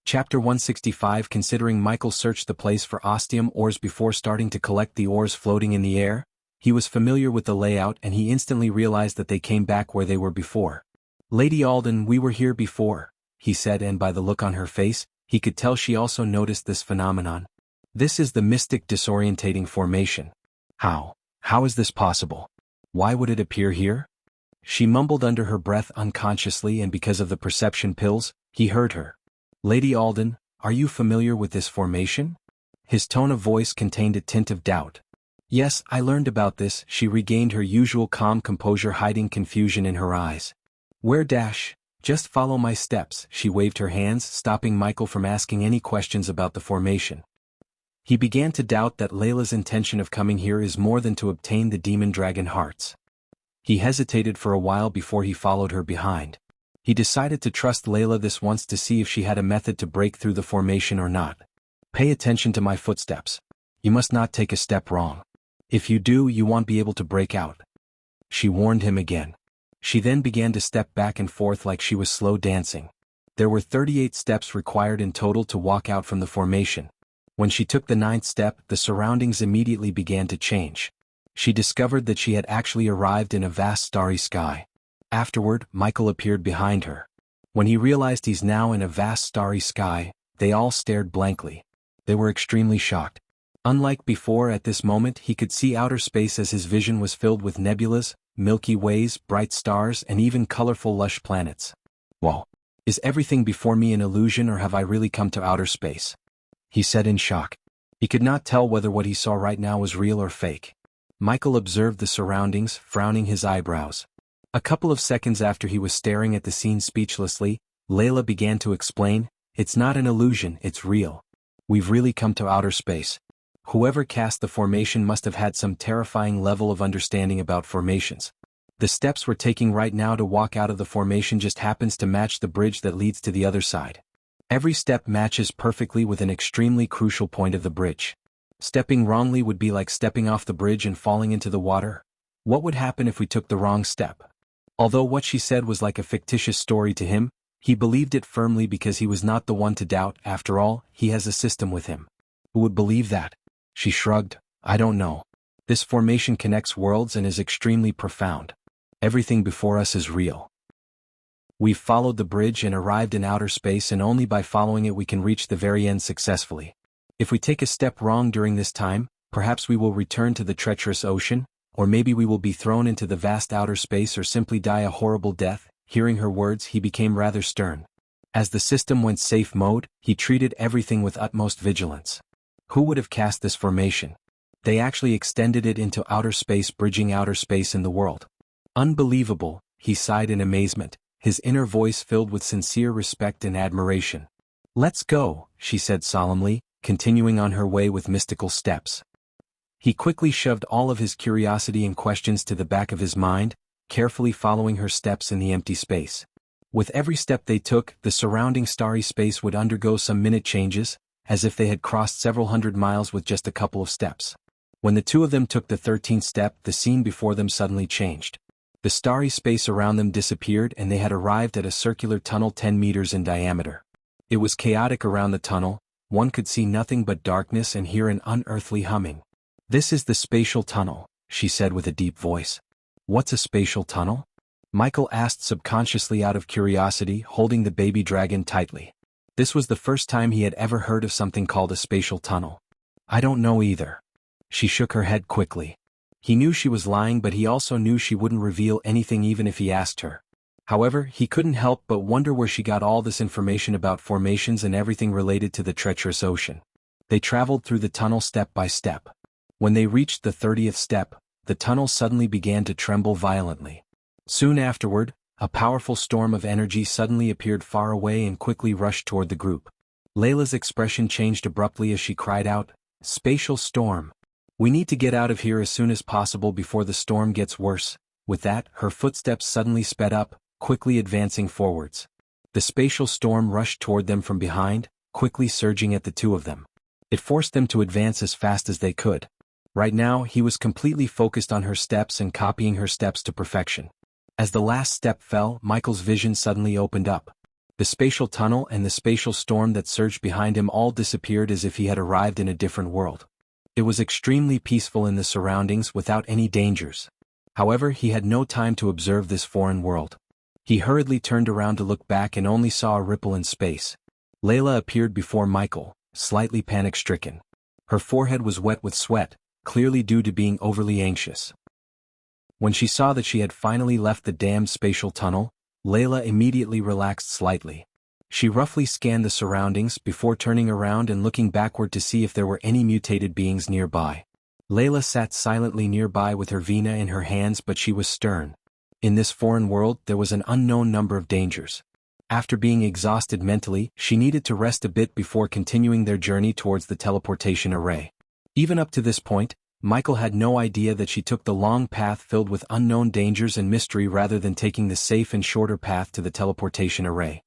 Chapter 165. Considering Michael searched the place for ostium ores before starting to collect the ores floating in the air, He was familiar with the layout and he instantly realized that they came back where they were before. "Lady Alden, we were here before," he said, and by the look on her face, he could tell she also noticed this phenomenon. "This is the mystic disorientating formation. How? How is this possible? Why would it appear here?" She mumbled under her breath unconsciously, and because of the perception pills, he heard her. "Lady Alden, are you familiar with this formation?" His tone of voice contained a tint of doubt. "Yes, I learned about this." She regained her usual calm composure, hiding confusion in her eyes. "Where dash? Just follow my steps." She waved her hands, stopping Michael from asking any questions about the formation. He began to doubt that Layla's intention of coming here is more than to obtain the demon dragon hearts. He hesitated for a while before he followed her behind. He decided to trust Layla this once to see if she had a method to break through the formation or not. "Pay attention to my footsteps. You must not take a step wrong. If you do, you won't be able to break out," she warned him again. She then began to step back and forth like she was slow dancing. There were 38 steps required in total to walk out from the formation. When she took the 9th step, the surroundings immediately began to change. She discovered that she had actually arrived in a vast starry sky. Afterward, Michael appeared behind her. When he realized he's now in a vast starry sky, they all stared blankly. They were extremely shocked. Unlike before, at this moment he could see outer space as his vision was filled with nebulas, Milky Ways, bright stars, and even colorful lush planets. "Whoa! Is everything before me an illusion, or have I really come to outer space?" he said in shock. He could not tell whether what he saw right now was real or fake. Michael observed the surroundings, frowning his eyebrows. A couple of seconds after he was staring at the scene speechlessly, Layla began to explain, "It's not an illusion, it's real. We've really come to outer space." Whoever cast the formation must have had some terrifying level of understanding about formations. The steps we're taking right now to walk out of the formation just happens to match the bridge that leads to the other side. Every step matches perfectly with an extremely crucial point of the bridge. Stepping wrongly would be like stepping off the bridge and falling into the water. What would happen if we took the wrong step? Although what she said was like a fictitious story to him, he believed it firmly because he was not the one to doubt. After all, he has a system with him. Who would believe that? She shrugged. "I don't know. This formation connects worlds and is extremely profound. Everything before us is real. We've followed the bridge and arrived in outer space, and only by following it we can reach the very end successfully. If we take a step wrong during this time, perhaps we will return to the treacherous ocean, or maybe we will be thrown into the vast outer space or simply die a horrible death." Hearing her words, he became rather stern. As the system went safe mode, he treated everything with utmost vigilance. Who would have cast this formation? They actually extended it into outer space, bridging outer space in the world. Unbelievable, he sighed in amazement, his inner voice filled with sincere respect and admiration. "Let's go," she said solemnly, continuing on her way with mystical steps. He quickly shoved all of his curiosity and questions to the back of his mind, carefully following her steps in the empty space. With every step they took, the surrounding starry space would undergo some minute changes, as if they had crossed several hundred miles with just a couple of steps. When the two of them took the 13th step, the scene before them suddenly changed. The starry space around them disappeared and they had arrived at a circular tunnel 10 meters in diameter. It was chaotic around the tunnel, one could see nothing but darkness and hear an unearthly humming. "This is the spatial tunnel," she said with a deep voice. "What's a spatial tunnel?" Michael asked subconsciously out of curiosity, holding the baby dragon tightly. This was the first time he had ever heard of something called a spatial tunnel. "I don't know either." She shook her head quickly. He knew she was lying, but he also knew she wouldn't reveal anything even if he asked her. However, he couldn't help but wonder where she got all this information about formations and everything related to the treacherous ocean. They traveled through the tunnel step by step. When they reached the 30th step, the tunnel suddenly began to tremble violently. Soon afterward, a powerful storm of energy suddenly appeared far away and quickly rushed toward the group. Layla's expression changed abruptly as she cried out, "Spatial storm! We need to get out of here as soon as possible before the storm gets worse." With that, her footsteps suddenly sped up, quickly advancing forwards. The spatial storm rushed toward them from behind, quickly surging at the two of them. It forced them to advance as fast as they could. Right now, he was completely focused on her steps and copying her steps to perfection. As the last step fell, Michael's vision suddenly opened up. The spatial tunnel and the spatial storm that surged behind him all disappeared as if he had arrived in a different world. It was extremely peaceful in the surroundings without any dangers. However, he had no time to observe this foreign world. He hurriedly turned around to look back and only saw a ripple in space. Layla appeared before Michael, slightly panic-stricken. Her forehead was wet with sweat, clearly due to being overly anxious. When she saw that she had finally left the damned spatial tunnel, Layla immediately relaxed slightly. She roughly scanned the surroundings before turning around and looking backward to see if there were any mutated beings nearby. Layla sat silently nearby with her vina in her hands, but she was stern. In this foreign world there was an unknown number of dangers. After being exhausted mentally, she needed to rest a bit before continuing their journey towards the teleportation array. Even up to this point, Michael had no idea that she took the long path filled with unknown dangers and mystery rather than taking the safe and shorter path to the teleportation array.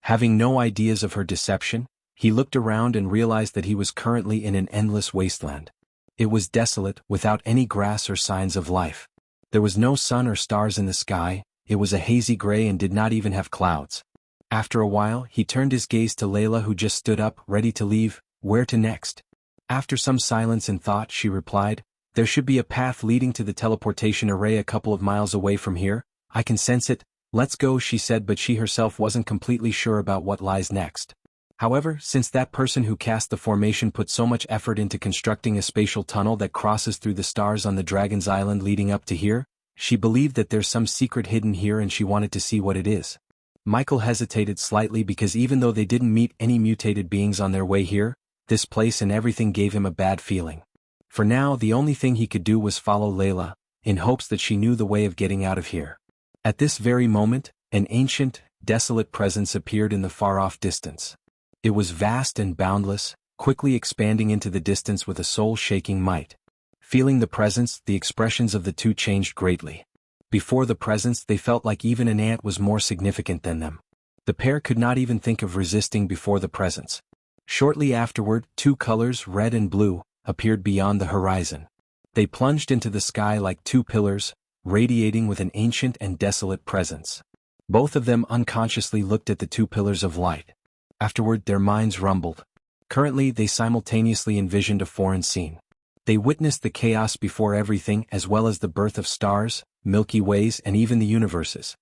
Having no ideas of her deception, he looked around and realized that he was currently in an endless wasteland. It was desolate, without any grass or signs of life. There was no sun or stars in the sky, it was a hazy gray and did not even have clouds. After a while, he turned his gaze to Layla, who just stood up, ready to leave. Where to next? After some silence and thought, she replied, "There should be a path leading to the teleportation array a couple of miles away from here. I can sense it. Let's go," she said, but she herself wasn't completely sure about what lies next. However, since that person who cast the formation put so much effort into constructing a spatial tunnel that crosses through the stars on the Dragon's Island leading up to here, she believed that there's some secret hidden here and she wanted to see what it is. Michael hesitated slightly because even though they didn't meet any mutated beings on their way here, this place and everything gave him a bad feeling. For now, the only thing he could do was follow Layla, in hopes that she knew the way of getting out of here. At this very moment, an ancient, desolate presence appeared in the far-off distance. It was vast and boundless, quickly expanding into the distance with a soul-shaking might. Feeling the presence, the expressions of the two changed greatly. Before the presence, they felt like even an ant was more significant than them. The pair could not even think of resisting before the presence. Shortly afterward, two colors, red and blue, appeared beyond the horizon. They plunged into the sky like two pillars, radiating with an ancient and desolate presence. Both of them unconsciously looked at the two pillars of light. Afterward, their minds rumbled. Currently, they simultaneously envisioned a foreign scene. They witnessed the chaos before everything, as well as the birth of stars, Milky Ways, and even the universes.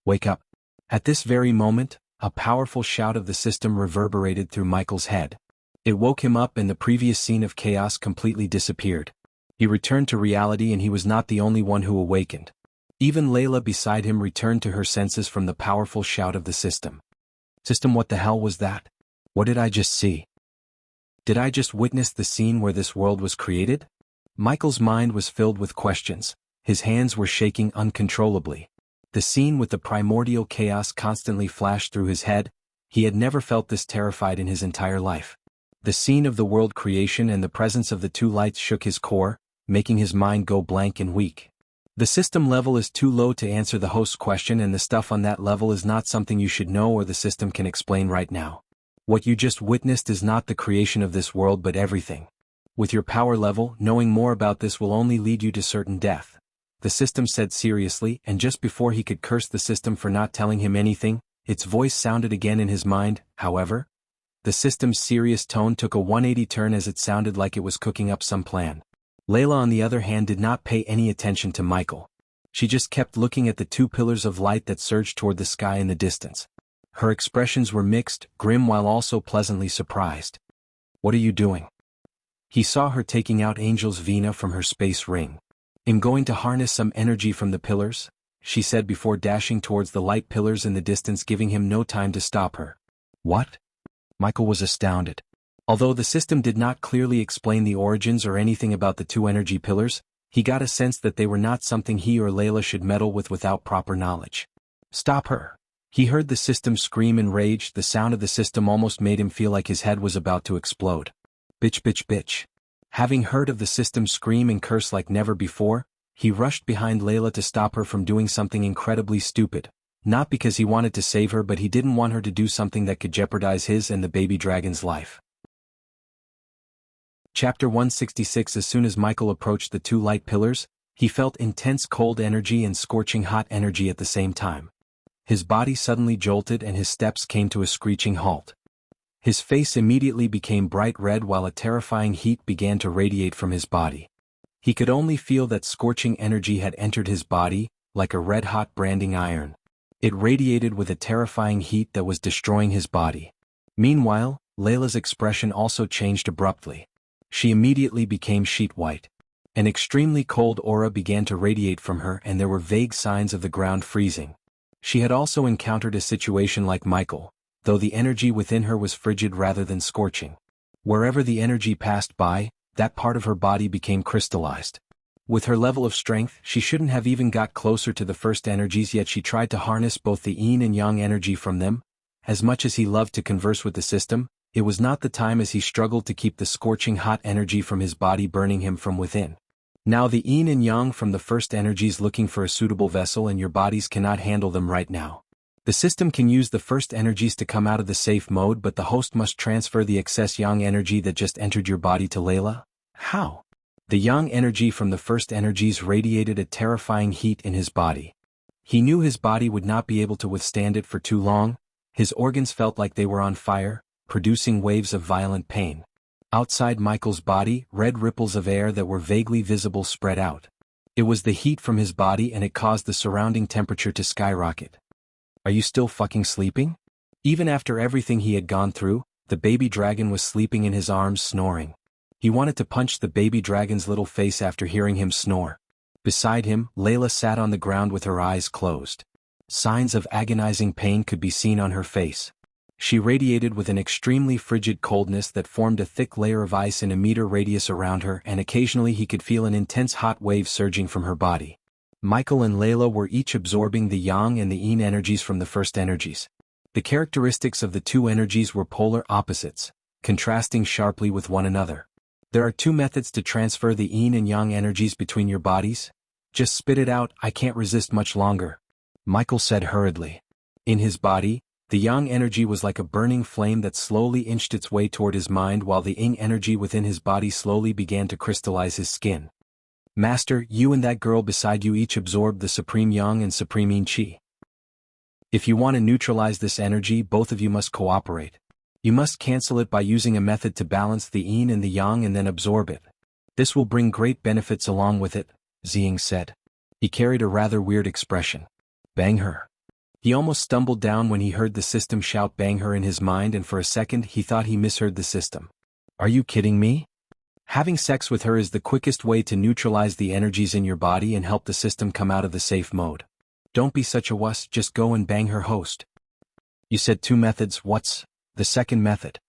Wake up. At this very moment, a powerful shout of the system reverberated through Michael's head. It woke him up and the previous scene of chaos completely disappeared. He returned to reality and he was not the only one who awakened. Even Layla beside him returned to her senses from the powerful shout of the system. System, what the hell was that? What did I just see? Did I just witness the scene where this world was created? Michael's mind was filled with questions. His hands were shaking uncontrollably. The scene with the primordial chaos constantly flashed through his head. He had never felt this terrified in his entire life. The scene of the world creation and the presence of the two lights shook his core, making his mind go blank and weak. The system level is too low to answer the host's question, and the stuff on that level is not something you should know or the system can explain right now. What you just witnessed is not the creation of this world but everything. With your power level, knowing more about this will only lead you to certain death. The system said seriously, and just before he could curse the system for not telling him anything, its voice sounded again in his mind. However, the system's serious tone took a 180 turn as it sounded like it was cooking up some plan. Layla, on the other hand, did not pay any attention to Michael. She just kept looking at the two pillars of light that surged toward the sky in the distance. Her expressions were mixed, grim while also pleasantly surprised. "What are you doing?" He saw her taking out Angel's Vina from her space ring. "I'm going to harness some energy from the pillars," she said before dashing towards the light pillars in the distance, giving him no time to stop her. "What?" Michael was astounded. Although the system did not clearly explain the origins or anything about the two energy pillars, he got a sense that they were not something he or Layla should meddle with without proper knowledge. "Stop her!" He heard the system scream in rage. The sound of the system almost made him feel like his head was about to explode. "Bitch, bitch, bitch." Having heard of the system scream and curse like never before, he rushed behind Layla to stop her from doing something incredibly stupid. Not because he wanted to save her, but he didn't want her to do something that could jeopardize his and the baby dragon's life. Chapter 166. As soon as Michael approached the two light pillars, he felt intense cold energy and scorching hot energy at the same time. His body suddenly jolted and his steps came to a screeching halt. His face immediately became bright red while a terrifying heat began to radiate from his body. He could only feel that scorching energy had entered his body, like a red-hot branding iron. It radiated with a terrifying heat that was destroying his body. Meanwhile, Layla's expression also changed abruptly. She immediately became sheet white. An extremely cold aura began to radiate from her and there were vague signs of the ground freezing. She had also encountered a situation like Michael, though the energy within her was frigid rather than scorching. Wherever the energy passed by, that part of her body became crystallized. With her level of strength, she shouldn't have even got closer to the first energies, yet she tried to harness both the yin and yang energy from them. As much as he loved to converse with the system, it was not the time as he struggled to keep the scorching hot energy from his body burning him from within. Now the yin and yang from the first energies looking for a suitable vessel and your bodies cannot handle them right now. The system can use the first energies to come out of the safe mode, but the host must transfer the excess yang energy that just entered your body to Layla. How? The yang energy from the first energies radiated a terrifying heat in his body. He knew his body would not be able to withstand it for too long. His organs felt like they were on fire, producing waves of violent pain. Outside Michael's body, red ripples of air that were vaguely visible spread out. It was the heat from his body and it caused the surrounding temperature to skyrocket. Are you still fucking sleeping? Even after everything he had gone through, the baby dragon was sleeping in his arms snoring. He wanted to punch the baby dragon's little face after hearing him snore. Beside him, Layla sat on the ground with her eyes closed. Signs of agonizing pain could be seen on her face. She radiated with an extremely frigid coldness that formed a thick layer of ice in a meter radius around her, and occasionally he could feel an intense hot wave surging from her body. Michael and Layla were each absorbing the yang and the yin energies from the first energies. The characteristics of the two energies were polar opposites, contrasting sharply with one another. There are two methods to transfer the yin and yang energies between your bodies. Just spit it out, I can't resist much longer, Michael said hurriedly. In his body, the yang energy was like a burning flame that slowly inched its way toward his mind, while the yin energy within his body slowly began to crystallize his skin. Master, you and that girl beside you each absorbed the supreme yang and supreme yin qi. If you want to neutralize this energy, both of you must cooperate. You must cancel it by using a method to balance the yin and the yang and then absorb it. This will bring great benefits along with it, Ziying said. He carried a rather weird expression. Bang her. He almost stumbled down when he heard the system shout bang her in his mind, and for a second he thought he misheard the system. Are you kidding me? Having sex with her is the quickest way to neutralize the energies in your body and help the system come out of the safe mode. Don't be such a wuss, just go and bang her, host. You said two methods, what's the second method?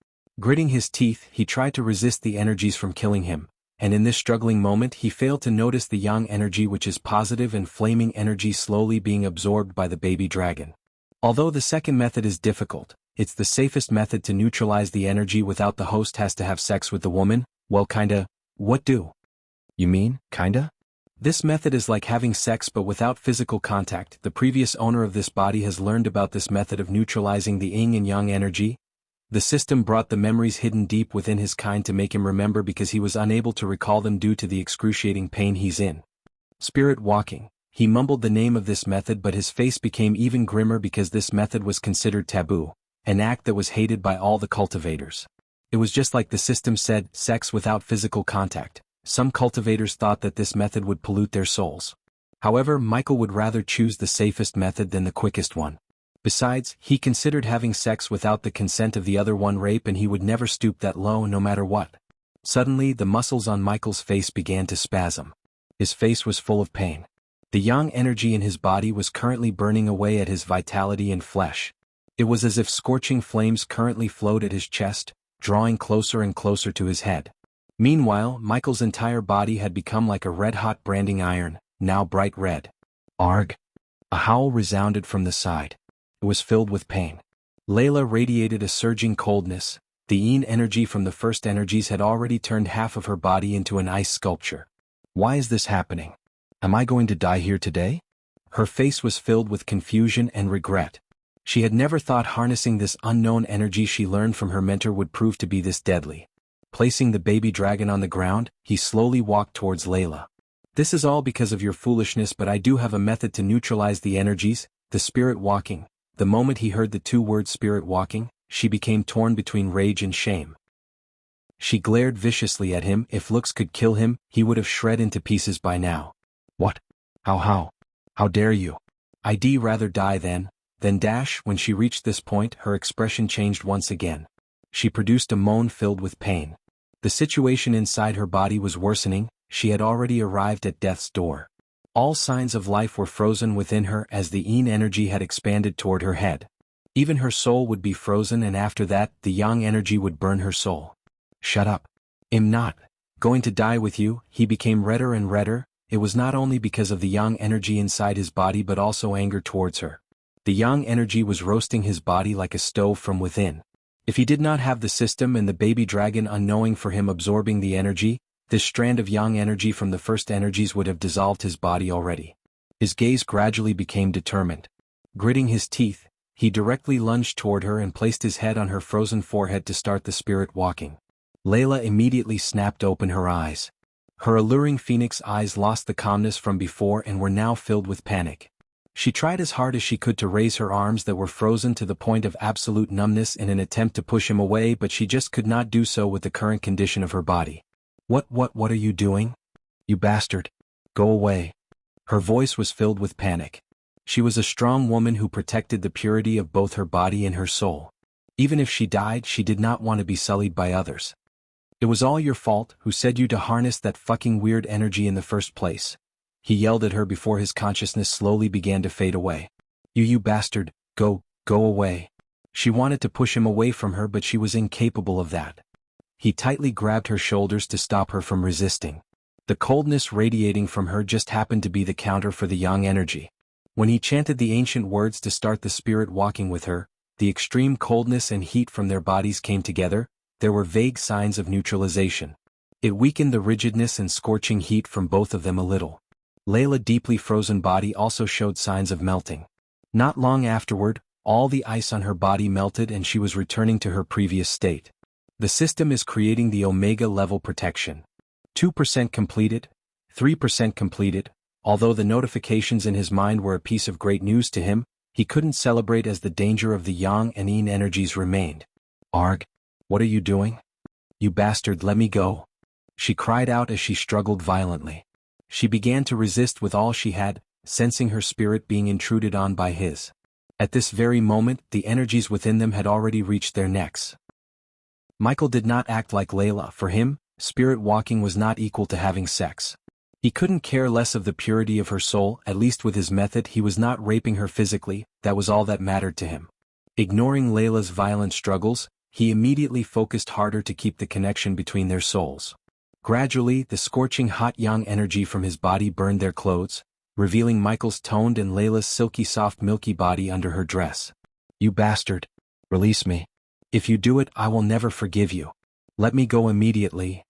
Gritting his teeth, he tried to resist the energies from killing him, and in this struggling moment he failed to notice the yang energy, which is positive and flaming energy, slowly being absorbed by the baby dragon. Although the second method is difficult, it's the safest method to neutralize the energy without the host has to have sex with the woman. Well, kinda. What do? You mean, kinda? This method is like having sex but without physical contact. The previous owner of this body has learned about this method of neutralizing the yin and yang energy. The system brought the memories hidden deep within his kind to make him remember, because he was unable to recall them due to the excruciating pain he's in. Spirit walking. He mumbled the name of this method, but his face became even grimmer because this method was considered taboo, an act that was hated by all the cultivators. It was just like the system said, sex without physical contact. Some cultivators thought that this method would pollute their souls. However, Michael would rather choose the safest method than the quickest one. Besides, he considered having sex without the consent of the other one rape, and he would never stoop that low no matter what. Suddenly, the muscles on Michael's face began to spasm. His face was full of pain. The yang energy in his body was currently burning away at his vitality and flesh. It was as if scorching flames currently flowed at his chest, drawing closer and closer to his head. Meanwhile, Michael's entire body had become like a red-hot branding iron, now bright red. Arg! A howl resounded from the side. It was filled with pain. Layla radiated a surging coldness. The yin energy from the first energies had already turned half of her body into an ice sculpture. Why is this happening? Am I going to die here today? Her face was filled with confusion and regret. She had never thought harnessing this unknown energy she learned from her mentor would prove to be this deadly. Placing the baby dragon on the ground, he slowly walked towards Layla. This is all because of your foolishness, but I do have a method to neutralize the energies, the spirit walking. The moment he heard the two words spirit walking, she became torn between rage and shame. She glared viciously at him. If looks could kill him, he would have shred into pieces by now. What? How dare you? I'd rather die then dash. When she reached this point, her expression changed once again. She produced a moan filled with pain. The situation inside her body was worsening. She had already arrived at death's door. All signs of life were frozen within her as the yin energy had expanded toward her head. Even her soul would be frozen, and after that, the yang energy would burn her soul. Shut up. I'm not going to die with you. He became redder and redder. It was not only because of the yang energy inside his body but also anger towards her. The yang energy was roasting his body like a stove from within. If he did not have the system and the baby dragon unknowing for him absorbing the energy, this strand of yang energy from the first energies would have dissolved his body already. His gaze gradually became determined. Gritting his teeth, he directly lunged toward her and placed his head on her frozen forehead to start the spirit walking. Layla immediately snapped open her eyes. Her alluring phoenix eyes lost the calmness from before and were now filled with panic. She tried as hard as she could to raise her arms that were frozen to the point of absolute numbness in an attempt to push him away, but she just could not do so with the current condition of her body. What are you doing? You bastard. Go away. Her voice was filled with panic. She was a strong woman who protected the purity of both her body and her soul. Even if she died, she did not want to be sullied by others. It was all your fault. Who said you to harness that fucking weird energy in the first place? He yelled at her before his consciousness slowly began to fade away. You bastard, go away. She wanted to push him away from her, but she was incapable of that. He tightly grabbed her shoulders to stop her from resisting. The coldness radiating from her just happened to be the counter for the yang energy. When he chanted the ancient words to start the spirit walking with her, the extreme coldness and heat from their bodies came together. There were vague signs of neutralization. It weakened the rigidness and scorching heat from both of them a little. Layla's deeply frozen body also showed signs of melting. Not long afterward, all the ice on her body melted and she was returning to her previous state. The system is creating the Omega level protection. 2% completed, 3% completed. Although the notifications in his mind were a piece of great news to him, he couldn't celebrate as the danger of the yang and yin energies remained. Arg, what are you doing? You bastard, let me go. She cried out as she struggled violently. She began to resist with all she had, sensing her spirit being intruded on by his. At this very moment, the energies within them had already reached their necks. Michael did not act like Layla. For him, spirit walking was not equal to having sex. He couldn't care less of the purity of her soul. At least with his method he was not raping her physically. That was all that mattered to him. Ignoring Layla's violent struggles, he immediately focused harder to keep the connection between their souls. Gradually, the scorching hot yang energy from his body burned their clothes, revealing Michael's toned and Layla's silky soft milky body under her dress. You bastard. Release me. If you do it, I will never forgive you. Let me go immediately.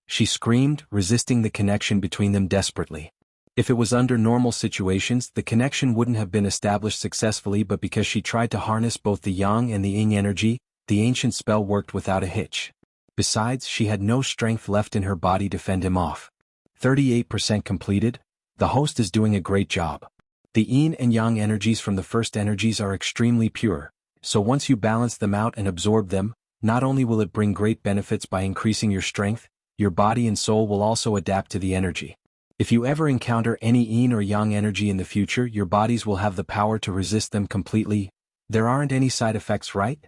She screamed, resisting the connection between them desperately. If it was under normal situations, the connection wouldn't have been established successfully, but because she tried to harness both the yang and the yin energy, the ancient spell worked without a hitch. Besides, she had no strength left in her body to fend him off. 38% completed. The host is doing a great job. The yin and yang energies from the first energies are extremely pure, so once you balance them out and absorb them, not only will it bring great benefits by increasing your strength, your body and soul will also adapt to the energy. If you ever encounter any yin or yang energy in the future, your bodies will have the power to resist them completely. There aren't any side effects, right?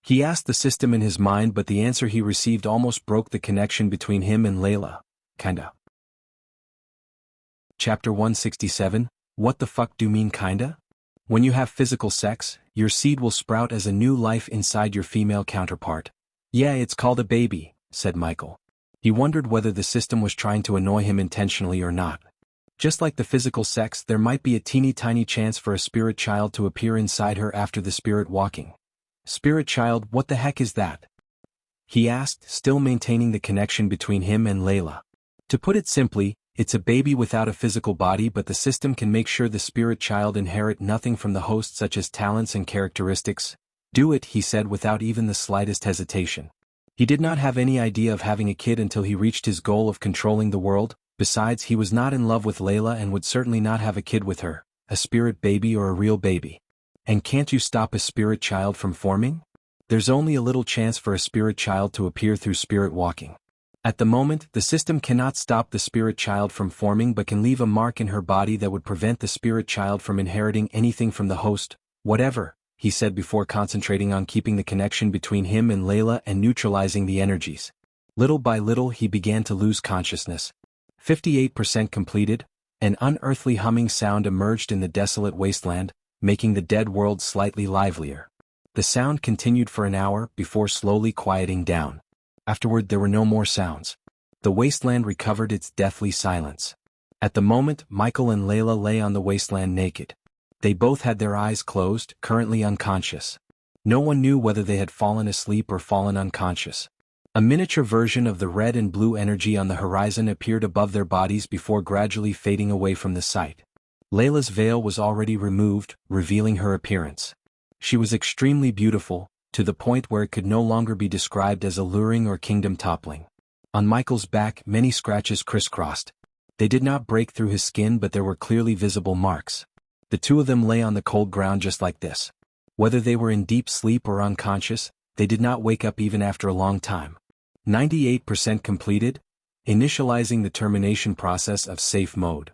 He asked the system in his mind, but the answer he received almost broke the connection between him and Layla. Kinda. Chapter 167, What the fuck do you mean kinda? When you have physical sex, your seed will sprout as a new life inside your female counterpart. Yeah, it's called a baby, said Michael. He wondered whether the system was trying to annoy him intentionally or not. Just like the physical sex, there might be a teeny tiny chance for a spirit child to appear inside her after the spirit walking. Spirit child, what the heck is that? He asked, still maintaining the connection between him and Layla. To put it simply, it's a baby without a physical body, but the system can make sure the spirit child inherit nothing from the host such as talents and characteristics. Do it, he said without even the slightest hesitation. He did not have any idea of having a kid until he reached his goal of controlling the world. Besides, he was not in love with Layla and would certainly not have a kid with her, a spirit baby or a real baby. And can't you stop a spirit child from forming? There's only a little chance for a spirit child to appear through spirit walking. At the moment, the system cannot stop the spirit child from forming but can leave a mark in her body that would prevent the spirit child from inheriting anything from the host, whatever, he said before concentrating on keeping the connection between him and Layla and neutralizing the energies. Little by little he began to lose consciousness. 58% completed, an unearthly humming sound emerged in the desolate wasteland, making the dead world slightly livelier. The sound continued for an hour before slowly quieting down. Afterward there were no more sounds. The wasteland recovered its deathly silence. At the moment, Michael and Layla lay on the wasteland naked. They both had their eyes closed, currently unconscious. No one knew whether they had fallen asleep or fallen unconscious. A miniature version of the red and blue energy on the horizon appeared above their bodies before gradually fading away from the sight. Layla's veil was already removed, revealing her appearance. She was extremely beautiful, to the point where it could no longer be described as alluring or kingdom-toppling. On Michael's back, many scratches crisscrossed. They did not break through his skin, but there were clearly visible marks. The two of them lay on the cold ground just like this. Whether they were in deep sleep or unconscious, they did not wake up even after a long time. 98% completed, initializing the termination process of safe mode.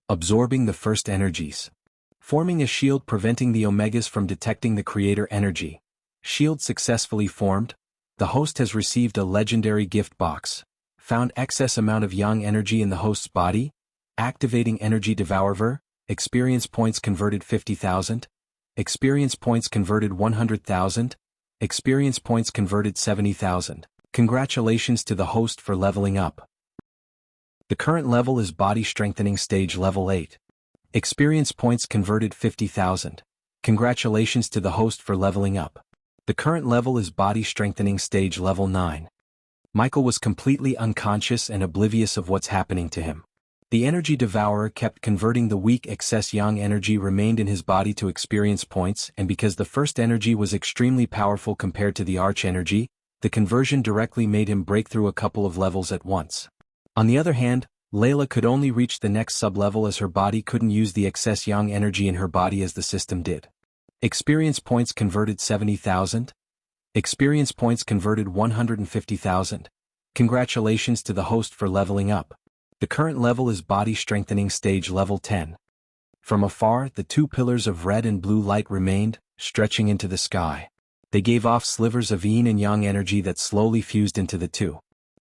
Absorbing the first energies. Forming a shield preventing the Omegas from detecting the creator energy. Shield successfully formed. The host has received a legendary gift box. Found excess amount of yang energy in the host's body. Activating energy devourer. Experience points converted 50,000. Experience points converted 100,000. Experience points converted 70,000. Congratulations to the host for leveling up. The current level is Body Strengthening Stage Level 8. Experience points converted 50,000. Congratulations to the host for leveling up. The current level is Body Strengthening Stage Level 9. Michael was completely unconscious and oblivious of what's happening to him. The energy devourer kept converting the weak excess yang energy remained in his body to experience points, and because the first energy was extremely powerful compared to the arch energy, the conversion directly made him break through a couple of levels at once. On the other hand, Layla could only reach the next sub-level as her body couldn't use the excess yang energy in her body as the system did. Experience points converted 70,000. Experience points converted 150,000. Congratulations to the host for leveling up. The current level is Body Strengthening Stage Level 10. From afar, the two pillars of red and blue light remained, stretching into the sky. They gave off slivers of yin and yang energy that slowly fused into the two.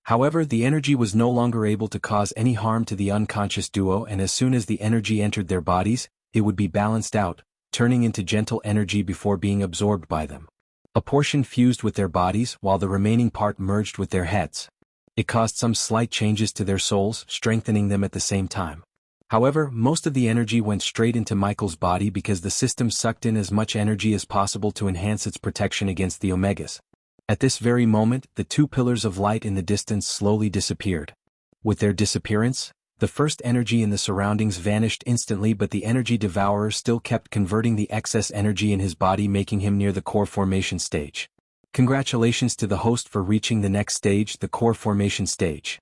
However, the energy was no longer able to cause any harm to the unconscious duo, and as soon as the energy entered their bodies, it would be balanced out, turning into gentle energy before being absorbed by them. A portion fused with their bodies while the remaining part merged with their heads. It caused some slight changes to their souls, strengthening them at the same time. However, most of the energy went straight into Michael's body because the system sucked in as much energy as possible to enhance its protection against the Omegas. At this very moment, the two pillars of light in the distance slowly disappeared. With their disappearance, the first energy in the surroundings vanished instantly, but the energy devourer still kept converting the excess energy in his body, making him near the core formation stage. Congratulations to the host for reaching the next stage, the core formation stage.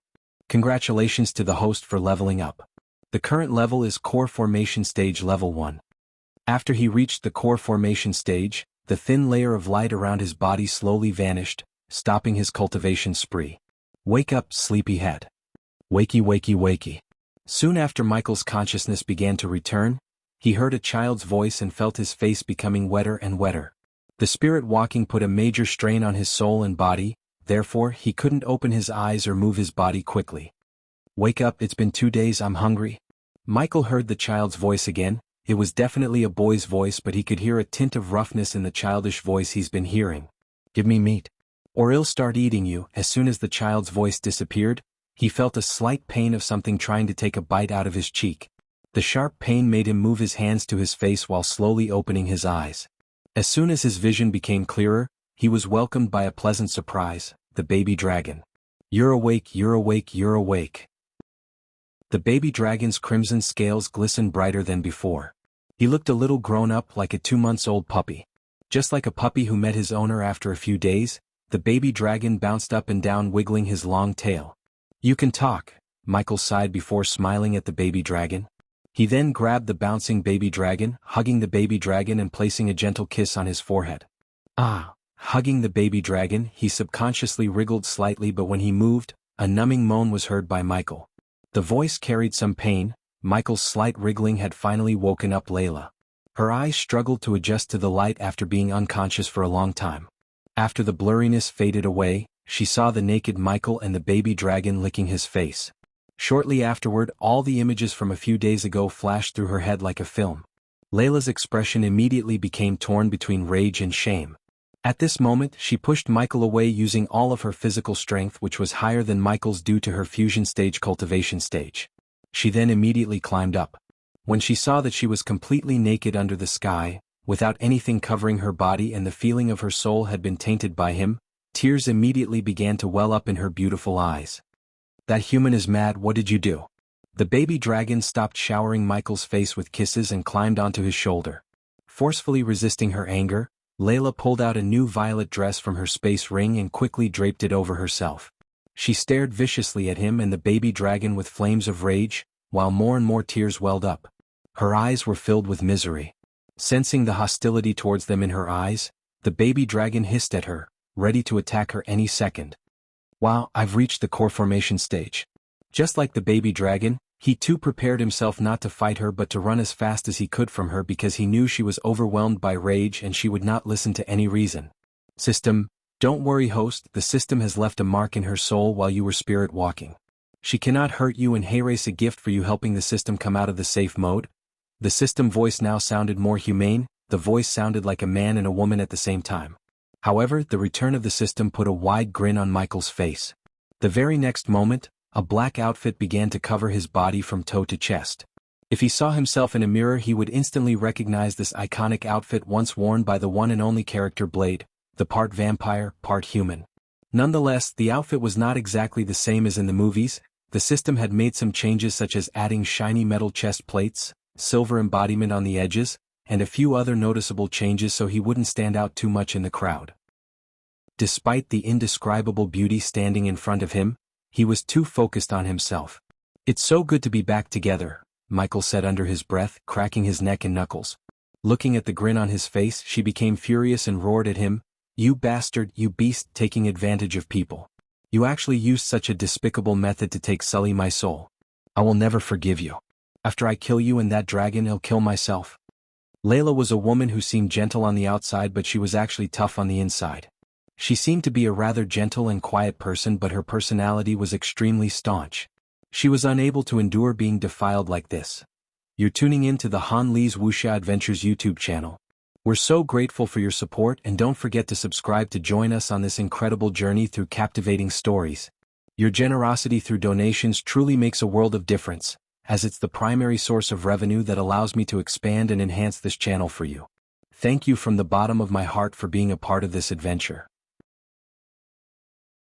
Congratulations to the host for leveling up. The current level is Core Formation Stage Level 1. After he reached the Core Formation stage, the thin layer of light around his body slowly vanished, stopping his cultivation spree. Wake up, sleepyhead. Wakey, wakey, wakey. Soon after Michael's consciousness began to return, he heard a child's voice and felt his face becoming wetter and wetter. The spirit walking put a major strain on his soul and body, therefore he couldn't open his eyes or move his body quickly. Wake up, it's been 2 days, I'm hungry. Michael heard the child's voice again. It was definitely a boy's voice, but he could hear a tint of roughness in the childish voice he's been hearing. Give me meat, or I'll start eating you. As soon as the child's voice disappeared, he felt a slight pain of something trying to take a bite out of his cheek. The sharp pain made him move his hands to his face while slowly opening his eyes. As soon as his vision became clearer, he was welcomed by a pleasant surprise, the baby dragon. You're awake, you're awake, you're awake. The baby dragon's crimson scales glistened brighter than before. He looked a little grown up, like a 2-month-old puppy. Just like a puppy who met his owner after a few days, the baby dragon bounced up and down, wiggling his long tail. You can talk, Michael sighed before smiling at the baby dragon. He then grabbed the bouncing baby dragon, hugging the baby dragon and placing a gentle kiss on his forehead. Ah, Hugging the baby dragon, he subconsciously wriggled slightly, but when he moved, a numbing moan was heard by Michael. The voice carried some pain. Michael's slight wriggling had finally woken up Layla. Her eyes struggled to adjust to the light after being unconscious for a long time. After the blurriness faded away, she saw the naked Michael and the baby dragon licking his face. Shortly afterward, all the images from a few days ago flashed through her head like a film. Layla's expression immediately became torn between rage and shame. At this moment, she pushed Michael away using all of her physical strength, which was higher than Michael's due to her fusion stage cultivation stage. She then immediately climbed up. When she saw that she was completely naked under the sky, without anything covering her body, and the feeling of her soul had been tainted by him, tears immediately began to well up in her beautiful eyes. "That human is mad, what did you do?" The baby dragon stopped showering Michael's face with kisses and climbed onto his shoulder. Forcefully resisting her anger, Layla pulled out a new violet dress from her space ring and quickly draped it over herself. She stared viciously at him and the baby dragon with flames of rage, while more and more tears welled up. Her eyes were filled with misery. Sensing the hostility towards them in her eyes, the baby dragon hissed at her, ready to attack her any second. "Wow, I've reached the core formation stage." Just like the baby dragon, he too prepared himself not to fight her but to run as fast as he could from her because he knew she was overwhelmed by rage and she would not listen to any reason. "System, don't worry host, the system has left a mark in her soul while you were spirit walking. She cannot hurt you and here's a gift for you helping the system come out of the safe mode." The system voice now sounded more humane. The voice sounded like a man and a woman at the same time. However, the return of the system put a wide grin on Michael's face. The very next moment, a black outfit began to cover his body from toe to chest. If he saw himself in a mirror, he would instantly recognize this iconic outfit once worn by the one and only character Blade, the part vampire, part human. Nonetheless, the outfit was not exactly the same as in the movies. The system had made some changes such as adding shiny metal chest plates, silver embodiment on the edges, and a few other noticeable changes so he wouldn't stand out too much in the crowd. Despite the indescribable beauty standing in front of him, he was too focused on himself. "It's so good to be back together," Michael said under his breath, cracking his neck and knuckles. Looking at the grin on his face, she became furious and roared at him, "You bastard, you beast, taking advantage of people. You actually used such a despicable method to take sully my soul. I will never forgive you. After I kill you and that dragon, I'll kill myself." Layla was a woman who seemed gentle on the outside but she was actually tough on the inside. She seemed to be a rather gentle and quiet person but her personality was extremely staunch. She was unable to endure being defiled like this. You're tuning in to the Han Lee's Wuxia Adventures YouTube channel. We're so grateful for your support and don't forget to subscribe to join us on this incredible journey through captivating stories. Your generosity through donations truly makes a world of difference, as it's the primary source of revenue that allows me to expand and enhance this channel for you. Thank you from the bottom of my heart for being a part of this adventure.